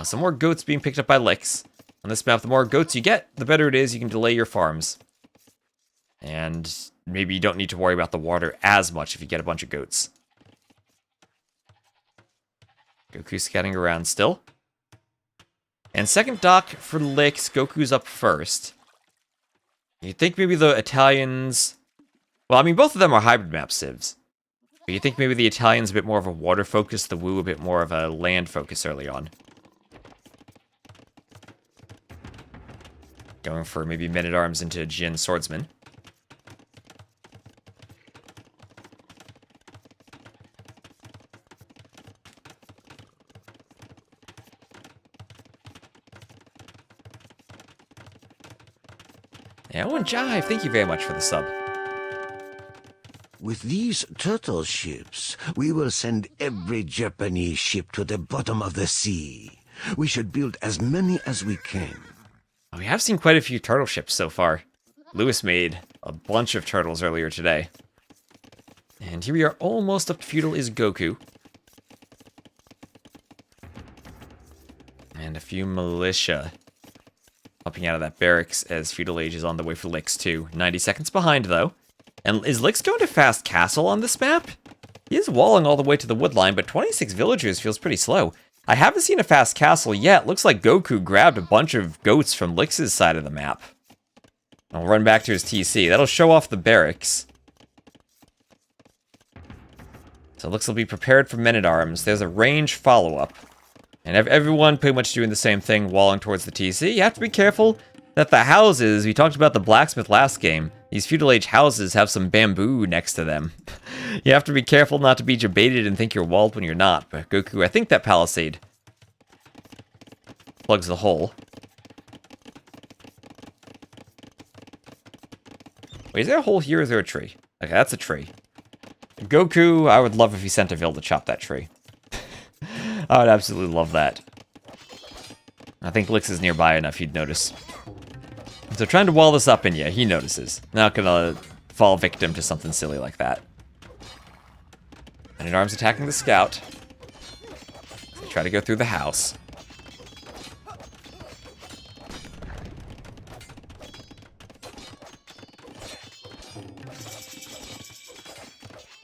Some more goats being picked up by licks. On this map, the more goats you get, the better it is. You can delay your farms. And maybe you don't need to worry about the water as much if you get a bunch of goats. Goku scouting around still. And second dock for licks, Goku's up first. You'd think maybe the Italians... Well, I mean, both of them are hybrid map civs. But you think maybe the Italians a bit more of a water focus, the Wu a bit more of a land focus early on. Going for maybe men-at-arms into Jin swordsman. Oh, and Jive, thank you very much for the sub. With these turtle ships, we will send every Japanese ship to the bottom of the sea. We should build as many as we can. We have seen quite a few turtle ships so far. Lewis made a bunch of turtles earlier today. And here we are, almost up to Feudal is Goku. And a few militia popping out of that barracks as Feudal Age is on the way for Lix too. 90 seconds behind, though. And is Lix going to Fast Castle on this map? He is walling all the way to the woodline, but 26 villagers feels pretty slow. I haven't seen a Fast Castle yet. Looks like Goku grabbed a bunch of goats from Lix's side of the map. I'll run back to his TC. That'll show off the barracks. So Lix will be prepared for men-at-arms. There's a range follow-up. And everyone pretty much doing the same thing, walling towards the TC. You have to be careful that the houses, we talked about the blacksmith last game, these feudal age houses have some bamboo next to them. You have to be careful not to be jebaited and think you're walled when you're not. But Goku, I think that palisade plugs the hole. Wait, is there a hole here or is there a tree? Okay, that's a tree. Goku, I would love if he sent a Vil to chop that tree. I would absolutely love that. I think Lix is nearby enough, he'd notice. So trying to wall this up, and yeah, he notices. Not gonna fall victim to something silly like that. Men-at-arms attacking the scout. They try to go through the house.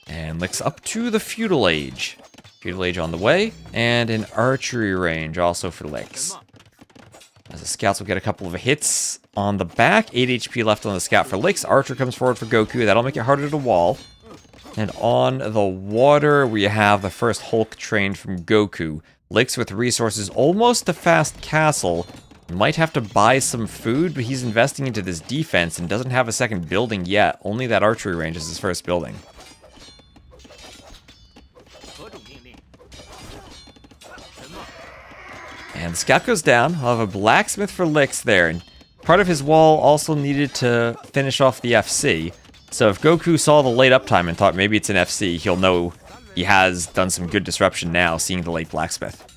And Lix up to the Feudal Age. Feudal Age on the way, and an archery range also for Lix. As the scouts will get a couple of hits on the back. 8 HP left on the scout for Lix. Archer comes forward for Goku. That'll make it harder to wall. And on the water, we have the first Hulk trained from Goku. Lix with resources almost to Fast Castle. Might have to buy some food, but he's investing into this defense and doesn't have a second building yet. Only that archery range is his first building. And the scout goes down. I'll have a blacksmith for Lix there. And part of his wall also needed to finish off the FC. So if Goku saw the late uptime and thought maybe it's an FC, he'll know he has done some good disruption now, seeing the late blacksmith.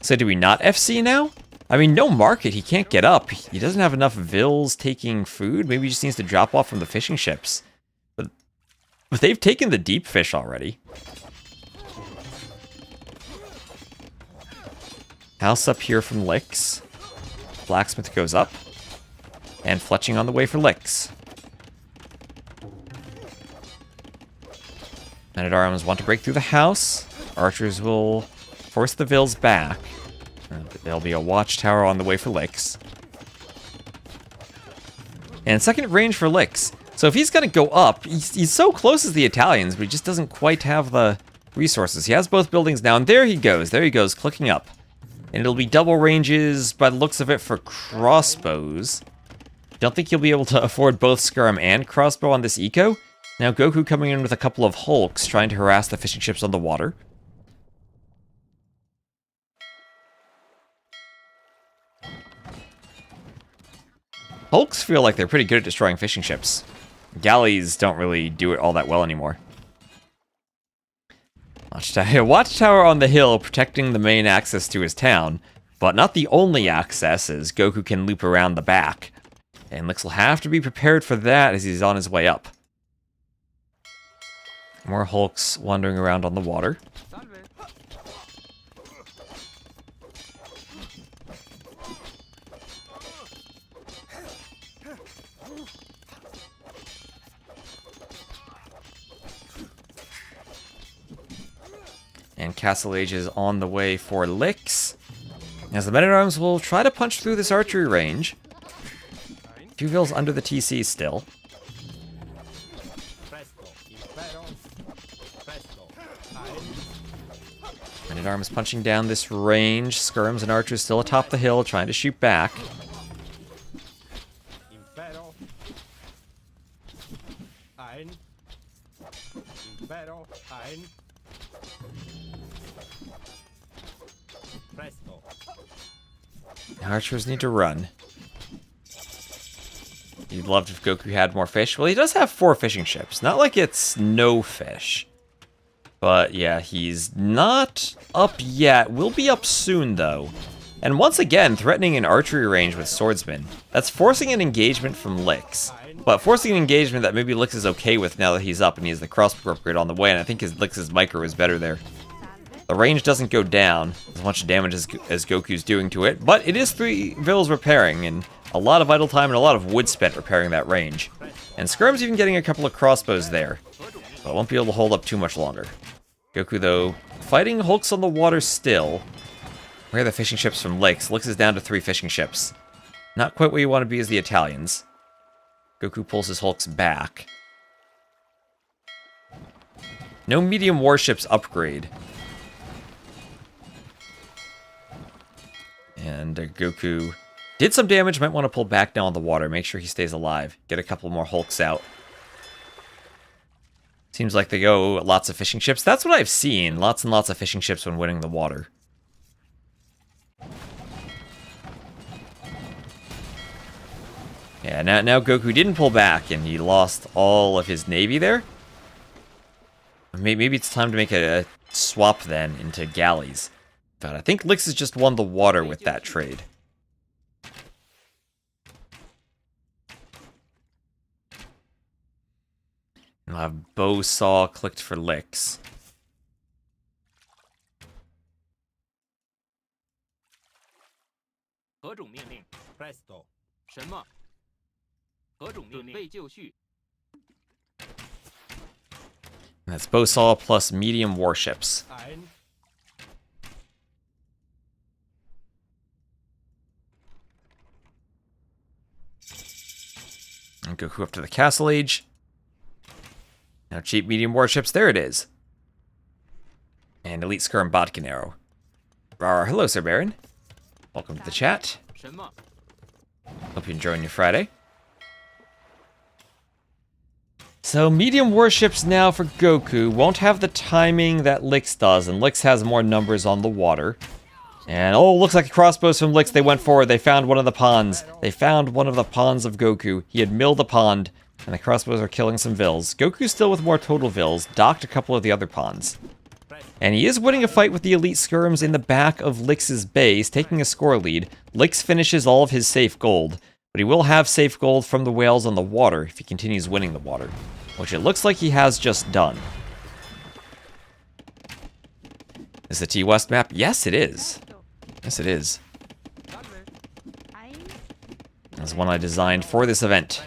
So do we not FC now? I mean, no market. He can't get up. He doesn't have enough Vils taking food. Maybe he just needs to drop off from the fishing ships. But they've taken the deep fish already. House up here from Lix. Blacksmith goes up. And fletching on the way for Lix. Men-at-arms want to break through the house. Archers will force the Vils back. There'll be a watchtower on the way for Lix. And second range for Lix. So if he's going to go up, he's so close as the Italians, but he just doesn't quite have the resources. He has both buildings now, and there he goes. There he goes, clicking up. And it'll be double ranges by the looks of it for crossbows. Don't think you'll be able to afford both skirm and crossbow on this eco. Now Goku coming in with a couple of hulks trying to harass the fishing ships on the water. Hulks feel like they're pretty good at destroying fishing ships. Galleys don't really do it all that well anymore. Watchtower on the hill protecting the main access to his town, but not the only access, as Goku can loop around the back. And Lix will have to be prepared for that as he's on his way up. More hulks wandering around on the water. And Castle Age is on the way for Lix, as the men-at-arms will try to punch through this archery range. 2 vills under the TC still. Men-at-arms punching down this range. Skirms and archers still atop the hill, trying to shoot back. Archers need to run. You'd love if Goku had more fish. Well, he does have 4 fishing ships. Not like it's no fish. But yeah, he's not up yet. Will be up soon, though. And once again, threatening an archery range with swordsmen. That's forcing an engagement from Lix. But forcing an engagement that maybe Lix is okay with now that he's up and he has the crossbow upgrade on the way. And I think Lix's micro is better there. The range doesn't go down as much damage as Goku's doing to it, but it is 3 vills repairing, and a lot of idle time and a lot of wood spent repairing that range. And Skirm's even getting a couple of crossbows there, but won't be able to hold up too much longer. Goku, though, fighting hulks on the water still. Where are the fishing ships from Lix? Lix is down to 3 fishing ships. Not quite where you want to be as the Italians. Goku pulls his hulks back. No medium warships upgrade. And Goku did some damage, might want to pull back now on the water, make sure he stays alive. Get a couple more hulks out. Seems like they go lots of fishing ships. That's what I've seen, lots and lots of fishing ships when winning the water. Yeah, now Goku didn't pull back, and he lost all of his navy there. Maybe it's time to make a swap then into galleys. But I think Lix has just won the water with that trade. We'll have bow saw clicked for Lix. That's bow saw plus medium warships. And Goku up to the Castle Age. Now cheap medium warships, there it is. And Elite Skirm Bodkin Arrow. Hello, Sir Baron. Welcome to the chat. Hope you're enjoying your Friday. So medium warships now for Goku. Won't have the timing that Lix does, and Lix has more numbers on the water. And, oh, looks like crossbows from Lix. They went forward. They found one of the ponds. They found one of the ponds of Goku. He had milled a pond, and the crossbows are killing some vills. Goku's still with more total vills, docked a couple of the other ponds. And he is winning a fight with the Elite Skirms in the back of Lix's base, taking a score lead. Lix finishes all of his safe gold, but he will have safe gold from the whales on the water if he continues winning the water, which it looks like he has just done. Is the T-West map? Yes, it is. Yes, it is. That's one I designed for this event.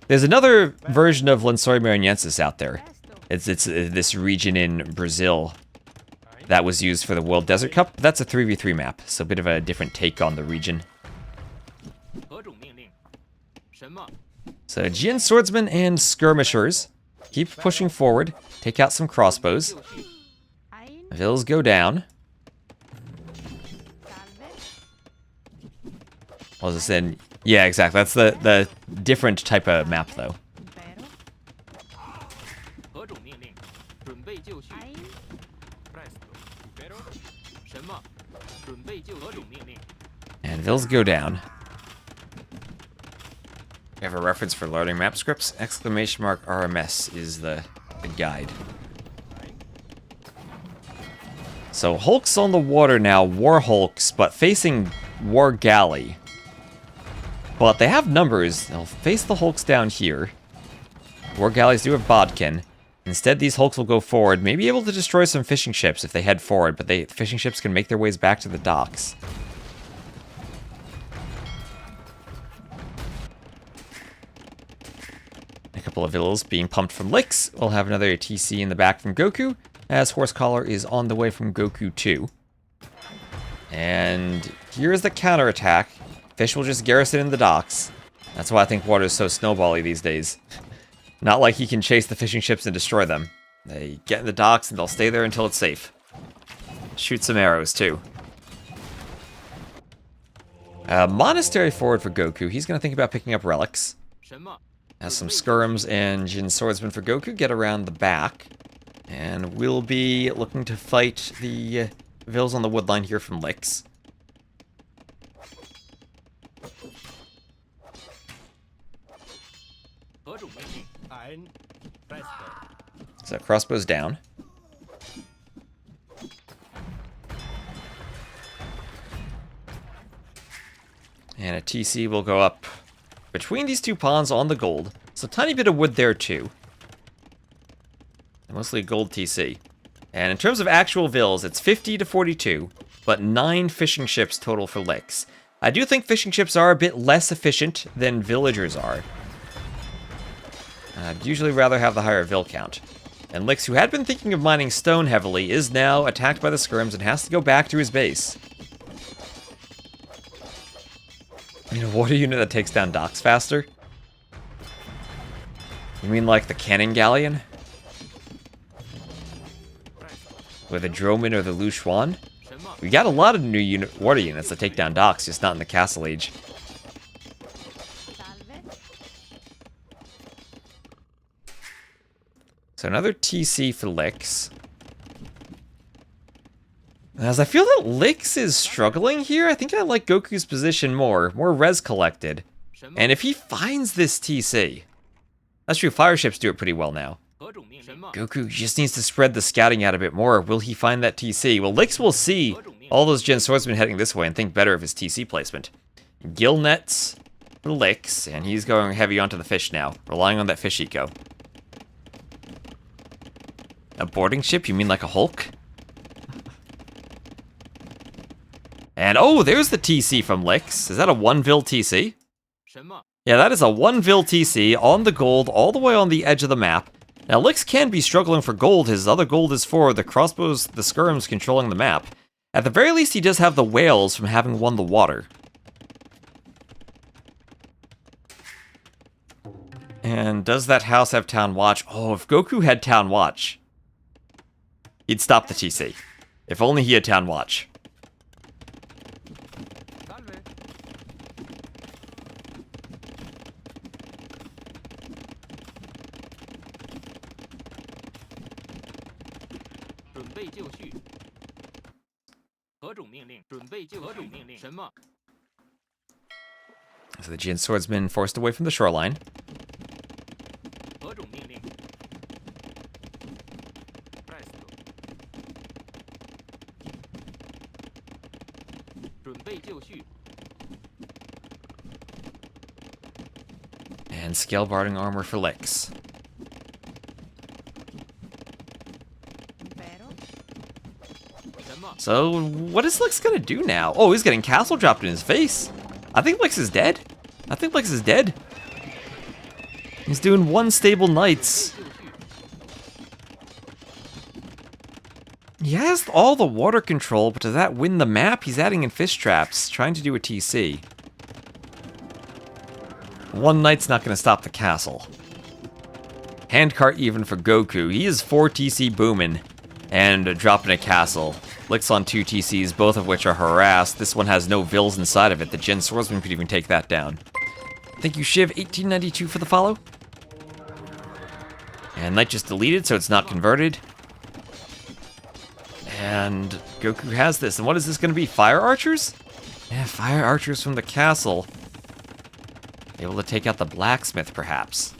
There's another version of Lençóis Maranhenses out there. It's this region in Brazil that was used for the World Desert Cup. That's a 3v3 map, so a bit of a different take on the region. So Jian Swordsmen and Skirmishers keep pushing forward, take out some crossbows. Vills go down. What was it said? Yeah, exactly. That's the different type of map, though. Impero. 何种命令？准备就绪。Presto. Impero. 什么？准备就绪。何种命令？ And Vills go down. We have a reference for learning map scripts. Exclamation mark RMS is the guide. So Hulk's on the water now, War Hulks, but facing War Galley. But they have numbers. They'll face the Hulks down here. War Galleys do have Bodkin. Instead, these Hulks will go forward, maybe able to destroy some fishing ships if they head forward, but fishing ships can make their ways back to the docks. A couple of Vills being pumped from Licks. We'll have another TC in the back from Goku, as Horsecollar is on the way from Goku too. And here's the counterattack. Fish will just garrison in the docks. That's why I think water is so snowbally these days. Not like he can chase the fishing ships and destroy them. They get in the docks and they'll stay there until it's safe. Shoot some arrows too. Monastery forward for Goku. He's going to think about picking up relics. 什么？ Has some skirms and Jin Swordsman for Goku. Get around the back. And we'll be looking to fight the Vills on the woodline here from Licks. So crossbows down. And a TC will go up between these two pawns on the gold. So tiny bit of wood there too. Mostly gold TC. And in terms of actual Vills, it's 50 to 42, but 9 fishing ships total for Licks. I do think fishing ships are a bit less efficient than villagers are. I'd usually rather have the higher Vill count. And Licks, who had been thinking of mining stone heavily, is now attacked by the skirms and has to go back to his base. You know, water unit that takes down docks faster? You mean like the cannon galleon? Or the Droman or the Lu Xuan? We got a lot of new water units that take down docks, just not in the Castle Age. So another TC for Licks. As I feel that Licks is struggling here, I think I like Goku's position more. More res collected. And if he finds this TC... That's true, fire ships do it pretty well now. Goku just needs to spread the scouting out a bit more. Will he find that TC? Well, Licks will see all those Jin Swordsmen heading this way and think better of his TC placement. Gill nets for Licks, and he's going heavy onto the fish now, relying on that fish eco. A boarding ship? You mean like a Hulk? And oh, there's the TC from Licks. Is that a 1 Vill TC? 什么？ Yeah, that is a 1 Vill TC on the gold, all the way on the edge of the map. Now, Licks can be struggling for gold. His other gold is for the crossbows, the skirms controlling the map. At the very least, he does have the whales from having won the water. And does that house have Town Watch? Oh, if Goku had Town Watch, he'd stop the TC. If only he had Town Watch. Salve. 准备就绪。何种命令？准备就绪。何种命令？什么？ So the Jin Swordsman forced away from the shoreline. 何种命令 ？Presto。准备就绪。 And scale barding armor for Licks. Impero. 什么？ So, what is Licks gonna do now? Oh, he's getting castle dropped in his face. I think Licks is dead. I think Licks is dead. He's doing 1 stable knights. 就绪。 He has all the water control, but does that win the map? He's adding in fish traps, trying to do a TC. 1 knight's not gonna stop the castle. Handcart even for Goku. He is 4 TC booming. and dropping a castle. Licks on 2 TCs, both of which are harassed. This one has no vills inside of it. The Gen Swordsman could even take that down. Thank you, Shiv1892 for the follow. And Knight just deleted, so it's not converted. And Goku has this. And what is this going to be? Fire archers? Yeah, fire archers from the castle. Able to take out the blacksmith, perhaps.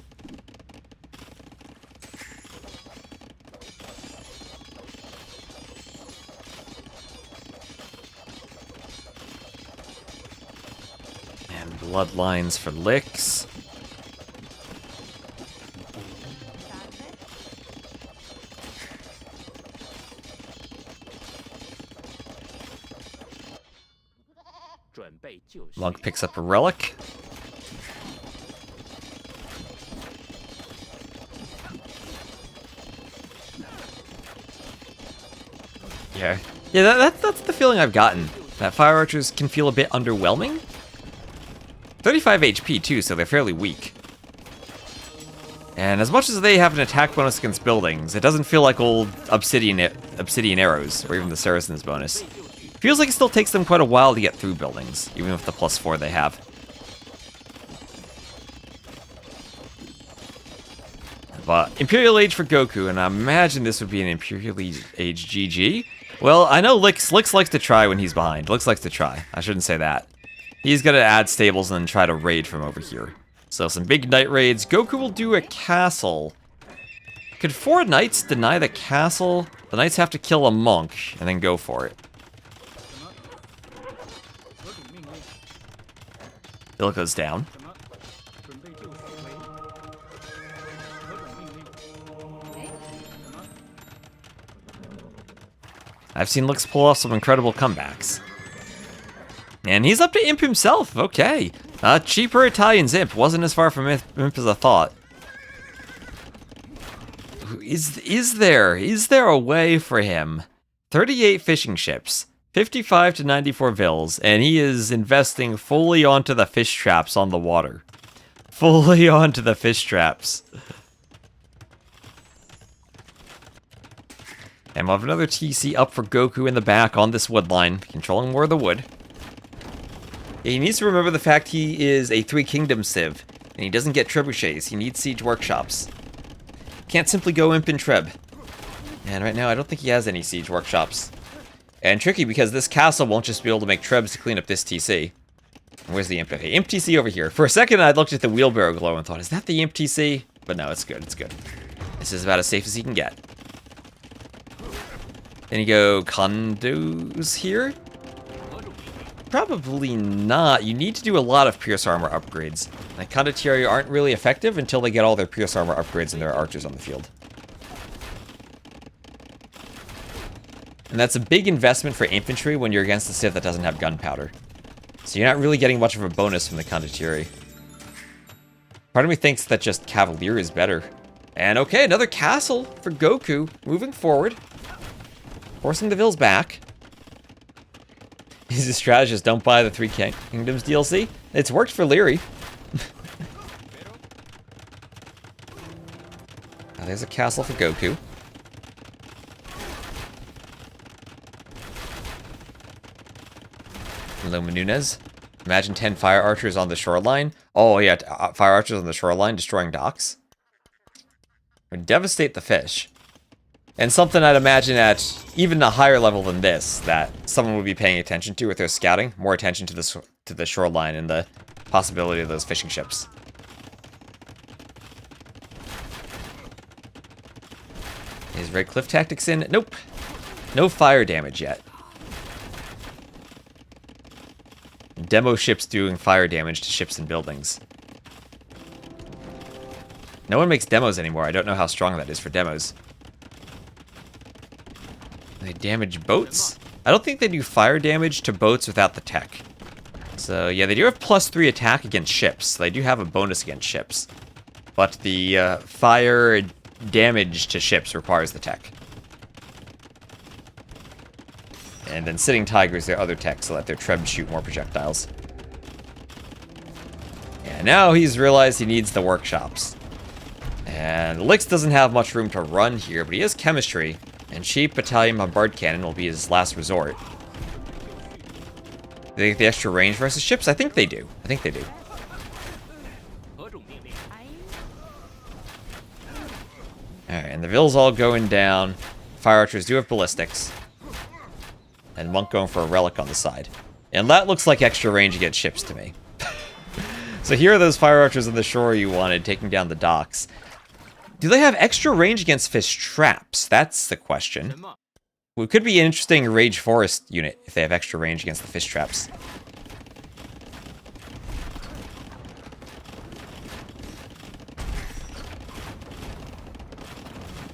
And bloodlines for licks. Monk picks up a relic. Yeah, that's the feeling I've gotten. That fire archers can feel a bit underwhelming. 35 HP too, so they're fairly weak. And as much as they have an attack bonus against buildings, it doesn't feel like old obsidian arrows, or even the Saracen's bonus. Feels like it still takes them quite a while to get through buildings, even with the +4 they have. But Imperial Age for Goku, and I imagine this would be an Imperial Age GG. Well, I know Lix likes to try when he's behind. Lix likes to try. I shouldn't say that. He's gonna add stables and then try to raid from over here. So some big knight raids. Goku will do a castle. Could 4 knights deny the castle? The knights have to kill a monk and then go for it. Bill goes down. I've seen Lix pull off some incredible comebacks. And he's up to Imp himself, okay. Cheaper Italian Imp, wasn't as far from Imp as I thought. Is there a way for him? 38 fishing ships, 55 to 94 vills, and he is investing fully onto the fish traps on the water. Fully onto the fish traps. And we'll have another TC up for Goku in the back on this wood line, controlling more of the wood. He needs to remember the fact he is a 3 Kingdoms civ, and he doesn't get trebuchets, he needs siege workshops. Can't simply go Imp and Treb. And right now I don't think he has any siege workshops. And tricky because this castle won't just be able to make Trebs to clean up this TC. Where's the Imp? Okay, Imp TC over here. For a second I looked at the wheelbarrow glow and thought, is that the Imp TC? But no, it's good, it's good. This is about as safe as he can get. Then you go condos here? Probably not. You need to do a lot of Pierce Armor upgrades. Like, condottieri aren't really effective until they get all their Pierce Armor upgrades and their archers on the field. And that's a big investment for infantry when you're against a civ that doesn't have gunpowder. So you're not really getting much of a bonus from the condottieri. Part of me thinks that just Cavalier is better. And okay, another castle for Goku, moving forward. Forcing the vills back. He's a strategist, don't buy the 3 Kingdoms DLC. It's worked for Leary. Now there's a castle for Goku. Loma Nunez. Imagine 10 fire archers on the shoreline. Oh yeah, fire archers on the shoreline destroying docks. Would devastate the fish. And something I'd imagine at even a higher level than this, that someone would be paying attention to with their scouting, more attention to the shoreline and the possibility of those fishing ships. Is Red Cliff Tactics in? Nope. No fire damage yet. Demo ships doing fire damage to ships and buildings. No one makes demos anymore. I don't know how strong that is for demos. They damage boats? I don't think they do fire damage to boats without the tech. So yeah, they do have +3 attack against ships. So they do have a bonus against ships. But the fire damage to ships requires the tech. And then Sitting Tigers, their other tech, so that their Trebs shoot more projectiles. And now he's realized he needs the workshops. And Lix doesn't have much room to run here, but he has chemistry. And cheap battalion bombard cannon will be his last resort. They get the extra range versus ships? I think they do. I think they do. 何种命令？ Alright, and the Vils all going down. Fire archers do have ballistics. And Monk going for a relic on the side. And that looks like extra range against ships to me. So here are those fire archers on the shore you wanted, taking down the docks. Do they have extra range against fish traps? That's the question. 什么？ Well, it could be an interesting Rage Forest unit if they have extra range against the fish traps.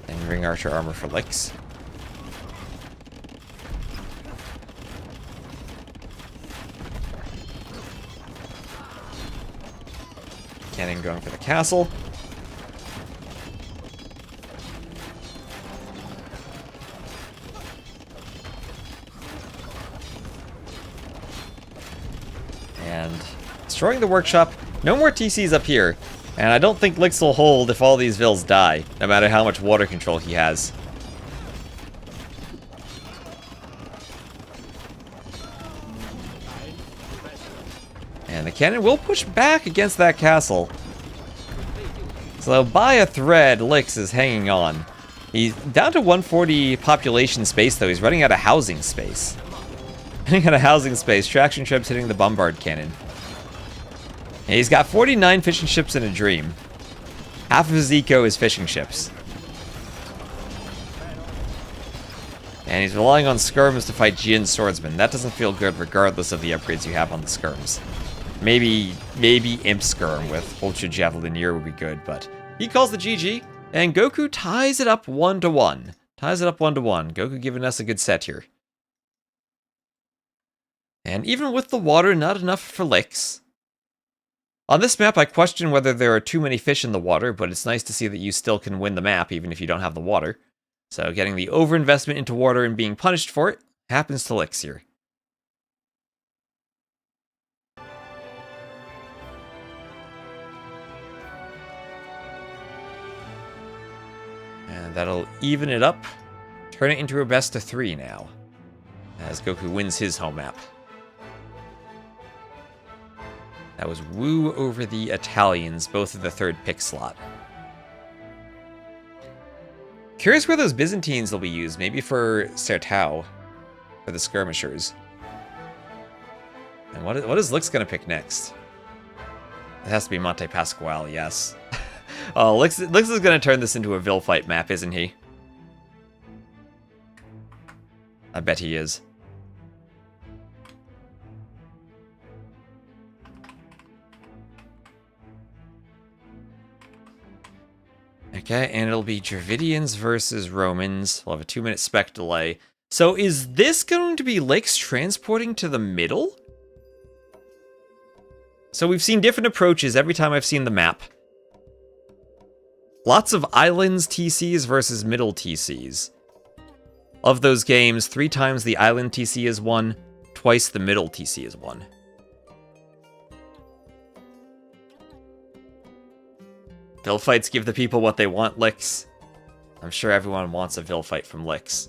And Ring Archer armor for licks. Cannon going for the castle. And destroying the workshop. No more TCs up here. And I don't think Lix will hold if all these Vils die, no matter how much water control he has. And the cannon will push back against that castle. So by a thread, Lix is hanging on. He's down to 140 population space, though. He's running out of housing space. Running out of housing space. Traction ships hitting the bombard cannon. And he's got 49 fishing ships in a dream. Half of his eco is fishing ships. And he's relying on skirms to fight Jin swordsmen. That doesn't feel good regardless of the upgrades you have on the skirms. Maybe Imp Skirm with Ultra Javelinier would be good, but he calls the GG, and Goku ties it up 1-1. Ties it up 1-1. Goku giving us a good set here. And even with the water, not enough for Lix. On this map, I question whether there are too many fish in the water, but it's nice to see that you still can win the map even if you don't have the water. So getting the overinvestment into water and being punished for it happens to Lix here. And that'll even it up. Turn it into a best of 3 now, as Goku wins his home map. That was Wu over the Italians, both of the 3rd pick slot. Curious where those Byzantines will be used. Maybe for Sertao, for the skirmishers. And what is Lix going to pick next? It has to be Monte Pasquale, yes. Oh, Lix is going to turn this into a Vil fight map, isn't he? I bet he is. Okay, and it'll be Dravidians versus Romans. We'll have a 2-minute spec delay. So is this going to be Lix transporting to the middle? So we've seen different approaches every time I've seen the map. Lots of islands TCs versus middle TCs. Of those games, 3 times the island TC is won, twice the middle TC is won. Vil fights give the people what they want, Lix. I'm sure everyone wants a Vil fight from Lix.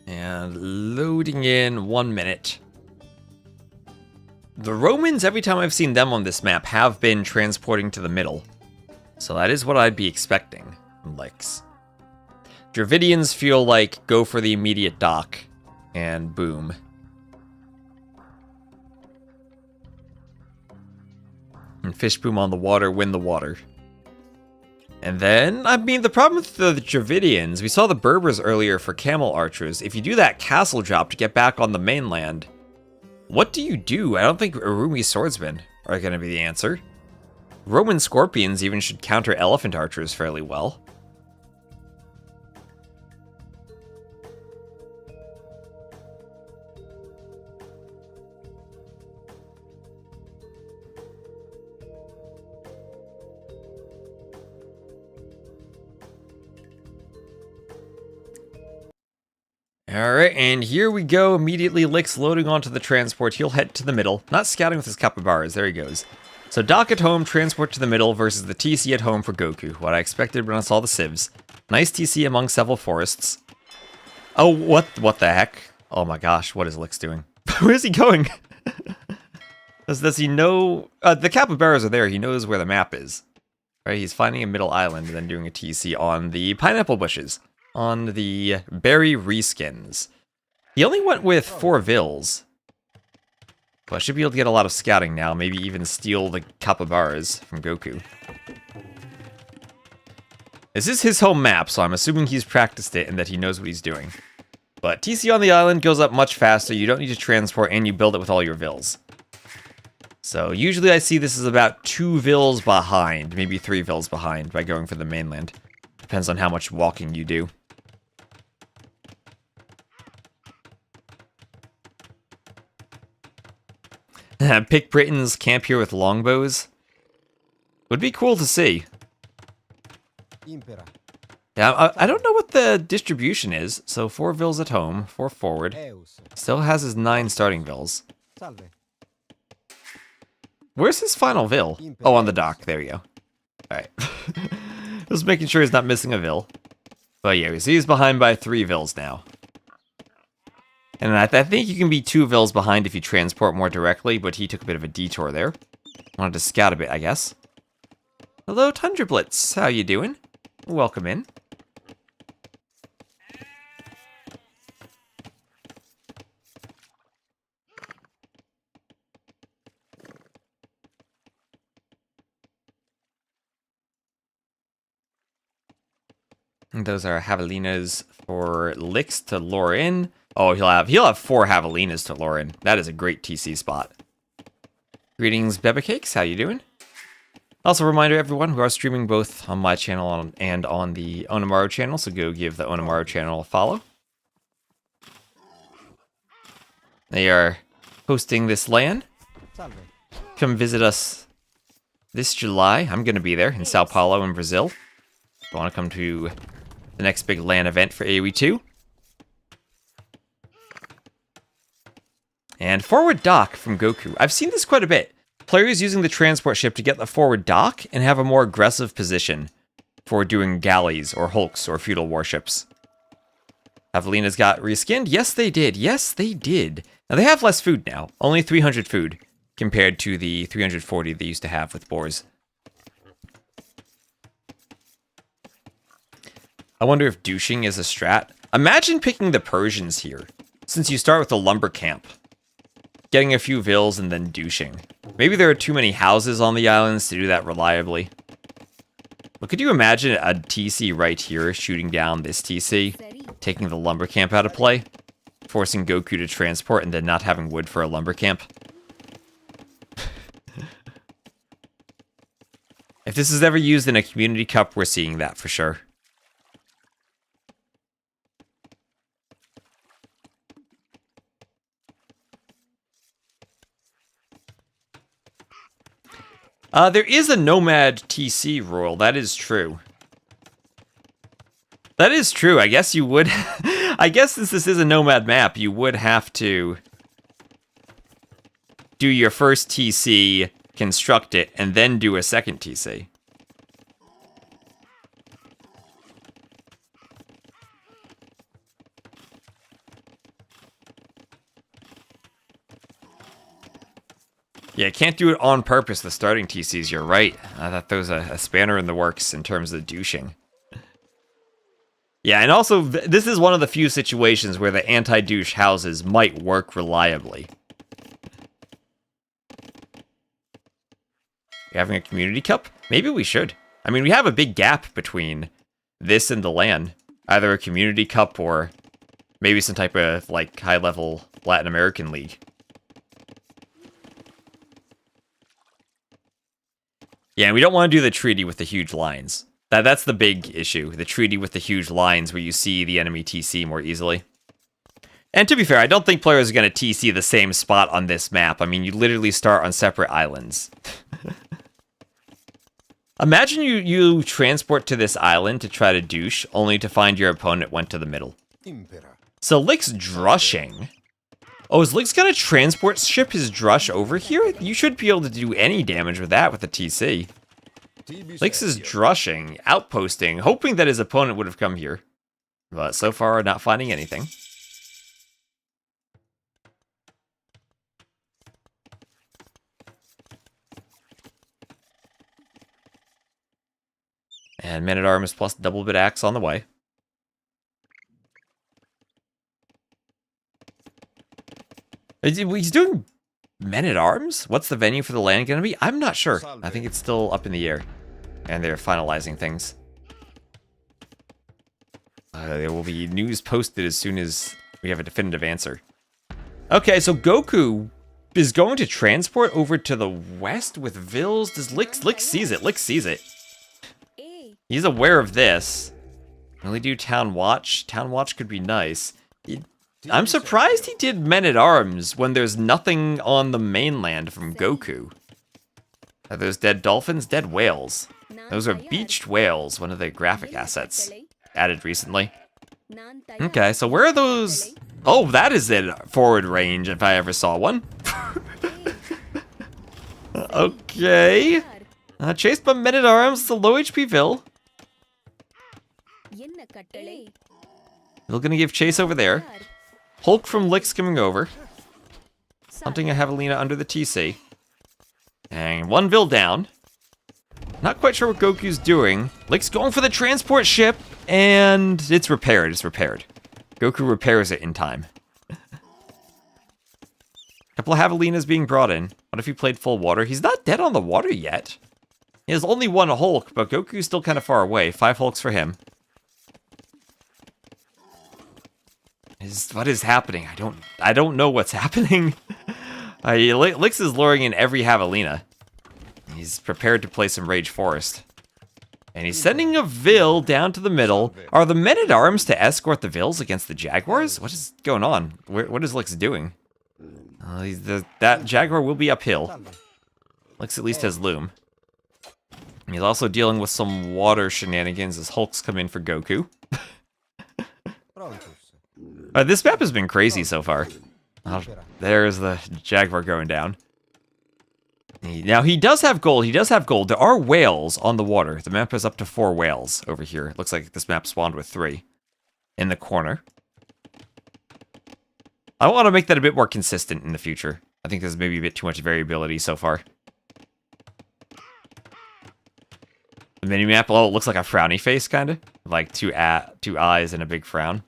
And loading in 1 minute. The Romans, every time I've seen them on this map, have been transporting to the middle. So that is what I'd be expecting from Lix. Dravidians feel like go for the immediate dock, and boom. And Fish Boom on the water, win the water. And then, I mean, the problem with the Dravidians, we saw the Berbers earlier for camel archers. If you do that castle drop to get back on the mainland, what do you do? I don't think Urumi swordsmen are going to be the answer. Roman scorpions even should counter elephant archers fairly well. Alright, and here we go. Immediately, Lick's loading onto the transport. He'll head to the middle. Not scouting with his capybaras. There he goes. So dock at home, transport to the middle versus the TC at home for Goku. What I expected when I saw the civs. Nice TC among several forests. Oh, what the heck? Oh my gosh, what is Lick's doing? Where's he going? Does he know? The capybaras are there. He knows where the map is. Right, he's finding a middle island and then doing a TC on the pineapple bushes. On the berry reskins. He only went with 4 vills. But I should be able to get a lot of scouting now. Maybe even steal the capybaras from Goku. This is his home map, so I'm assuming he's practiced it and that he knows what he's doing. But TC on the island goes up much faster. You don't need to transport and you build it with all your vills. So usually I see this is about 2 vills behind, maybe 3 vills behind by going for the mainland. Depends on how much walking you do. Pick Britain's camp here with longbows. Would be cool to see. Impera. Yeah, I don't know what the distribution is. So 4 vills at home, 4 forward. Eus. Still has his 9 starting vills. Salve. Where's his final vill? Oh, on the dock. There we go. Alright. Just making sure he's not missing a vill. But yeah, we see he's behind by 3 vills now. And I think you can be 2 vills behind if you transport more directly, but he took a bit of a detour there. Wanted to scout a bit, I guess. Hello, Tundra Blitz. How you doing? Welcome in. And those are javelinas for Licks to lure in. Oh, he'll have 4 javelinas to lure in. That is a great TC spot. Greetings, Beba Cakes. How you doing? Also, a reminder, everyone, we are streaming both on my channel and on the Onamaru channel, so go give the Onamaru channel a follow. They are hosting this LAN. Salve. Come visit us this July. I'm going to be there in Sao Paulo in Brazil. If you want to come to the next big LAN event for AoE 2. And forward dock from Goku. I've seen this quite a bit. Players using the transport ship to get the forward dock and have a more aggressive position for doing galleys or hulks or feudal warships. Javelina's got reskinned? Yes, they did. Yes, they did. Now, they have less food now. Only 300 food compared to the 340 they used to have with boars. I wonder if douching is a strat. Imagine picking the Persians here, since you start with a lumber camp. Getting a few vills and then douching. Maybe there are too many houses on the islands to do that reliably. But could you imagine a TC right here shooting down this TC, taking the lumber camp out of play, forcing Goku to transport and then not having wood for a lumber camp? If this is ever used in a community cup, we're seeing that for sure. There is a Nomad TC rule. That is true. That is true. I guess you would... I guess since this is a Nomad map, you would have to do your first TC, construct it, and then do a second TC. Yeah, can't do it on purpose, the starting TCs, you're right. I thought there was a spanner in the works in terms of douching. Yeah, and also, this is one of the few situations where the anti-douche houses might work reliably. You having a community cup? Maybe we should. I mean, we have a big gap between this and the LAN. Either a community cup or maybe some type of, like, high-level Latin American league. Yeah, and we don't want to do the treaty with the huge lines. That's the big issue, the treaty with the huge lines where you see the enemy TC more easily. And to be fair, I don't think players are going to TC the same spot on this map. I mean, you literally start on separate islands. Imagine you transport to this island to try to douche, only to find your opponent went to the middle. Impera. So Lick's drushing. Oh, is Lick's gonna transport ship his drush over here? You should be able to do any damage with that with the TC. Lick's is drushing, outposting, hoping that his opponent would have come here. But so far, not finding anything. And Man-at-Arms plus double bit axe on the way. He's doing Men-at-Arms? What's the venue for the land going to be? I'm not sure. I think it's still up in the air. And they're finalizing things. There will be news posted as soon as we have a definitive answer. Okay, so Goku is going to transport over to the west with Vils. Does Lick sees it? Lick sees it. He's aware of this. Will he do Town Watch? Town Watch could be nice. I'm surprised he did Men-at-Arms when there's nothing on the mainland from Goku. Are those dead dolphins? Dead whales. Those are beached whales, one of the graphic assets added recently. Okay, so where are those? Oh, that is in forward range if I ever saw one. Okay. Chased by Men-at-Arms, the low HP Vil. Vil gonna give chase over there. Hulk from Lick's coming over. Hunting a Javelina under the TC. And one Vil down. Not quite sure what Goku's doing. Lick's going for the transport ship, and it's repaired. It's repaired. Goku repairs it in time. Couple of Javelinas being brought in. What if he played full water? He's not dead on the water yet. He has only one Hulk, but Goku's still kind of far away. 5 Hulks for him. What is happening? I don't know what's happening. Lix is luring in every Javelina. He's prepared to play some Rage Forest. And he's sending a Vil down to the middle. Are the Men-at-Arms to escort the Vils against the Jaguars? What is going on? What is Lix doing? That Jaguar will be uphill. Lix at least has Loom. He's also dealing with some water shenanigans as Hulks come in for Goku. This map has been crazy so far. Oh, there's the Jaguar going down. Now, he does have gold. He does have gold. There are whales on the water. The map is up to 4 whales over here. It looks like this map spawned with 3 in the corner. I want to make that a bit more consistent in the future. I think there's maybe a bit too much variability so far. The mini-map, oh, it looks like a frowny face, kind of. Like 2 eyes and a big frown.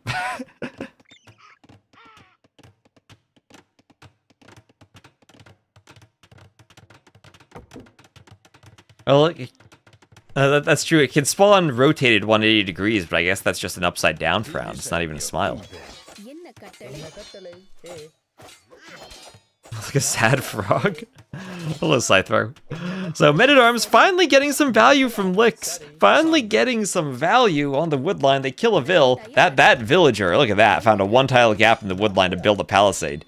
Well, that's true. It can spawn rotated 180 degrees, but I guess that's just an upside-down frown. It's not even a smile. Like a sad frog. Hello, Scythrow. So, Men-at-Arms finally getting some value from Lix. Finally getting some value on the woodline. They kill a Vil. That villager, look at that, found a 1-tile gap in the woodline to build a palisade.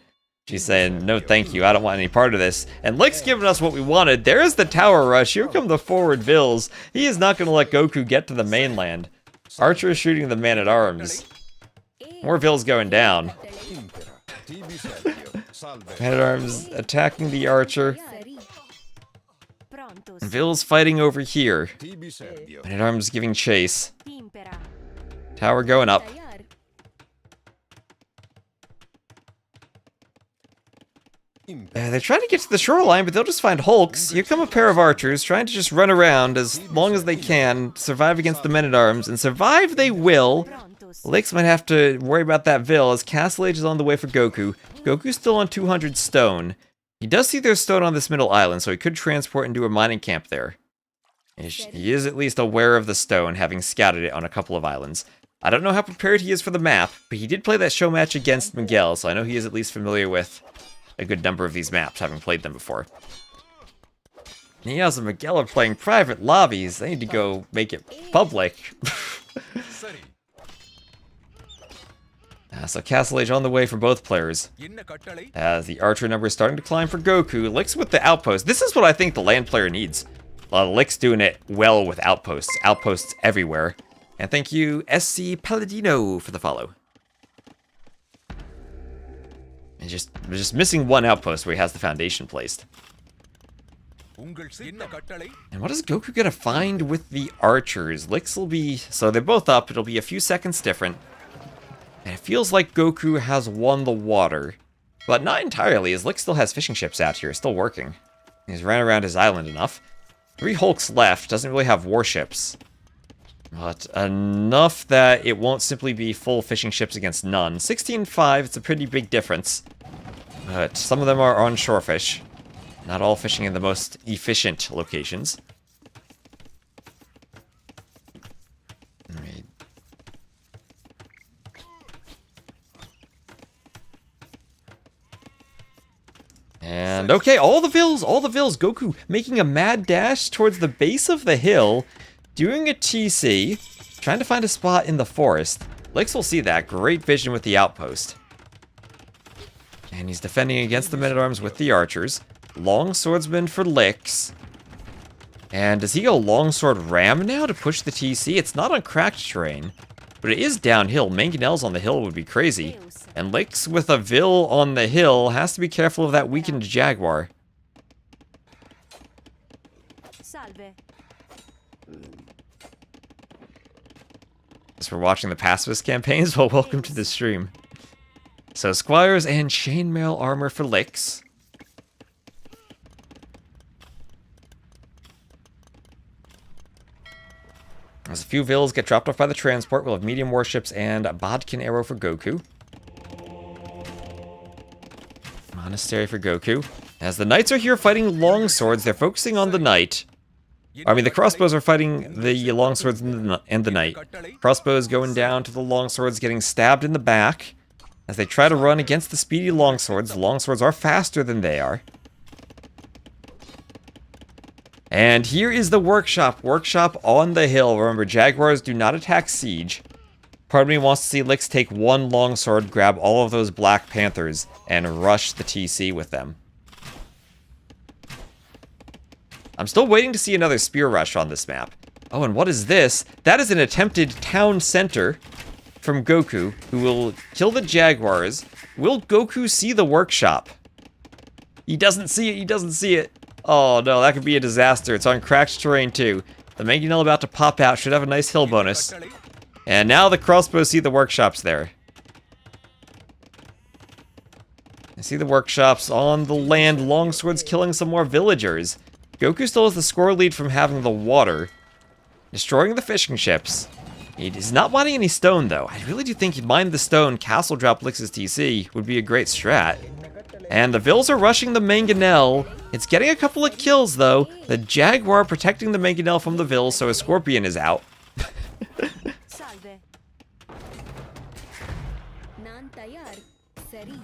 She's saying, no thank you, I don't want any part of this. And Lick's giving us what we wanted. There's the tower rush. Here come the forward Vils. He is not going to let Goku get to the mainland. Archer is shooting the Man-at-Arms. More Vils going down. Man-at-Arms attacking the Archer. And Vils fighting over here. Man-at-Arms giving chase. Tower going up. They're trying to get to the shoreline, but they'll just find Hulks. Here come a pair of archers trying to just run around as long as they can, survive against the Men-at-Arms, and survive they will. Lix might have to worry about that Vil as Castle Age is on the way for Goku. Goku's still on 200 stone. He does see there's stone on this middle island, so he could transport into a mining camp there. He is at least aware of the stone, having scouted it on a couple of islands. I don't know how prepared he is for the map, but he did play that show match against Miguel, so I know he is at least familiar with a good number of these maps, having played them before. Niaz and Miguel are playing private lobbies. They need to go make it public. So Castle Age on the way for both players. As the Archer number is starting to climb for Goku. Lix with the outpost. This is what I think the land player needs. Lix doing it well with outposts. Outposts everywhere. And thank you, SC Palladino, for the follow. And we're just missing one outpost where he has the foundation placed. And what is Goku gonna find with the archers? Lix will be... So they're both up. It'll be a few seconds different. And it feels like Goku has won the water. But not entirely, as Lix still has fishing ships out here, still working. He's ran around his island enough. 3 hulks left, doesn't really have warships. But enough that it won't simply be full fishing ships against none. 16-5, it's a pretty big difference. But some of them are onshore fish. Not all fishing in the most efficient locations. Alright. And okay, all the vills, Goku making a mad dash towards the base of the hill, doing a TC, trying to find a spot in the forest. Lix will see that, great vision with the outpost. And he's defending against the men-at-arms with the archers. Long swordsman for Lix. And does he go longsword ram now to push the TC? It's not on cracked terrain, but it is downhill. Mangonels on the hill would be crazy. And Lix with a Vil on the hill has to be careful of that weakened Jaguar. Salve. As we're watching the pacifist campaigns, well, welcome to the stream. So squires and chainmail armor for Lix. As a few vills get dropped off by the transport, we'll have medium warships and a Bodkin arrow for Goku. Monastery for Goku. As the knights are here fighting longswords, they're focusing on the knight. I mean, the crossbows are fighting the longswords and the knight. Crossbows going down to the longswords, getting stabbed in the back. As they try to run against the speedy longswords. The longswords are faster than they are. And here is the workshop. Workshop on the hill. Remember, Jaguars do not attack siege. Part of me wants to see Lix take one longsword, grab all of those Black Panthers, and rush the TC with them. I'm still waiting to see another spear rush on this map. Oh, and what is this? That is an attempted town center from Goku, who will kill the Jaguars. Will Goku see the workshop? He doesn't see it, he doesn't see it. Oh no, that could be a disaster. It's on cracked terrain too. The Mangonel about to pop out should have a nice hill bonus. And now the crossbows see the workshops there. I see the workshops on the land. Longswords killing some more villagers. Goku still has the score lead from having the water. Destroying the fishing ships. He is not wanting any stone though. I really do think he'd mine the stone, castle drop Lix's TC would be a great strat. And the Vils are rushing the Mangonel. It's getting a couple of kills, though. The Jaguar protecting the Mangonel from the Vils, so a Scorpion is out. Salve. Non tayar. Seri.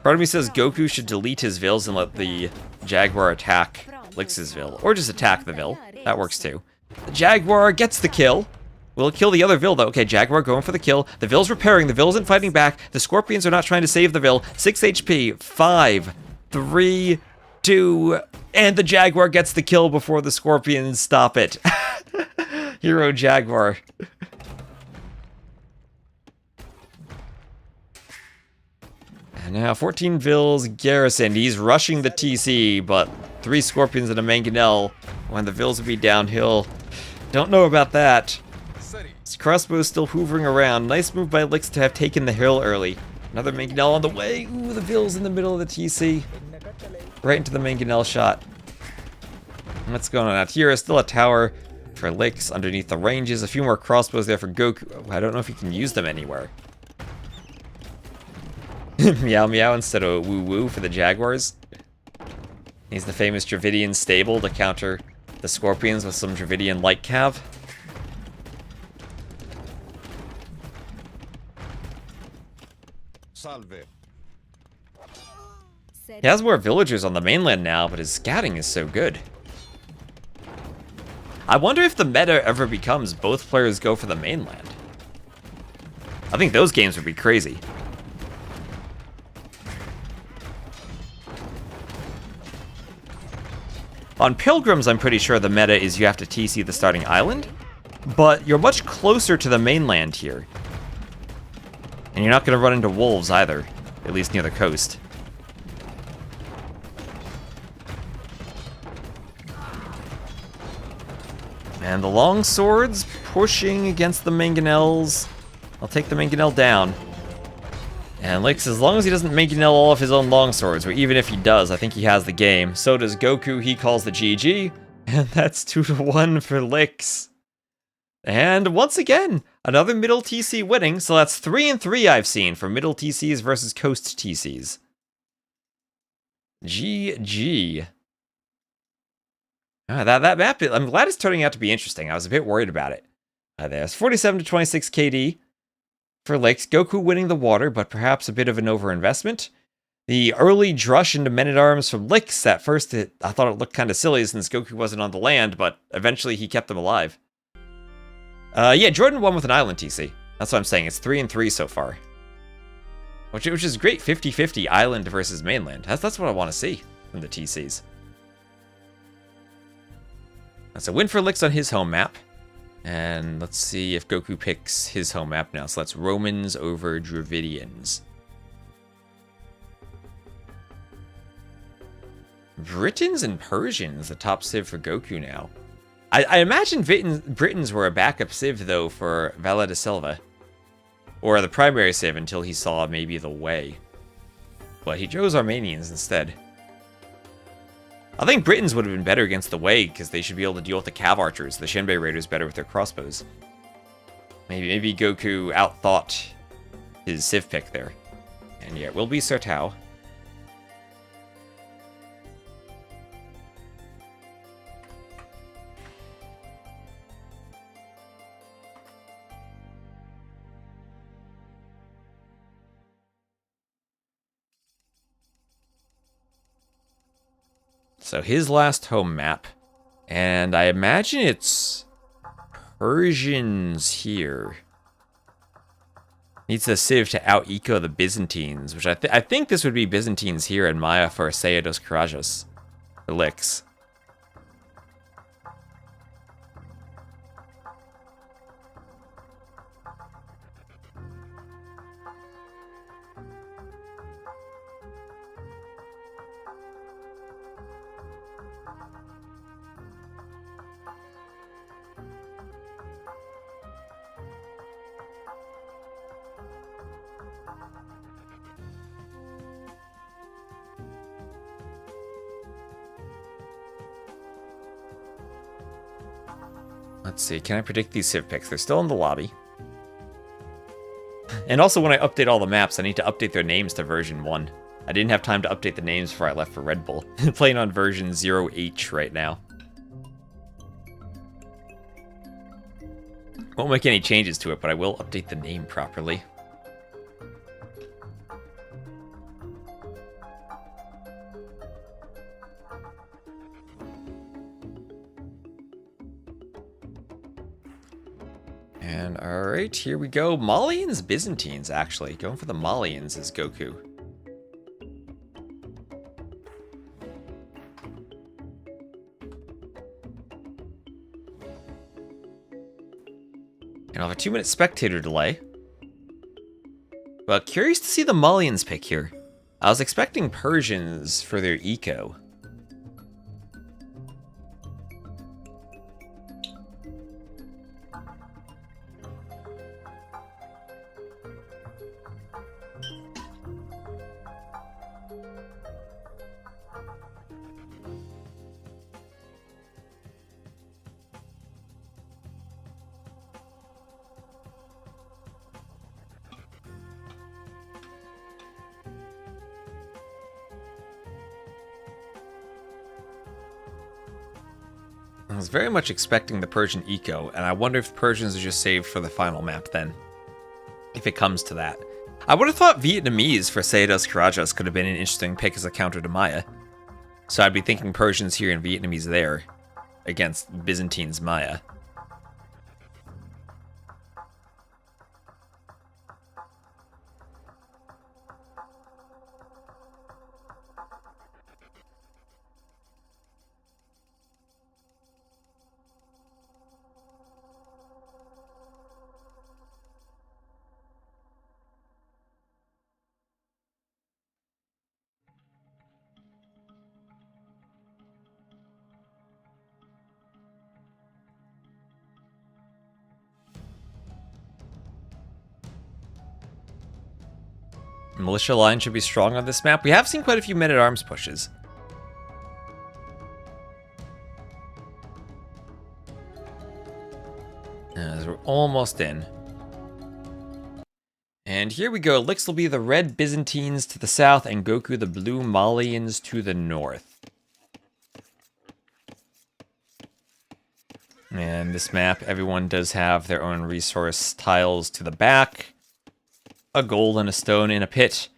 Part of me says Goku should delete his Vils and let the Jaguar attack Lix's Vil. Or just attack the Vil. That works, too. The Jaguar gets the kill. Will kill the other Vil, though. Okay, Jaguar going for the kill. The Vil's repairing. The Vil isn't fighting back. The Scorpions are not trying to save the Vil. 6 HP. 5, 3, 2, and the Jaguar gets the kill before the Scorpions stop it. Hero Jaguar. And now 14 Vils garrisoned. He's rushing the TC, but 3 Scorpions and a Mangonel when the Vils would be downhill. Don't know about that. His crossbow's still hoovering around. Nice move by Lix to have taken the hill early. Another Mangonel on the way. Ooh, the Vil's in the middle of the TC. Right into the Mangonel shot. What's going on out here? Still a tower for Lix underneath the ranges. A few more crossbows there for Goku. I don't know if he can use them anywhere. Meow meow instead of woo woo for the Jaguars. He's the famous Dravidian stable to counter the Scorpions with some Dravidian light cav. Salve. He has more villagers on the mainland now, but his scouting is so good. I wonder if the meta ever becomes both players go for the mainland. I think those games would be crazy. On Pilgrims, I'm pretty sure the meta is you have to TC the starting island, but you're much closer to the mainland here. And you're not going to run into wolves either. at least near the coast. And the long swords pushing against the mangonels. I'll take the mangonel down. And Lix, as long as he doesn't mangonel all of his own long swords, or even if he does, I think he has the game. So does Goku, he calls the GG. And that's 2-1 for Lix. And once again, another middle TC winning, so that's 3-3 I've seen for middle TCs versus coast TCs. GG. That map, I'm glad it's turning out to be interesting. I was a bit worried about it. There's 47 to 26 KD for Lix. Goku winning the water, but perhaps a bit of an overinvestment. The early drush into men-at-arms from Lix, at first I thought it looked kind of silly since Goku wasn't on the land, but eventually he kept them alive. Yeah, Jordan won with an island TC. That's what I'm saying. It's 3-3 so far. Which is great, 50-50 island versus mainland. That's what I want to see from the TCs. That's a win for Lix on his home map. And let's see if Goku picks his home map now. So that's Romans over Dravidians. Britons and Persians, the top civ for Goku now. I imagine Britons were a backup civ, though, for Valle de Silva. Or the primary civ until he saw maybe the way. But he chose Armenians instead. I think Britons would have been better against the way, because they should be able to deal with the Cav Archers, the Shenbei Raiders, better with their crossbows. Maybe Goku outthought his civ pick there. And yeah, it will be Sertao. So his last home map, and I imagine it's Persians here. Needs a civ to out-eco the Byzantines, which I think this would be Byzantines here in Maya for Seidos Karajas, the Lix. Let's see, can I predict these civ picks? They're still in the lobby. And also when I update all the maps, I need to update their names to version 1. I didn't have time to update the names before I left for Red Bull. Playing on version 0H right now. Won't make any changes to it, but I will update the name properly. And alright, here we go. Malians, Byzantines, actually. Going for the Malians is Goku. And I'll have a 2-minute spectator delay. But curious to see the Malians pick here. I was expecting Persians for their eco. I was very much expecting the Persian eco, and I wonder if Persians are just saved for the final map then. If it comes to that. I would have thought Vietnamese for Seidos Karajas could have been an interesting pick as a counter to Maya. So I'd be thinking Persians here and Vietnamese there against Byzantines Maya. Militia line should be strong on this map. We have seen quite a few men-at-arms pushes. As we're almost in. And here we go. Lix will be the red Byzantines to the south and Goku the blue Malians to the north. And this map, everyone does have their own resource tiles to the back. A gold and a stone in a pit.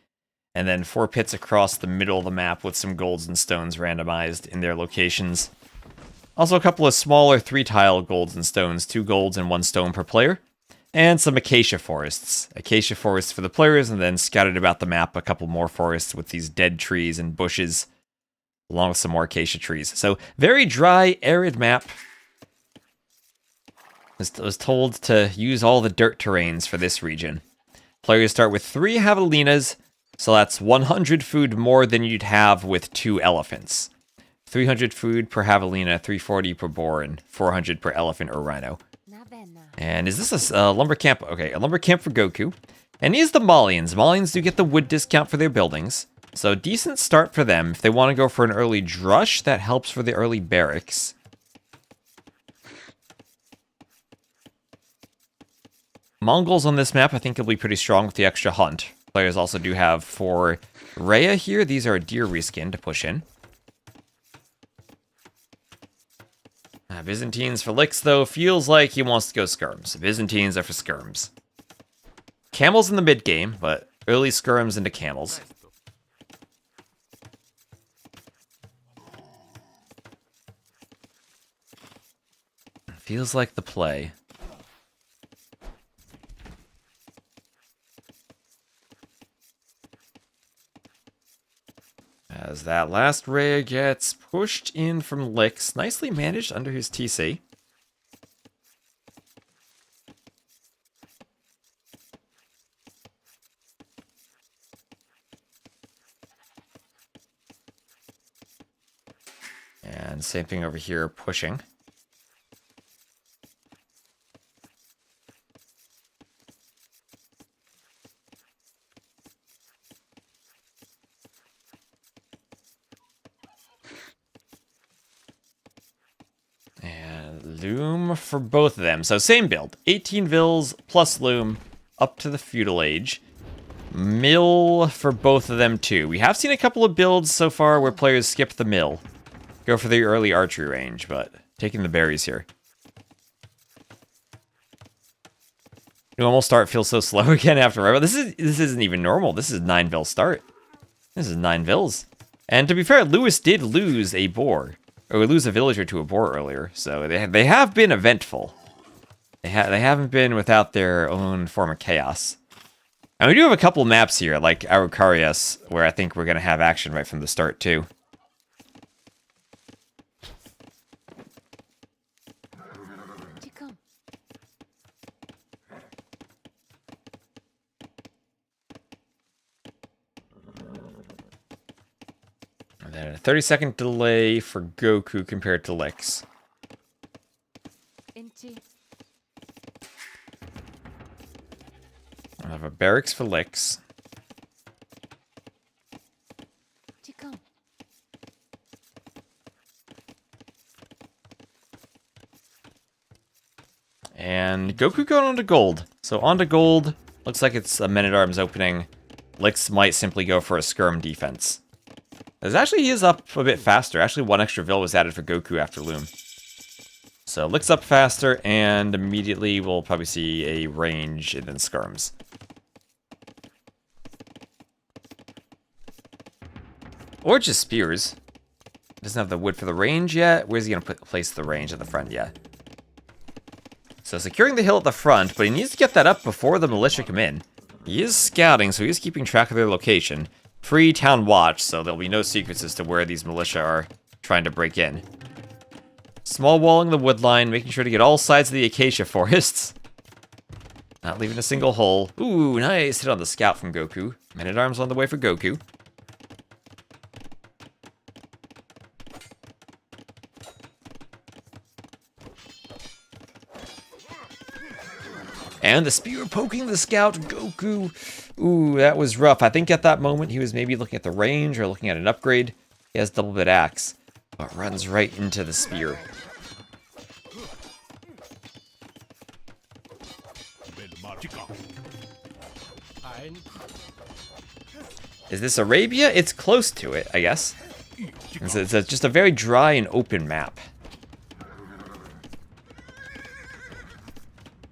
And then 4 pits across the middle of the map with some golds and stones randomized in their locations. Also a couple of smaller 3-tile golds and stones, 2 golds and 1 stone per player. And some acacia forests. Acacia forests for the players, and then scattered about the map a couple more forests with these dead trees and bushes, along with some more acacia trees. So, very dry, arid map. Was told to use all the dirt terrains for this region. Players start with 3 javelinas, so that's 100 food more than you'd have with 2 elephants. 300 food per javelina, 340 per boar, and 400 per elephant or rhino. And is this a lumber camp? Okay, a lumber camp for Goku. And here's the Malians. Malians do get the wood discount for their buildings. So decent start for them. If they want to go for an early drush, that helps for the early barracks. Mongols on this map, I think, will be pretty strong with the extra hunt. Players also do have 4 Rhea here. These are a deer reskin to push in. Byzantines for Lix, though, feels like he wants to go skirms. Byzantines are for skirms. Camels in the mid game, but early skirms into camels. Feels like the play. As that last Rhea gets pushed in from Lix, nicely managed under his TC. And same thing over here, pushing. Loom for both of them. So same build. 18 Vils plus Loom up to the Feudal Age. Mill for both of them too. We have seen a couple of builds so far where players skip the mill. Go for the early archery range, but taking the berries here. Normal start feels so slow again after Rebel. This isn't even normal. This is 9 Vil start. This is 9 Vils. And to be fair, Lewis did lose a boar. Or lose a villager to a boar earlier, so they have been eventful. They haven't been without their own form of chaos. And we do have a couple maps here, like Araucarias, where I think we're going to have action right from the start, too. And then a 30-second delay for Goku compared to Lix. I have a barracks for Lix. And Goku going on to gold. So on to gold. Looks like it's a Men-at-Arms opening. Lix might simply go for a skirm defense. He is up a bit faster. Actually, 1 extra Vil was added for Goku after Loom. So Lix up faster, and immediately we'll probably see a range and then skirms. Or just spears. Doesn't have the wood for the range yet. Where's he going to place the range at the front yet? So securing the hill at the front, but he needs to get that up before the militia come in. He is scouting, so he's keeping track of their location. Free town watch, so there'll be no secrets as to where these militia are trying to break in. Small walling the wood line, making sure to get all sides of the acacia forests. Not leaving a single hole. Ooh, nice hit on the scout from Goku. Men-at-Arms on the way for Goku. And the spear poking the scout, Goku. Ooh, that was rough. I think at that moment he was maybe looking at the range or looking at an upgrade. He has double bit axe, but runs right into the spear. Is this Arabia? It's close to it, I guess. It's just a very dry and open map.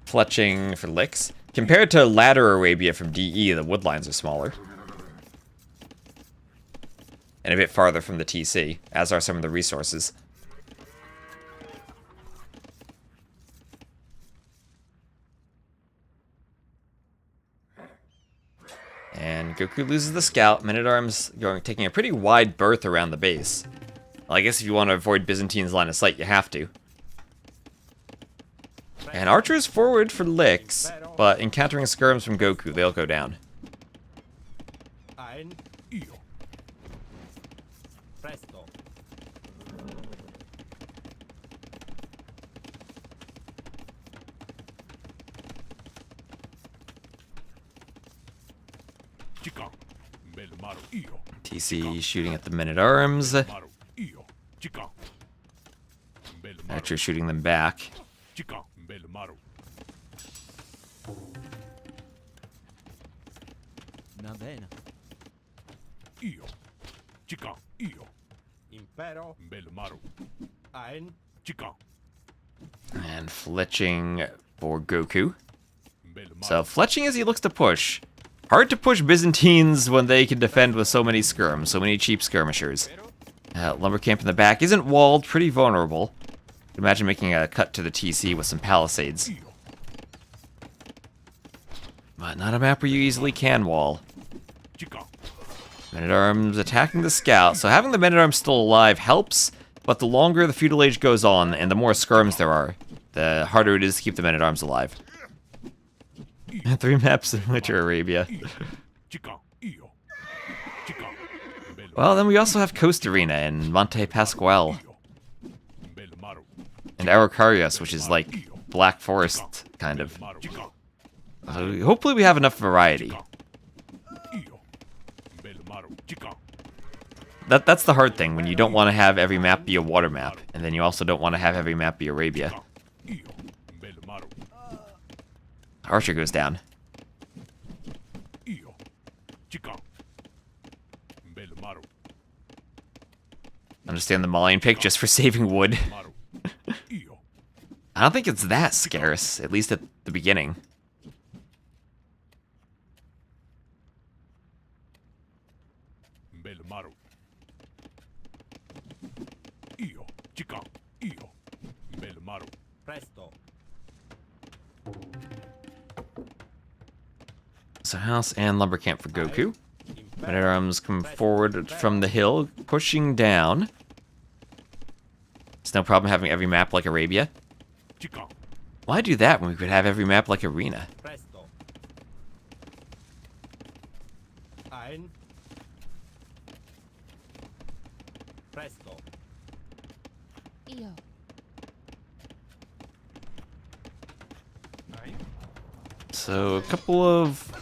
Fletching for licks. Compared to Latter Arabia from DE, the woodlines are smaller. And a bit farther from the TC, as are some of the resources. And Goku loses the scout. Men-at-Arms taking a pretty wide berth around the base. Well, I guess if you want to avoid Byzantine's line of sight, you have to. And archers forward for licks, but encountering skirms from Goku, they'll go down. TC shooting at the men-at-arms. Archer shooting them back. And fletching for Goku. So fletching as he looks to push. Hard to push Byzantines when they can defend with so many skirms, so many cheap skirmishers. Lumber camp in the back isn't walled, pretty vulnerable. Imagine making a cut to the TC with some palisades. But not a map where you easily can wall. Men-at-Arms attacking the scout, so having the Men-at-Arms still alive helps, but the longer the Feudal Age goes on and the more skirms there are, the harder it is to keep the Men-at-Arms alive. 3 maps in Winter Arabia. Well, then we also have Coast Arena and Monte Pascual. And Araucarias, which is like Black Forest, kind of. Hopefully we have enough variety. That's the hard thing, when you don't want to have every map be a water map, and then you also don't want to have every map be Arabia. Archer goes down. Understand the Malian pick just for saving wood. I don't think it's that scarce, at least at the beginning. So house and lumber camp for Goku. Men-at-Arms come forward from the hill, pushing down. It's no problem having every map like Arabia. Why do that when we could have every map like Arena? So a couple of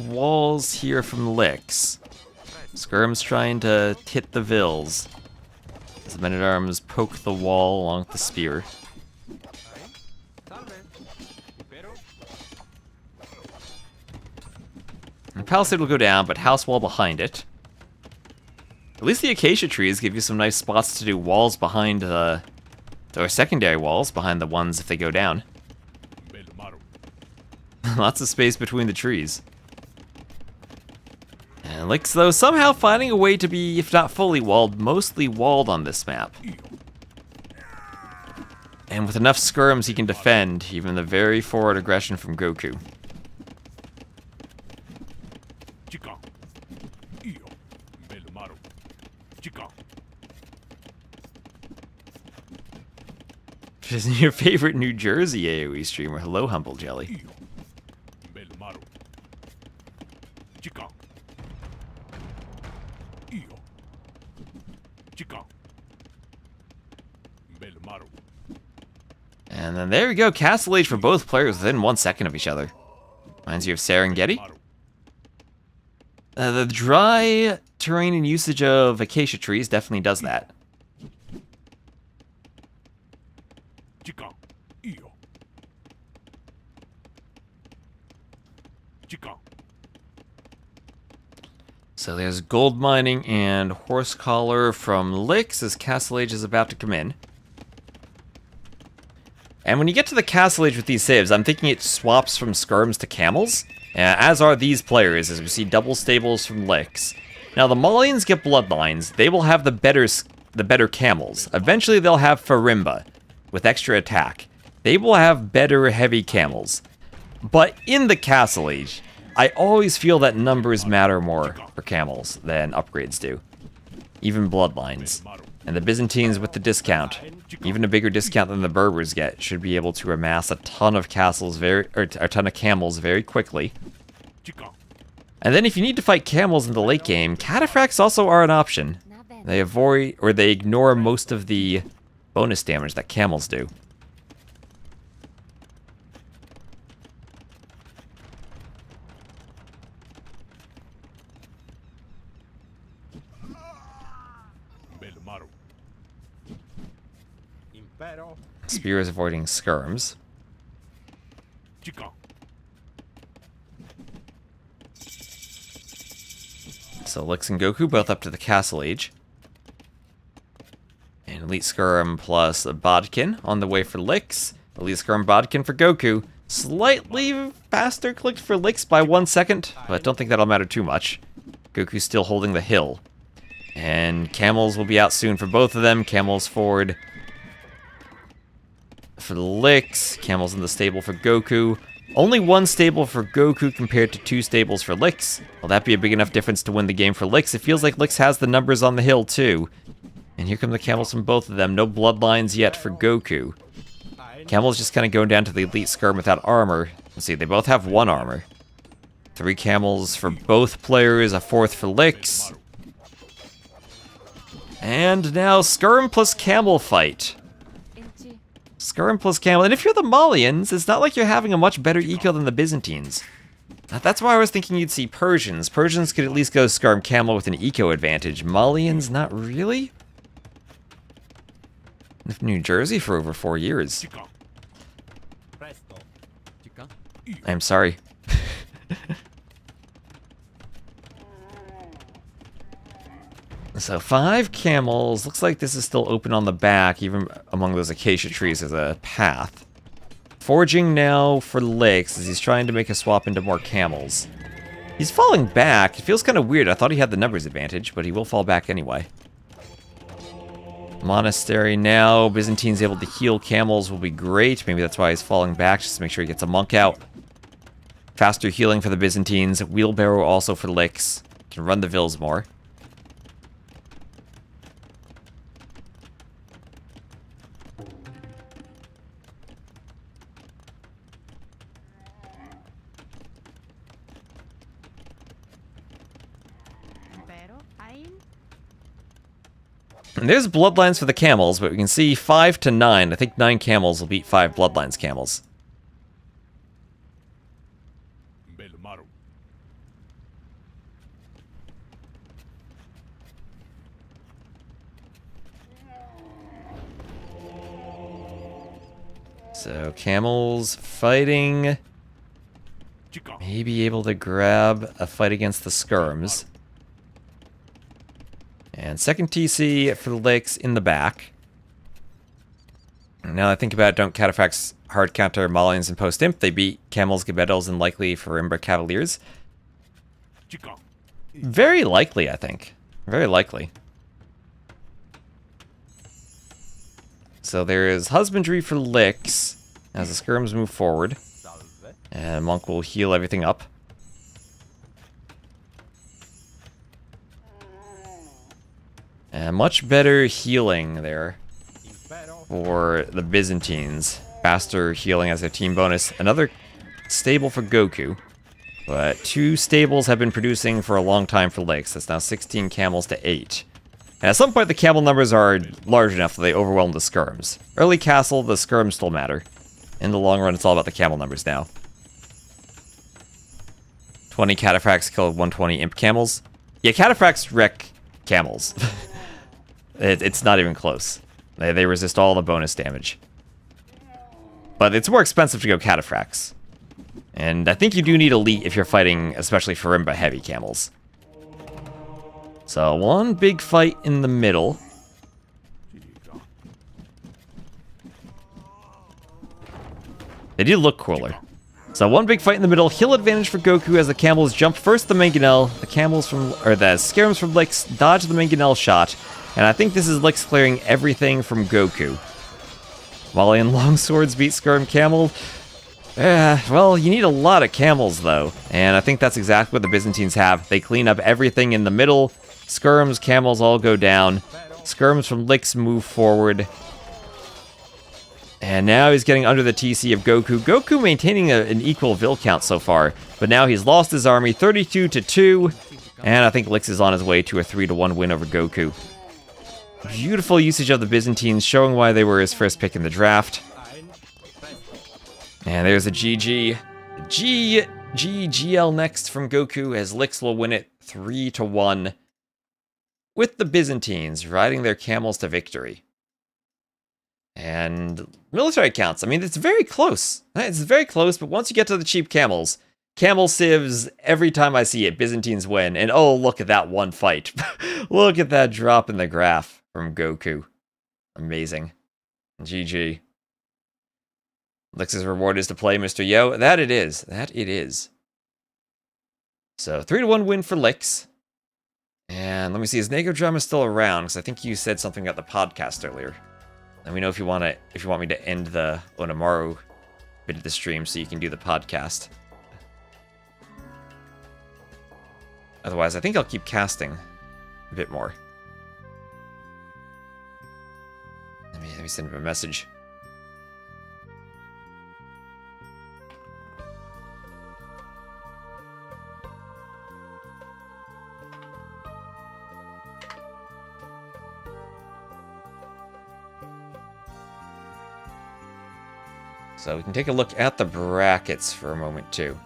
walls here from licks. Skirm's trying to hit the vills. As the Men-at-Arms poke the wall along with the spear. And the palisade will go down, but house wall behind it. At least the acacia trees give you some nice spots to do walls behind the... or secondary walls behind the ones if they go down. Lots of space between the trees. And Licks, though, somehow finding a way to be, if not fully walled, mostly walled on this map. And with enough skirms he can defend even the very forward aggression from Goku. Is your favorite New Jersey AoE streamer? Hello, Humble Jelly. And then there we go, castle age for both players within 1 second of each other. Reminds you of Serengeti. The dry terrain and usage of acacia trees definitely does that. So there's gold mining and horse collar from Licks as Castle Age is about to come in. And when you get to the Castle Age with these saves, I'm thinking it swaps from skirms to camels, as are these players, as we see double stables from Licks. Now the Malians get bloodlines, they will have the better camels. Eventually they'll have Farimba, with extra attack. They will have better heavy camels. But in the Castle Age, I always feel that numbers matter more for camels than upgrades do. Even bloodlines. And the Byzantines with the discount, even a bigger discount than the Berbers get, should be able to amass a ton of camels very quickly. And then if you need to fight camels in the late game, cataphracts also are an option. They avoid, or they ignore most of the bonus damage that camels do. Spear is avoiding skirms. So Licks and Goku both up to the Castle Age. And Elite Skirm plus a Bodkin on the way for Licks. Elite Skirm Bodkin for Goku. Slightly faster clicked for Licks by 1 second, but don't think that'll matter too much. Goku's still holding the hill. And camels will be out soon for both of them. Camels forward for the Licks, camels in the stable for Goku. Only 1 stable for Goku compared to 2 stables for Licks. Will that be a big enough difference to win the game for Licks? It feels like Licks has the numbers on the hill too. And here come the camels from both of them. No bloodlines yet for Goku. Camels just kind of going down to the Elite Skirm without armor. Let's see, they both have 1 armor. 3 camels for both players, a 4th for Licks. And now Skirm plus Camel fight. Skirm plus Camel. And if you're the Malians, it's not like you're having a much better eco than the Byzantines. That's why I was thinking you'd see Persians. Persians could at least go Skirm Camel with an eco advantage. Malians, not really? Lived in New Jersey for over 4 years. I'm sorry. So 5 camels. Looks like this is still open on the back, even among those acacia trees as a path. Forging now for Licks as he's trying to make a swap into more camels. He's falling back. It feels kind of weird. I thought he had the numbers advantage, but he will fall back anyway. Monastery now. Byzantine's able to heal camels will be great. Maybe that's why he's falling back, just to make sure he gets a monk out. Faster healing for the Byzantines. Wheelbarrow also for Licks. Can run the Vils more. And there's bloodlines for the camels, but we can see 5 to 9. I think 9 camels will beat 5 bloodlines camels. So camels fighting. Maybe able to grab a fight against the skirms. And second TC for the Licks in the back. Now that I think about it, don't cataphracts hard counter Malians and post-imp. They beat camels, Gebetels, and likely Farimba Cavaliers. Very likely, I think. Very likely. So there is husbandry for Licks as the skirms move forward. And Monk will heal everything up. And much better healing there for the Byzantines. Faster healing as a team bonus. Another stable for Goku. But 2 stables have been producing for a long time for Licks. That's now 16 camels to 8. And at some point the camel numbers are large enough that they overwhelm the skirms. Early castle, the skirms still matter. In the long run, it's all about the camel numbers now. 20 cataphracts kill 120 imp camels. Yeah, cataphracts wreck camels. It's not even close. They resist all the bonus damage. But it's more expensive to go cataphracts. And I think you do need elite if you're fighting, especially Farimba heavy camels. So one big fight in the middle. They do look cooler. So one big fight in the middle, hill advantage for Goku as the camels jump first the Mangonel, the Skirms from Lix dodge the Mangonel shot, and I think this is Lix clearing everything from Goku. Malian longswords beat Skirm camel. Well, you need a lot of camels though, and I think that's exactly what the Byzantines have. They clean up everything in the middle, Skirms, camels all go down, Skirms from Lix move forward. And now he's getting under the TC of Goku. Goku maintaining an equal Vil count so far, but now he's lost his army 32-2, and I think Lix is on his way to a 3-1 win over Goku. Beautiful usage of the Byzantines, showing why they were his first pick in the draft. And there's a GG. GL next from Goku, as Lix will win it 3-1, with the Byzantines riding their camels to victory. And military counts, I mean, it's very close. It's very close, but once you get to the cheap camels, camel civs, every time I see it, Byzantines win. And oh, look at that one fight. Look at that drop in the graph from Goku. Amazing. GG. Lix's reward is to play Mr. Yo. That it is. That it is. So, 3-1 win for Lix. And let me see, is Nego Drama still around? Because I think you said something about the podcast earlier. Let me know if you want me to end the Onamaru bit of the stream so you can do the podcast. Otherwise, I think I'll keep casting a bit more. Let me send him a message. So we can take a look at the brackets for a moment, too.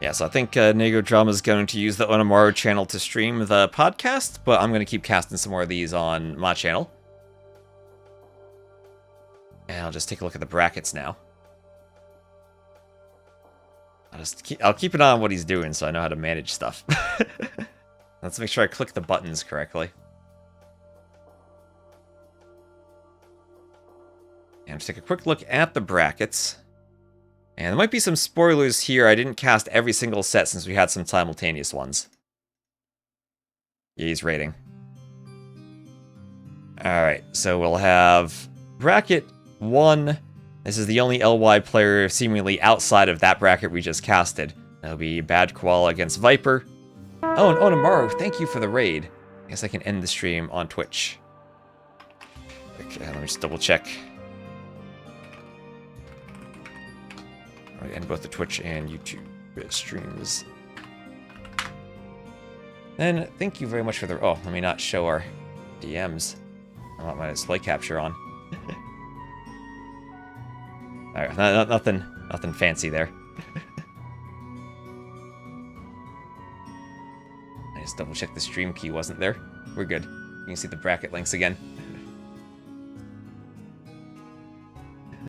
Yeah, so I think Nego Drama is going to use the Onamaru channel to stream the podcast, but I'm going to keep casting some more of these on my channel. And I'll just take a look at the brackets now. I'll keep an eye on what he's doing so I know how to manage stuff. Let's make sure I click the buttons correctly. And just take a quick look at the brackets. And there might be some spoilers here. I didn't cast every single set since we had some simultaneous ones. Yeah, he's rating. Alright, so we'll have bracket 1. This is the only LY player seemingly outside of that bracket we just casted. That'll be Bad Koala against Viper. Oh, and Onamaru, thank you for the raid. I guess I can end the stream on Twitch. Okay, let me just double check. Alright, end both the Twitch and YouTube streams. Then, thank you very much for the... Oh, let me not show our DMs. I want my display capture on. Alright, nothing fancy there. I just double checked the stream key wasn't there. We're good. You can see the bracket links again.